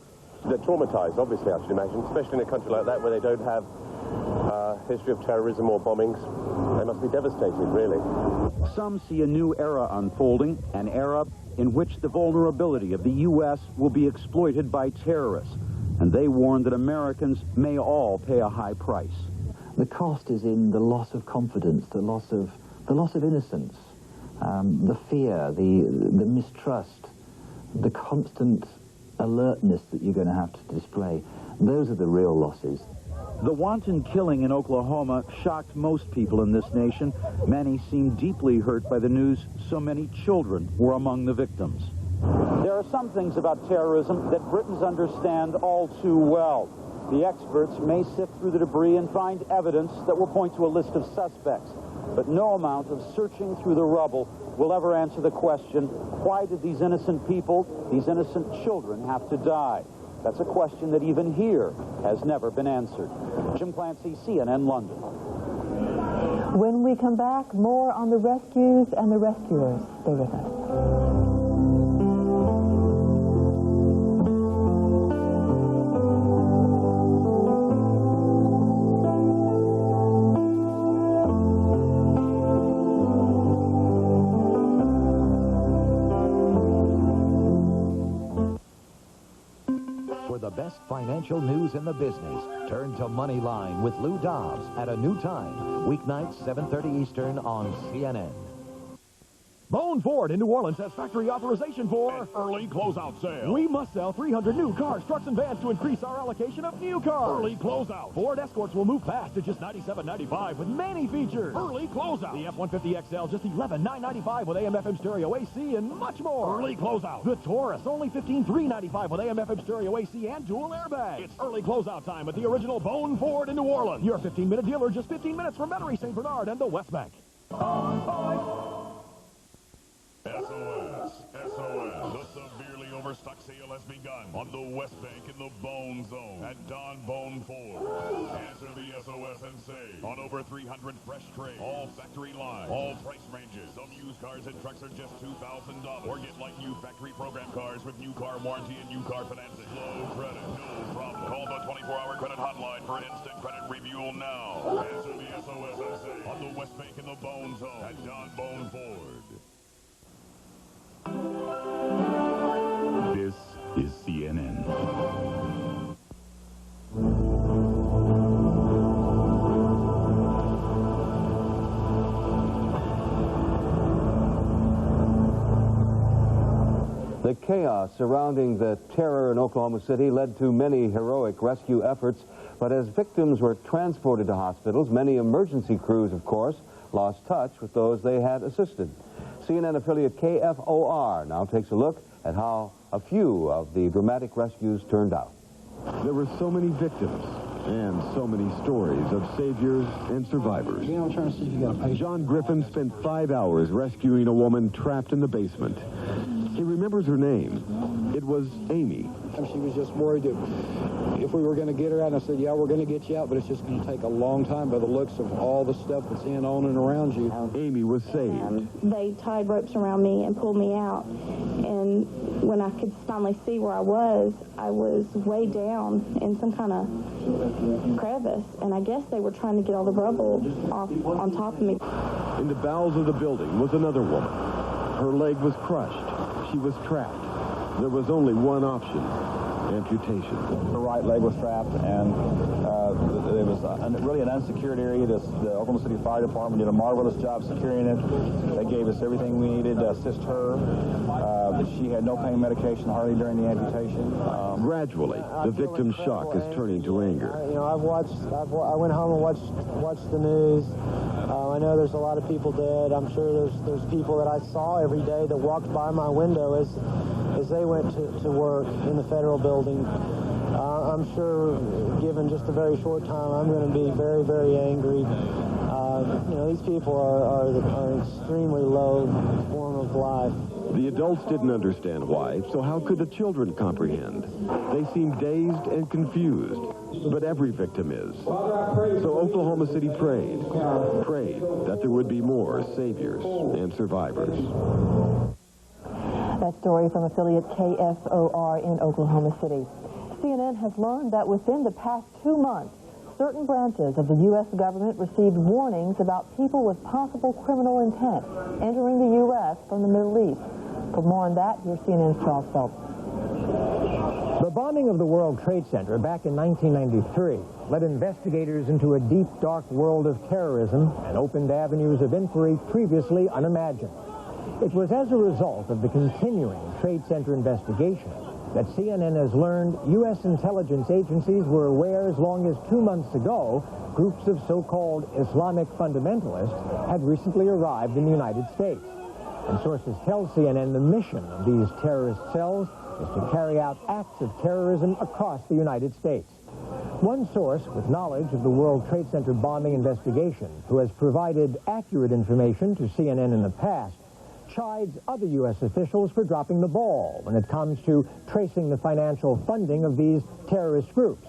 They're traumatized, obviously, I should imagine, especially in a country like that where they don't have history of terrorism or bombings. They must be devastated, really.
Some see a new era unfolding, an era in which the vulnerability of the U.S. will be exploited by terrorists. And they warn that Americans may all pay a high price.
The cost is in the loss of confidence, the loss of innocence, the fear, the mistrust, the constant alertness that you're going to have to display. Those are the real losses.
The wanton killing in Oklahoma shocked most people in this nation. Many seemed deeply hurt by the news so many children were among the victims. There are some things about terrorism that Britons understand all too well. The experts may sift through the debris and find evidence that will point to a list of suspects. But no amount of searching through the rubble will ever answer the question, why did these innocent people, these innocent children, have to die? That's a question that even here has never been answered. Jim Clancy, CNN, London.
When we come back, more on the rescues and the rescuers. Stay with us.
Financial news in the business. Turn to Moneyline with Lou Dobbs at a new time. Weeknights, 7:30 Eastern on CNN.
Bone Ford in New Orleans has factory authorization for
an early closeout sale.
We must sell 300 new cars, trucks, and vans to increase our allocation of new cars.
Early closeout.
Ford Escorts will move fast at just $97.95 with many features.
Early closeout.
The F-150 XL just $11,995 with AM/FM stereo AC and much more.
Early closeout.
The Taurus only $15,395 with AM/FM stereo AC and dual airbags.
It's early closeout time at the original Bone Ford in New Orleans.
Your 15-minute dealer just 15 minutes from Metairie, St. Bernard, and the West Bank.
SOS, the severely overstocked sale has begun on the West Bank in the Bone Zone at Don Bone Ford. Answer the SOS and save on over 300 fresh trades, all factory lines, all price ranges. Some used cars and trucks are just $2,000. Or get like new factory program cars with new car warranty and new car financing. Low credit, no problem. Call the 24-hour credit hotline for instant credit review now. Answer the SOS and save on the West Bank in the Bone Zone at Don Bone Ford.
This is CNN.
The chaos surrounding the terror in Oklahoma City led to many heroic rescue efforts, but as victims were transported to hospitals, many emergency crews, of course, lost touch with those they had assisted. CNN affiliate KFOR now takes a look at how a few of the dramatic rescues turned out.
There were so many victims and so many stories of saviors and survivors. John Griffin spent 5 hours rescuing a woman trapped in the basement. He remembers her name. It was Amy.
She was just worried that if we were going to get her out, and I said, yeah, we're going to get you out, but it's just going to take a long time by the looks of all the stuff that's in, on, and around you.
Amy was saved.
They tied ropes around me and pulled me out, and when I could finally see where I was way down in some kind of crevice, and I guess they were trying to get all the rubble off on top of me.
In the bowels of the building was another woman. Her leg was crushed. She was trapped. There was only one option.
amputation.
The right leg was trapped, and it was really an unsecured area. The Oklahoma City Fire Department did a marvelous job securing it. They gave us everything we needed to assist her. She had no pain medication hardly during the amputation.
Gradually, the victim's shock is turning to anger.
I went home and watched the news. I know there's a lot of people dead. I'm sure there's people that I saw every day that walked by my window as they went to work in the federal building. I'm sure, given just a very short time, I'm going to be very, very angry. These people are an extremely low form of life.
The adults didn't understand why, so how could the children comprehend? They seemed dazed and confused, but every victim is. So Oklahoma City prayed that there would be more saviors and survivors.
That story from affiliate KFOR in Oklahoma City. CNN has learned that within the past 2 months, certain branches of the U.S. government received warnings about people with possible criminal intent entering the U.S. from the Middle East. For more on that, here's CNN's Charles Phelps.
The bombing of the World Trade Center back in 1993 led investigators into a deep, dark world of terrorism and opened avenues of inquiry previously unimagined. It was as a result of the continuing Trade Center investigation that CNN has learned U.S. intelligence agencies were aware as long as 2 months ago, groups of so-called Islamic fundamentalists had recently arrived in the United States. And sources tell CNN the mission of these terrorist cells is to carry out acts of terrorism across the United States. One source with knowledge of the World Trade Center bombing investigation, who has provided accurate information to CNN in the past, chides other U.S. officials for dropping the ball when it comes to tracing the financial funding of these terrorist groups.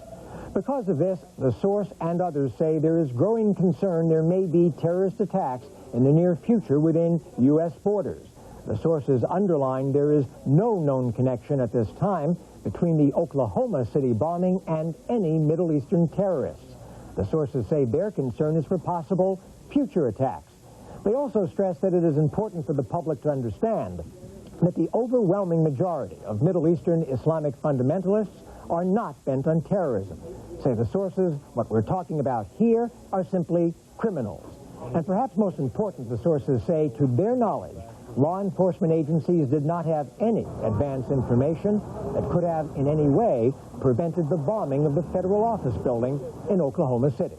Because of this, the source and others say there is growing concern there may be terrorist attacks in the near future within U.S. borders. The sources underline there is no known connection at this time between the Oklahoma City bombing and any Middle Eastern terrorists. The sources say their concern is for possible future attacks. They also stress that it is important for the public to understand that the overwhelming majority of Middle Eastern Islamic fundamentalists are not bent on terrorism. Say the sources, what we're talking about here are simply criminals. And perhaps most important, the sources say, to their knowledge, law enforcement agencies did not have any advance information that could have in any way prevented the bombing of the federal office building in Oklahoma City.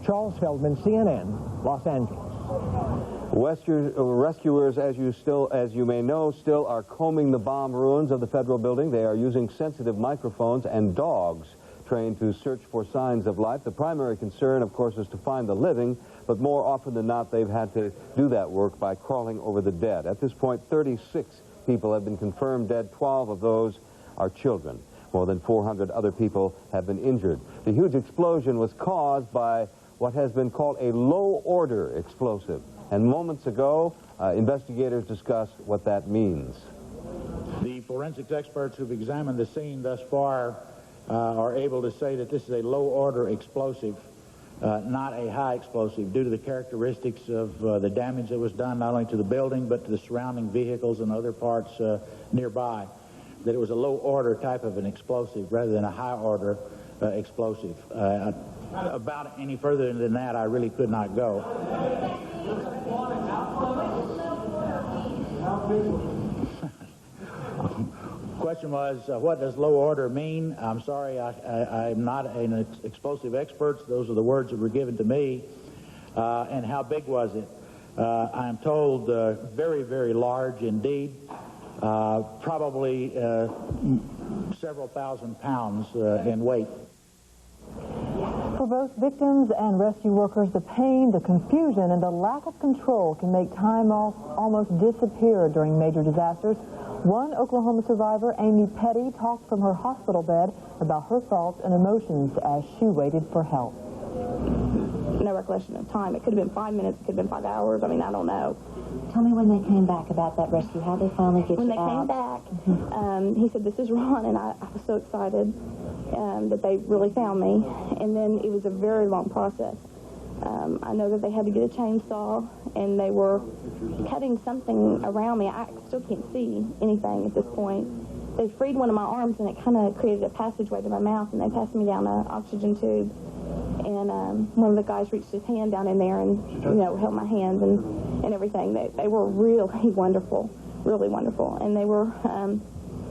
Charles Feldman, CNN, Los Angeles.
Rescuers, as you may know, still are combing the bomb ruins of the federal building. They are using sensitive microphones and dogs trained to search for signs of life. The primary concern, of course, is to find the living, but more often than not, they've had to do that work by crawling over the dead. At this point, 36 people have been confirmed dead. 12 of those are children. More than 400 other people have been injured. The huge explosion was caused by what has been called a low-order explosive. And moments ago, investigators discussed what that means.
The forensics experts who've examined the scene thus far are able to say that this is a low-order explosive, not a high explosive, due to the characteristics of the damage that was done not only to the building but to the surrounding vehicles and other parts nearby, that it was a low-order type of an explosive rather than a high-order explosive. About any further than that, I really could not go. Question was, what does low order mean? I'm sorry, I'm not an explosive expert. Those are the words that were given to me. And how big was it? I am told very, very large indeed. Probably several thousand pounds in weight.
For both victims and rescue workers, the pain, the confusion, and the lack of control can make time almost disappear during major disasters. One Oklahoma survivor, Amy Petty, talked from her hospital bed about her thoughts and emotions as she waited for help.
No recollection of time. It could have been 5 minutes, it could have been 5 hours. I mean, I don't know.
Tell me when they came back about that rescue, how they finally get
when
you out.
When they came back, he said, "This is Ron," and I was so excited that they really found me. And then it was a very long process. I know that they had to get a chainsaw, and they were cutting something around me. I still can't see anything at this point. they freed one of my arms, and it kind of created a passageway to my mouth, and they passed me down an oxygen tube. And one of the guys reached his hand down in there and, you know, held my hands and everything. They were really wonderful, really wonderful. And they were...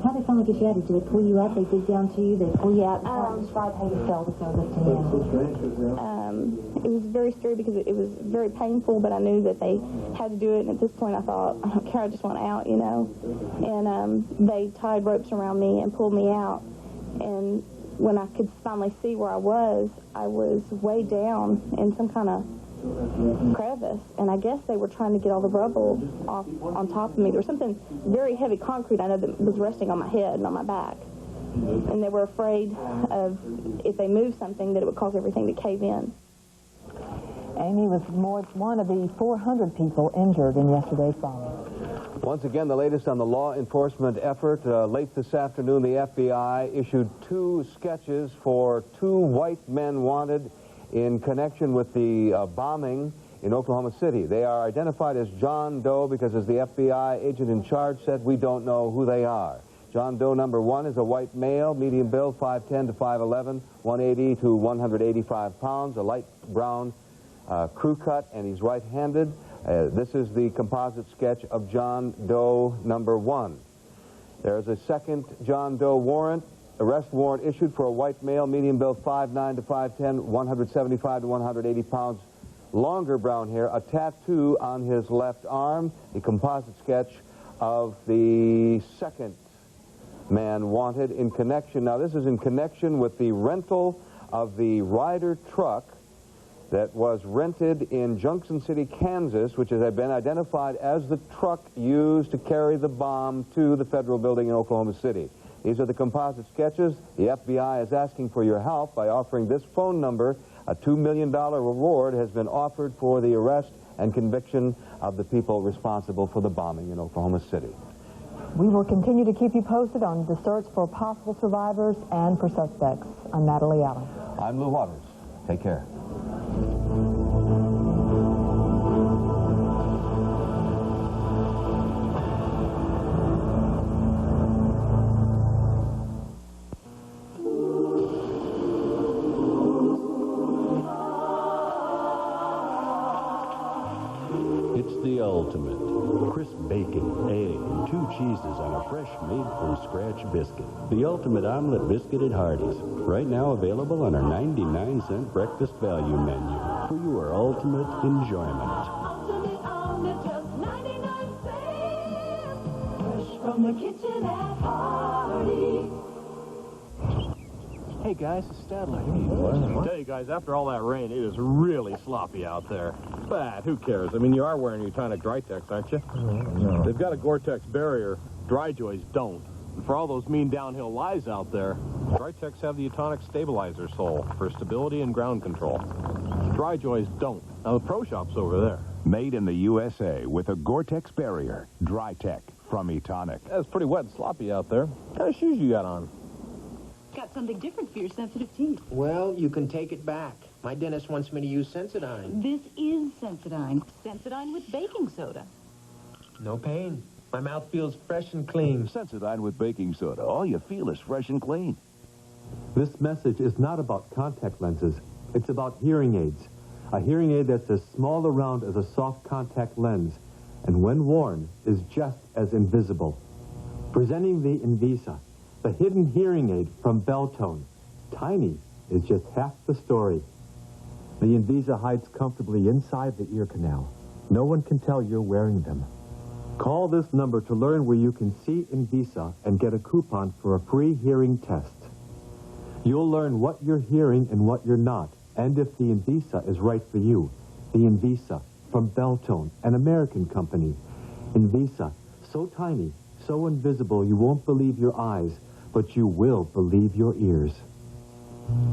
How did they finally get you out? Did they pull you up? They dig down to you? They pull you out? Describe how you felt as they were lifting you out.
It was very scary because it was very painful, but I knew that they had to do it. And at this point, I thought, I don't care, I just want out, you know. And they tied ropes around me and pulled me out. And when I could finally see where I was way down in some kind of crevice, and I guess they were trying to get all the rubble off on top of me. There was something very heavy concrete, I know, that was resting on my head and on my back, and they were afraid of, if they moved something, that it would cause everything to cave in.
Amy was one of the 400 people injured in yesterday's bombing.
Once again, the latest on the law enforcement effort. Late this afternoon, the FBI issued 2 sketches for 2 white men wanted in connection with the bombing in Oklahoma City. They are identified as John Doe because, as the FBI agent in charge said, we don't know who they are. John Doe number 1 is a white male, medium build, 5'10 to 5'11, 180 to 185 pounds, a light brown crew cut, and he's right-handed. This is the composite sketch of John Doe number 1. There's a second John Doe arrest warrant issued for a white male, medium build, 5'9 to 5'10, 175 to 180 pounds, longer brown hair, a tattoo on his left arm, the composite sketch of the second man wanted in connection. Now, this is in connection with the rental of the Ryder truck that was rented in Junction City, Kansas, which has been identified as the truck used to carry the bomb to the federal building in Oklahoma City. These are the composite sketches. The FBI is asking for your help by offering this phone number. A $2 million reward has been offered for the arrest and conviction of the people responsible for the bombing in Oklahoma City.
We will continue to keep you posted on the search for possible survivors and for suspects. I'm Natalie Allen.
I'm Lou Waters. Take care.
The ultimate. Crisp bacon, egg, and 2 cheeses on a fresh made-from-scratch biscuit. The ultimate omelet biscuit at Hardee's. Right now available on our 99-cent breakfast value menu for your ultimate enjoyment.
Ultimate omelet, just 99 cents. Fresh from the kitchen at Hardee's.
Hey guys, it's Stadler. I tell you guys, after all that rain, it is really sloppy out there. But who cares? I mean, you are wearing your Utonic Dry-Tex, aren't you? No. They've got a Gore-Tex barrier. Dry-Joys don't. And for all those mean downhill lies out there, Dry-Tex have the Utonic Stabilizer sole for stability and ground control. Dry-Joys don't. Now, the pro shop's over there.
Made in the USA with a Gore-Tex barrier. Dry-Tex from Utonic.
Yeah, it's pretty wet and sloppy out there. What kind of shoes you got on?
Got something different for your sensitive teeth.
Well, you can take it back. My dentist wants me to use Sensodyne.
This is Sensodyne. Sensodyne with baking soda.
No pain. My mouth feels fresh and clean.
Sensodyne with baking soda. All you feel is fresh and clean.
This message is not about contact lenses. It's about hearing aids. A hearing aid that's as small around as a soft contact lens, and when worn, is just as invisible. Presenting the Invisa, the hidden hearing aid from Beltone. Tiny is just half the story. The Invisa hides comfortably inside the ear canal. No one can tell you're wearing them. Call this number to learn where you can see Invisa and get a coupon for a free hearing test. You'll learn what you're hearing and what you're not, and if the Invisa is right for you. The Invisa from Beltone, an American company. Invisa, so tiny, so invisible you won't believe your eyes, but you will believe your ears.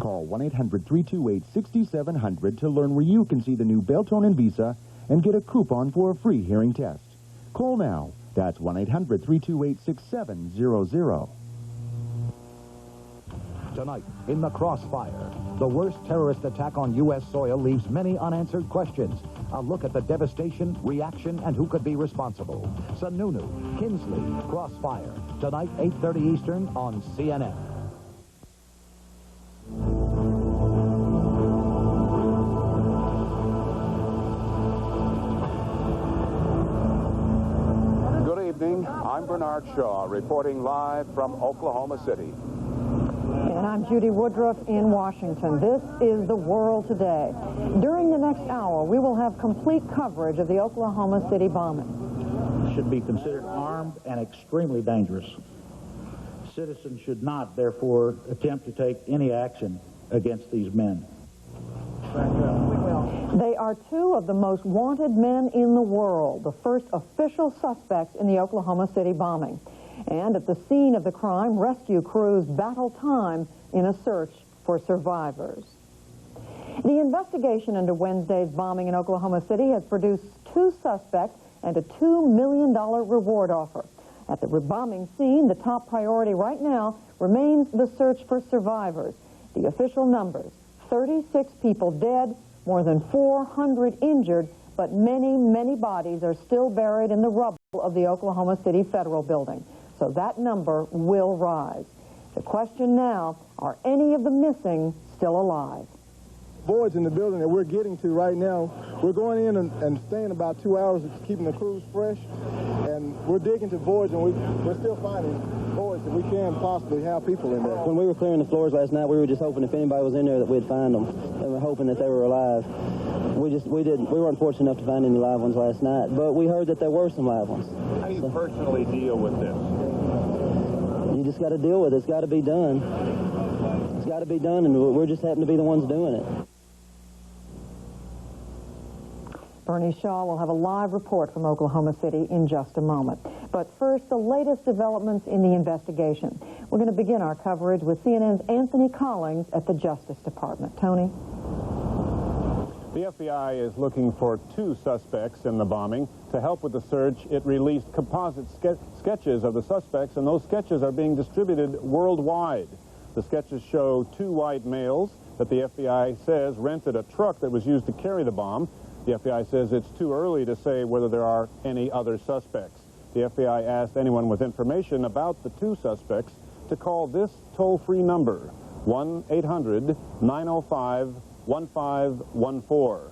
Call 1-800-328-6700 to learn where you can see the new Beltone Invisa and get a coupon for a free hearing test. Call now. That's 1-800-328-6700.
Tonight, in the crossfire, the worst terrorist attack on U.S. soil leaves many unanswered questions.
A look at the devastation, reaction, and who could be responsible. Sununu, Kinsley, Crossfire. Tonight, 8:30 Eastern on CNN.
Good evening. I'm Bernard Shaw, reporting live from Oklahoma City.
And I'm Judy Woodruff in Washington. This is the world today. During the next hour, we will have complete coverage of the Oklahoma City bombing.
Should be considered armed and extremely dangerous. Citizens should not, therefore, attempt to take any action against these men.
They are two of the most wanted men in the world, the first official suspects in the Oklahoma City bombing. And at the scene of the crime, rescue crews battle time in a search for survivors. The investigation into Wednesday's bombing in Oklahoma City has produced 2 suspects and a $2 million reward offer. At the bombing scene, the top priority right now remains the search for survivors. The official numbers, 36 people dead, more than 400 injured, but many, many bodies are still buried in the rubble of the Oklahoma City Federal Building. So that number will rise. The question now, are any of the missing still alive?
Voids in the building that we're getting to right now, we're going in and staying about 2 hours, keeping the crews fresh, and we're digging to voids, and we're still finding voids that we can possibly have people in there.
When we were clearing the floors last night, we were just hoping if anybody was in there that we'd find them, and we're hoping that they were alive. We weren't fortunate enough to find any live ones last night, but we heard that there were some live ones.
How do you personally deal with this?
You just got to deal with it. It's got to be done. It's got to be done, and we're just happen to be the ones doing it.
Bernie Shaw will have a live report from Oklahoma City in just a moment. But first, the latest developments in the investigation. We're going to begin our coverage with CNN's Anthony Collins at the Justice Department. Tony?
The FBI is looking for 2 suspects in the bombing. To help with the search, it released composite sketches of the suspects, and those sketches are being distributed worldwide. The sketches show 2 white males that the FBI says rented a truck that was used to carry the bomb. The FBI says it's too early to say whether there are any other suspects. The FBI asked anyone with information about the 2 suspects to call this toll-free number, 1-800-905-1514.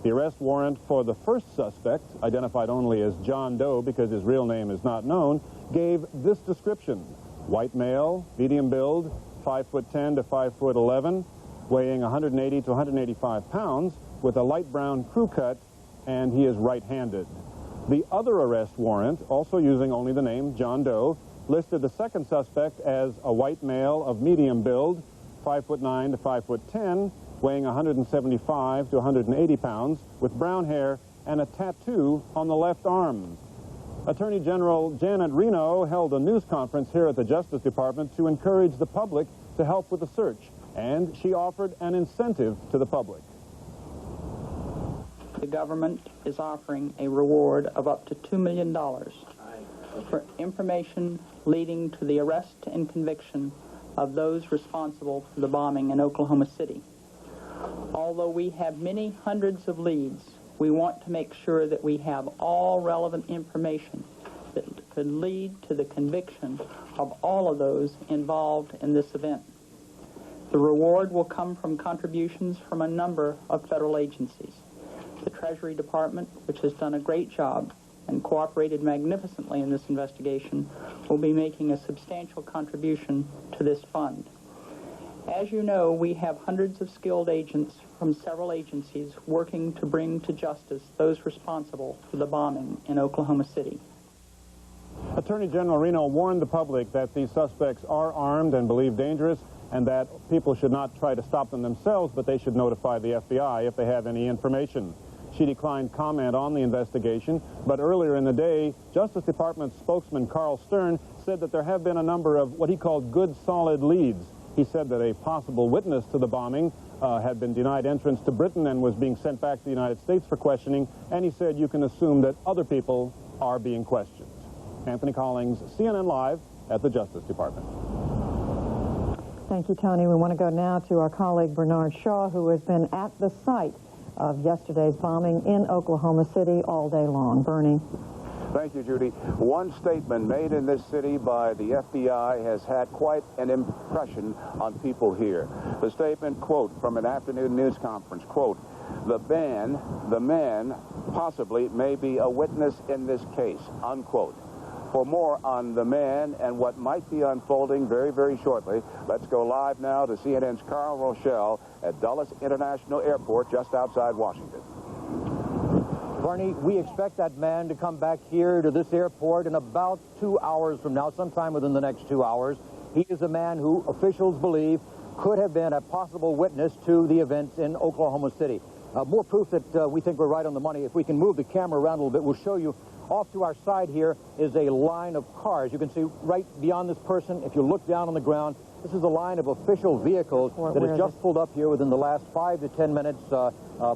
The arrest warrant for the first suspect, identified only as John Doe because his real name is not known, gave this description: white male, medium build, 5'10" to 5'11", weighing 180 to 185 pounds, with a light brown crew cut, and he is right-handed. The other arrest warrant, also using only the name John Doe, listed the second suspect as a white male of medium build, 5'9" to 5'10", weighing 175 to 180 pounds, with brown hair and a tattoo on the left arm. Attorney General Janet Reno held a news conference here at the Justice Department to encourage the public to help with the search, and she offered an incentive to the public.
The government is offering a reward of up to $2 million for information leading to the arrest and conviction of those responsible for the bombing in Oklahoma City. Although we have many hundreds of leads, we want to make sure that we have all relevant information that could lead to the conviction of all of those involved in this event. The reward will come from contributions from a number of federal agencies. The Treasury Department, which has done a great job and cooperated magnificently in this investigation, will be making a substantial contribution to this fund. As you know, we have hundreds of skilled agents from several agencies working to bring to justice those responsible for the bombing in Oklahoma City.
Attorney General Reno warned the public that these suspects are armed and believed dangerous, and that people should not try to stop them themselves, but they should notify the FBI if they have any information. She declined comment on the investigation, but earlier in the day, Justice Department spokesman Carl Stern said that there have been a number of what he called good, solid leads. He said that a possible witness to the bombing had been denied entrance to Britain and was being sent back to the United States for questioning, and he said you can assume that other people are being questioned. Anthony Collins, CNN Live at the Justice Department.
Thank you, Tony. We want to go now to our colleague Bernard Shaw, who has been at the site of yesterday's bombing in Oklahoma City all day long. Bernie.
Thank you, Judy. One statement made in this city by the FBI has had quite an impression on people here. The statement, quote, from an afternoon news conference, quote, the man possibly may be a witness in this case, unquote. For more on the man and what might be unfolding very, very shortly, let's go live now to CNN's Carl Rochelle at Dulles International Airport just outside Washington.
Bernie, we expect that man to come back here to this airport in about 2 hours from now, sometime within the next 2 hours. He is a man who officials believe could have been a possible witness to the events in Oklahoma City. More proof that we think we're right on the money. If we can move the camera around a little bit, we'll show you. Off to our side here is a line of cars. You can see right beyond this person, if you look down on the ground, this is a line of official vehicles that has just pulled up here within the last 5 to 10 minutes.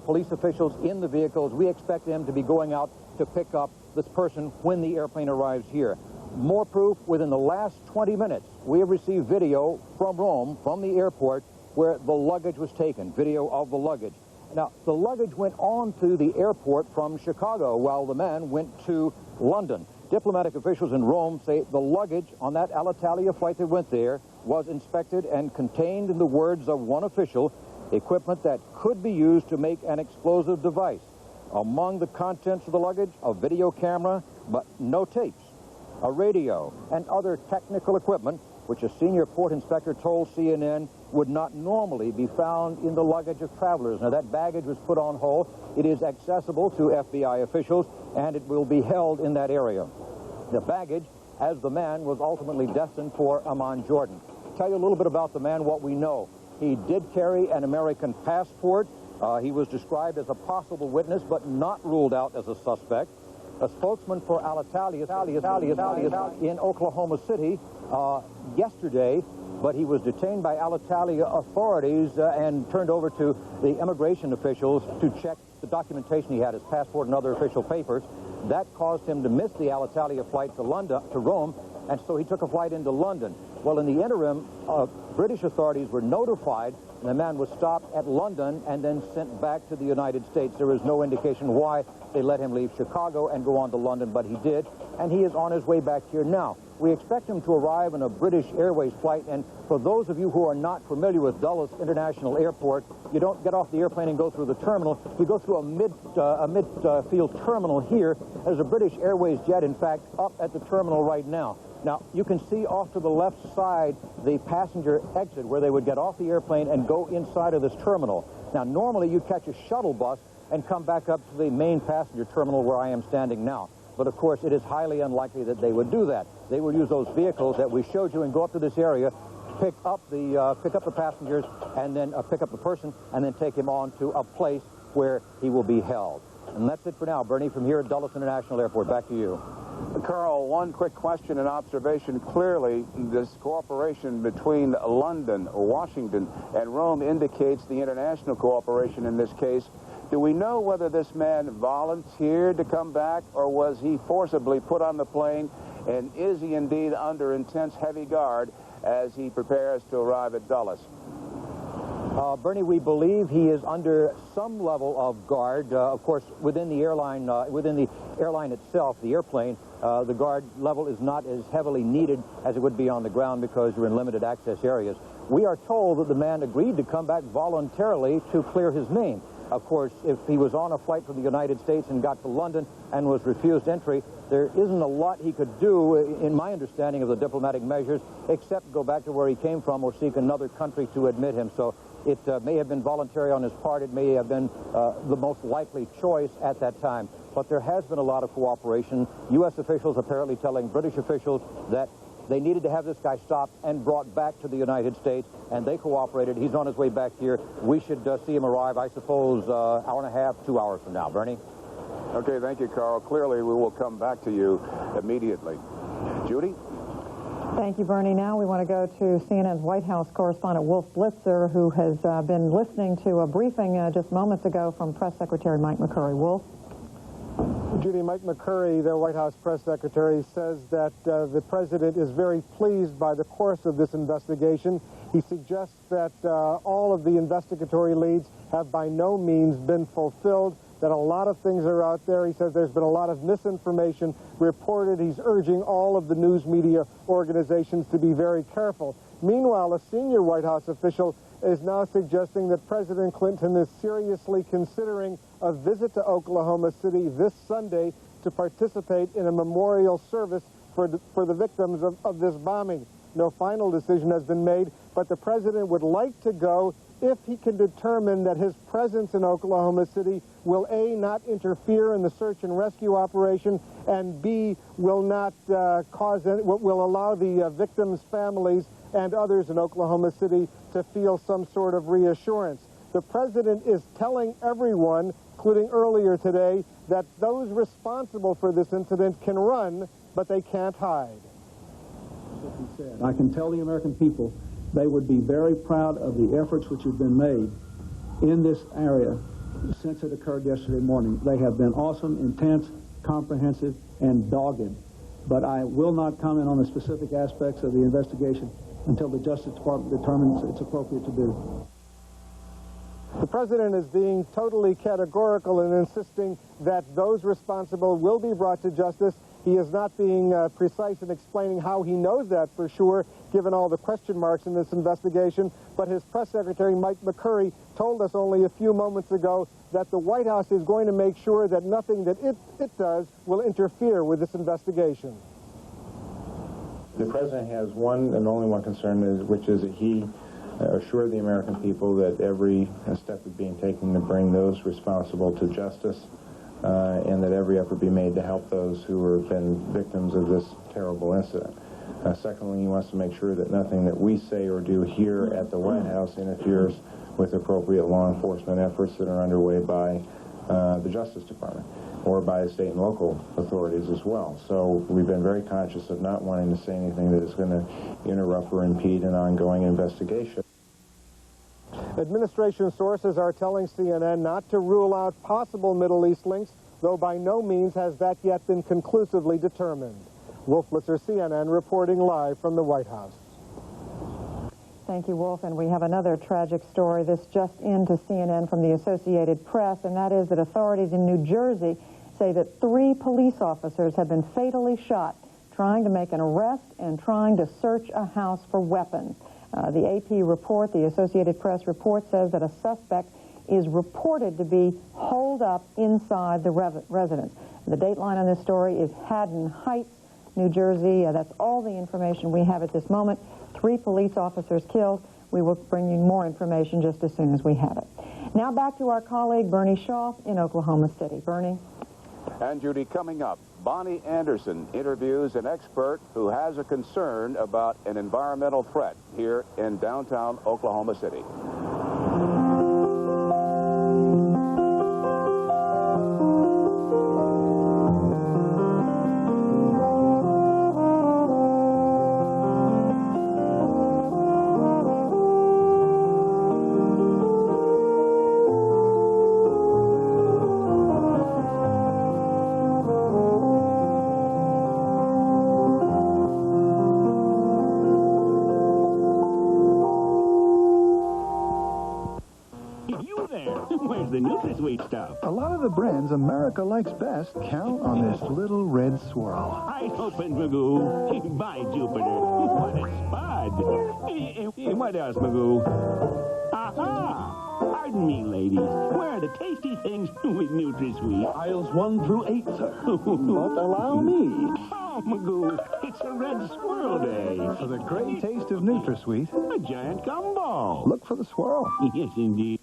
Police officials in the vehicles. We expect them to be going out to pick up this person when the airplane arrives here. More proof, within the last 20 minutes, we have received video from Rome, from the airport, where the luggage was taken, video of the luggage. Now, the luggage went on to the airport from Chicago while the man went to London. Diplomatic officials in Rome say the luggage on that Alitalia flight that went there was inspected and contained, in the words of one official, equipment that could be used to make an explosive device. Among the contents of the luggage, a video camera, but no tapes, a radio, and other technical equipment, which a senior port inspector told CNN would not normally be found in the luggage of travelers. Now, that baggage was put on hold. It is accessible to FBI officials, and it will be held in that area. The baggage, as the man, was ultimately destined for Amman, Jordan. Tell you a little bit about the man, what we know. He did carry an American passport. He was described as a possible witness, but not ruled out as a suspect. A spokesman for Alitalia in Oklahoma City yesterday, but he was detained by Alitalia authorities and turned over to the immigration officials to check the documentation he had, his passport and other official papers. That caused him to miss the Alitalia flight to Rome, and so he took a flight into London. Well, in the interim, British authorities were notified, and the man was stopped at London and then sent back to the United States. There is no indication why they let him leave Chicago and go on to London, but he did, and he is on his way back here now. We expect him to arrive in a British Airways flight, and for those of you who are not familiar with Dulles International Airport, you don't get off the airplane and go through the terminal. You go through a mid-field terminal here. There's a British Airways jet, in fact, up at the terminal right now. Now, you can see off to the left side the passenger exit where they would get off the airplane and go inside of this terminal. Now, normally you catch a shuttle bus and come back up to the main passenger terminal where I am standing now. But, of course, it is highly unlikely that they would do that. They would use those vehicles that we showed you and go up to this area, pick up the passengers, and then pick up the person, and then take him on to a place where he will be held. And that's it for now. Bernie, from here at Dulles International Airport, back to you.
Carl, one quick question and observation. Clearly, this cooperation between London, Washington, and Rome indicates the international cooperation in this case. Do we know whether this man volunteered to come back, or was he forcibly put on the plane, and is he indeed under intense heavy guard as he prepares to arrive at Dulles?
Bernie, we believe he is under some level of guard. Of course, within the airline itself, the airplane, the guard level is not as heavily needed as it would be on the ground because you're in limited access areas. We are told that the man agreed to come back voluntarily to clear his name. Of course, if he was on a flight from the United States and got to London and was refused entry, there isn't a lot he could do, in my understanding of the diplomatic measures, except go back to where he came from or seek another country to admit him. So it may have been voluntary on his part. It may have been the most likely choice at that time. But there has been a lot of cooperation. U.S. officials apparently telling British officials that they needed to have this guy stopped and brought back to the United States, and they cooperated. He's on his way back here. We should see him arrive, I suppose, hour and a half, 2 hours from now. Bernie?
Okay, thank you, Carl. Clearly, we will come back to you immediately. Judy?
Thank you, Bernie. Now we want to go to CNN's White House correspondent Wolf Blitzer, who has been listening to a briefing just moments ago from Press Secretary Mike McCurry. Wolf?
Judy, Mike McCurry, the White House press secretary, says that the president is very pleased by the course of this investigation. He suggests that all of the investigatory leads have by no means been fulfilled, that a lot of things are out there. He says there's been a lot of misinformation reported. He's urging all of the news media organizations to be very careful. Meanwhile, a senior White House official is now suggesting that President Clinton is seriously considering a visit to Oklahoma City this Sunday to participate in a memorial service for the victims of this bombing. No final decision has been made, but the president would like to go if he can determine that his presence in Oklahoma City will, A, not interfere in the search and rescue operation, and B, will not will allow the victims' families and others in Oklahoma City to feel some sort of reassurance. The president is telling everyone, including earlier today, that those responsible for this incident can run, but they can't hide.
I can tell the American people they would be very proud of the efforts which have been made in this area since it occurred yesterday morning. They have been awesome, intense, comprehensive, and dogged. But I will not comment on the specific aspects of the investigation until the Justice Department determines it's appropriate to do.
The president is being totally categorical in insisting that those responsible will be brought to justice. He is not being precise in explaining how he knows that for sure, given all the question marks in this investigation. But his press secretary, Mike McCurry, told us only a few moments ago that the White House is going to make sure that nothing that it does will interfere with this investigation.
The president has one and only one concern, which is that he assure the American people that every step is being taken to bring those responsible to justice, and that every effort be made to help those who have been victims of this terrible incident. Secondly, he wants to make sure that nothing that we say or do here at the White House interferes with appropriate law enforcement efforts that are underway by the Justice Department or by the state and local authorities as well. So we've been very conscious of not wanting to say anything that is going to interrupt or impede an ongoing investigation.
Administration sources are telling CNN not to rule out possible Middle East links, though by no means has that yet been conclusively determined. Wolf Blitzer, CNN, reporting live from the White House.
Thank you, Wolf. And we have another tragic story. This just into CNN from the Associated Press, and that is that authorities in New Jersey say that 3 police officers have been fatally shot trying to make an arrest and trying to search a house for weapons. The AP report, the Associated Press report, says that a suspect is reported to be holed up inside the residence. The dateline on this story is Haddon Heights, New Jersey. That's all the information we have at this moment. 3 police officers killed. We will bring you more information just as soon as we have it. Now back to our colleague Bernie Shaw in Oklahoma City. Bernie.
And Judy, coming up, Bonnie Anderson interviews an expert who has a concern about an environmental threat here in downtown Oklahoma City.
A lot of the brands America likes best count on this little red swirl.
I open, Magoo. By Jupiter. What a spud. What else, Magoo? Aha! Pardon me, ladies. Where are the tasty things with NutraSweet?
Aisles 1 through 8, sir. But allow me.
Oh, Magoo, it's a red swirl day.
For the great taste of NutraSweet.
A giant gumball.
Look for the swirl.
Yes, indeed.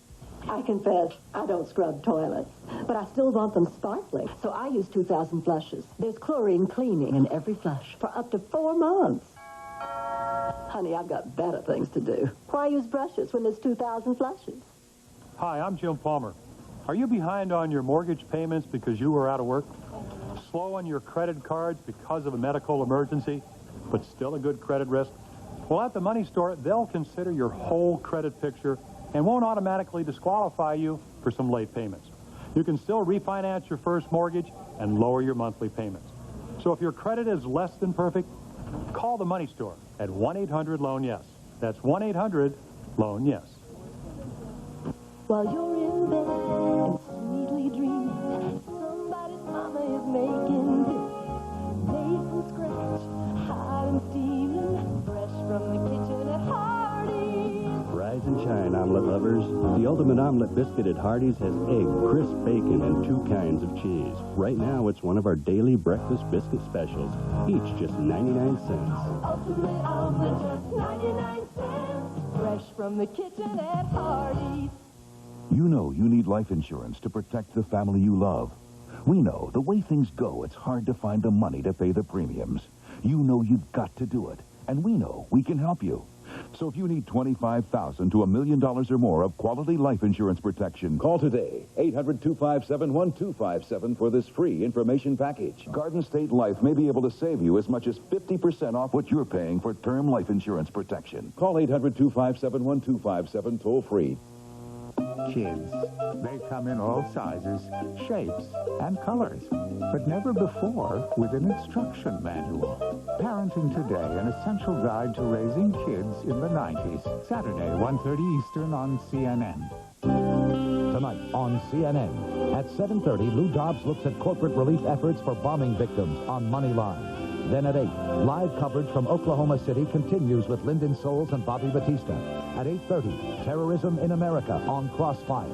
I confess, I don't scrub toilets, but I still want them sparkling. So I use 2,000 flushes. There's chlorine cleaning in every flush for up to 4 months. Honey, I've got better things to do. Why use brushes when there's 2,000 flushes?
Hi, I'm Jim Palmer. Are you behind on your mortgage payments because you were out of work? Slow on your credit cards because of a medical emergency, but still a good credit risk? Well, at the money store, they'll consider your whole credit picture and won't automatically disqualify you for some late payments. You can still refinance your first mortgage and lower your monthly payments. So if your credit is less than perfect, call the Money Store at 1-800-LOAN-YES. That's 1-800-LOAN-YES.
While you're in bed and sweetly dreaming, somebody's mama is making this made from scratch, hot and steaming, fresh from the kitchen at Hardee's.
Rise and shine, omelet lovers. The ultimate omelet biscuit at Hardee's has egg, crisp bacon, and 2 kinds of cheese. Right now, it's one of our daily breakfast biscuit specials, each just 99 cents.
Ultimate omelet, just 99 cents, fresh from the kitchen at Hardee's.
You know you need life insurance to protect the family you love. We know the way things go, it's hard to find the money to pay the premiums. You know you've got to do it, and we know we can help you. So if you need $25,000 to $1 million or more of quality life insurance protection, call today, 800-257-1257 for this free information package. Garden State Life may be able to save you as much as 50% off what you're paying for term life insurance protection. Call 800-257-1257 toll free.
Kids, they come in all sizes, shapes, and colors, but never before with an instruction manual. Parenting Today, an essential guide to raising kids in the 90s. Saturday, 1:30 Eastern on CNN.
Tonight on CNN, at 7:30, Lou Dobbs looks at corporate relief efforts for bombing victims on Moneyline. Then at 8, live coverage from Oklahoma City continues with Lyndon Souls and Bobby Batista. At 8:30, Terrorism in America on Crossfire.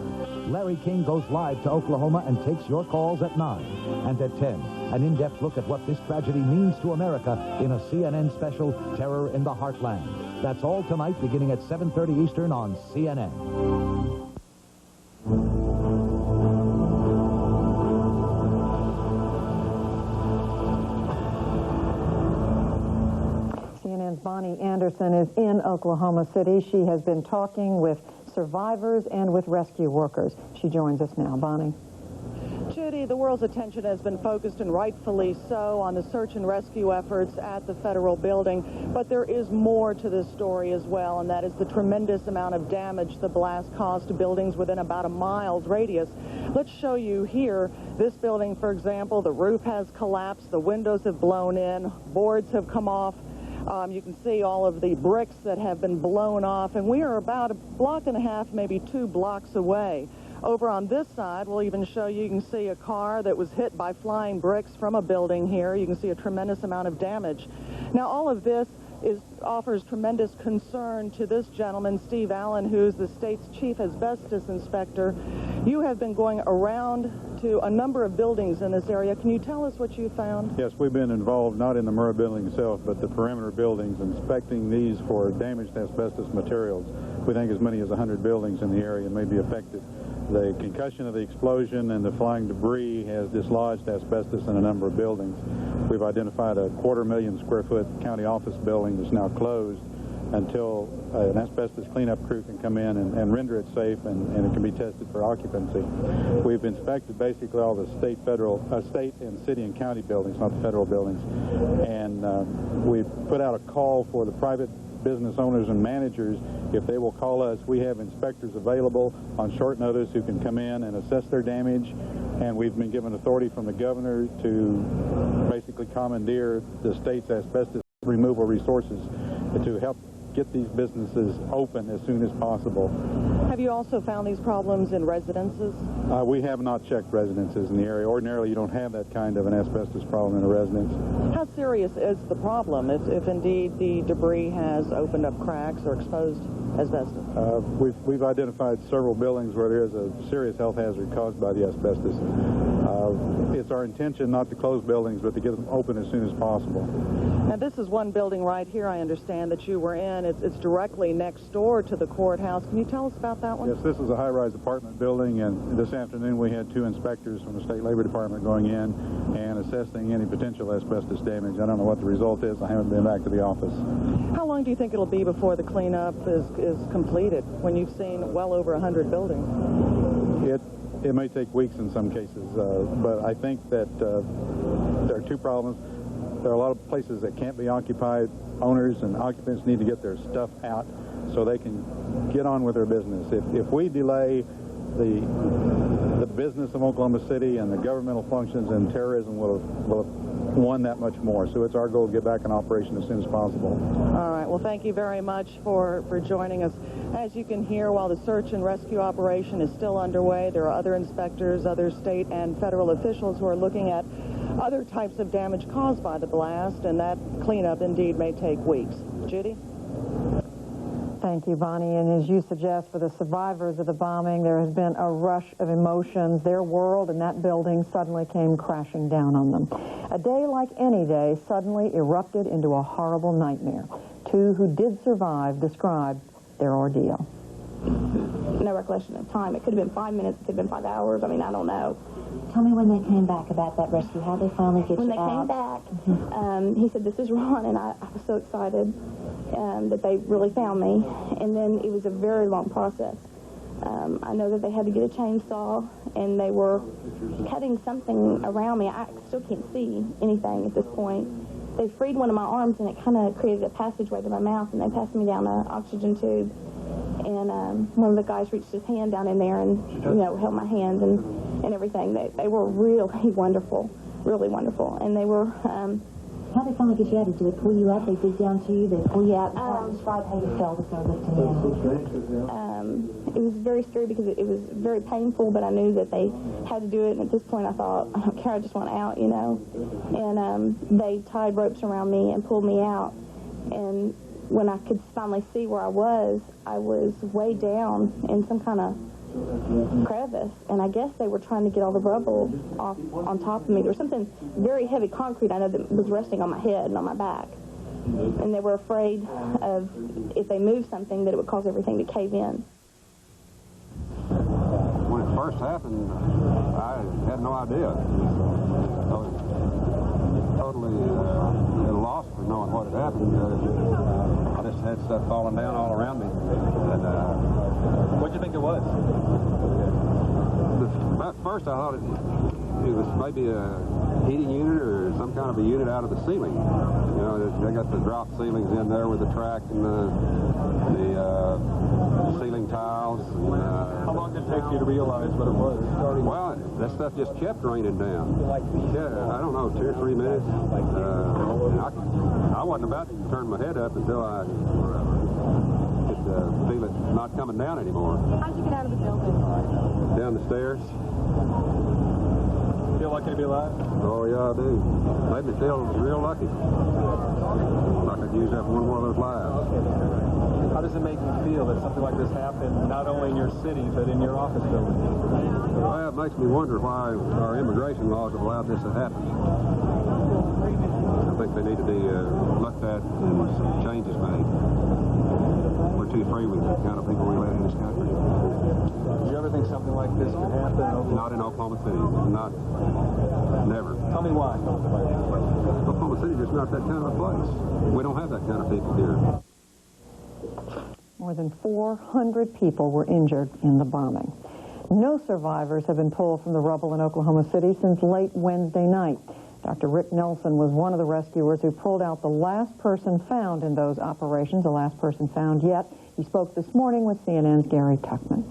Larry King goes live to Oklahoma and takes your calls at 9. And at 10, an in-depth look at what this tragedy means to America in a CNN special, Terror in the Heartland. That's all tonight, beginning at 7:30 Eastern on CNN.
CNN's Bonnie Anderson is in Oklahoma City. She has been talking with survivors and with rescue workers. She joins us now. Bonnie.
Judy, the world's attention has been focused, and rightfully so, on the search and rescue efforts at the federal building. But there is more to this story as well, and that is the tremendous amount of damage the blast caused to buildings within about a mile's radius. Let's show you here. This building, for example, the roof has collapsed, the windows have blown in, boards have come off. You can see all of the bricks that have been blown off, and we are about a block and a half, maybe 2 blocks away. Over on this side, we'll even show you, you can see a car that was hit by flying bricks from a building here. You can see a tremendous amount of damage. Now, all of this offers tremendous concern to this gentleman, Steve Allen, who's the state's chief asbestos inspector. You have been going around to a number of buildings in this area. Can you tell us what you found?
Yes, we've been involved not in the Murrah building itself, but the perimeter buildings, inspecting these for damaged asbestos materials. We think as many as 100 buildings in the area may be affected. The concussion of the explosion and the flying debris has dislodged asbestos in a number of buildings. We've identified a 250,000 square foot county office building that's now closed until an asbestos cleanup crew can come in and render it safe and it can be tested for occupancy. We've inspected basically all the state, state and city and county buildings, not the federal buildings. And we've put out a call for the private business owners and managers. If they will call us, we have inspectors available on short notice who can come in and assess their damage. And we've been given authority from the governor to basically commandeer the state's asbestos removal resources to help get these businesses open as soon as possible.
Have you also found these problems in residences?
We have not checked residences in the area. Ordinarily, you don't have that kind of an asbestos problem in a residence.
How serious is the problem if indeed the debris has opened up cracks or exposed asbestos?
We've identified several buildings where there is a serious health hazard caused by the asbestos. It's our intention not to close buildings, but to get them open as soon as possible.
Now, this is one building right here, I understand, that you were in. It's directly next door to the courthouse. Can you tell us about that one?
Yes, this is a high-rise apartment building, and this afternoon we had 2 inspectors from the State Labor Department going in and assessing any potential asbestos damage. I don't know what the result is. I haven't been back to the office.
How long do you think it'll be before the cleanup is completed when you've seen well over 100 buildings?
It may take weeks in some cases, but I think that there are 2 problems. There are a lot of places that can't be occupied. Owners and occupants need to get their stuff out so they can get on with their business. If we delay the
business of Oklahoma City and the governmental functions, and terrorism will have won that much more. So it's our goal to get back in operation as soon as possible.
All right. Well, thank you very much for joining us. As you can hear, while the search and rescue operation is still underway, there are other inspectors, other state and federal officials who are looking at other types of damage caused by the blast, and that cleanup indeed may take weeks. Judy?
Thank you, Bonnie. And as you suggest, for the survivors of the bombing, there has been a rush of emotions. Their world and that building suddenly came crashing down on them. A day like any day suddenly erupted into a horrible nightmare. Two who did survive described their ordeal.
No recollection of time. It could have been 5 minutes, it could have been 5 hours. I mean, I don't know.
Tell me when they came back about that rescue, how they finally get
when
you out.
When they came back, he said, "This is Ron," and I was so excited that they really found me. And then it was a very long process. I know that they had to get a chainsaw, and they were cutting something around me. I still can't see anything at this point. They freed one of my arms, and it kind of created a passageway to my mouth, and they passed me down an oxygen tube. And one of the guys reached his hand down in there and, held my hands and everything. They were really wonderful, really wonderful. And they were...
How did they finally get you out? Did they pull you up? They dig down to you? They pull you out? Describe how you felt as they lifted you out.
It was very scary because it was very painful, but I knew that they had to do it. And at this point, I thought, I don't care, I just want out, And they tied ropes around me and pulled me out. And when I could finally see where I was way down in some kind of crevice, and I guess they were trying to get all the rubble off on top of me. There was something very heavy concrete, I know, that was resting on my head and on my back. And they were afraid of, if they moved something, that it would cause everything to cave in.
When it first happened, I had no idea. I was totally at a loss for knowing what had happened. I just had stuff falling down all around me. And,
what did you think it was?
At first I thought it was maybe a heating unit or some kind of a unit out of the ceiling. They got the drop ceilings in there with the track and the ceiling tiles.
How long did it take you to realize what it was?
Well, that stuff just kept raining down. Yeah, I don't know, 2 or 3 minutes. I wasn't about to turn my head up until I could feel it not coming down anymore.
How'd you get out of the building?
Down the stairs.
Feel lucky to be alive?
Oh, yeah, I do. Made me feel real lucky. Like I could use up one more of those lives.
How does it make you feel that something like this happened, not only in your city, but in your office building?
Well, it makes me wonder why our immigration laws have allowed this to happen. I think they need to be looked at and some changes made. We're too free with the kind of people we let in this country.
Did you ever think something like this could happen in Oklahoma?
Not in Oklahoma City. Never.
Tell me why.
Oklahoma City is not that kind of a place. We don't have that kind of people here.
More than 400 people were injured in the bombing. No survivors have been pulled from the rubble in Oklahoma City since late Wednesday night. Dr. Rick Nelson was one of the rescuers who pulled out the last person found in those operations, the last person found yet. He spoke this morning with CNN's Gary Tuckman.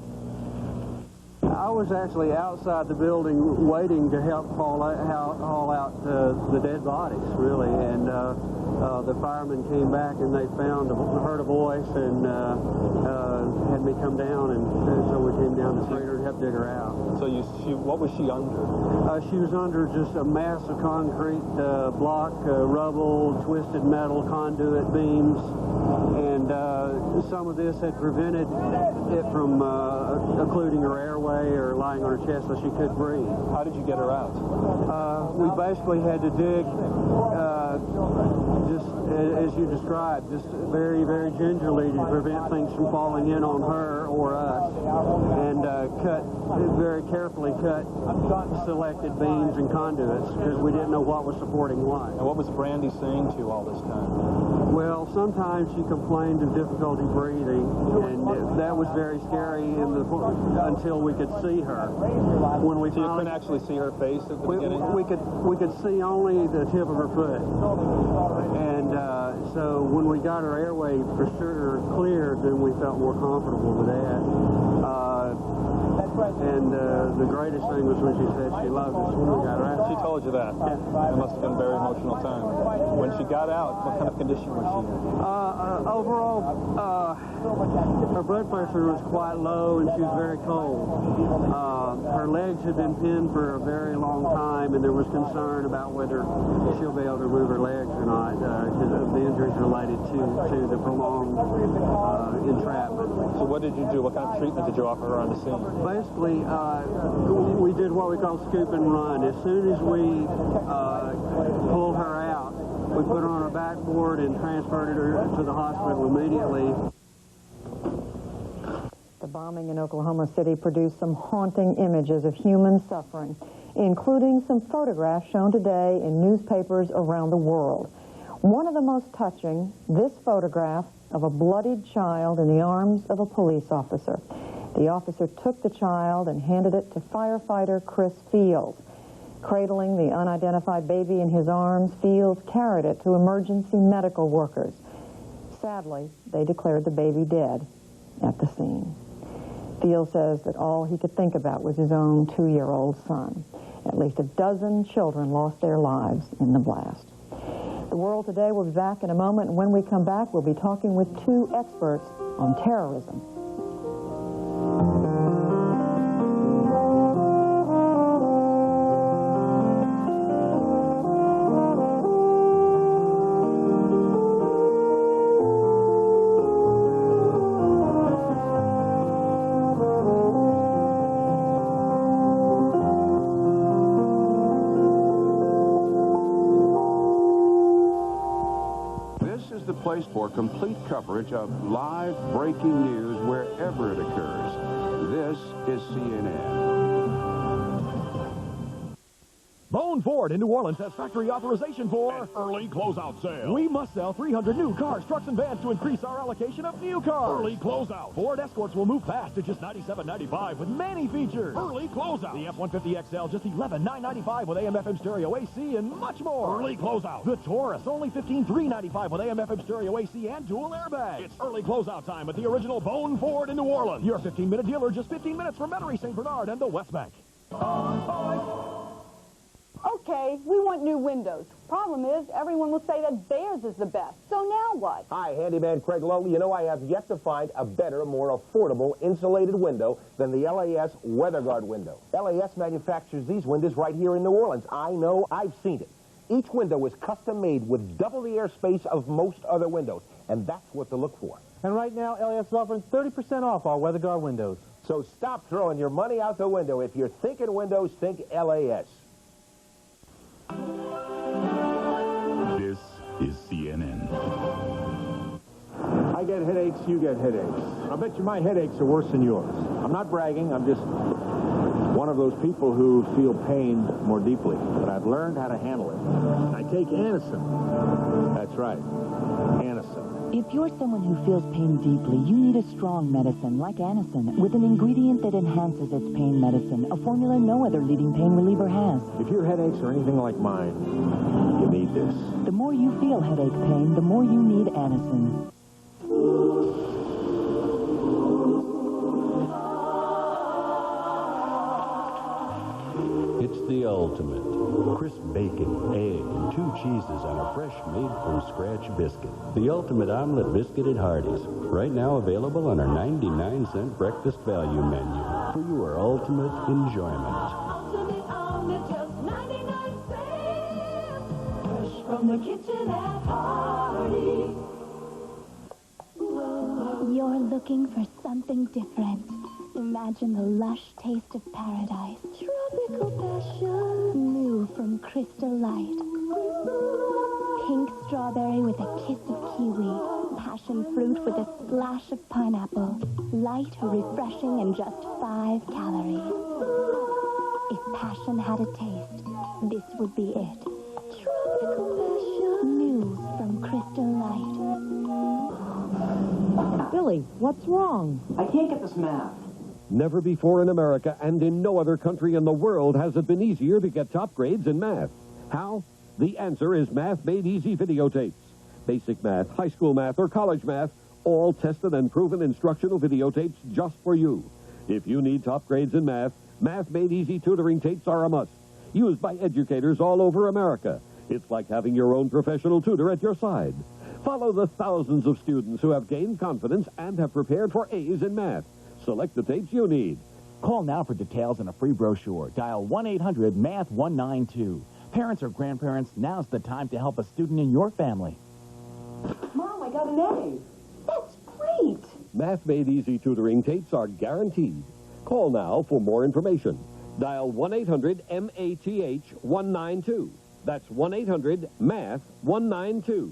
I was actually outside the building waiting to help haul out the dead bodies, really, and the firemen came back and they heard a voice and had me come down, and so we came down to see her and helped dig her out.
So what was she under?
She was under just a mass of concrete block, rubble, twisted metal, conduit beams, and some of this had prevented it from occluding her airway or lying on her chest so she could breathe.
How did you get her out?
We basically had to dig, just as you described, just very, very gingerly to prevent things from falling in on her or us, and very carefully cut selected beams and conduits because we didn't know what was supporting what.
And what was Brandy saying to you all this time?
Well, sometimes she complained of difficulty breathing, and that was very scary until we could see her. When we
so you couldn't actually see her face at the beginning?
We could see only the tip of her foot, and so when we got her airway for sure cleared, then we felt more comfortable with that. And the greatest thing was when she said she loved us when we got her out.
She told you that? Yeah. It must have been a very emotional time. When she got out, what kind of condition was she in?
Overall, her blood pressure was quite low and she was very cold. Her legs had been pinned for a very long time, and there was concern about whether she'll be able to move her legs or not because of the injuries related to the prolonged entrapment.
So what did you do? What kind of treatment did you offer her on the scene?
Basically, we did what we call scoop and run. As soon as we pulled her out, we put her on a backboard and transferred her to the hospital immediately.
The bombing in Oklahoma City produced some haunting images of human suffering, including some photographs shown today in newspapers around the world. One of the most touching, this photograph of a bloodied child in the arms of a police officer. The officer took the child and handed it to firefighter Chris Fields. Cradling the unidentified baby in his arms, Fields carried it to emergency medical workers. Sadly, they declared the baby dead at the scene. Fields says that all he could think about was his own 2-year-old son. At least a dozen children lost their lives in the blast. The World Today will be back in a moment, and when we come back, we'll be talking with 2 experts on terrorism.
Place for complete coverage of live breaking news wherever it occurs. This is CNN.
Bone Ford in New Orleans has factory authorization for
an early closeout sale.
We must sell 300 new cars, trucks, and vans to increase our allocation of new cars.
Early closeout.
Ford Escorts will move fast to just $97.95 with many features.
Early closeout.
The F-150 XL just $11,995 with AM/FM stereo AC and much more.
Early closeout.
The Taurus only $15,395 with AM/FM stereo AC and dual airbags.
It's early closeout time at the original Bone Ford in New Orleans.
Your 15-minute dealer, just 15 minutes from Metairie, St. Bernard, and the West Bank.
Okay, we want new windows. Problem is, everyone will say that theirs is the best. So now what?
Hi, handyman Craig Lowe. You know, I have yet to find a better, more affordable insulated window than the LAS WeatherGuard window. LAS manufactures these windows right here in New Orleans. I know, I've seen it. Each window is custom made with double the airspace of most other windows, and that's what to look for.
And right now, LAS is offering 30% off our WeatherGuard windows.
So stop throwing your money out the window. If you're thinking windows, think LAS.
This is CNN.
I get headaches, you get headaches. I bet you my headaches are worse than yours. I'm not bragging, I'm just one of those people who feel pain more deeply. But I've learned how to handle it. I take Anacin. That's right, Anacin.
If you're someone who feels pain deeply, you need a strong medicine like Anacin with an ingredient that enhances its pain medicine, a formula no other leading pain reliever has.
If your headaches are anything like mine, you need this.
The more you feel headache pain, the more you need Anacin.
It's the ultimate. Crisp bacon, egg, and 2 cheeses on a fresh made-from-scratch biscuit. The ultimate omelet biscuit at Hardee's. Right now available on our 99-cent breakfast value menu for your ultimate enjoyment.
Ultimate omelet, just 99 cents. Fresh from the kitchen at Hardee's.
You're looking for something different. Imagine the lush taste of paradise. Tropical passion. New from Crystal Light. Pink strawberry with a kiss of kiwi. Passion fruit with a splash of pineapple. Light, refreshing, and just 5 calories. If passion had a taste, this would be it. Tropical passion. New from Crystal Light.
Billy, what's wrong?
I can't get this math.
Never before in America and in no other country in the world has it been easier to get top grades in math. How? The answer is Math Made Easy videotapes. Basic math, high school math, or college math, all tested and proven instructional videotapes just for you. If you need top grades in math, Math Made Easy tutoring tapes are a must. Used by educators all over America. It's like having your own professional tutor at your side. Follow the thousands of students who have gained confidence and have prepared for A's in math. Select the tapes you need.
Call now for details and a free brochure. Dial 1-800-MATH-192. Parents or grandparents, now's the time to help a student in your family.
Mom, I got an A. That's great.
Math Made Easy tutoring tapes are guaranteed. Call now for more information. Dial 1-800-MATH-192. That's 1-800-MATH-192.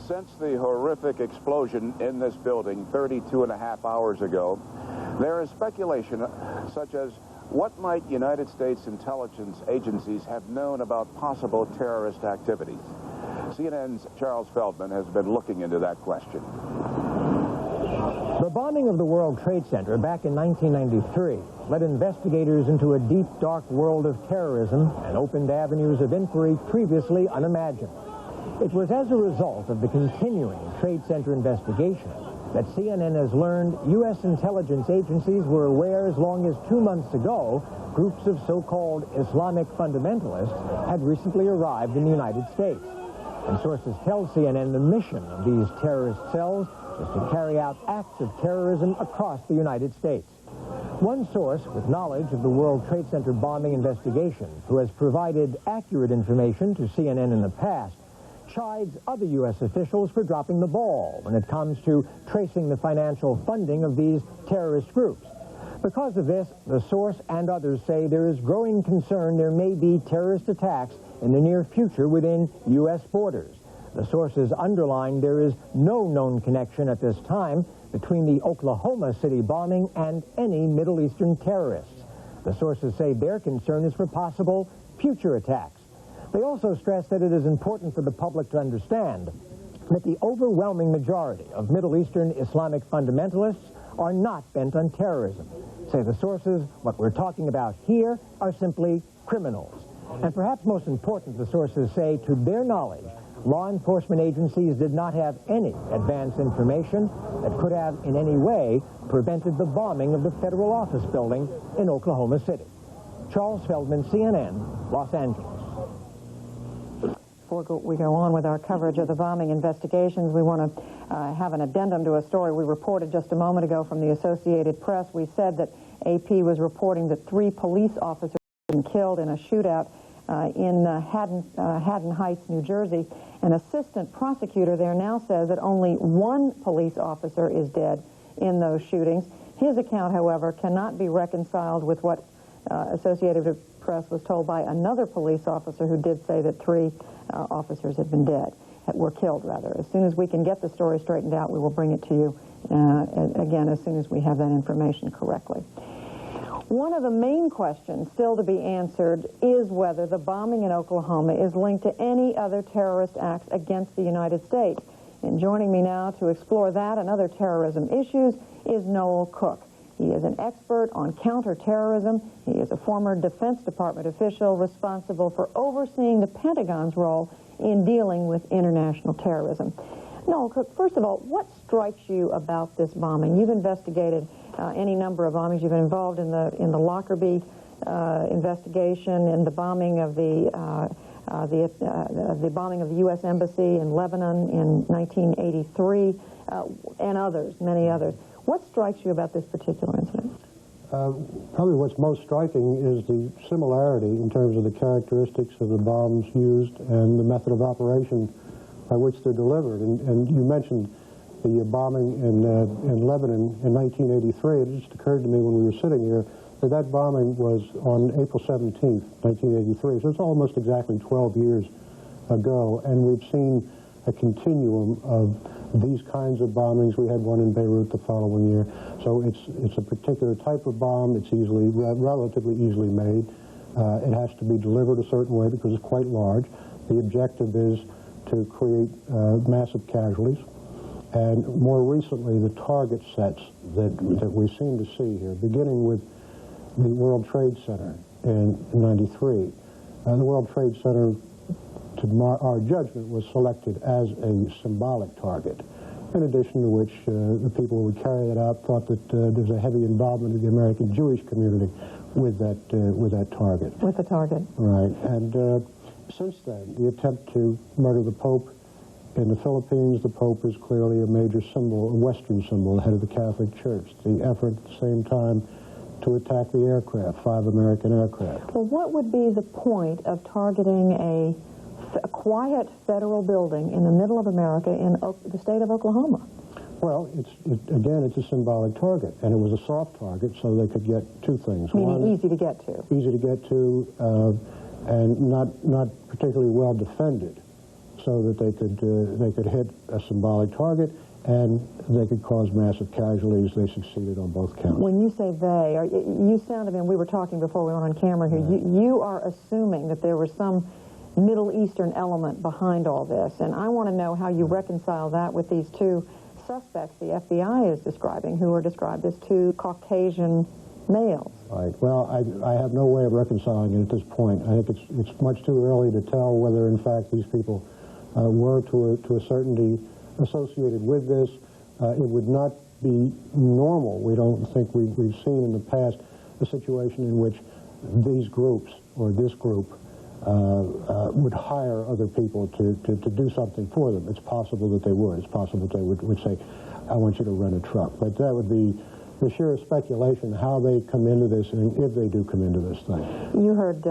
Since the horrific explosion in this building 32.5 hours ago, there is speculation such as what might United States intelligence agencies have known about possible terrorist activities? CNN's Charles Feldman has been looking into that question.
The bombing of the World Trade Center back in 1993 led investigators into a deep, dark world of terrorism and opened avenues of inquiry previously unimagined. It was as a result of the continuing Trade Center investigation that CNN has learned U.S. intelligence agencies were aware as long as 2 months ago, groups of so-called Islamic fundamentalists had recently arrived in the United States. And sources tell CNN the mission of these terrorist cells is to carry out acts of terrorism across the United States. One source with knowledge of the World Trade Center bombing investigation, who has provided accurate information to CNN in the past, chides other U.S. officials for dropping the ball when it comes to tracing the financial funding of these terrorist groups. Because of this, the source and others say there is growing concern there may be terrorist attacks in the near future within U.S. borders. The sources underline there is no known connection at this time between the Oklahoma City bombing and any Middle Eastern terrorists. The sources say their concern is for possible future attacks. They also stress that it is important for the public to understand that the overwhelming majority of Middle Eastern Islamic fundamentalists are not bent on terrorism. Say the sources, what we're talking about here are simply criminals. And perhaps most important, the sources say, to their knowledge, law enforcement agencies did not have any advance information that could have in any way prevented the bombing of the federal office building in Oklahoma City. Charles Feldman, CNN, Los Angeles.
Before we go on with our coverage of the bombing investigations, we want to have an addendum to a story we reported just a moment ago from the Associated Press. We said that AP was reporting that 3 police officers had been killed in a shootout in Haddon Heights, New Jersey. An assistant prosecutor there now says that only 1 police officer is dead in those shootings. His account, however, cannot be reconciled with what Associated Press was told by another police officer who did say that 3 officers had been were killed, rather. As soon as we can get the story straightened out, we will bring it to you, again, as soon as we have that information correctly. One of the main questions still to be answered is whether the bombing in Oklahoma is linked to any other terrorist acts against the United States. And joining me now to explore that and other terrorism issues is Noel Cook. He is an expert on counterterrorism. He is a former Defense Department official responsible for overseeing the Pentagon's role in dealing with international terrorism. Noel Cook, first of all, what strikes you about this bombing? You've investigated any number of bombings. You've been involved in the Lockerbie investigation, in the bombing of the bombing of the U.S. Embassy in Lebanon in 1983, and others, many others. What strikes you about this particular incident?
Probably what's most striking is the similarity in terms of the characteristics of the bombs used and the method of operation by which they're delivered. And you mentioned the bombing in Lebanon in 1983. It just occurred to me when we were sitting here that that bombing was on April 17th, 1983. So it's almost exactly 12 years ago. And we've seen a continuum of these kinds of bombings. We had one in Beirut the following year. So it's a particular type of bomb. It's relatively easily made. It has to be delivered a certain way because it's quite large. The objective is to create massive casualties. And more recently, the target sets that we seem to see here, beginning with the World Trade Center, in '93. The World Trade Center, to our judgment, was selected as a symbolic target, in addition to which the people who would carry it out thought that there's a heavy involvement of the American Jewish community with that target.
With the target.
Right. And since then, the attempt to murder the Pope in the Philippines, the Pope is clearly a major symbol, a Western symbol, the head of the Catholic Church. The effort at the same time to attack the aircraft, 5 American aircraft.
Well, what would be the point of targeting a quiet federal building in the middle of America in the state of Oklahoma?
Well, again, it's a symbolic target, and it was a soft target, so they could get 2 things.
Meaning one, easy to get to.
Easy to get to, and not particularly well defended, so that they could hit a symbolic target, and they could cause massive casualties. They succeeded on both counts.
When you say they, you sounded, and we were talking before we went on camera here, you are assuming that there was some Middle Eastern element behind all this, and I want to know how you reconcile that with these 2 suspects the FBI is describing, who are described as 2 Caucasian males.
Right. Well, I have no way of reconciling it at this point. I think it's much too early to tell whether, in fact, these people were to a certainty associated with this. It would not be normal. We don't think we've seen in the past a situation in which these groups, or this group, would hire other people to do something for them. It's possible that they would. It's possible that they would say, I want you to rent a truck. But that would be the sheer speculation how they come into this, and if they do come into this thing.
You heard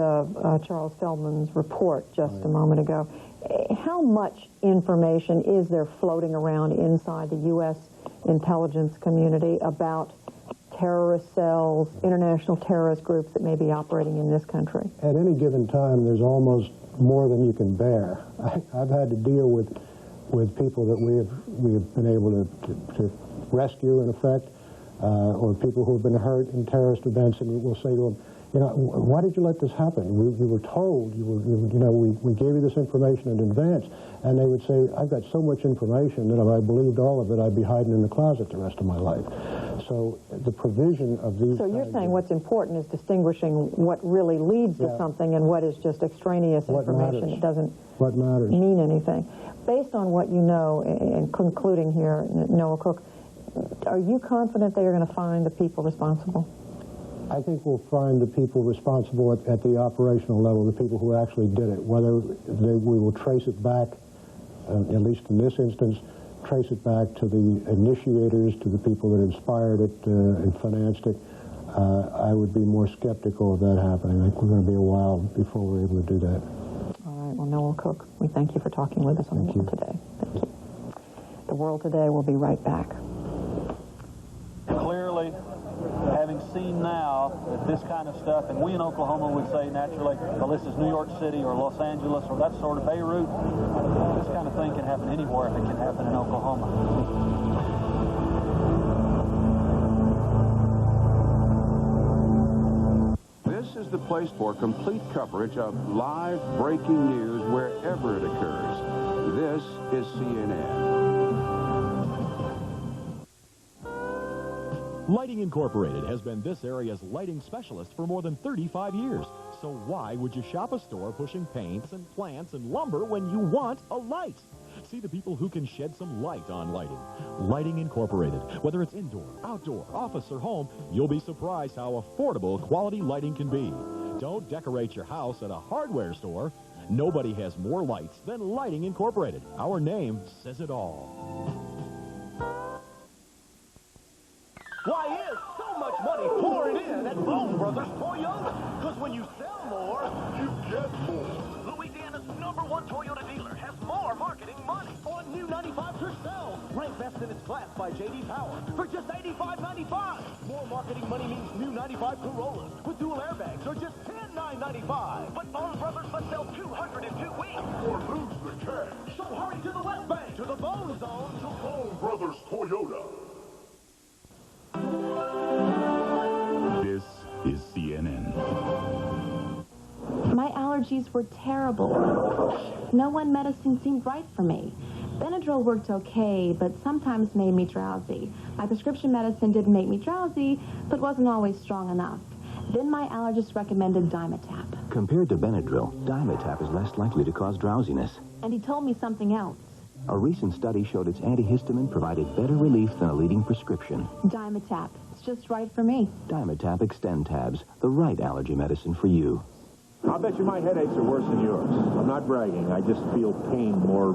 Charles Feldman's report just a moment ago. How much information is there floating around inside the U.S. intelligence community about terrorist cells, international terrorist groups that may be operating in this country?
At any given time, there's almost more than you can bear. I've had to deal with people that we have been able to rescue, in effect, or people who have been hurt in terrorist events, and we'll say to them, you know, why did you let this happen? We were told, we gave you this information in advance. And they would say, I've got so much information that if I believed all of it, I'd be hiding in the closet the rest of my life. So the provision of these...
So you're saying what's important is distinguishing what really leads to something and what is just extraneous information that doesn't mean anything. Based on what you know, and concluding here, Noah Cook, are you confident they are going to find the people responsible?
I think we'll find the people responsible at the operational level, the people who actually did it. Whether we will trace it back, at least in this instance, trace it back to the initiators, to the people that inspired it and financed it, I would be more skeptical of that happening. I think we're going to be a while before we're able to do that.
All right. Well, Noah Cook, we thank you for talking with us on The World Today. Thank you. The World Today will be right back.
Clearly, having seen now that this kind of stuff, and we in Oklahoma would say naturally, well, this is New York City or Los Angeles or that sort of Beirut, this kind of thing can happen anywhere if it can happen in Oklahoma.
This is the place for complete coverage of live breaking news wherever it occurs. This is CNN.
Lighting Incorporated has been this area's lighting specialist for more than 35 years. So why would you shop a store pushing paints and plants and lumber when you want a light? See the people who can shed some light on lighting. Lighting Incorporated. Whether it's indoor, outdoor, office, or home, you'll be surprised how affordable quality lighting can be. Don't decorate your house at a hardware store. Nobody has more lights than Lighting Incorporated. Our name says it all.
Why is so much money pouring in at Bone Brothers Toyota? Because when you sell more, you get more. Louisiana's #1 Toyota dealer has more marketing money on new 95 Tercel, ranked best in its class by J.D. Power for just $85.95. More marketing money means new 95 Corollas with dual airbags are just $10,995. But Bone Brothers must sell 200 in 2 weeks or lose the cash. So hurry to the West Bank, to the Bone Zone, to Bone Brothers Toyota.
This is CNN.
My allergies were terrible. No one medicine seemed right for me. Benadryl worked okay, but sometimes made me drowsy. My prescription medicine didn't make me drowsy, but wasn't always strong enough.
Then my allergist recommended Dimetap.
Compared to Benadryl, Dimetap is less likely to cause drowsiness.
And he told me something else.
A recent study showed its antihistamine provided better relief than a leading prescription.
Dimetap. It's just right for me.
Dimetap Extend Tabs, the right allergy medicine for you.
I'll bet you my headaches are worse than yours. I'm not bragging. I just feel pain more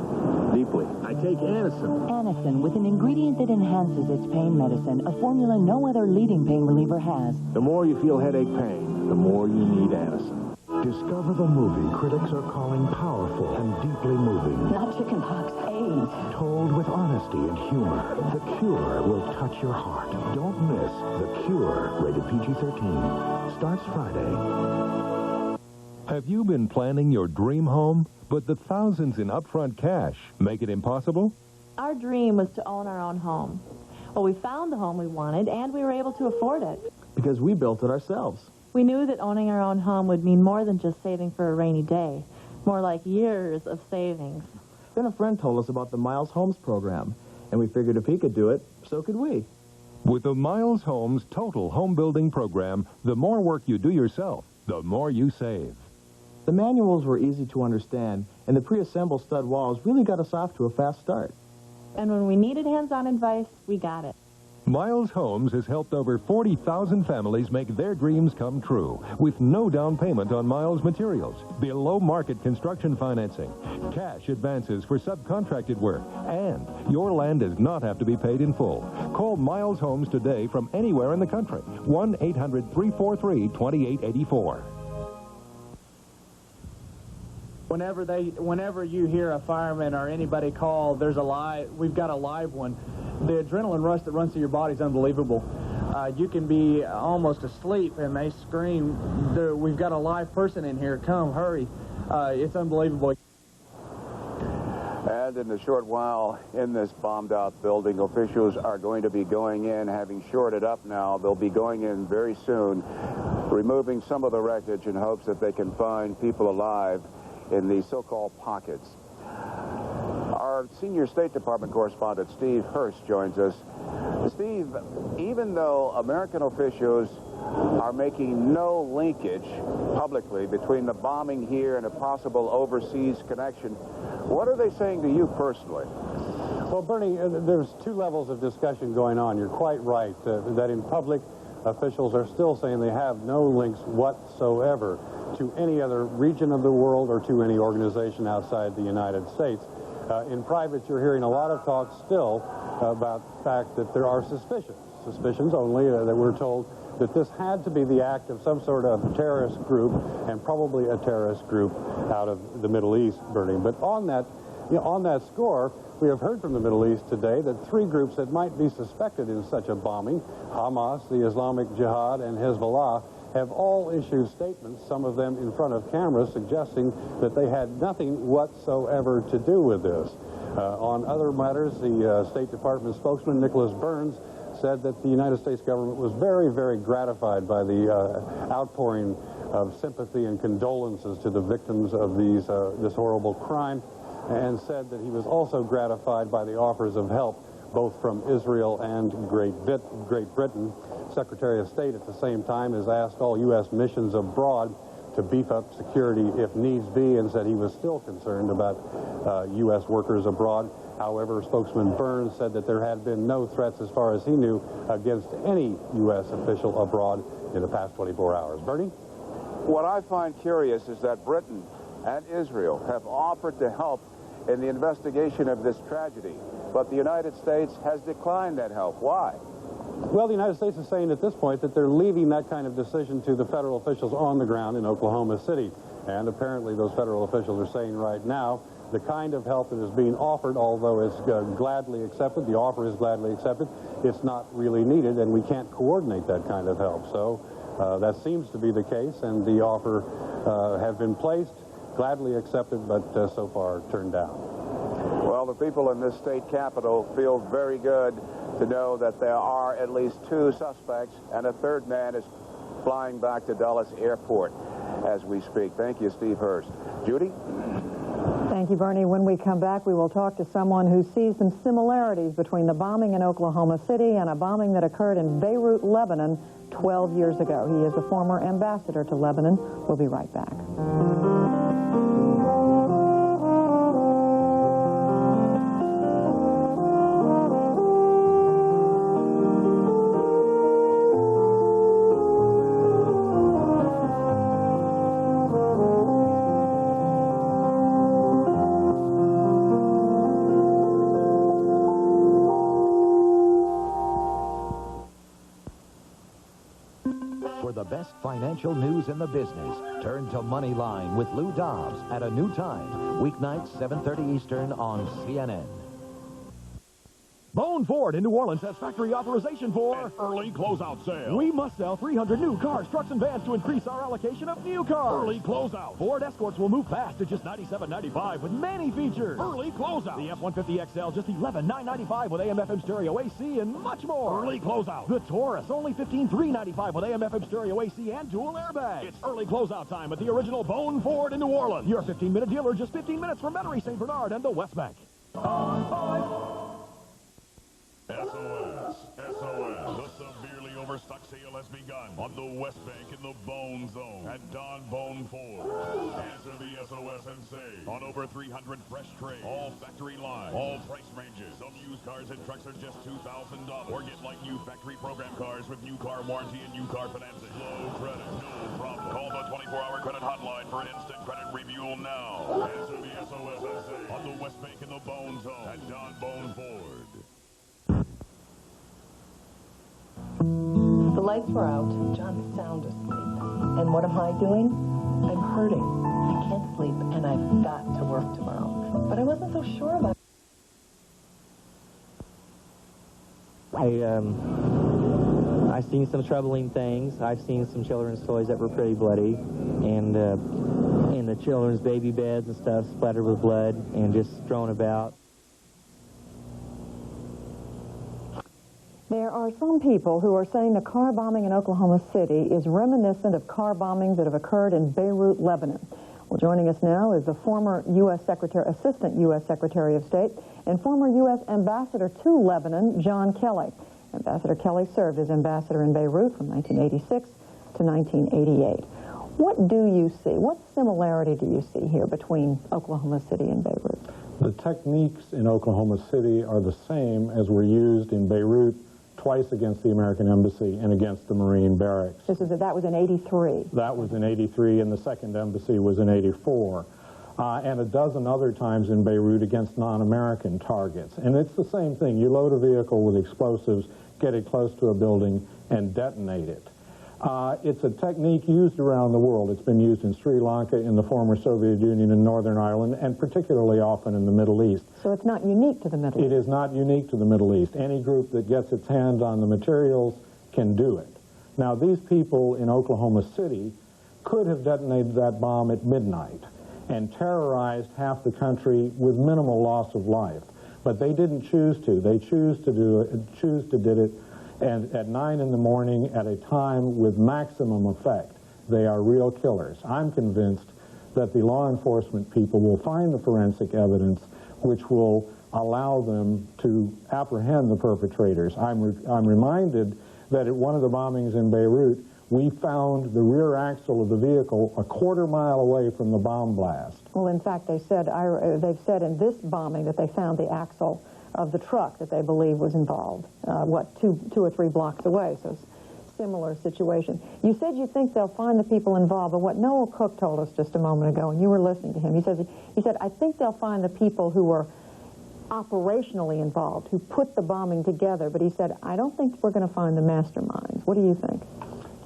deeply. I take Anacin.
Anacin, with an ingredient that enhances its pain medicine, a formula no other leading pain reliever has.
The more you feel headache pain, the more you need Anacin.
Discover the movie critics are calling powerful and deeply moving.
Not chickenpox, AIDS.
Told with honesty and humor, The Cure will touch your heart. Don't miss The Cure, rated PG-13. Starts Friday.
Have you been planning your dream home, but the thousands in upfront cash make it impossible?
Our dream was to own our own home. Well, we found the home we wanted, and we were able to afford it.
Because we built it ourselves.
We knew that owning our own home would mean more than just saving for a rainy day, more like years of savings.
Then a friend told us about the Miles Homes program, and we figured if he could do it, so could we.
With the Miles Homes Total Home Building Program, the more work you do yourself, the more you save.
The manuals were easy to understand, and the pre-assembled stud walls really got us off to a fast start.
And when we needed hands-on advice, we got it.
Miles Homes has helped over 40,000 families make their dreams come true with no down payment on Miles materials, below market construction financing, cash advances for subcontracted work, and your land does not have to be paid in full. Call Miles Homes today from anywhere in the country. 1-800-343-2884.
Whenever you hear a fireman or anybody call, we've got a live one. The adrenaline rush that runs through your body is unbelievable. You can be almost asleep and they scream, "We've got a live person in here, come, hurry." It's unbelievable.
And in a short while, in this bombed-out building, officials are going to be going in, having shored it up now. They'll be going in very soon, removing some of the wreckage in hopes that they can find people alive in the so-called pockets. Our senior State Department correspondent, Steve Hurst, joins us. Steve, even though American officials are making no linkage publicly between the bombing here and a possible overseas connection, what are they saying to you personally?
Well, Bernie, there's two levels of discussion going on. You're quite right that in public, officials are still saying they have no links whatsoever to any other region of the world or to any organization outside the United States. In private, you're hearing a lot of talk still about the fact that there are suspicions only, that we're told that this had to be the act of some sort of terrorist group, and probably a terrorist group out of the Middle East, Bernie. But on that score, we have heard from the Middle East today that three groups that might be suspected in such a bombing, Hamas, the Islamic Jihad, and Hezbollah, have all issued statements, some of them in front of cameras, suggesting that they had nothing whatsoever to do with this. On other matters, the State Department spokesman, Nicholas Burns, said that the United States government was very, very gratified by the outpouring of sympathy and condolences to the victims of this horrible crime, and said that he was also gratified by the offers of help both from Israel and Great Britain. Secretary of State at the same time has asked all U.S. missions abroad to beef up security if needs be, and said he was still concerned about U.S. workers abroad. However, spokesman Burns said that there had been no threats, as far as he knew, against any U.S. official abroad in the past 24 hours. Bernie?
What I find curious is that Britain and Israel have offered to help in the investigation of this tragedy, but the United States has declined that help. Why?
Well, the United States is saying at this point that they're leaving that kind of decision to the federal officials on the ground in Oklahoma City. And apparently those federal officials are saying right now the kind of help that is being offered, although it's gladly accepted, the offer is gladly accepted, it's not really needed, and we can't coordinate that kind of help. So that seems to be the case, and the offer have been placed, gladly accepted, but so far turned down.
Well, the people in this state capital feel very good to know that there are at least two suspects, and a third man is flying back to Dulles Airport as we speak. Thank you, Steve Hurst. Judy?
Thank Thank you, Bernie. When we come back, we will talk to someone who sees some similarities between the bombing in Oklahoma City and a bombing that occurred in Beirut, Lebanon, 12 years ago. He is a former ambassador to Lebanon. We'll be right back.
Financial news in the business. Turn to Moneyline with Lou Dobbs at a new time. Weeknights, 7:30 Eastern on CNN.
Bone Ford in New Orleans has factory authorization for
an early closeout sale.
We must sell 300 new cars, trucks, and vans to increase our allocation of new cars.
Early closeout.
Ford Escorts will move fast to just $97.95 with many features.
Early closeout.
The F-150 XL just $11,995 with AM/FM stereo AC and much more.
Early closeout.
The Taurus only $15,395 with AM/FM stereo AC and dual airbags.
It's early closeout time at the original Bone Ford in New Orleans.
Your 15-minute dealer just 15 minutes from Metairie, St. Bernard, and the West Bank.
SOS. The severely overstocked sale has begun on the West Bank in the Bone Zone at Don Bone Ford. Answer the SOS and save on over 300 fresh trays, all factory line, all price ranges. Some used cars and trucks are just $2,000. Or get like new factory program cars with new car warranty and new car financing. Low credit, no problem. Call the 24-hour credit hotline for an instant credit review now. Answer the SOS and save on the West Bank in the Bone Zone at Don Bone Ford.
The lights were out. John's sound asleep. And what am I doing? I'm hurting. I can't sleep, and I've got to work tomorrow. But I wasn't so sure about it.
I've seen some troubling things. I've seen some children's toys that were pretty bloody, and in the children's baby beds and stuff splattered with blood and just strewn about.
There are some people who are saying the car bombing in Oklahoma City is reminiscent of car bombings that have occurred in Beirut, Lebanon. Well, joining us now is the former Assistant U.S. Secretary of State and former U.S. Ambassador to Lebanon, John Kelly. Ambassador Kelly served as ambassador in Beirut from 1986 to 1988. What do you see? What similarity do you see here between Oklahoma City and Beirut?
The techniques in Oklahoma City are the same as were used in Beirut twice against the American Embassy and against the Marine barracks.
That was in 83.
That was in 83, and the second embassy was in 84. And a dozen other times in Beirut against non-American targets. And it's the same thing. You load a vehicle with explosives, get it close to a building, and detonate it. It's a technique used around the world. It's been used in Sri Lanka, in the former Soviet Union, in Northern Ireland, and particularly often in the Middle East.
So it's not unique to the Middle East?
It is not unique to the Middle East. Any group that gets its hands on the materials can do it. Now, these people in Oklahoma City could have detonated that bomb at midnight and terrorized half the country with minimal loss of life. But they didn't choose to. They choose to did it and at 9 in the morning at a time with maximum effect. They are real killers. I'm convinced that the law enforcement people will find the forensic evidence which will allow them to apprehend the perpetrators. I'm reminded that at one of the bombings in Beirut, we found the rear axle of the vehicle a quarter-mile away from the bomb blast.
Well, in fact, they've said in this bombing that they found the axle of the truck that they believe was involved, two or three blocks away, so it's a similar situation. You said you think they'll find the people involved, but what Noel Cook told us just a moment ago, and you were listening to him, he said, I think they'll find the people who were operationally involved, who put the bombing together, but he said, I don't think we're going to find the masterminds. What do you think?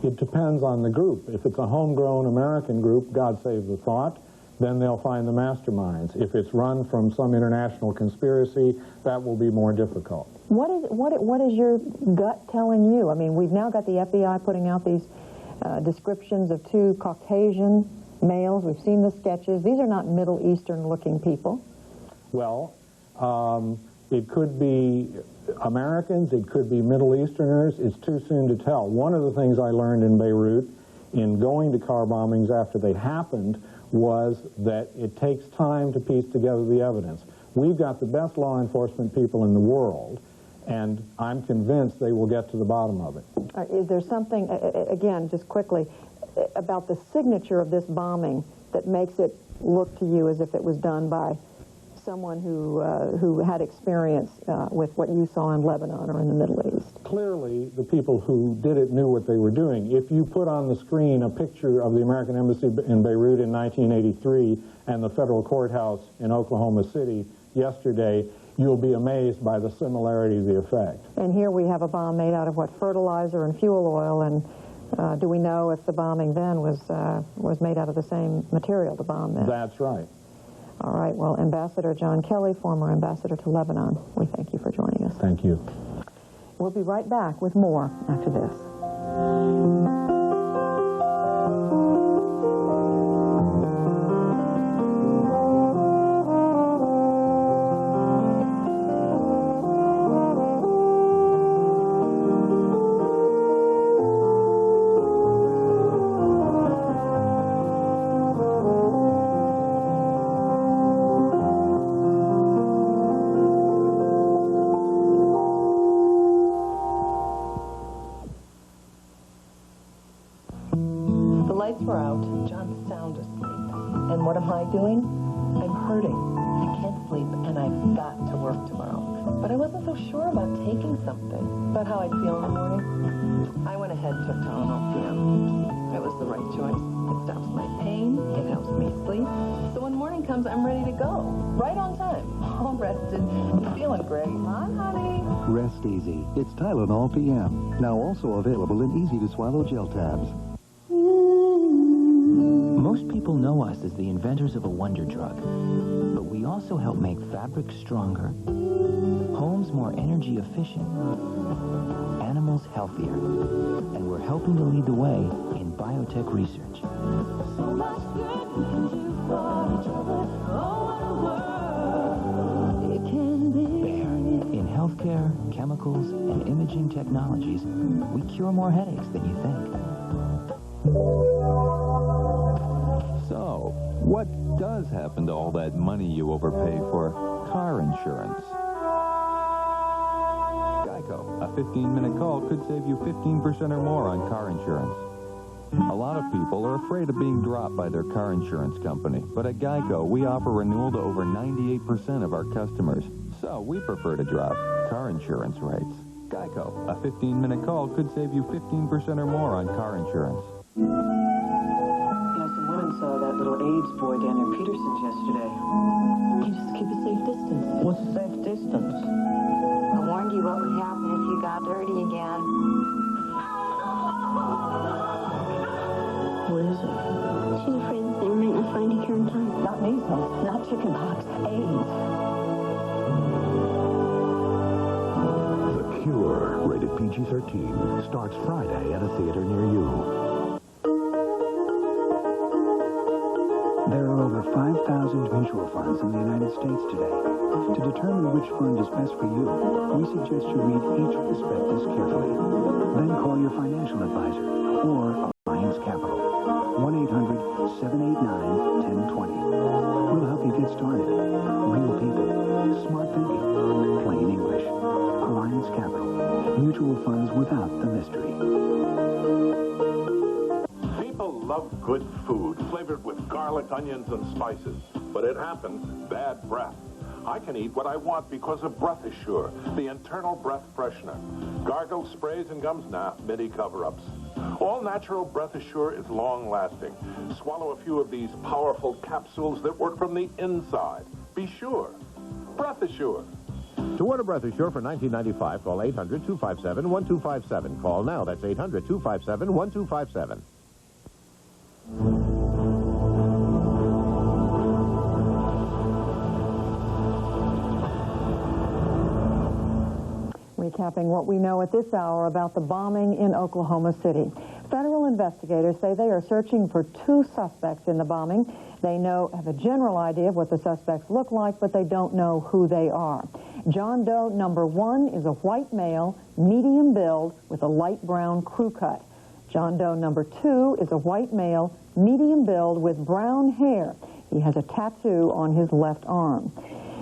It depends on the group. If it's a homegrown American group, God save the thought, then they'll find the masterminds. If it's run from some international conspiracy, that will be more difficult.
What is your gut telling you? I mean, we've now got the FBI putting out these descriptions of two Caucasian males. We've seen the sketches. These are not Middle Eastern-looking people.
Well, it could be Americans, it could be Middle Easterners. It's too soon to tell. One of the things I learned in Beirut in going to car bombings after they happened
was that it takes time to piece together the evidence. We've got the best law enforcement people in the world, and I'm convinced they will get to the bottom of it.
Is there something, again, just quickly, about the signature of this bombing that makes it look to you as if it was done by someone who had experience with what you saw in Lebanon or in the Middle East?
Clearly, the people who did it knew what they were doing. If you put on the screen a picture of the American Embassy in Beirut in 1983 and the federal courthouse in Oklahoma City yesterday, you'll be amazed by the similarity of the effect.
And here we have a bomb made out of, what, fertilizer and fuel oil, and do we know if the bombing then was made out of the same material, the bomb then?
That's right.
All right. Well, Ambassador John Kelly, former ambassador to Lebanon, we thank you for joining us.
Thank you.
We'll be right back with more after this.
We're out. John's sound asleep. And what am I doing? I'm hurting. I can't sleep, and I've got to work tomorrow. But I wasn't so sure about taking something. About how I'd feel in the morning. I went ahead and took Tylenol PM. It was the right choice. It stops my pain. It helps me sleep. So when morning comes, I'm ready to go. Right on time. All rested and feeling great. Hi, honey.
Rest easy. It's Tylenol PM. Now also available in easy-to-swallow gel tabs.
Most people know us as the inventors of a wonder drug, but we also help make fabrics stronger, homes more energy efficient, animals healthier, and we're helping to lead the way in biotech research.
So much good we can do for each other. Oh, what a world it can be.
Bayer. In healthcare, chemicals, and imaging technologies, we cure more headaches than you think.
So, what does happen to all that money you overpay for car insurance? Geico, a 15-minute call could save you 15% or more on car insurance. A lot of people are afraid of being dropped by their car insurance company, but at Geico, we offer renewal to over 98% of our customers. So, we prefer to drop car insurance rates. Geico, a 15-minute call could save you 15% or more on car insurance.
Saw that little AIDS boy down near Peterson's yesterday.
You just keep a safe distance.
What's a safe distance?
I warned you what would happen if you got dirty again.
What is it?
She's afraid that they might not find you here in time.
Not measles, not chickenpox, AIDS.
The Cure, rated PG-13, starts Friday at a theater near you.
There are over 5,000 mutual funds in the United States today. To determine which fund is best for you, we suggest you read each prospectus carefully. Then call your financial advisor or Alliance Capital. 1-800-789-1020. We'll help you get started. Real people, smart thinking, plain English. Alliance Capital. Mutual funds without the mystery.
Love good food, flavored with garlic, onions, and spices. But it happens, bad breath. I can eat what I want because of Breath Assure, the internal breath freshener. Gargles, sprays, and gums, nah, mini cover-ups. All natural Breath Assure is long-lasting. Swallow a few of these powerful capsules that work from the inside. Be sure. Breath Assure.
To order Breath Assure for $19.95, call 800-257-1257. Call now. That's 800-257-1257.
Recapping what we know at this hour about the bombing in Oklahoma City. Federal investigators say they are searching for 2 suspects in the bombing. They have a general idea of what the suspects look like, but they don't know who they are. John Doe number 1 is a white male, medium build, with a light brown crew cut. John Doe number 2 is a white male, medium build with brown hair. He has a tattoo on his left arm.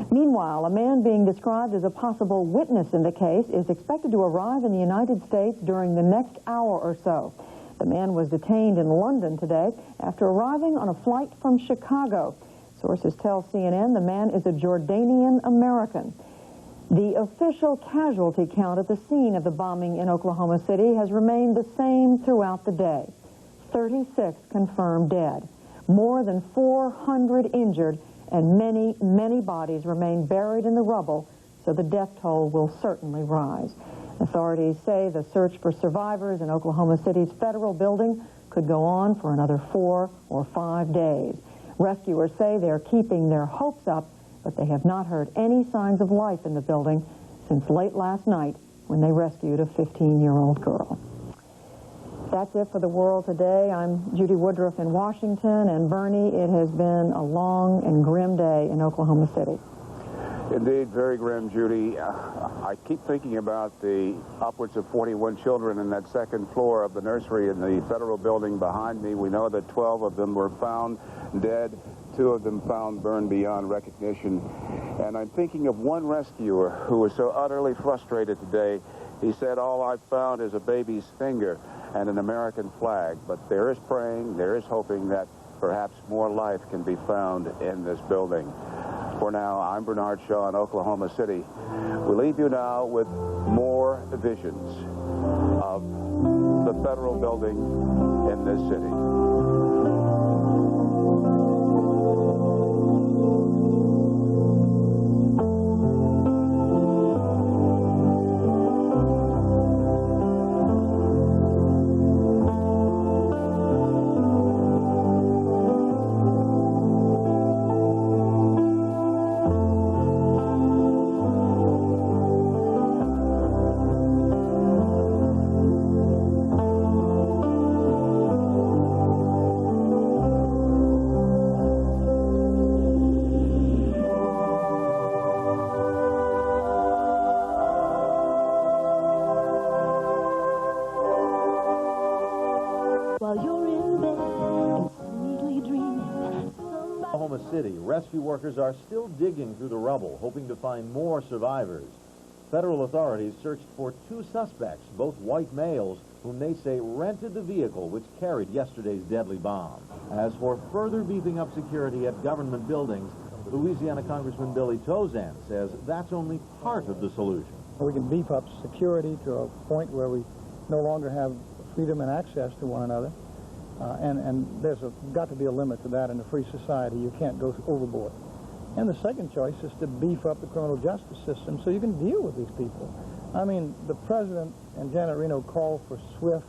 Meanwhile, a man being described as a possible witness in the case is expected to arrive in the United States during the next hour or so. The man was detained in London today after arriving on a flight from Chicago. Sources tell CNN the man is a Jordanian American. The official casualty count at the scene of the bombing in Oklahoma City has remained the same throughout the day. 36 confirmed dead, more than 400 injured, and many, many bodies remain buried in the rubble, so the death toll will certainly rise. Authorities say the search for survivors in Oklahoma City's federal building could go on for another 4 or 5 days. Rescuers say they're keeping their hopes up, but they have not heard any signs of life in the building since late last night when they rescued a 15-year-old girl. That's it for the world today. I'm Judy Woodruff in Washington, and Bernie, it has been a long and grim day in Oklahoma City.
Indeed, very grim, Judy. I keep thinking about the upwards of 41 children in that second floor of the nursery in the federal building behind me. We know that 12 of them were found dead, 2 of them found burned beyond recognition. And I'm thinking of one rescuer who was so utterly frustrated today. He said, "All I've found is a baby's finger and an American flag." But there is praying, there is hoping that perhaps more life can be found in this building. For now, I'm Bernard Shaw in Oklahoma City. We leave you now with more visions of the federal building in this city.
City, rescue workers are still digging through the rubble, hoping to find more survivors. Federal authorities searched for 2 suspects, both white males, whom they say rented the vehicle which carried yesterday's deadly bomb. As for further beefing up security at government buildings, Louisiana Congressman Billy Tozan says that's only part of the solution.
We can beef up security to a point where we no longer have freedom and access to one another. And there's got to be a limit to that in a free society. You can't go overboard. And the second choice is to beef up the criminal justice system so you can deal with these people. I mean, the president and Janet Reno call for swift,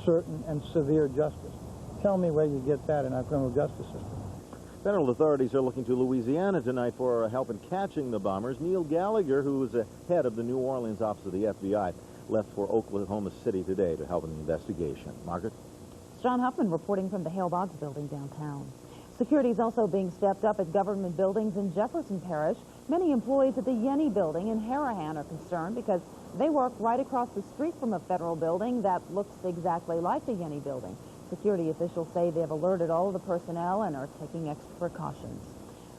certain, and severe justice. Tell me where you get that in our criminal justice system.
Federal authorities are looking to Louisiana tonight for help in catching the bombers. Neil Gallagher, who is the head of the New Orleans office of the FBI, left for Oklahoma City today to help in the investigation. Margaret?
John Huffman reporting from the Hale Boggs building downtown. Security is also being stepped up at government buildings in Jefferson Parish. Many employees at the Yenny building in Harahan are concerned because they work right across the street from a federal building that looks exactly like the Yenny building. Security officials say they have alerted all of the personnel and are taking extra precautions.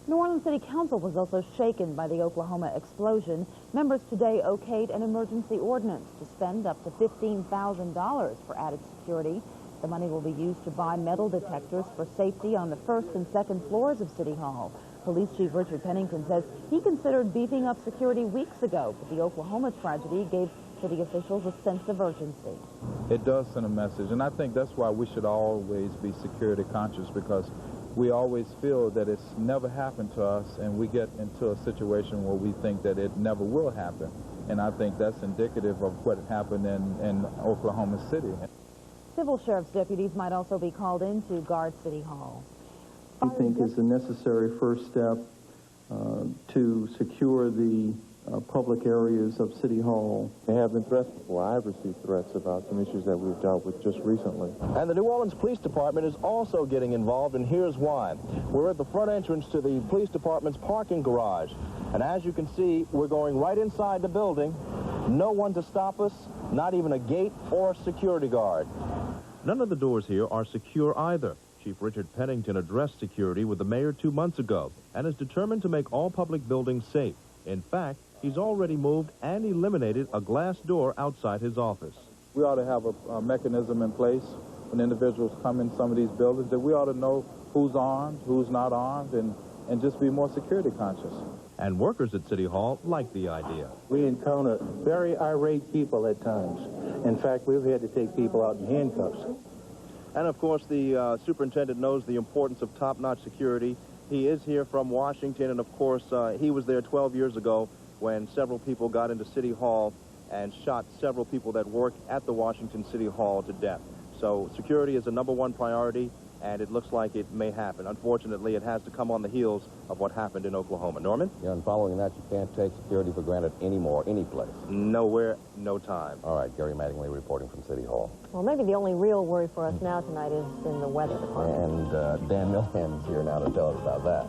New Orleans City Council was also shaken by the Oklahoma explosion. Members today okayed an emergency ordinance to spend up to $15,000 for added security. The money will be used to buy metal detectors for safety on the first and second floors of City Hall. Police Chief Richard Pennington says he considered beefing up security weeks ago, but the Oklahoma tragedy gave city officials a sense of urgency.
It does send a message, and I think that's why we should always be security conscious, because we always feel that it's never happened to us, and we get into a situation where we think that it never will happen. And I think that's indicative of what happened in Oklahoma City.
Civil sheriff's deputies might also be called in to guard City Hall.
I think is the necessary first step to secure the public areas of City Hall.
There have been threats before. I've received threats about some issues that we've dealt with just recently.
And the New Orleans Police Department is also getting involved, and here's why. We're at the front entrance to the police department's parking garage. And as you can see, we're going right inside the building. No one to stop us, not even a gate or a security guard.
None of the doors here are secure either. Chief Richard Pennington addressed security with the mayor 2 months ago and is determined to make all public buildings safe. In fact, he's already moved and eliminated a glass door outside his office.
We ought to have a mechanism in place when individuals come in some of these buildings that we ought to know who's armed, who's not armed, and just be more security conscious.
And workers at City Hall like the idea.
We encounter very irate people at times. In fact, we've had to take people out in handcuffs.
And, of course, the superintendent knows the importance of top-notch security. He is here from Washington, and, of course, he was there 12 years ago when several people got into City Hall and shot several people that work at the Washington City Hall to death. So security is a #1 priority, and it looks like it may happen. Unfortunately, it has to come on the heels of what happened in Oklahoma. Norman?
Yeah, and following that, you can't take security for granted anymore, any place.
Nowhere, no time.
All right, Gary Mattingly reporting from City Hall.
Well, maybe the only real worry for us now tonight is in the weather department.
And Dan Milham's here now to tell us about that.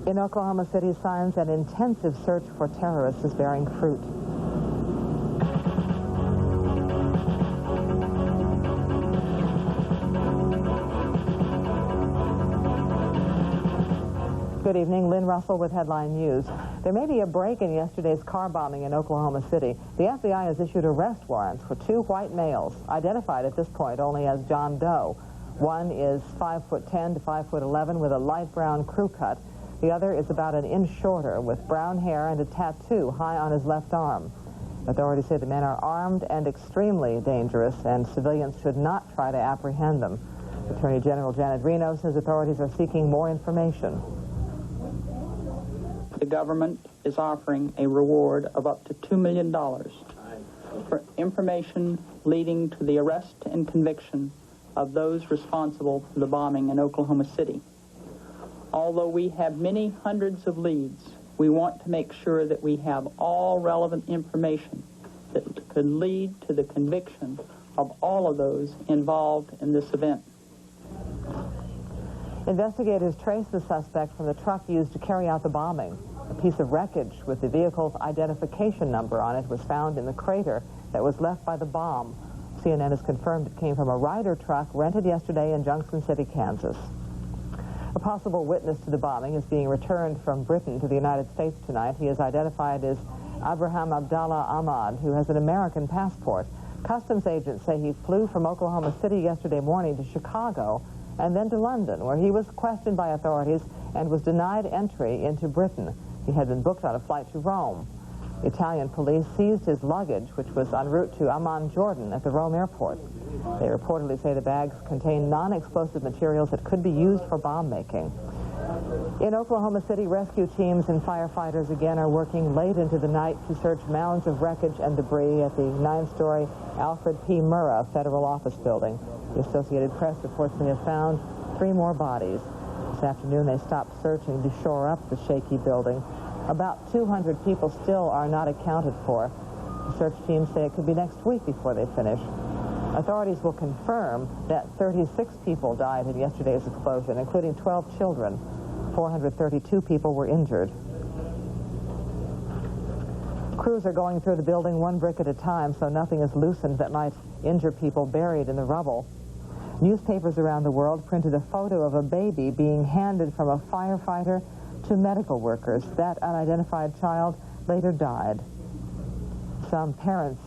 In Oklahoma City, signs an intensive search for terrorists is bearing fruit. Good evening, Lynn Russell with Headline News. There may be a break in yesterday's car bombing in Oklahoma City. The FBI has issued arrest warrants for 2 white males, identified at this point only as John Doe. One is 5'10" to 5'11" with a light brown crew cut. The other is about an inch shorter with brown hair and a tattoo high on his left arm. Authorities say the men are armed and extremely dangerous, and civilians should not try to apprehend them. Attorney General Janet Reno says authorities are seeking more information.
The government is offering a reward of up to $2 million for information leading to the arrest and conviction of those responsible for the bombing in Oklahoma City. Although we have many hundreds of leads, we want to make sure that we have all relevant information that could lead to the conviction of all of those involved in this event.
Investigators traced the suspect from the truck used to carry out the bombing. A piece of wreckage with the vehicle's identification number on it was found in the crater that was left by the bomb. CNN has confirmed it came from a Ryder truck rented yesterday in Junction City, Kansas. A possible witness to the bombing is being returned from Britain to the United States tonight. He is identified as Abraham Abdallah Ahmad, who has an American passport. Customs agents say he flew from Oklahoma City yesterday morning to Chicago and then to London, where he was questioned by authorities and was denied entry into Britain. He had been booked on a flight to Rome. Italian police seized his luggage, which was en route to Amman, Jordan, at the Rome airport. They reportedly say the bags contain non-explosive materials that could be used for bomb making. In Oklahoma City, rescue teams and firefighters again are working late into the night to search mounds of wreckage and debris at the 9-story Alfred P. Murrah Federal Office Building. The Associated Press reports they have found 3 more bodies. This afternoon, they stopped searching to shore up the shaky building. About 200 people still are not accounted for. The search teams say it could be next week before they finish. Authorities will confirm that 36 people died in yesterday's explosion, including 12 children. 432 people were injured. Crews are going through the building 1 brick at a time, so nothing is loosened that might injure people buried in the rubble. Newspapers around the world printed a photo of a baby being handed from a firefighter to medical workers. That unidentified child later died. Some parents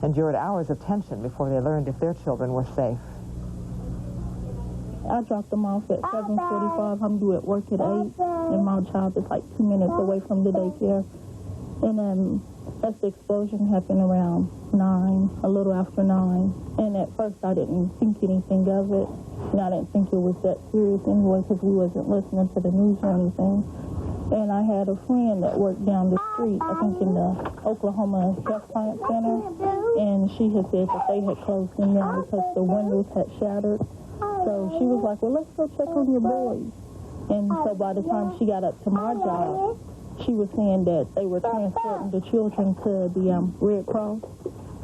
endured hours of tension before they learned if their children were safe.
I dropped them off at 7:45. I'm due at work at 8, and my child is like 2 minutes away from the daycare. And as the explosion happened around 9, a little after 9. And at first I didn't think anything of it, and I didn't think it was that serious anyway because we wasn't listening to the news or anything. And I had a friend that worked down the street, I think in the Oklahoma Health Science Center, and she had said that they had closed them down because the windows had shattered. So she was like, well, let's go check on your boys. And so by the time she got up to my job, she was saying that they were transporting the children to the Red Cross.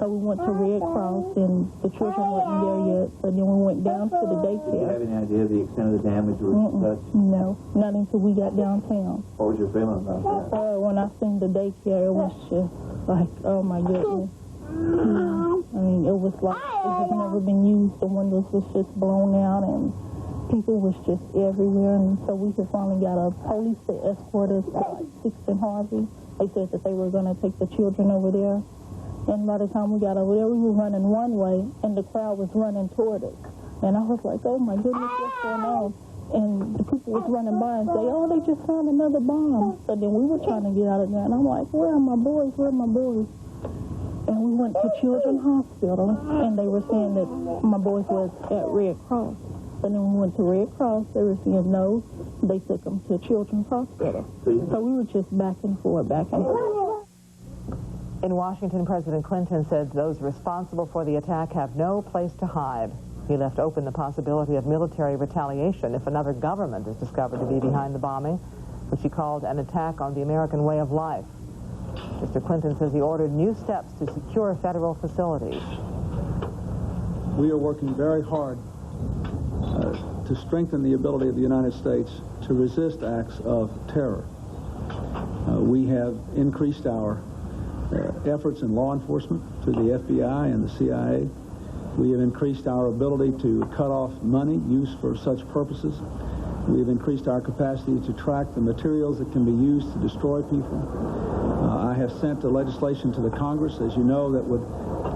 So we went to Red Cross, and the children weren't there yet. So then we went down to the daycare.
Do you have any idea of the extent of the damage or such?
No, not until we got downtown.
What was your feeling about that?
When I seen the daycare, it was just like, oh my goodness. I mean, it was like it had never been used. The windows was just blown out, and people was just everywhere. And so we had finally got a police to escort us to like 6th and Harvey. They said that they were going to take the children over there. And by the time we got over there, we were running one way, and the crowd was running toward us. And I was like, oh, my goodness, what's going on? And the people was running by and say, oh, they just found another bomb. So then we were trying to get out of there. And I'm like, where are my boys? Where are my boys? And we went to Children's Hospital, and they were saying that my boys was at Red Cross. But then we went to Red Cross. They were saying no. They took them to Children's Hospital. So we were just back and forth, back and forth.
In Washington, President Clinton said those responsible for the attack have no place to hide. He left open the possibility of military retaliation if another government is discovered to be behind the bombing, which he called an attack on the American way of life. Mr. Clinton says he ordered new steps to secure federal facilities.
We are working very hard to strengthen the ability of the United States to resist acts of terror. We have increased our efforts in law enforcement through the FBI and the CIA. We have increased our ability to cut off money used for such purposes. We have increased our capacity to track the materials that can be used to destroy people. I have sent legislation to the Congress, as you know, that would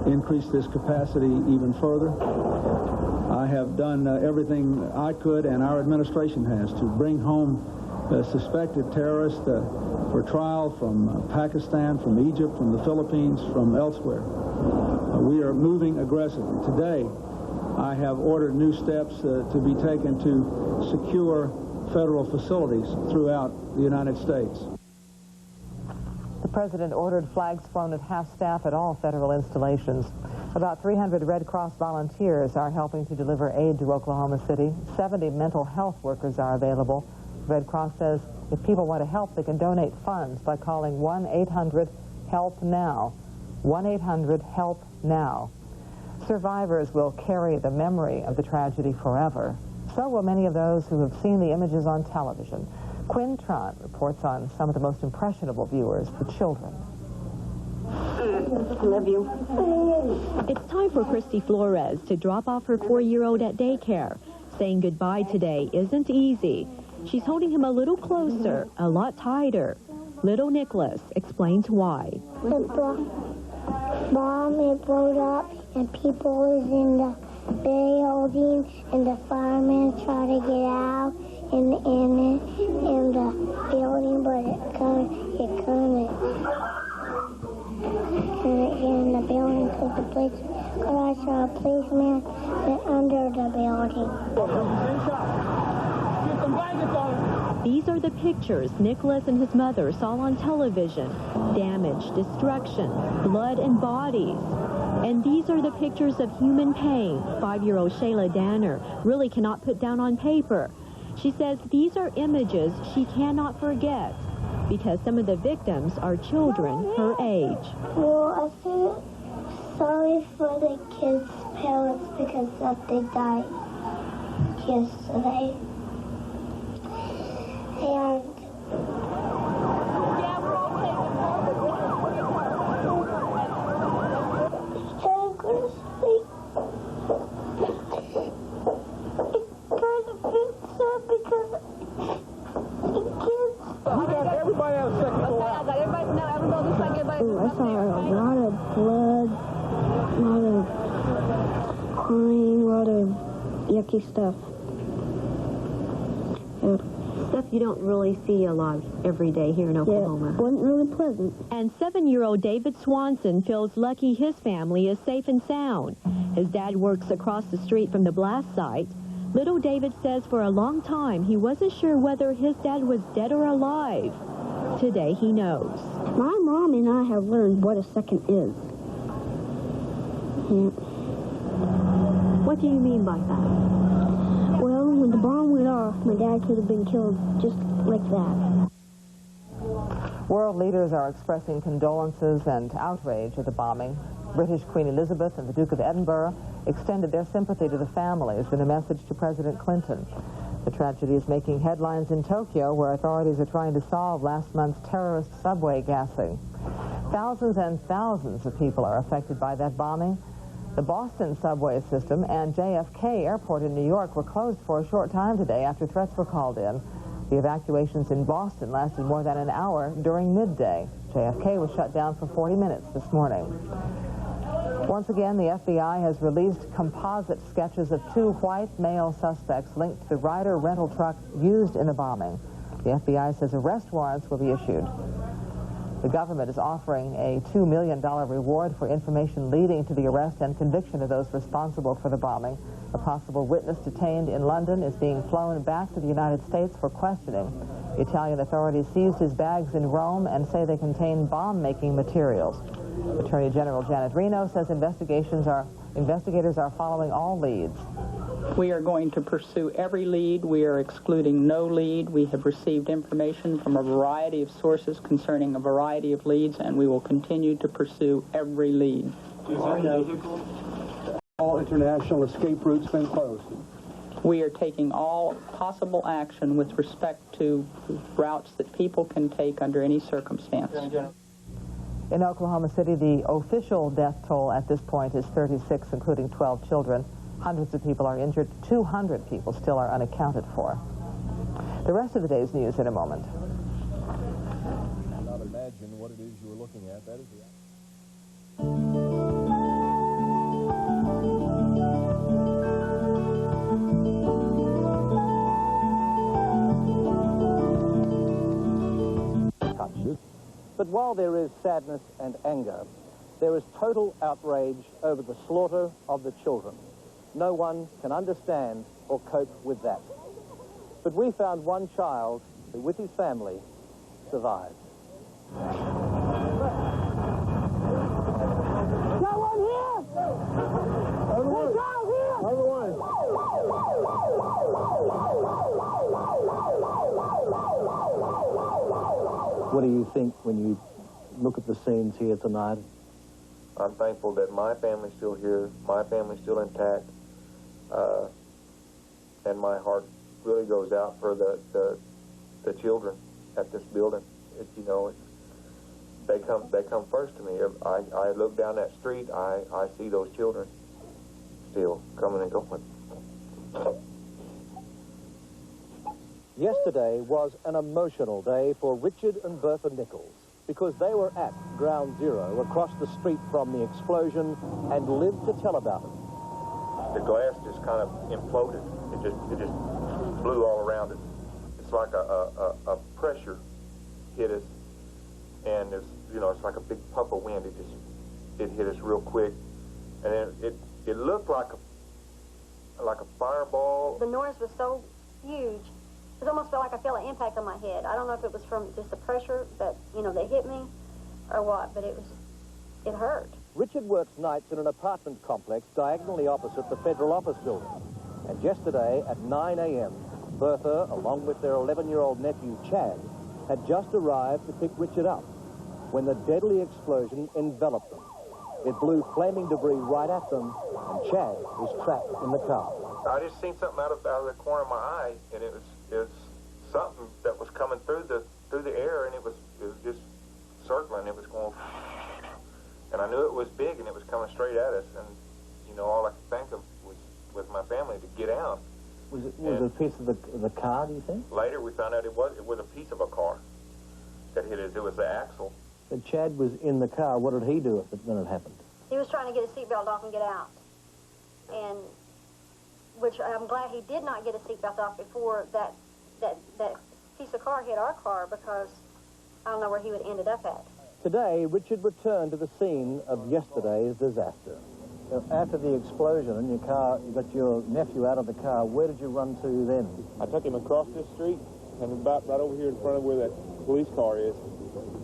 increase this capacity even further. I have done everything I could, and our administration has, to bring home suspected terrorists for trial from Pakistan, from Egypt, from the Philippines, from elsewhere. We are moving aggressively. Today, I have ordered new steps to be taken to secure federal facilities throughout the United States.
The president ordered flags flown at half-staff at all federal installations. About 300 Red Cross volunteers are helping to deliver aid to Oklahoma City. 70 mental health workers are available. Red Cross says if people want to help, they can donate funds by calling 1-800-HELP-NOW. 1-800-HELP-NOW. Survivors will carry the memory of the tragedy forever. So will many of those who have seen the images on television. Quinn Trant reports on some of the most impressionable viewers, the children.
I love you. It's time for Christy Flores to drop off her 4-year-old at daycare. Saying goodbye today isn't easy. She's holding him a little closer, a lot tighter. Little Nicholas explains why.
The bomb it blew up, and people was in the building, and the firemen tried to get out in the building, but it couldn't get in the building because I saw a policeman under the building.
These are the pictures Nicholas and his mother saw on television. Damage, destruction, blood and bodies. And these are the pictures of human pain 5-year-old Shayla Danner really cannot put down on paper. She says these are images she cannot forget because some of the victims are children her age.
Well, I feel sorry for the kids' parents because they died yesterday. And
I saw a lot of blood, a lot of crying, a lot of yucky stuff.
Stuff you don't really see a lot every day here in Oklahoma.
Yeah, it wasn't really pleasant.
And 7-year-old David Swanson feels lucky his family is safe and sound. His dad works across the street from the blast site. Little David says for a long time he wasn't sure whether his dad was dead or alive. Today he knows.
My mom and I have learned what a second is. Yeah.
What do you mean by that?
Well, when the bomb went off, my dad could have been killed just like that.
World leaders are expressing condolences and outrage at the bombing. British Queen Elizabeth and the Duke of Edinburgh extended their sympathy to the families in a message to President Clinton. The tragedy is making headlines in Tokyo, where authorities are trying to solve last month's terrorist subway gassing. Thousands and thousands of people are affected by that bombing. The Boston subway system and JFK Airport in New York were closed for a short time today after threats were called in. The evacuations in Boston lasted more than an hour during midday. JFK was shut down for 40 minutes this morning. Once again, the FBI has released composite sketches of 2 white male suspects linked to the Ryder rental truck used in the bombing. The FBI says arrest warrants will be issued. The government is offering a $2 million reward for information leading to the arrest and conviction of those responsible for the bombing. A possible witness detained in London is being flown back to the United States for questioning. The Italian authorities seized his bags in Rome and say they contain bomb-making materials. Attorney General Janet Reno says investigators are following all leads.
We are going to pursue every lead. We are excluding no lead. We have received information from a variety of sources concerning a variety of leads, and we will continue to pursue every lead.
All international escape routes been closed.
We are taking all possible action with respect to routes that people can take under any circumstance.
In Oklahoma City, the official death toll at this point is 36, including 12 children. Hundreds of people are injured. 200 people still are unaccounted for. The rest of the day's news in a moment.
I cannot imagine what it is you were looking at. That is
the But while there is sadness and anger, there is total outrage over the slaughter of the children. No one can understand or cope with that. But we found one child who, with his family, survived.
Got one here! There's a child here!
What do you think when you look at the scenes here tonight?
I'm thankful that my family's still here, my family's still intact, and my heart really goes out for the children at this building. They come first to me. I look down that street, I see those children still coming and going.
Yesterday was an emotional day for Richard and Bertha Nichols because they were at Ground Zero across the street from the explosion and lived to tell about it.
The glass just kind of imploded. It just blew all around it. It's like a pressure hit us, and it's like a big puff of wind. It hit us real quick, and it looked like a fireball.
The noise was so huge. It almost felt like I felt an impact on my head. I don't know if it was from just the pressure that hit me or what, but it hurt.
Richard works nights in an apartment complex diagonally opposite the federal office building. And yesterday at 9 a.m., Bertha, along with their 11-year-old nephew Chad, had just arrived to pick Richard up when the deadly explosion enveloped them. It blew flaming debris right at them, and Chad was trapped in the car.
I just seen something out of the corner of my eye, and it was something that was coming through the air, and it was just circling. It was going, and I knew it was big, and it was coming straight at us. And all I could think of was my family to get out.
Was it a piece of the car? Do you think?
Later, we found out it was a piece of a car that hit us. It was the axle.
And Chad was in the car. What did he do when it happened?
He was trying to get his seatbelt off and get out, and which I'm glad he did not get a seatbelt off before that piece of car hit our car, because I don't know where he would have ended up at.
Today, Richard returned to the scene of yesterday's disaster. After the explosion in your car, you got your nephew out of the car. Where did you run to then?
I took him across this street and about right over here in front of where that police car is.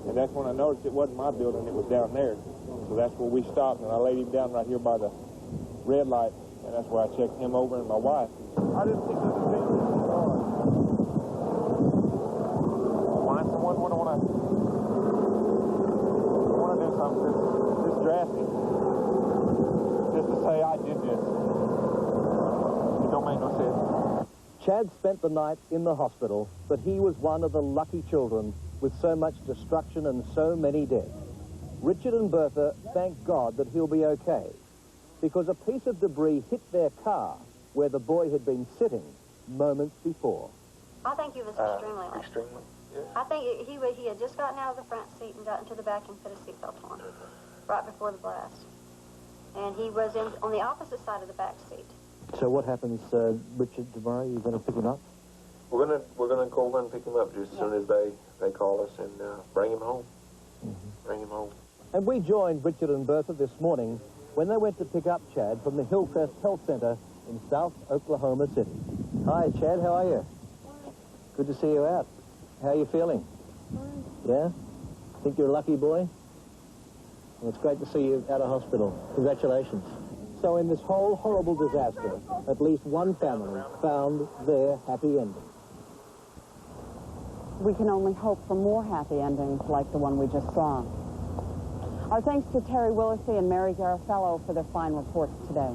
And that's when I noticed it wasn't my building, it was down there. So that's where we stopped, and I laid him down right here by the red light, and that's where I checked him over and my wife. I didn't think this was dangerous at all. Find someone want to do something this drastic. Just to say I did this. It don't make no sense.
Chad spent the night in the hospital, but he was one of the lucky children with so much destruction and so many dead. Richard and Bertha thank God that he'll be okay, because a piece of debris hit their car where the boy had been sitting moments before.
I think he was extremely lucky.
Extremely, yeah.
I think he had just gotten out of the front seat and got into the back and put his seatbelt on right before the blast. And he was on the opposite side of the back seat.
So what happens, Richard, tomorrow? You're going to pick him up?
We're gonna go over and pick him up just as soon as they call us and bring him home. Bring him home.
And we joined Richard and Bertha this morning when they went to pick up Chad from the Hillcrest Health Center in South Oklahoma City. Hi, Chad. How are you? Good to see you out. How are you feeling? Yeah? Think you're a lucky boy? Well, it's great to see you out of hospital. Congratulations. So in this whole horrible disaster, at least one family found their happy ending.
We can only hope for more happy endings like the one we just saw. Our thanks to Terry Willisey and Mary Garafello for their fine reports today.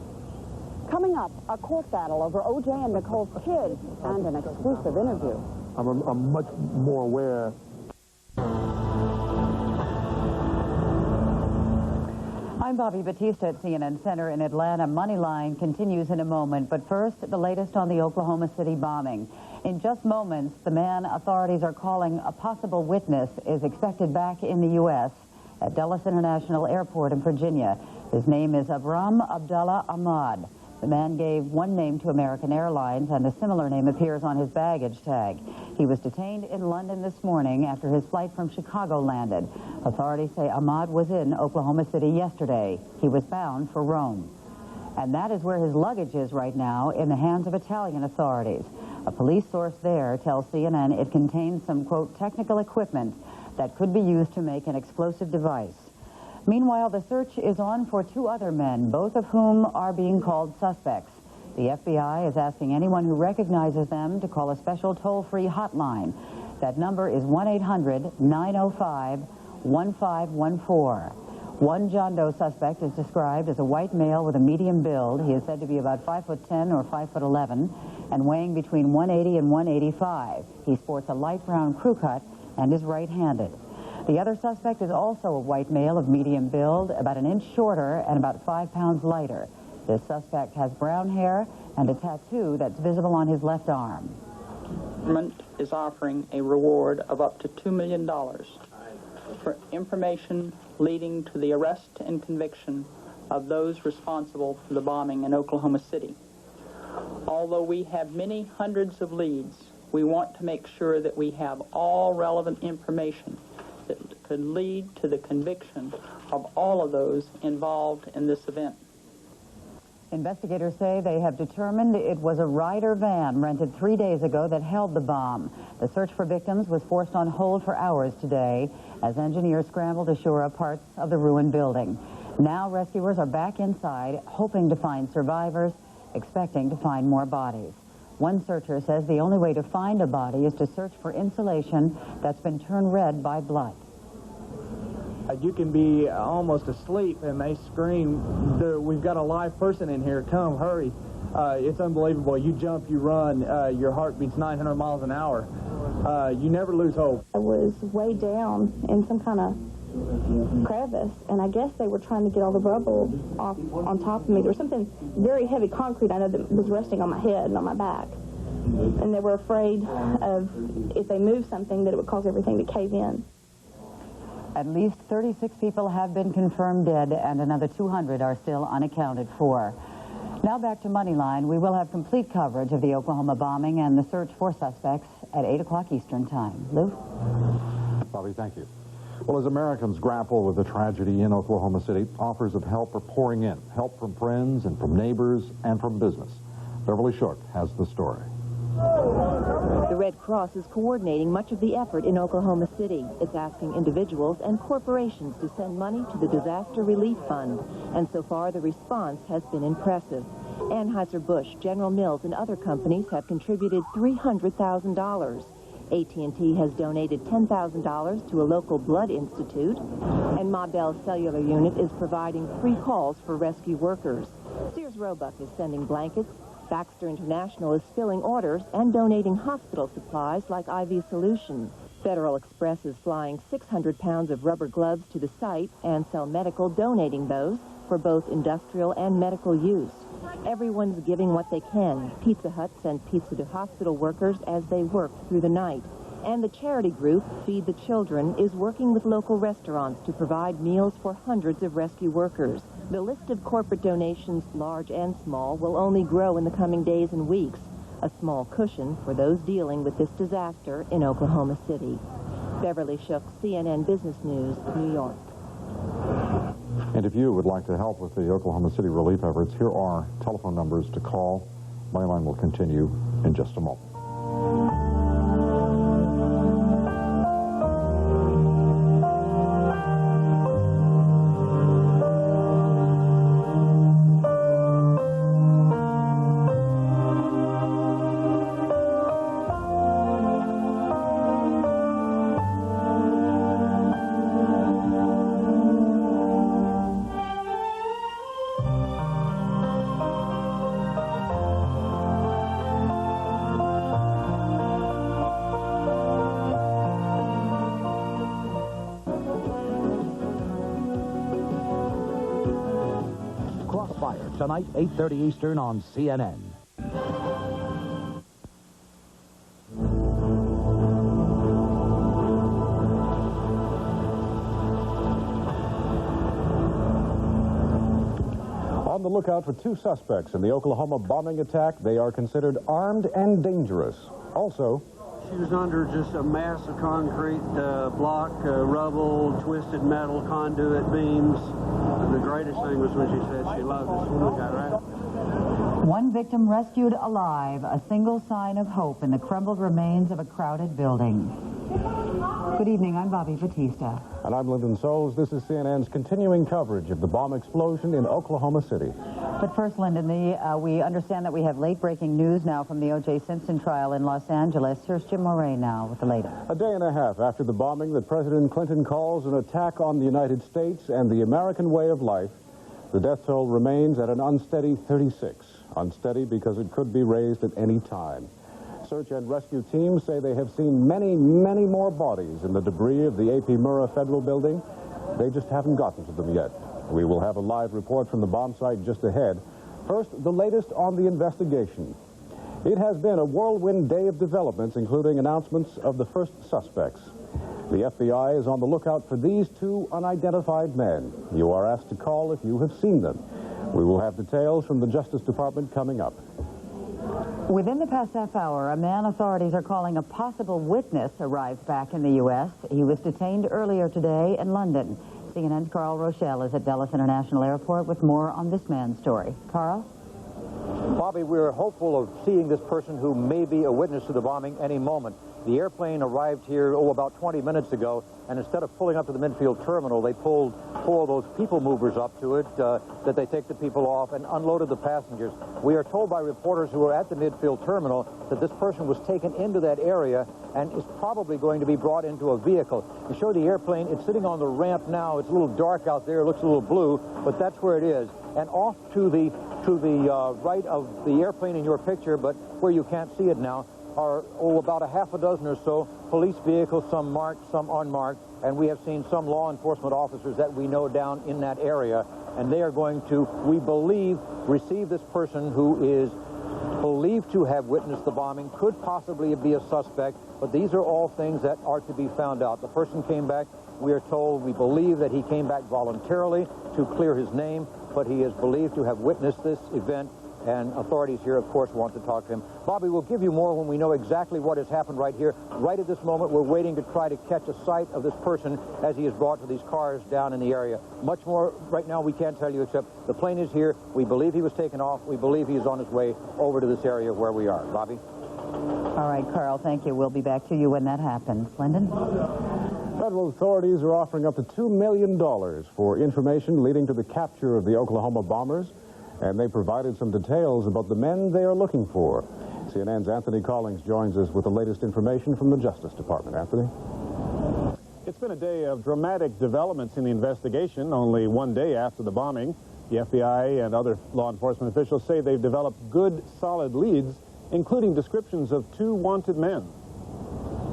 Coming up, a court battle over O.J. and Nicole's kids and an exclusive interview.
I'm much more aware.
I'm Bobby Batista at CNN Center in Atlanta. Moneyline continues in a moment, but first, the latest on the Oklahoma City bombing. In just moments, the man authorities are calling a possible witness is expected back in the U.S. at Dulles International Airport in Virginia. His name is Abram Abdullah Ahmad. The man gave one name to American Airlines, and a similar name appears on his baggage tag. He was detained in London this morning after his flight from Chicago landed. Authorities say Ahmad was in Oklahoma City yesterday. He was bound for Rome. And that is where his luggage is right now, in the hands of Italian authorities. A police source there tells CNN it contains some, quote, technical equipment that could be used to make an explosive device. Meanwhile, the search is on for two other men, both of whom are being called suspects. The FBI is asking anyone who recognizes them to call a special toll-free hotline. That number is 1-800-905-1514. One John Doe suspect is described as a white male with a medium build. He is said to be about 5'10" or 5'11" and weighing between 180 and 185. He sports a light brown crew cut and is right-handed. The other suspect is also a white male of medium build, about an inch shorter and about 5 pounds lighter. This suspect has brown hair and a tattoo that's visible on his left arm.
The government is offering a reward of up to $2 million for information leading to the arrest and conviction of those responsible for the bombing in Oklahoma City. Although we have many hundreds of leads, we want to make sure that we have all relevant information that could lead to the conviction of all of those involved in this event.
Investigators say they have determined it was a Ryder van rented 3 days ago that held the bomb. The search for victims was forced on hold for hours today as engineers scrambled to shore up parts of the ruined building. Now rescuers are back inside, hoping to find survivors, expecting to find more bodies. One searcher says the only way to find a body is to search for insulation that's been turned red by blood.
You can be almost asleep and they scream, "We've got a live person in here, come, hurry." It's unbelievable. You jump, you run, your heart beats 900 miles an hour. You never lose hope.
I was way down in some kind of crevice, and I guess they were trying to get all the rubble off on top of me. There was something very heavy concrete, I know, that was resting on my head and on my back. And they were afraid of, if they moved something, that it would cause everything to cave in.
At least 36 people have been confirmed dead, and another 200 are still unaccounted for. Now back to Moneyline. We will have complete coverage of the Oklahoma bombing and the search for suspects at 8 o'clock Eastern Time. Lou?
Bobby, thank you. Well, as Americans grapple with the tragedy in Oklahoma City, offers of help are pouring in. Help from friends and from neighbors and from business. Beverly Shook has the story.
The Red Cross is coordinating much of the effort in Oklahoma City. It's asking individuals and corporations to send money to the Disaster Relief Fund. And so far, the response has been impressive. Anheuser-Busch, General Mills, and other companies have contributed $300,000. AT&T has donated $10,000 to a local blood institute. And Ma Bell's cellular unit is providing free calls for rescue workers. Sears Roebuck is sending blankets. Baxter International is filling orders and donating hospital supplies like IV solution. Federal Express is flying 600 pounds of rubber gloves to the site, and Cell Medical donating those for both industrial and medical use. Everyone's giving what they can. Pizza Hut sent pizza to hospital workers as they worked through the night. And the charity group, Feed the Children, is working with local restaurants to provide meals for hundreds of rescue workers. The list of corporate donations, large and small, will only grow in the coming days and weeks. A small cushion for those dealing with this disaster in Oklahoma City. Beverly Shook, CNN Business News, New York.
And if you would like to help with the Oklahoma City relief efforts, here are telephone numbers to call. My line will continue in just a moment.
Tonight, 8:30 Eastern on CNN.
On the lookout for two suspects in the Oklahoma bombing attack. They are considered armed and dangerous. Also,
she was under just a mass of concrete block, rubble, twisted metal, conduit beams. The greatest thing was when she said she loved us when we got her out.
One victim rescued alive, a single sign of hope in the crumbled remains of a crowded building. Good evening, I'm Bobby Batista.
And I'm Lyndon Soles. This is CNN's continuing coverage of the bomb explosion in Oklahoma City.
But first, Lyndon, we understand that we have late-breaking news now from the O.J. Simpson trial in Los Angeles. Here's Jim Moray now with the latest.
A day and a half after the bombing that President Clinton calls an attack on the United States and the American way of life, the death toll remains at an unsteady 36. Unsteady because it could be raised at any time. Search and rescue teams say they have seen many, many more bodies in the debris of the A.P. Murrah Federal Building. They just haven't gotten to them yet. We will have a live report from the bomb site just ahead. First, the latest on the investigation. It has been a whirlwind day of developments, including announcements of the first suspects. The FBI is on the lookout for these two unidentified men. You are asked to call if you have seen them. We will have details from the Justice Department coming up.
Within the past half hour, a man authorities are calling a possible witness arrived back in the U.S. He was detained earlier today in London. CNN's Carl Rochelle is at Dulles International Airport with more on this man's story. Carl?
Bobby, we're hopeful of seeing this person who may be a witness to the bombing any moment. The airplane arrived here, about 20 minutes ago, and instead of pulling up to the midfield terminal, they pulled four of those people movers up to it that they take the people off and unloaded the passengers. We are told by reporters who are at the midfield terminal that this person was taken into that area and is probably going to be brought into a vehicle. You show the airplane, it's sitting on the ramp now. It's a little dark out there, it looks a little blue, but that's where it is. And off to the right of the airplane in your picture, but where you can't see it now, are about a half a dozen or so police vehicles, some marked, some unmarked, and we have seen some law enforcement officers that we know down in that area, and they are going to, we believe, receive this person who is believed to have witnessed the bombing, could possibly be a suspect, but these are all things that are to be found out. The person came back, we are told, we believe that he came back voluntarily to clear his name, but he is believed to have witnessed this event, and authorities here, of course, want to talk to him. Bobby, we'll give you more when we know exactly what has happened right here. Right at this moment, we're waiting to try to catch a sight of this person as he is brought to these cars down in the area. Much more right now we can't tell you, except the plane is here. We believe he was taken off. We believe he is on his way over to this area where we are. Bobby?
All right, Carl, thank you. We'll be back to you when that happens. Lyndon?
Federal authorities are offering up to $2 million for information leading to the capture of the Oklahoma bombers, and they provided some details about the men they are looking for. CNN's Anthony Collins joins us with the latest information from the Justice Department. Anthony?
It's been a day of dramatic developments in the investigation, only one day after the bombing. The FBI and other law enforcement officials say they've developed good, solid leads, including descriptions of two wanted men.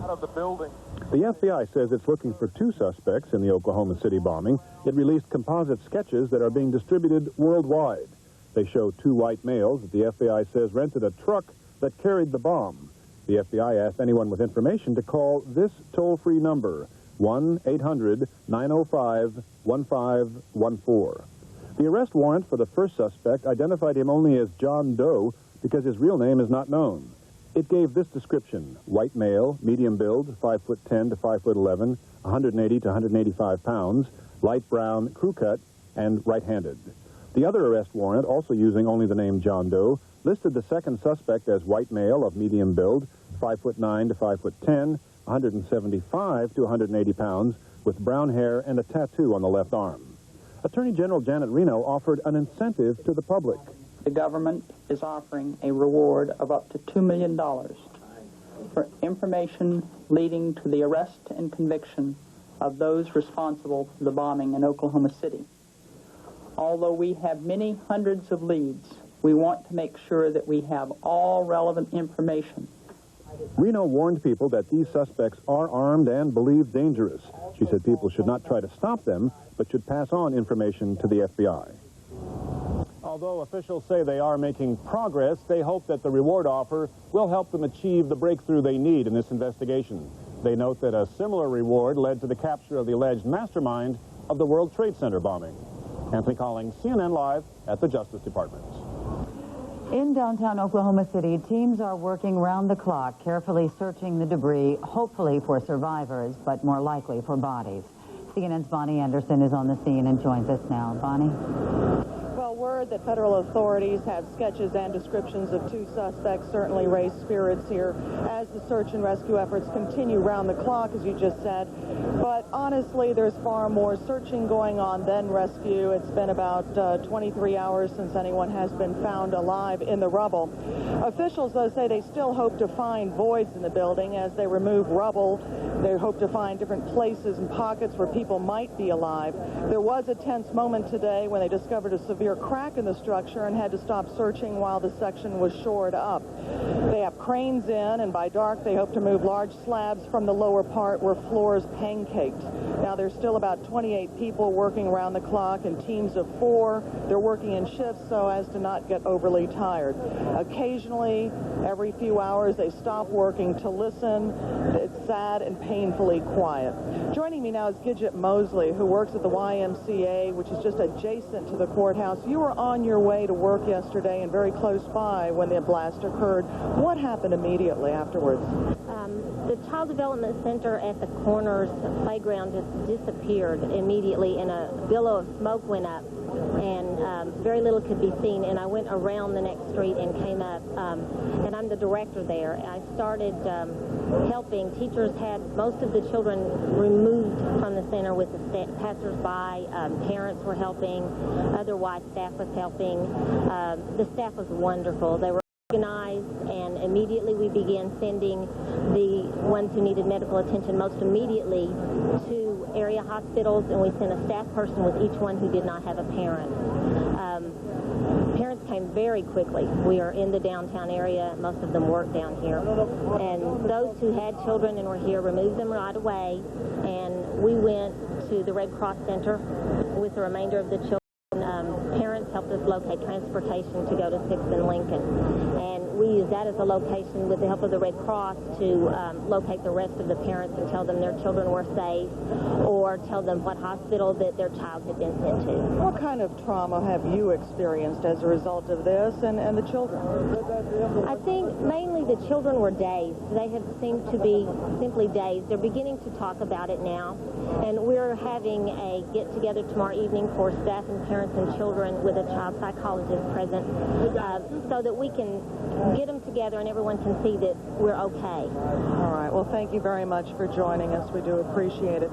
Out of the building.
The FBI says it's looking for 2 suspects in the Oklahoma City bombing. It released composite sketches that are being distributed worldwide. They show 2 white males that the FBI says rented a truck that carried the bomb. The FBI asked anyone with information to call this toll-free number, 1-800-905-1514. The arrest warrant for the first suspect identified him only as John Doe because his real name is not known. It gave this description: white male, medium build, 5'10" to 5'11", 180 to 185 pounds, light brown, crew cut, and right-handed. The other arrest warrant, also using only the name John Doe, listed the second suspect as white male of medium build, 5'9" to 5'10", 175 to 180 pounds, with brown hair and a tattoo on the left arm. Attorney General Janet Reno offered an incentive to the public.
The government is offering a reward of up to $2 million for information leading to the arrest and conviction of those responsible for the bombing in Oklahoma City. Although we have many hundreds of leads, we want to make sure that we have all relevant information.
Reno warned people that these suspects are armed and believed dangerous. She said people should not try to stop them, but should pass on information to the FBI. Although officials say they are making progress, they hope that the reward offer will help them achieve the breakthrough they need in this investigation. They note that a similar reward led to the capture of the alleged mastermind of the World Trade Center bombing. Anthony Collins, CNN Live at the Justice Department.
In downtown Oklahoma City, teams are working round the clock, carefully searching the debris, hopefully for survivors, but more likely for bodies. CNN's Bonnie Anderson is on the scene and joins us now. Bonnie?
Well, word that federal authorities have sketches and descriptions of 2 suspects certainly raised spirits here as the search and rescue efforts continue round the clock, as you just said. But honestly, there's far more searching going on than rescue. It's been about 23 hours since anyone has been found alive in the rubble. Officials, though, say they still hope to find voids in the building as they remove rubble. They hope to find different places and pockets where people might be alive. There was a tense moment today when they discovered a severe crack in the structure and had to stop searching while the section was shored up. They have cranes in, and by dark they hope to move large slabs from the lower part where floors pancaked. Now there's still about 28 people working around the clock in teams of 4. They're working in shifts so as to not get overly tired. Occasionally, every few hours, they stop working to listen. It's sad and painfully quiet. Joining me now is Gidget Mosley, who works at the YMCA, which is just adjacent to the courthouse. You were on your way to work yesterday and very close by when the blast occurred. What happened immediately afterwards?
The Child Development Center at the corner's playground just disappeared immediately, and a billow of smoke went up, and very little could be seen. And I went around the next street and came up, and I'm the director there. I started helping. Teachers had most of the children removed from the center with the passers-by. Parents were helping. Otherwise, staff was helping. The staff was wonderful. They were organized, and immediately we began sending the ones who needed medical attention most immediately to area hospitals, and we sent a staff person with each one who did not have a parent. Parents came very quickly. We are in the downtown area. Most of them work down here. And those who had children and were here removed them right away, and we went to the Red Cross Center with the remainder of the children. Parents helped us locate transportation to go to 6th and Lincoln. And we used that as a location with the help of the Red Cross to locate the rest of the parents and tell them their children were safe, or tell them what hospital that their child had been sent to.
What kind of trauma have you experienced as a result of this and the children?
I think mainly the children were dazed. They have seemed to be simply dazed. They're beginning to talk about it now. And we're having a get-together tomorrow evening for staff and parents and children with a child psychologist present so that we can get them together and everyone can see that we're okay.
All right. Well, thank you very much for joining us. We do appreciate it.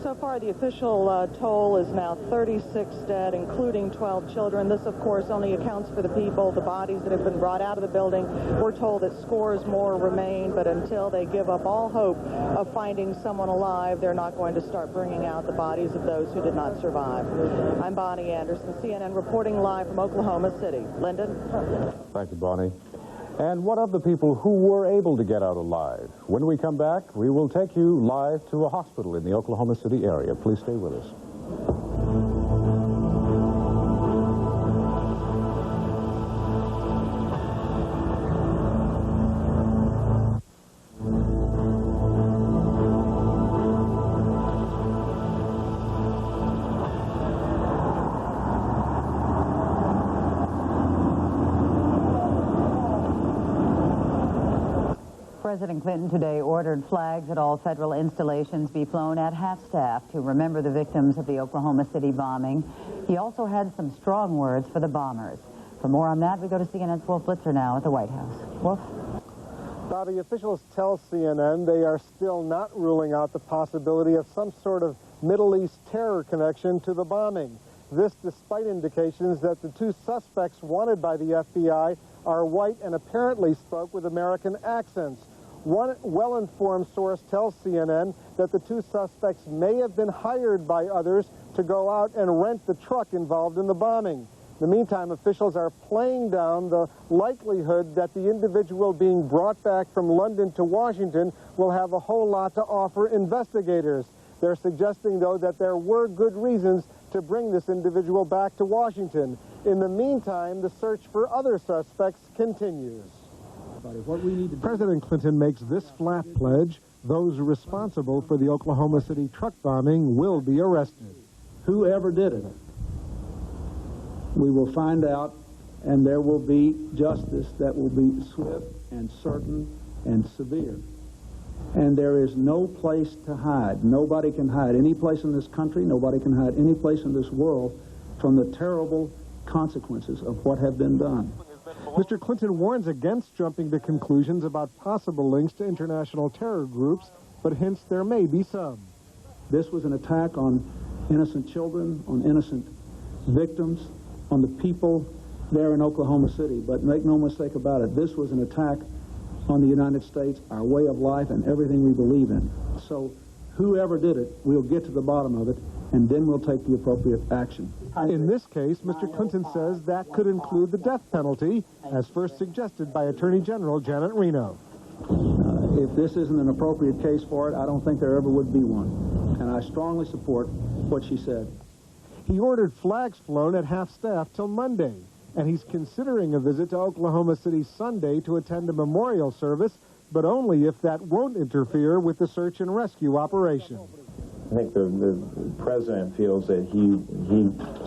So far, the official toll is now 36 dead, including 12 children. This, of course, only accounts for the people, the bodies that have been brought out of the building. We're told that scores more remain, but until they give up all hope of finding someone alive, they're not going to start bringing out the bodies of those who did not survive. I'm Bonnie Anderson, CNN, reporting live from Oklahoma City. Lyndon?
Thank you, Bonnie.
And what of the people who were able to get out alive? When we come back, we will take you live to a hospital in the Oklahoma City area. Please stay with us.
President Clinton today ordered flags at all federal installations be flown at half-staff to remember the victims of the Oklahoma City bombing. He also had some strong words for the bombers. For more on that, we go to CNN's Wolf Blitzer now at the White House. Wolf?
Bobby, officials tell CNN they are still not ruling out the possibility of some sort of Middle East terror connection to the bombing. This despite indications that the two suspects wanted by the FBI are white and apparently spoke with American accents. One well-informed source tells CNN that the two suspects may have been hired by others to go out and rent the truck involved in the bombing. In the meantime, officials are playing down the likelihood that the individual being brought back from London to Washington will have a whole lot to offer investigators. They're suggesting, though, that there were good reasons to bring this individual back to Washington. In the meantime, the search for other suspects continues. President Clinton makes this flat pledge: those responsible for the Oklahoma City truck bombing will be arrested.
Whoever did it, we will find out, and there will be justice that will be swift and certain and severe. And there is no place to hide. Nobody can hide any place in this country. Nobody can hide any place in this world from the terrible consequences of what have been done.
Mr. Clinton warns against jumping to conclusions about possible links to international terror groups, but hints there may be some.
This was an attack on innocent children, on innocent victims, on the people there in Oklahoma City. But make no mistake about it, this was an attack on the United States, our way of life, and everything we believe in. So whoever did it, we'll get to the bottom of it, and then we'll take the appropriate action.
In this case, Mr. Clinton says that could include the death penalty, as first suggested by Attorney General Janet Reno.
If this isn't an appropriate case for it, I don't think there ever would be one. And I strongly support what she said.
He ordered flags flown at half-staff till Monday, and he's considering a visit to Oklahoma City Sunday to attend a memorial service, but only if that won't interfere with the search and rescue operation.
I think the president feels that he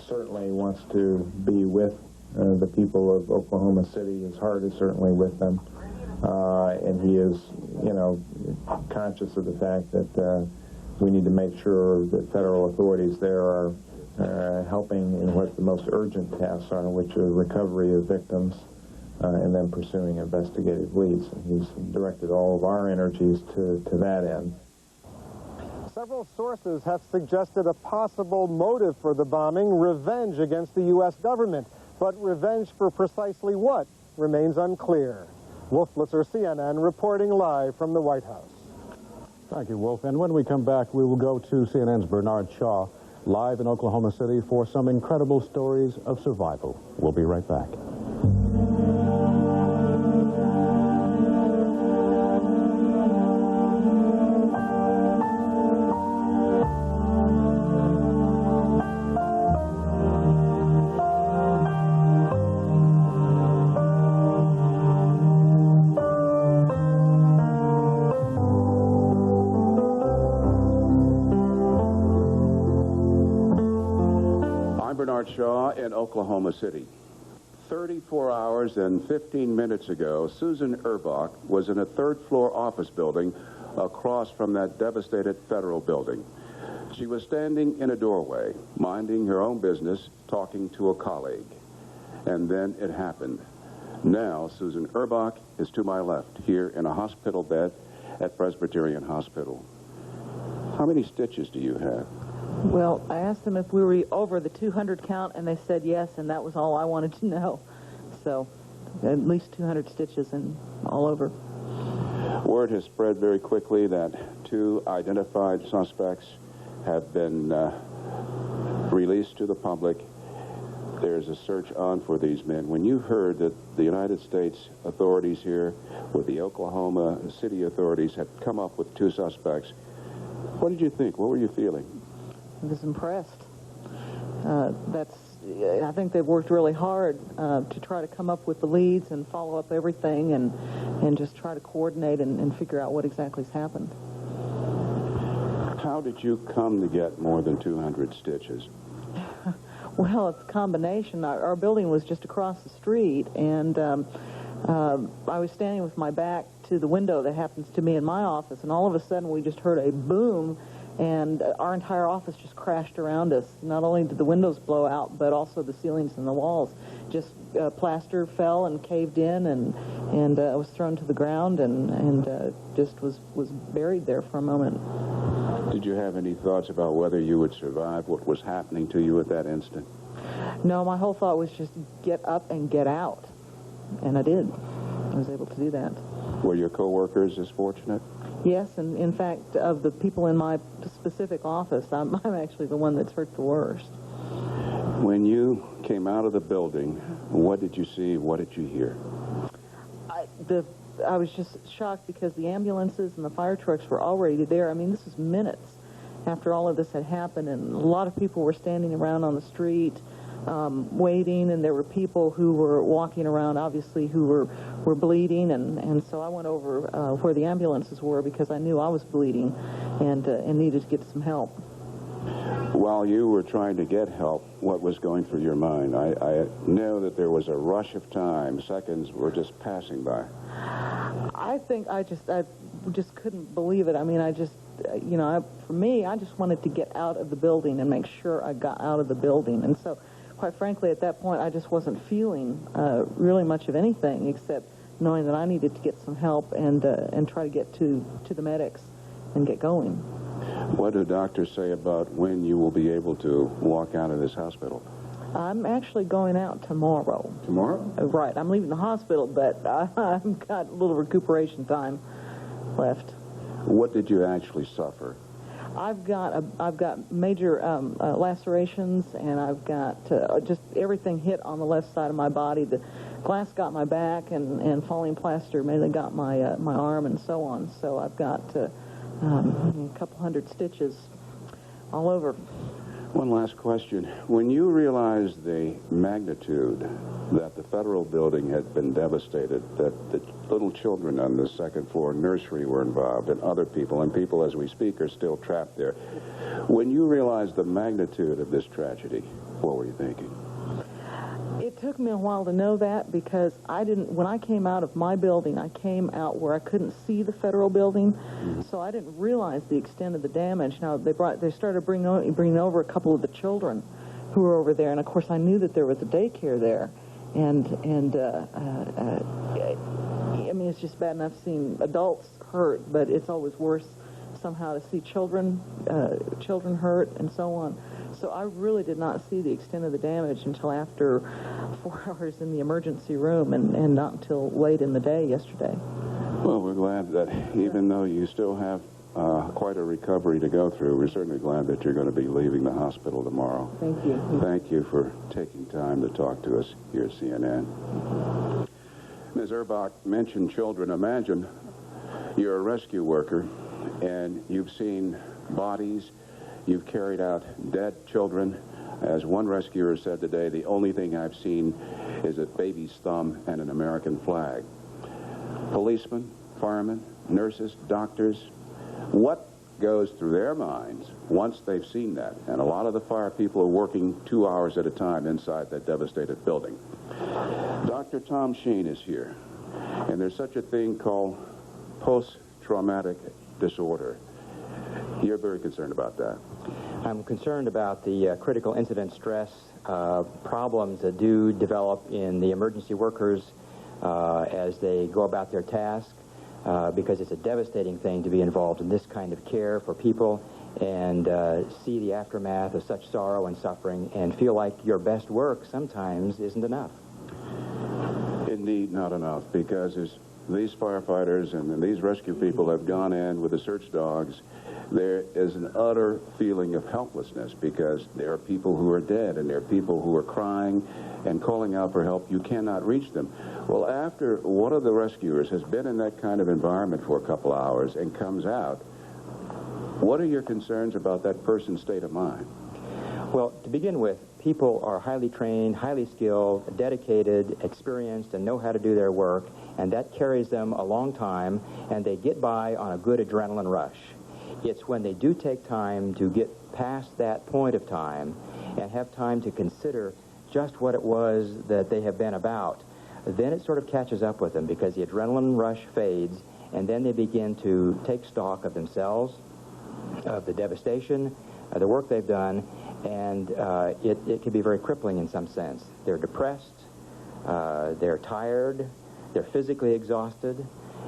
certainly wants to be with the people of Oklahoma City. His heart is certainly with them, and he is, conscious of the fact that we need to make sure that federal authorities there are helping in what the most urgent tasks are, which are recovery of victims and then pursuing investigative leads. And he's directed all of our energies to that end.
Several sources have suggested a possible motive for the bombing: revenge against the U.S. government. But revenge for precisely what remains unclear. Wolf Blitzer, CNN, reporting live from the White House.
Thank you, Wolf. And when we come back, we will go to CNN's Bernard Shaw, live in Oklahoma City, for some incredible stories of survival. We'll be right back.
Shaw in Oklahoma City. 34 hours and 15 minutes ago, Susan Erbach was in a third-floor office building across from that devastated federal building. She was standing in a doorway, minding her own business, talking to a colleague. And then it happened. Now, Susan Erbach is to my left, here in a hospital bed at Presbyterian Hospital. How many stitches do you have?
Well, I asked them if we were over the 200 count, and they said yes, and that was all I wanted to know. So, at least 200 stitches and all over.
Word has spread very quickly that 2 identified suspects have been released to the public. there's a search on for these men. When you heard that the United States authorities here with the Oklahoma City authorities had come up with 2 suspects, what did you think? What were you feeling?
I was impressed. I think they've worked really hard to try to come up with the leads and follow up everything and just try to coordinate and figure out what exactly has happened.
How did you come to get more than 200 stitches?
Well, it's a combination. Our building was just across the street, and I was standing with my back to the window that happens to me in my office, and all of a sudden we just heard a boom, and our entire office just crashed around us. Not only did the windows blow out, but also the ceilings and the walls. Just plaster fell and caved in, and was thrown to the ground, and just was buried there for a moment.
Did you have any thoughts about whether you would survive what was happening to you at that instant?
No, my whole thought was just get up and get out, and I did. I was able to do that.
Were your coworkers as fortunate?
Yes, and in fact, of the people in my specific office, I'm actually the one that's hurt the worst.
When you came out of the building, what did you see? What did you hear?
I was just shocked because the ambulances and the fire trucks were already there. I mean, this was minutes after all of this had happened, and a lot of people were standing around on the street waiting, and there were people who were walking around, obviously, who were bleeding, and so I went over where the ambulances were because I knew I was bleeding and needed to get some help.
While you were trying to get help, what was going through your mind? I know that there was a rush of time. Seconds were just passing by.
I think I just couldn't believe it. I mean, for me, I just wanted to get out of the building and make sure I got out of the building. And so, quite frankly, at that point, I just wasn't feeling really much of anything except knowing that I needed to get some help and try to get to the medics and get going.
What do doctors say about when you will be able to walk out of this hospital?
I'm actually going out tomorrow.
Tomorrow?
Right. I'm leaving the hospital, but I've got a little recuperation time left.
What did you actually suffer?
I've got major lacerations, and I've got just everything hit on the left side of my body. The glass got my back, and falling plaster mainly got my arm and so on. So I've got a couple hundred stitches all over.
One last question. When you realized the magnitude that the federal building had been devastated, that the little children on the second floor nursery were involved, and other people, and people as we speak are still trapped there, when you realized the magnitude of this tragedy, what were you thinking?
It took me a while to know that because when I came out of my building, I came out where I couldn't see the federal building, so I didn't realize the extent of the damage. Now, they started bringing over a couple of the children who were over there, and of course I knew that there was a daycare there, and I mean, it's just bad enough seeing adults hurt, but it's always worse somehow to see children hurt and so on. So I really did not see the extent of the damage until after 4 hours in the emergency room and not until late in the day yesterday.
Well, we're glad that even though you still have quite a recovery to go through, we're certainly glad that you're going to be leaving the hospital tomorrow.
Thank you.
Thank you for taking time to talk to us here at CNN. Ms. Erbach mentioned children. Imagine you're a rescue worker and you've seen bodies. You've carried out dead children. As one rescuer said today, the only thing I've seen is a baby's thumb and an American flag. Policemen, firemen, nurses, doctors, what goes through their minds once they've seen that? And a lot of the fire people are working 2 hours at a time inside that devastated building. Dr. Tom Sheen is here, and there's such a thing called post-traumatic disorder. You're very concerned about that.
I'm concerned about the critical incident stress problems that do develop in the emergency workers as they go about their task, because it's a devastating thing to be involved in this kind of care for people and see the aftermath of such sorrow and suffering and feel like your best work sometimes isn't enough.
Indeed, not enough, because these firefighters and these rescue people have gone in with the search dogs, there is an utter feeling of helplessness because there are people who are dead and there are people who are crying and calling out for help. You cannot reach them. Well, after one of the rescuers has been in that kind of environment for a couple hours and comes out, what are your concerns about that person's state of mind?
Well, to begin with, people are highly trained, highly skilled, dedicated, experienced, and know how to do their work, and that carries them a long time, and they get by on a good adrenaline rush. It's when they do take time to get past that point of time and have time to consider just what it was that they have been about, then it sort of catches up with them because the adrenaline rush fades, and then they begin to take stock of themselves, of the devastation, of the work they've done, and it can be very crippling in some sense. They're depressed, they're tired, they're physically exhausted,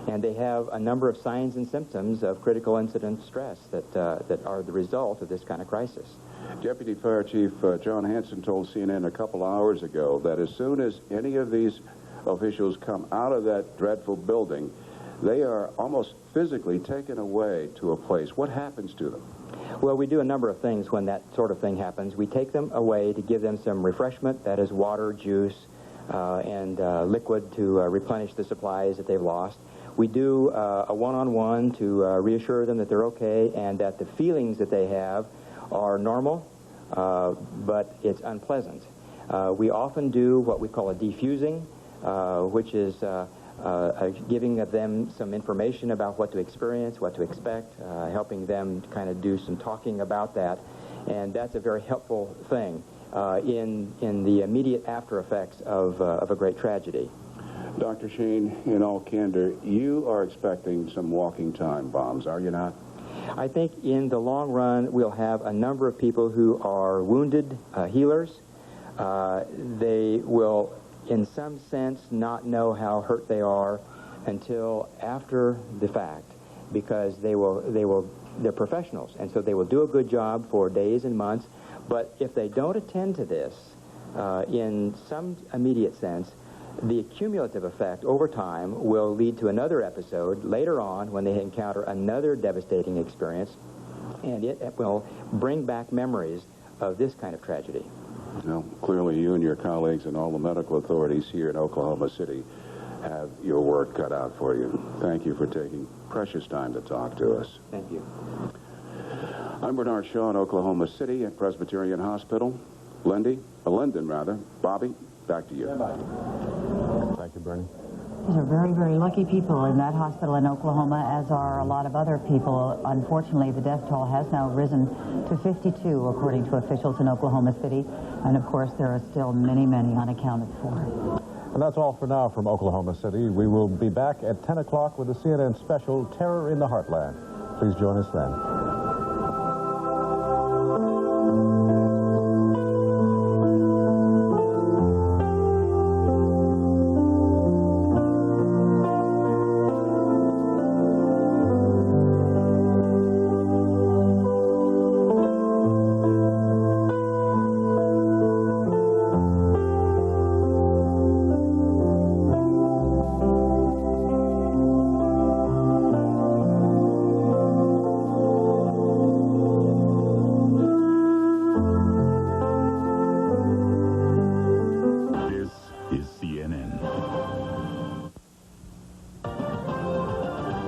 and they have a number of signs and symptoms of critical incident stress that are the result of this kind of crisis.
Deputy Fire Chief John Hanson told CNN a couple hours ago that as soon as any of these officials come out of that dreadful building, they are almost physically taken away to a place. What happens to them?
Well, we do a number of things when that sort of thing happens. We take them away to give them some refreshment, that is water, juice, and liquid to replenish the supplies that they've lost. We do a one-on-one to reassure them that they're okay and that the feelings that they have are normal, but it's unpleasant. We often do what we call a defusing, which is giving them some information about what to experience, what to expect, helping them kind of do some talking about that, and that's a very helpful thing in the immediate after effects of a great tragedy.
Dr. Sheen, in all candor, you are expecting some walking time bombs, are you not?
I think in the long run we'll have a number of people who are wounded healers. They will, in some sense, not know how hurt they are until after the fact, because they're professionals, and so they will do a good job for days and months. But if they don't attend to this in some immediate sense, the cumulative effect over time will lead to another episode later on when they encounter another devastating experience, and it will bring back memories of this kind of tragedy.
Well, clearly you and your colleagues and all the medical authorities here in Oklahoma City have your work cut out for you. Thank you for taking precious time to talk to us.
Thank you.
I'm Bernard Shaw in Oklahoma City at Presbyterian Hospital. Lyndon, Bobby, back to you.
Thank you, Bernie.
These are very, very lucky people in that hospital in Oklahoma, as are a lot of other people. Unfortunately, the death toll has now risen to 52, according to officials in Oklahoma City. And, of course, there are still many, many unaccounted for.
And that's all for now from Oklahoma City. We will be back at 10 o'clock with a CNN special, Terror in the Heartland. Please join us then.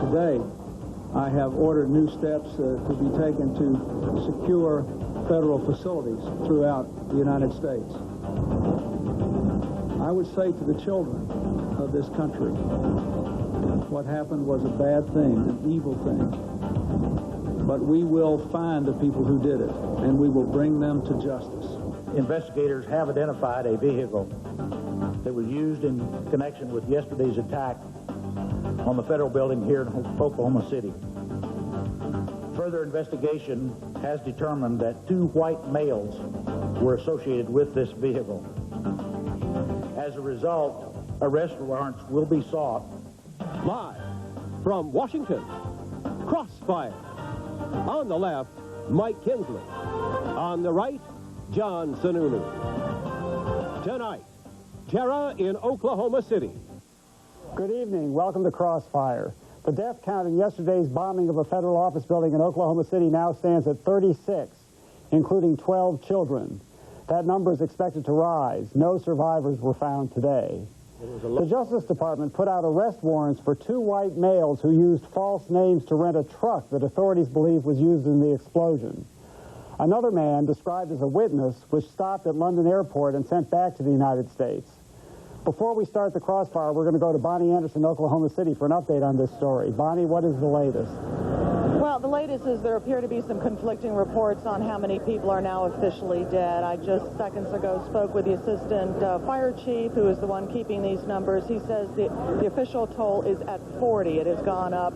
Today, I have ordered new steps to be taken to secure federal facilities throughout the United States. I would say to the children of this country, what happened was a bad thing, an evil thing. But we will find the people who did it, and we will bring them to justice.
Investigators have identified a vehicle that was used in connection with yesterday's attack on the federal building here in Oklahoma City. Further investigation has determined that 2 white males were associated with this vehicle. As a result, arrest warrants will be sought.
Live from Washington, Crossfire. On the left, Mike Kinsley. On the right, John Sununu. Tonight, terror in Oklahoma City.
Good evening. Welcome to Crossfire.
The death count in yesterday's bombing of a federal office building in Oklahoma City now stands at 36, including 12 children. That number is expected to rise. No survivors were found today. The Justice Department put out arrest warrants for 2 white males who used false names to rent a truck that authorities believe was used in the explosion. Another man, described as a witness, was stopped at London Airport and sent back to the United States. Before we start the crossfire, we're going to go to Bonnie Anderson, Oklahoma City, for an update on this story. Bonnie, what is the latest?
Well, the latest is there appear to be some conflicting reports on how many people are now officially dead. I just seconds ago spoke with the assistant fire chief, who is the one keeping these numbers. He says the official toll is at 40. It has gone up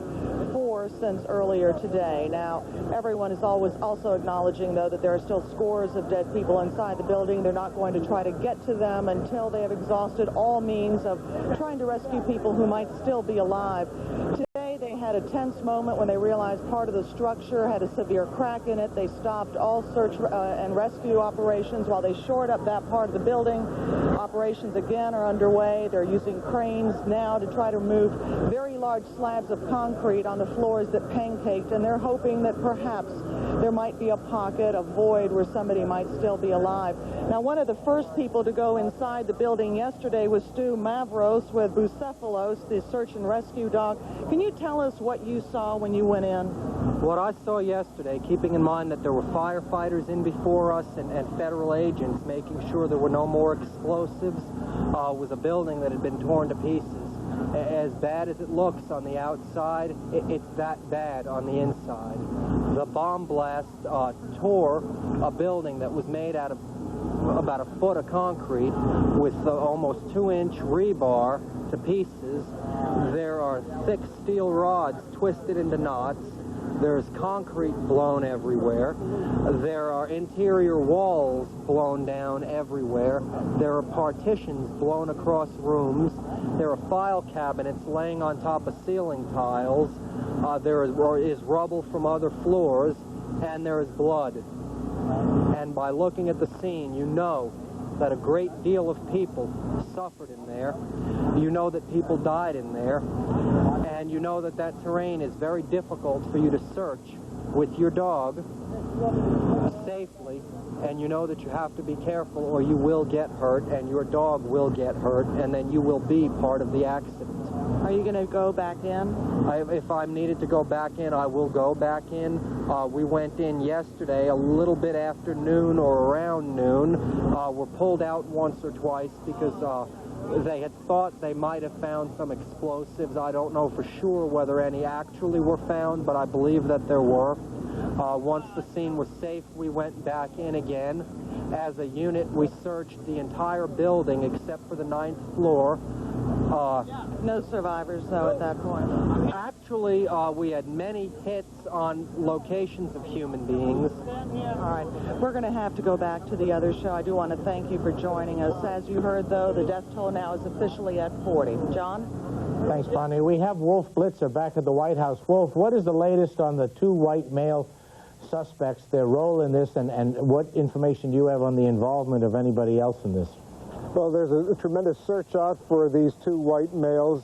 4 since earlier today. Now, everyone is always also acknowledging, though, that there are still scores of dead people inside the building. They're not going to try to get to them until they have exhausted all means of trying to rescue people who might still be alive. Today, they had a tense moment when they realized part of the structure had a severe crack in it. They stopped all search and rescue operations while they shored up that part of the building. Operations again are underway. They're using cranes now to try to remove very large slabs of concrete on the floors that pancaked, and they're hoping that perhaps there might be a pocket, a void where somebody might still be alive. Now, one of the first people to go inside the building yesterday was Stu Mavros with Bucephalos, the search and rescue dog. Can you tell us what you saw when you went in?
What I saw yesterday, keeping in mind that there were firefighters in before us and federal agents making sure there were no more explosives, was a building that had been torn to pieces. As bad as it looks on the outside, it's that bad on the inside. The bomb blast tore a building that was made out of about a foot of concrete with almost 2-inch rebar to pieces. There are thick steel rods twisted into knots. There's concrete blown everywhere. There are interior walls blown down everywhere. There are partitions blown across rooms. There are file cabinets laying on top of ceiling tiles. There is rubble from other floors, and there is blood. And by looking at the scene, you know that a great deal of people suffered in there. You know that people died in there. And you know that that terrain is very difficult for you to search with your dog safely. And you know that you have to be careful or you will get hurt, and your dog will get hurt, and then you will be part of the accident.
Are you going to go back in?
If I'm needed to go back in, I will go back in. We went in yesterday a little bit after noon or around noon. We're pulled out once or twice because they had thought they might have found some explosives. I don't know for sure whether any actually were found, but I believe that there were. Once the scene was safe, we went back in again. As a unit, we searched the entire building except for the 9th floor.
No survivors, though, at that point.
Actually, we had many hits on locations of human beings.
All right. We're going to have to go back to the other show. I do want to thank you for joining us. As you heard, though, the death toll now is officially at 40. John?
Thanks, Bonnie. We have Wolf Blitzer back at the White House. Wolf, what is the latest on the 2 white male suspects, their role in this, and what information do you have on the involvement of anybody else in this?
Well, there's a tremendous search out for these 2 white males.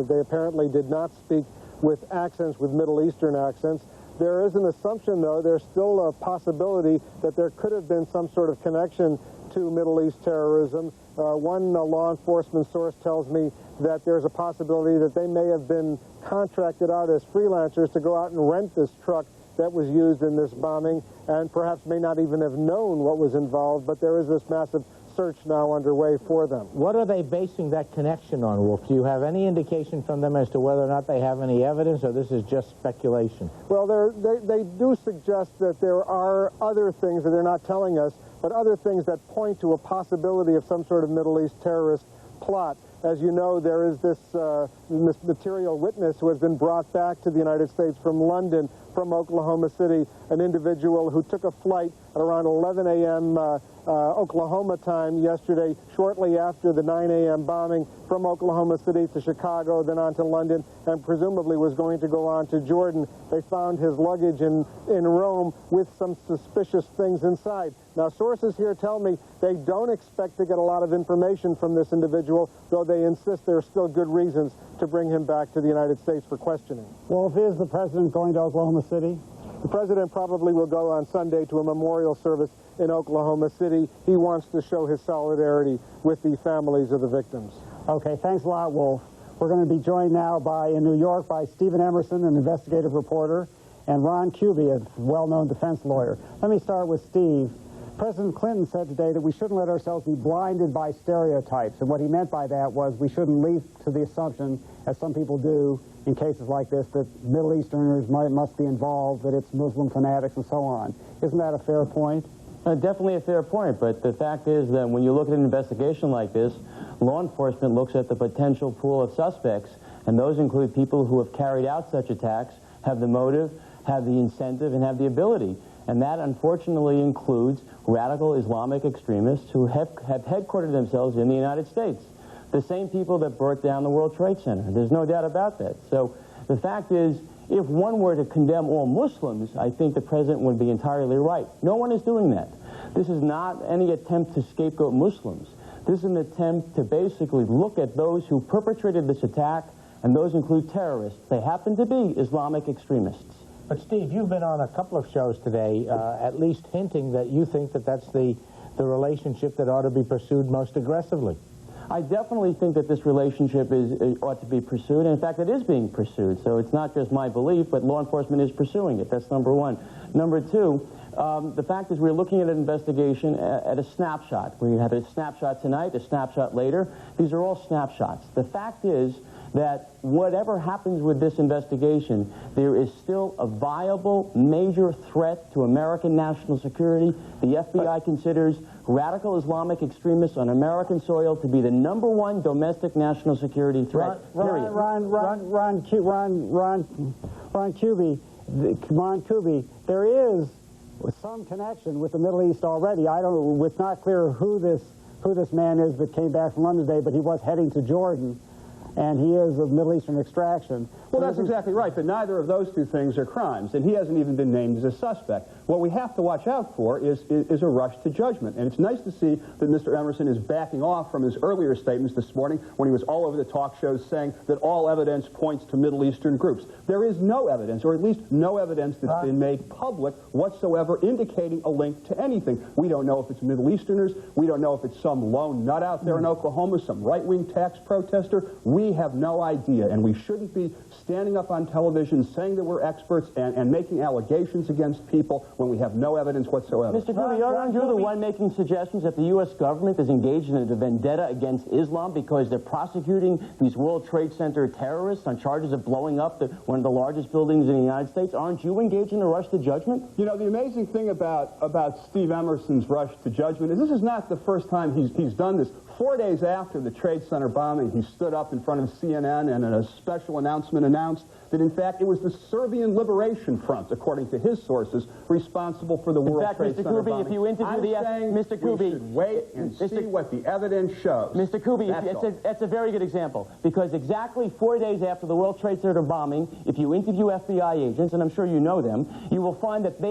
They apparently did not speak with accents, with Middle Eastern accents. There is an assumption, though, there's still a possibility that there could have been some sort of connection to Middle East terrorism. One law enforcement source tells me that there's a possibility that they may have been contracted out as freelancers to go out and rent this truck that was used in this bombing, and perhaps may not even have known what was involved, but there is this massive search now underway for them.
What are they basing that connection on, Wolf? Do you have any indication from them as to whether or not they have any evidence, or this is just speculation?
Well, they do suggest that there are other things that they're not telling us, but other things that point to a possibility of some sort of Middle East terrorist plot. As you know, there is this material witness who has been brought back to the United States from London, from Oklahoma City, an individual who took a flight at around 11 a.m. Oklahoma time yesterday, shortly after the 9 a.m. bombing, from Oklahoma City to Chicago, then on to London, and presumably was going to go on to Jordan. They found his luggage in Rome with some suspicious things inside. Now, sources here tell me they don't expect to get a lot of information from this individual, though they insist there are still good reasons to bring him back to the United States for questioning.
Wolf, is the president going to Oklahoma City?
The president probably will go on Sunday to a memorial service in Oklahoma City. He wants to show his solidarity with the families of the victims.
Okay, thanks a lot, Wolf. We're going to be joined now in New York by Stephen Emerson, an investigative reporter, and Ron Kuby, a well-known defense lawyer. Let me start with Steve. President Clinton said today that we shouldn't let ourselves be blinded by stereotypes, and what he meant by that was we shouldn't leap to the assumption, as some people do in cases like this, that Middle Easterners must be involved, that it's Muslim fanatics and so on. Isn't that a fair point?
Definitely a fair point, but the fact is that when you look at an investigation like this, law enforcement looks at the potential pool of suspects, and those include people who have carried out such attacks, have the motive, have the incentive, and have the ability. And that, unfortunately, includes radical Islamic extremists who have headquartered themselves in the United States. The same people that burnt down the World Trade Center. There's no doubt about that. So the fact is, if one were to condemn all Muslims, I think the president would be entirely right. No one is doing that. This is not any attempt to scapegoat Muslims. This is an attempt to basically look at those who perpetrated this attack, and those include terrorists. They happen to be Islamic extremists.
But, Steve, you've been on a couple of shows today, at least hinting that you think that that's the relationship that ought to be pursued most aggressively.
I definitely think that this relationship ought to be pursued, and in fact, it is being pursued. So it's not just my belief, but law enforcement is pursuing it. That's number one. Number two, the fact is we're looking at an investigation at a snapshot. We have a snapshot tonight, a snapshot later. These are all snapshots. The fact is that whatever happens with this investigation, there is still a viable major threat to American national security. The FBI considers radical Islamic extremists on American soil to be the #1 domestic national security threat.
Ron Kuby, there is some connection with the Middle East already. It's not clear who this man is that came back from London today, but he was heading to Jordan, and he is of Middle Eastern extraction.
Well, that's exactly right, but neither of those two things are crimes, and he hasn't even been named as a suspect. What we have to watch out for is a rush to judgment, and it's nice to see that Mr. Emerson is backing off from his earlier statements this morning when he was all over the talk shows saying that all evidence points to Middle Eastern groups. There is no evidence, or at least no evidence that's been made public whatsoever indicating a link to anything. We don't know if it's Middle Easterners. We don't know if it's some lone nut out there in Oklahoma, some right-wing tax protester. We have no idea, and we shouldn't be standing up on television saying that we're experts and making allegations against people when we have no evidence whatsoever.
Mr. Kuby, aren't you the one making suggestions that the U.S. government is engaged in a vendetta against Islam because they're prosecuting these World Trade Center terrorists on charges of blowing up one of the largest buildings in the United States? Aren't you engaged in a rush to judgment?
You know, the amazing thing about Steve Emerson's rush to judgment is this is not the first time he's done this. 4 days after the Trade Center bombing, he stood up in front of CNN and in a special announcement announced that, in fact, it was the Serbian Liberation Front, according to his sources, responsible for the World Trade Center bombing.
Mr. Kuby, if you interview
Mr. Kuby, we should wait and see what the evidence shows.
Mr. Kuby, that's a very good example, because exactly 4 days after the World Trade Center bombing, if you interview FBI agents, and I'm sure you know them, you will find that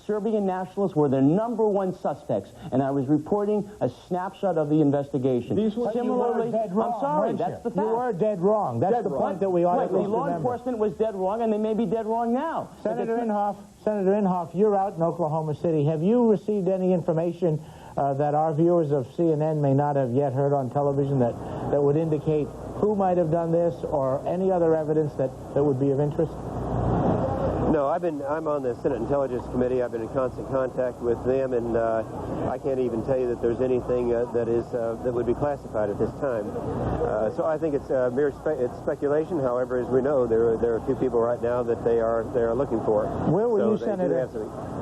Serbian nationalists were the #1 suspects, and I was reporting a snapshot of the investigation.
Similarly, I'm sorry, that's the fact. You were dead wrong. That's the point that we ought to at least remember.
Law enforcement was dead wrong, and they may be dead wrong now.
Senator Inhofe, you're out in Oklahoma City. Have you received any information that our viewers of CNN may not have yet heard on television that would indicate who might have done this, or any other evidence that would be of interest?
No, I'm on the Senate Intelligence Committee. I've been in constant contact with them, and I can't even tell you that there's anything that would be classified at this time. So I think it's it's speculation. However, as we know, there are two people right now that they are looking for.
Where were you, Senator?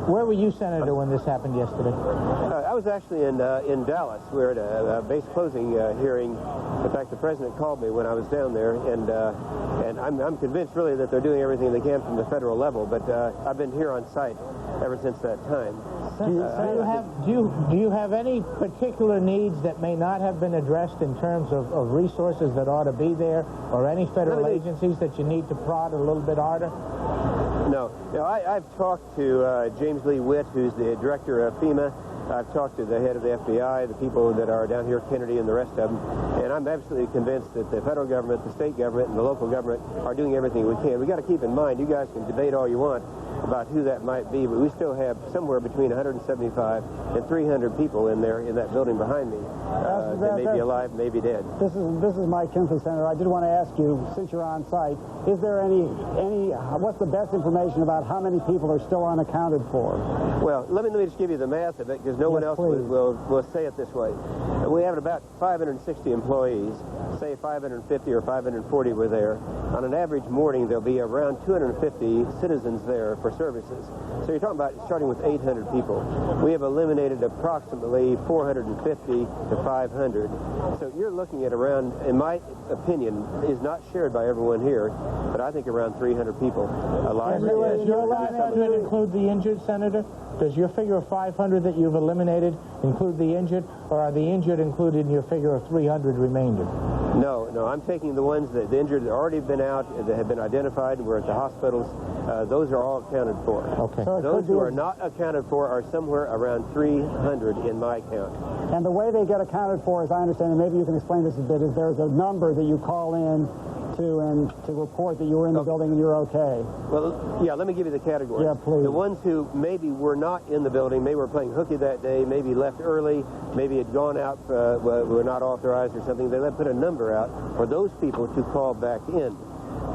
Where were you, Senator, when this happened yesterday?
I was actually in Dallas. We were at a base closing hearing. In fact, the president called me when I was down there, and I'm convinced really that they're doing everything they can from the federal level. But I've been here on site ever since that time.
Do you have any particular needs that may not have been addressed in terms of resources that ought to be there, or any federal agencies that you need to prod a little bit harder?
No. I've talked to James Lee Witt, who's the director of FEMA, I've talked to the head of the FBI, the people that are down here, Kennedy and the rest of them, and I'm absolutely convinced that the federal government, the state government, and the local government are doing everything we can. We got to keep in mind, you guys can debate all you want about who that might be, but we still have somewhere between 175 and 300 people in there in that building behind me. They may be alive, maybe dead.
This is Mike Kinsley, Senator. I did want to ask you, since you're on site, is there what's the best information about how many people are still unaccounted for?
Well, let me just give you the math of it, because no one else will say it this way. We have about 560 employees. Say 550 or 540 were there. On an average morning, there'll be around 250 citizens there for services. So you're talking about starting with 800 people. We have eliminated approximately 450 to 500. So you're looking at around, in my opinion, is not shared by everyone here, but I think around 300 people alive.
Does your 500 include the injured, Senator? Does your figure of 500 that you've eliminated include the injured, or are the injured included in your figure of 300 remainder?
No, I'm taking the ones that the injured have already been out, that have been identified, we're at the hospitals. Those are all accounted for.
Okay.
So
those who are not accounted for are somewhere around 300 in my count.
And the way they get accounted for, as I understand it, maybe you can explain this a bit, is there's a number that you call in to report that you were in the building and you're okay.
Well, yeah, let me give you the categories.
Yeah, please.
The ones who maybe were not in the building, maybe were playing hooky that day, maybe left early, maybe had gone out, were not authorized or something, they put a number out for those people to call back in.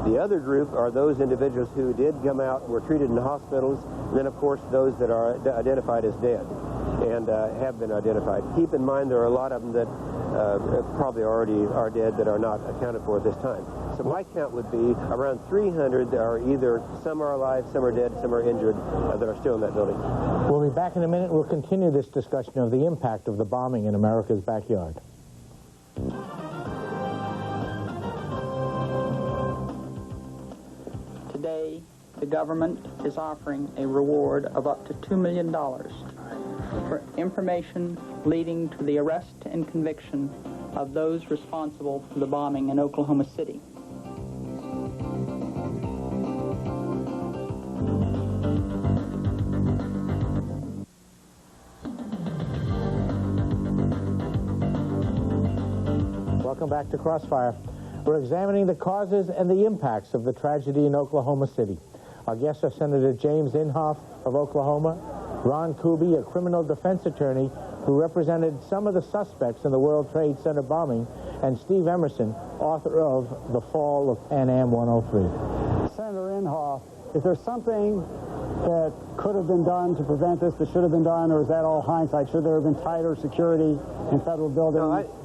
The other group are those individuals who did come out, were treated in hospitals, and then, of course, those that are identified as dead and have been identified. Keep in mind there are a lot of them that probably already are dead that are not accounted for at this time. So my count would be around 300 that are either, some are alive, some are dead, some are injured, that are still in that building.
We'll be back in a minute. We'll continue this discussion of the impact of the bombing in America's backyard.
Today, the government is offering a reward of up to $2 million for information leading to the arrest and conviction of those responsible for the bombing in Oklahoma City.
Welcome back to Crossfire. We're examining the causes and the impacts of the tragedy in Oklahoma City. Our guests are Senator James Inhofe of Oklahoma, Ron Kuby, a criminal defense attorney who represented some of the suspects in the World Trade Center bombing, and Steve Emerson, author of The Fall of Pan Am 103.
Senator Inhofe, is there something that could have been done to prevent this, that should have been done, or is that all hindsight? Should there have been tighter security in federal buildings?
No,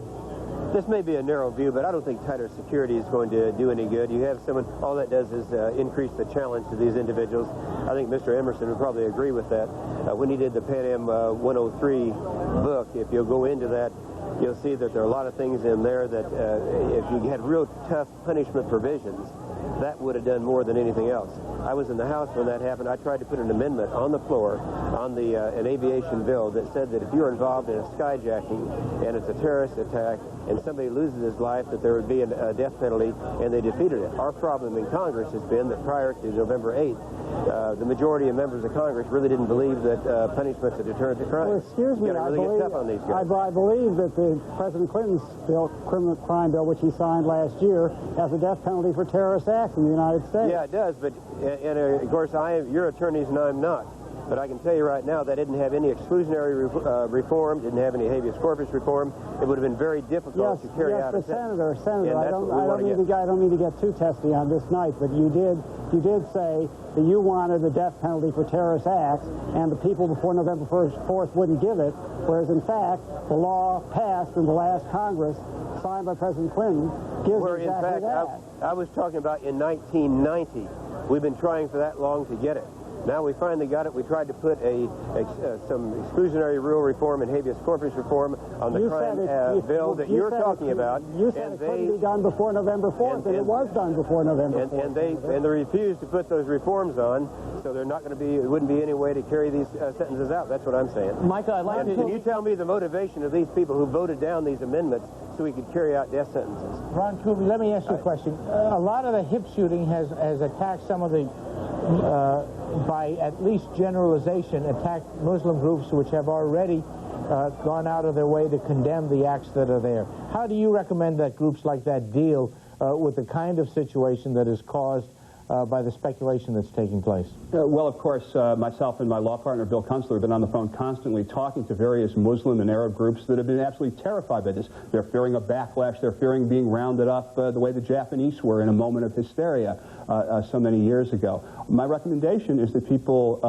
this may be a narrow view, but I don't think tighter security is going to do any good. You have someone, all that does is increase the challenge to these individuals. I think Mr. Emerson would probably agree with that. When he did the Pan Am 103 book, if you'll go into that, you'll see that there are a lot of things in there that if you had real tough punishment provisions, that would have done more than anything else. I was in the House when that happened. I tried to put an amendment on the floor on an aviation bill that said that if you're involved in a skyjacking and it's a terrorist attack and somebody loses his life, that there would be a death penalty, and they defeated it. Our problem in Congress has been that prior to November 8th, the majority of members of Congress really didn't believe that punishment's a deterrent to crime.
Well, excuse me,
I believe, get tough on these guys.
I believe that President Clinton's criminal crime bill, which he signed last year, has a death penalty for terrorist acts in the United States.
Yeah, it does, but of course, you're attorneys and I'm not. But I can tell you right now that didn't have any exclusionary reform, didn't have any habeas corpus reform. It would have been very difficult to carry out a sentence.
Senator, I don't mean to get too testy on this night, but you did say that you wanted the death penalty for terrorist acts, and the people before November 4th wouldn't give it, whereas in fact the law passed in the last Congress, signed by President Clinton, gives exactly that.
I was talking about in 1990. We've been trying for that long to get it. Now we finally got it. We tried to put some exclusionary rule reform and habeas corpus reform on the crime bill that you're talking about.
You said it couldn't be done before November 4th, and it was done before November 4th.
And they refused to put those reforms on, so they're not going to be. It wouldn't be any way to carry these sentences out. That's what I'm saying.
Michael, I'd like to.
Can you tell me the motivation of these people who voted down these amendments so we could carry out death sentences?
Ron Kuby, let me ask you a question. A lot of the hip shooting has attacked some of the by at least generalization, attack Muslim groups which have already gone out of their way to condemn the acts that are there. How do you recommend that groups like that deal with the kind of situation that is caused by the speculation that's taking place?
Well, of course, myself and my law partner, Bill Kunstler, have been on the phone constantly talking to various Muslim and Arab groups that have been absolutely terrified by this. They're fearing a backlash. They're fearing being rounded up the way the Japanese were in a moment of hysteria so many years ago. My recommendation is that people,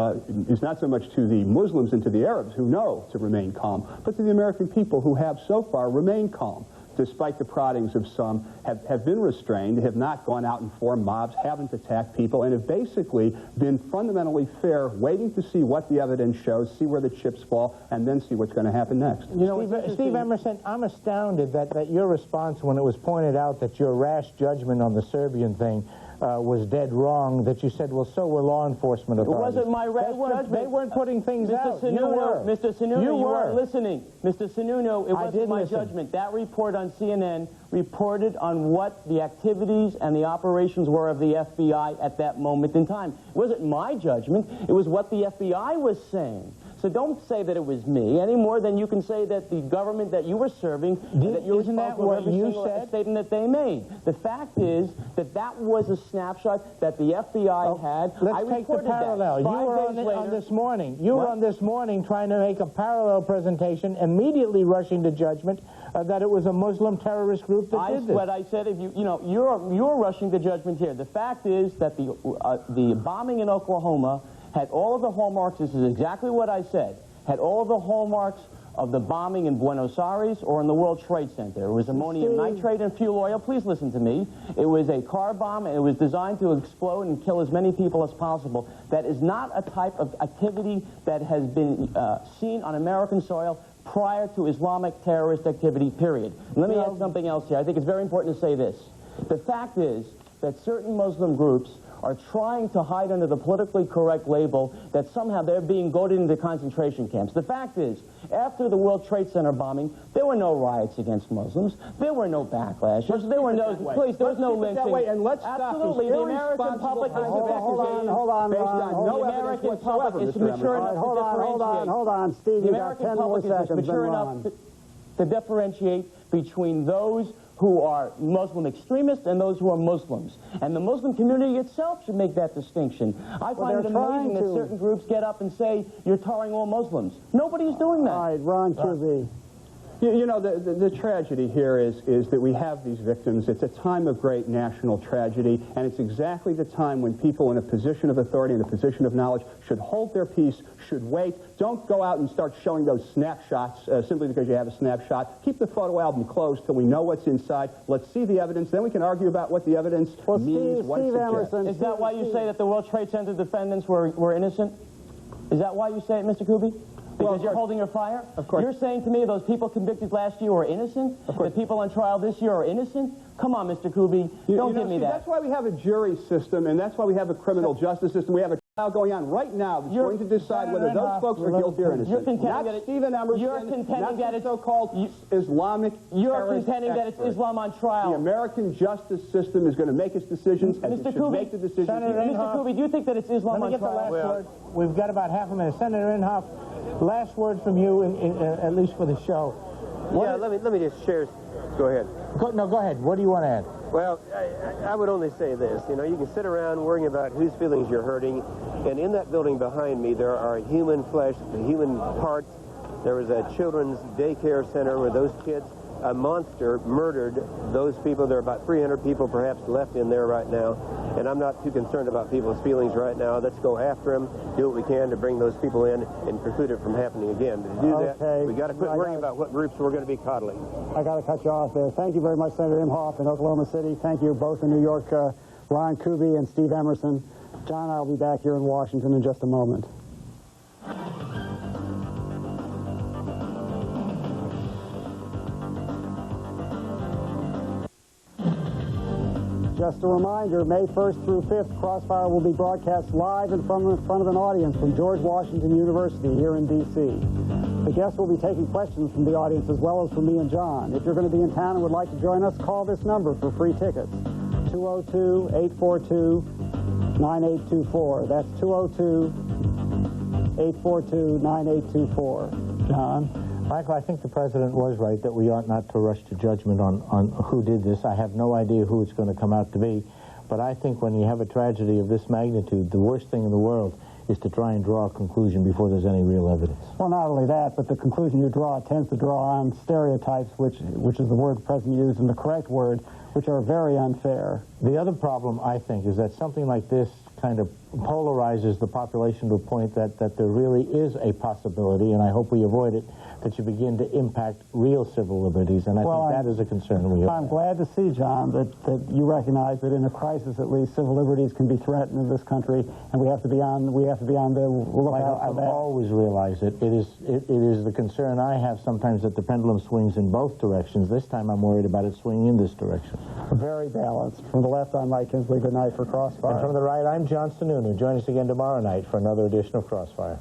is not so much to the Muslims and to the Arabs who know to remain calm, but to the American people who have so far remained calm, despite the proddings of some, have been restrained, have not gone out and formed mobs, haven't attacked people, and have basically been fundamentally fair, waiting to see what the evidence shows, see where the chips fall, and then see what's going to happen next.
You know, Steve Emerson, I'm astounded that your response when it was pointed out that your rash judgment on the Serbian thing was dead wrong, that you said, well, so were law enforcement authorities.
It wasn't my rash judgment.
They weren't putting things out.
Mr. Sununu, you weren't listening. Mr. Sununu, it wasn't my
listen.
judgment. That report on CNN reported on what the activities and the operations were of the FBI at that moment in time. It wasn't my judgment. It was what the FBI was saying. So don't say that it was me any more than you can say that the government that you were serving, that you were responsible for every single statement that they made. The fact is that that was a snapshot that the FBI had.
Let's take the parallel. You were on this morning. You were on this morning trying to make a parallel presentation, immediately rushing to judgment that it was a Muslim terrorist group that did this.
What I said, if you're rushing to judgment here. The fact is that the bombing in Oklahoma had all of the hallmarks, this is exactly what I said, had all of the hallmarks of the bombing in Buenos Aires or in the World Trade Center. It was ammonium nitrate and fuel oil. Please listen to me. It was a car bomb, and it was designed to explode and kill as many people as possible. That is not a type of activity that has been seen on American soil prior to Islamic terrorist activity, period. And let me add something else here. I think it's very important to say this. The fact is that certain Muslim groups are trying to hide under the politically correct label that somehow they're being goaded into concentration camps. The fact is, after the World Trade Center bombing, there were no riots against Muslims. There were no backlashes. There were no, please, there was no lynching.
That way, and let's
absolutely, the American public is
Hold on,
based
Ron,
on no evidence whatsoever. It's mature enough to differentiate.
Hold on, Steve,
the
you've got 10 more seconds.
The American public is mature enough to differentiate between those who are Muslim extremists and those who are Muslims. And the Muslim community itself should make that distinction. I find it amazing that certain groups get up and say, you're tarring all Muslims. Nobody's doing that.
All right, Ron Kuby.
You know, the tragedy here is that we have these victims. It's a time of great national tragedy, and it's exactly the time when people in a position of authority, in a position of knowledge, should hold their peace, should wait. Don't go out and start showing those snapshots simply because you have a snapshot. Keep the photo album closed till we know what's inside. Let's see the evidence. Then we can argue about what the evidence means.
Steve Emerson.
Is that why you say that the World Trade Center defendants were innocent? Is that why you say it, Mr. Kuby? Because you're holding your fire?
Of course.
You're saying to me those people convicted last year were innocent? Of course. The people on trial this year are innocent? Come on, Mr. Kuby. Don't give me that.
That's why we have a jury system, and that's why we have a criminal justice system. We have a trial going on right now that's going to decide whether those folks are guilty or innocent.
You're contending that
Stephen Emerson,
you're contending that it's
so-called Islamic
You're contending that it's Islam on trial.
The American justice system is going to make its decisions, and
Mr.
it should make the decisions.
Mr. Kuby, do you think that it's Islam on trial?
Let me get the last word. We've got about half a minute. Senator Inhofe, last word from you, at least for the show.
Let me just share. Go ahead.
Go ahead. What do you want to add?
Well, I would only say this. You know, you can sit around worrying about whose feelings you're hurting, and in that building behind me, there are human flesh, human parts. There was a children's daycare center where those kids, a monster, murdered those people. There are about 300 people perhaps left in there right now, and I'm not too concerned about people's feelings right now. Let's go after them, do what we can to bring those people in and preclude it from happening again. To do that, we got to quit worrying about what groups we're going to be coddling.
I got to cut you off there. Thank you very much, Senator Inhofe in Oklahoma City. Thank you both in New York, Ron Kuby and Steve Emerson. John and I will be back here in Washington in just a moment. Just a reminder, May 1st through 5th, Crossfire will be broadcast live in front of an audience from George Washington University here in D.C. The guests will be taking questions from the audience as well as from me and John. If you're going to be in town and would like to join us, call this number for free tickets, 202-842 202-842-9824. That's 202-842-9824. John?
Michael, I think the president was right that we ought not to rush to judgment on who did this. I have no idea who it's going to come out to be, but I think when you have a tragedy of this magnitude, the worst thing in the world is to try and draw a conclusion before there's any real evidence.
Well, not only that, but the conclusion you draw tends to draw on stereotypes, which is the word the president used, and the correct word, which are very unfair.
The other problem, I think, is that something like this kind of polarizes the population to a point that there really is a possibility, and I hope we avoid it, that you begin to impact real civil liberties, and I think that is a concern we have.
I'm glad to see, John, that you recognize that in a crisis, at least, civil liberties can be threatened in this country, and we have to be on the lookout for
I've
that.
always realized it. It is the concern I have sometimes that the pendulum swings in both directions. This time I'm worried about it swinging in this direction.
Very balanced. From the left, I'm Mike Kinsley. Good night for Crossfire.
And from the right, I'm John Sununu. Join us again tomorrow night for another edition of Crossfire.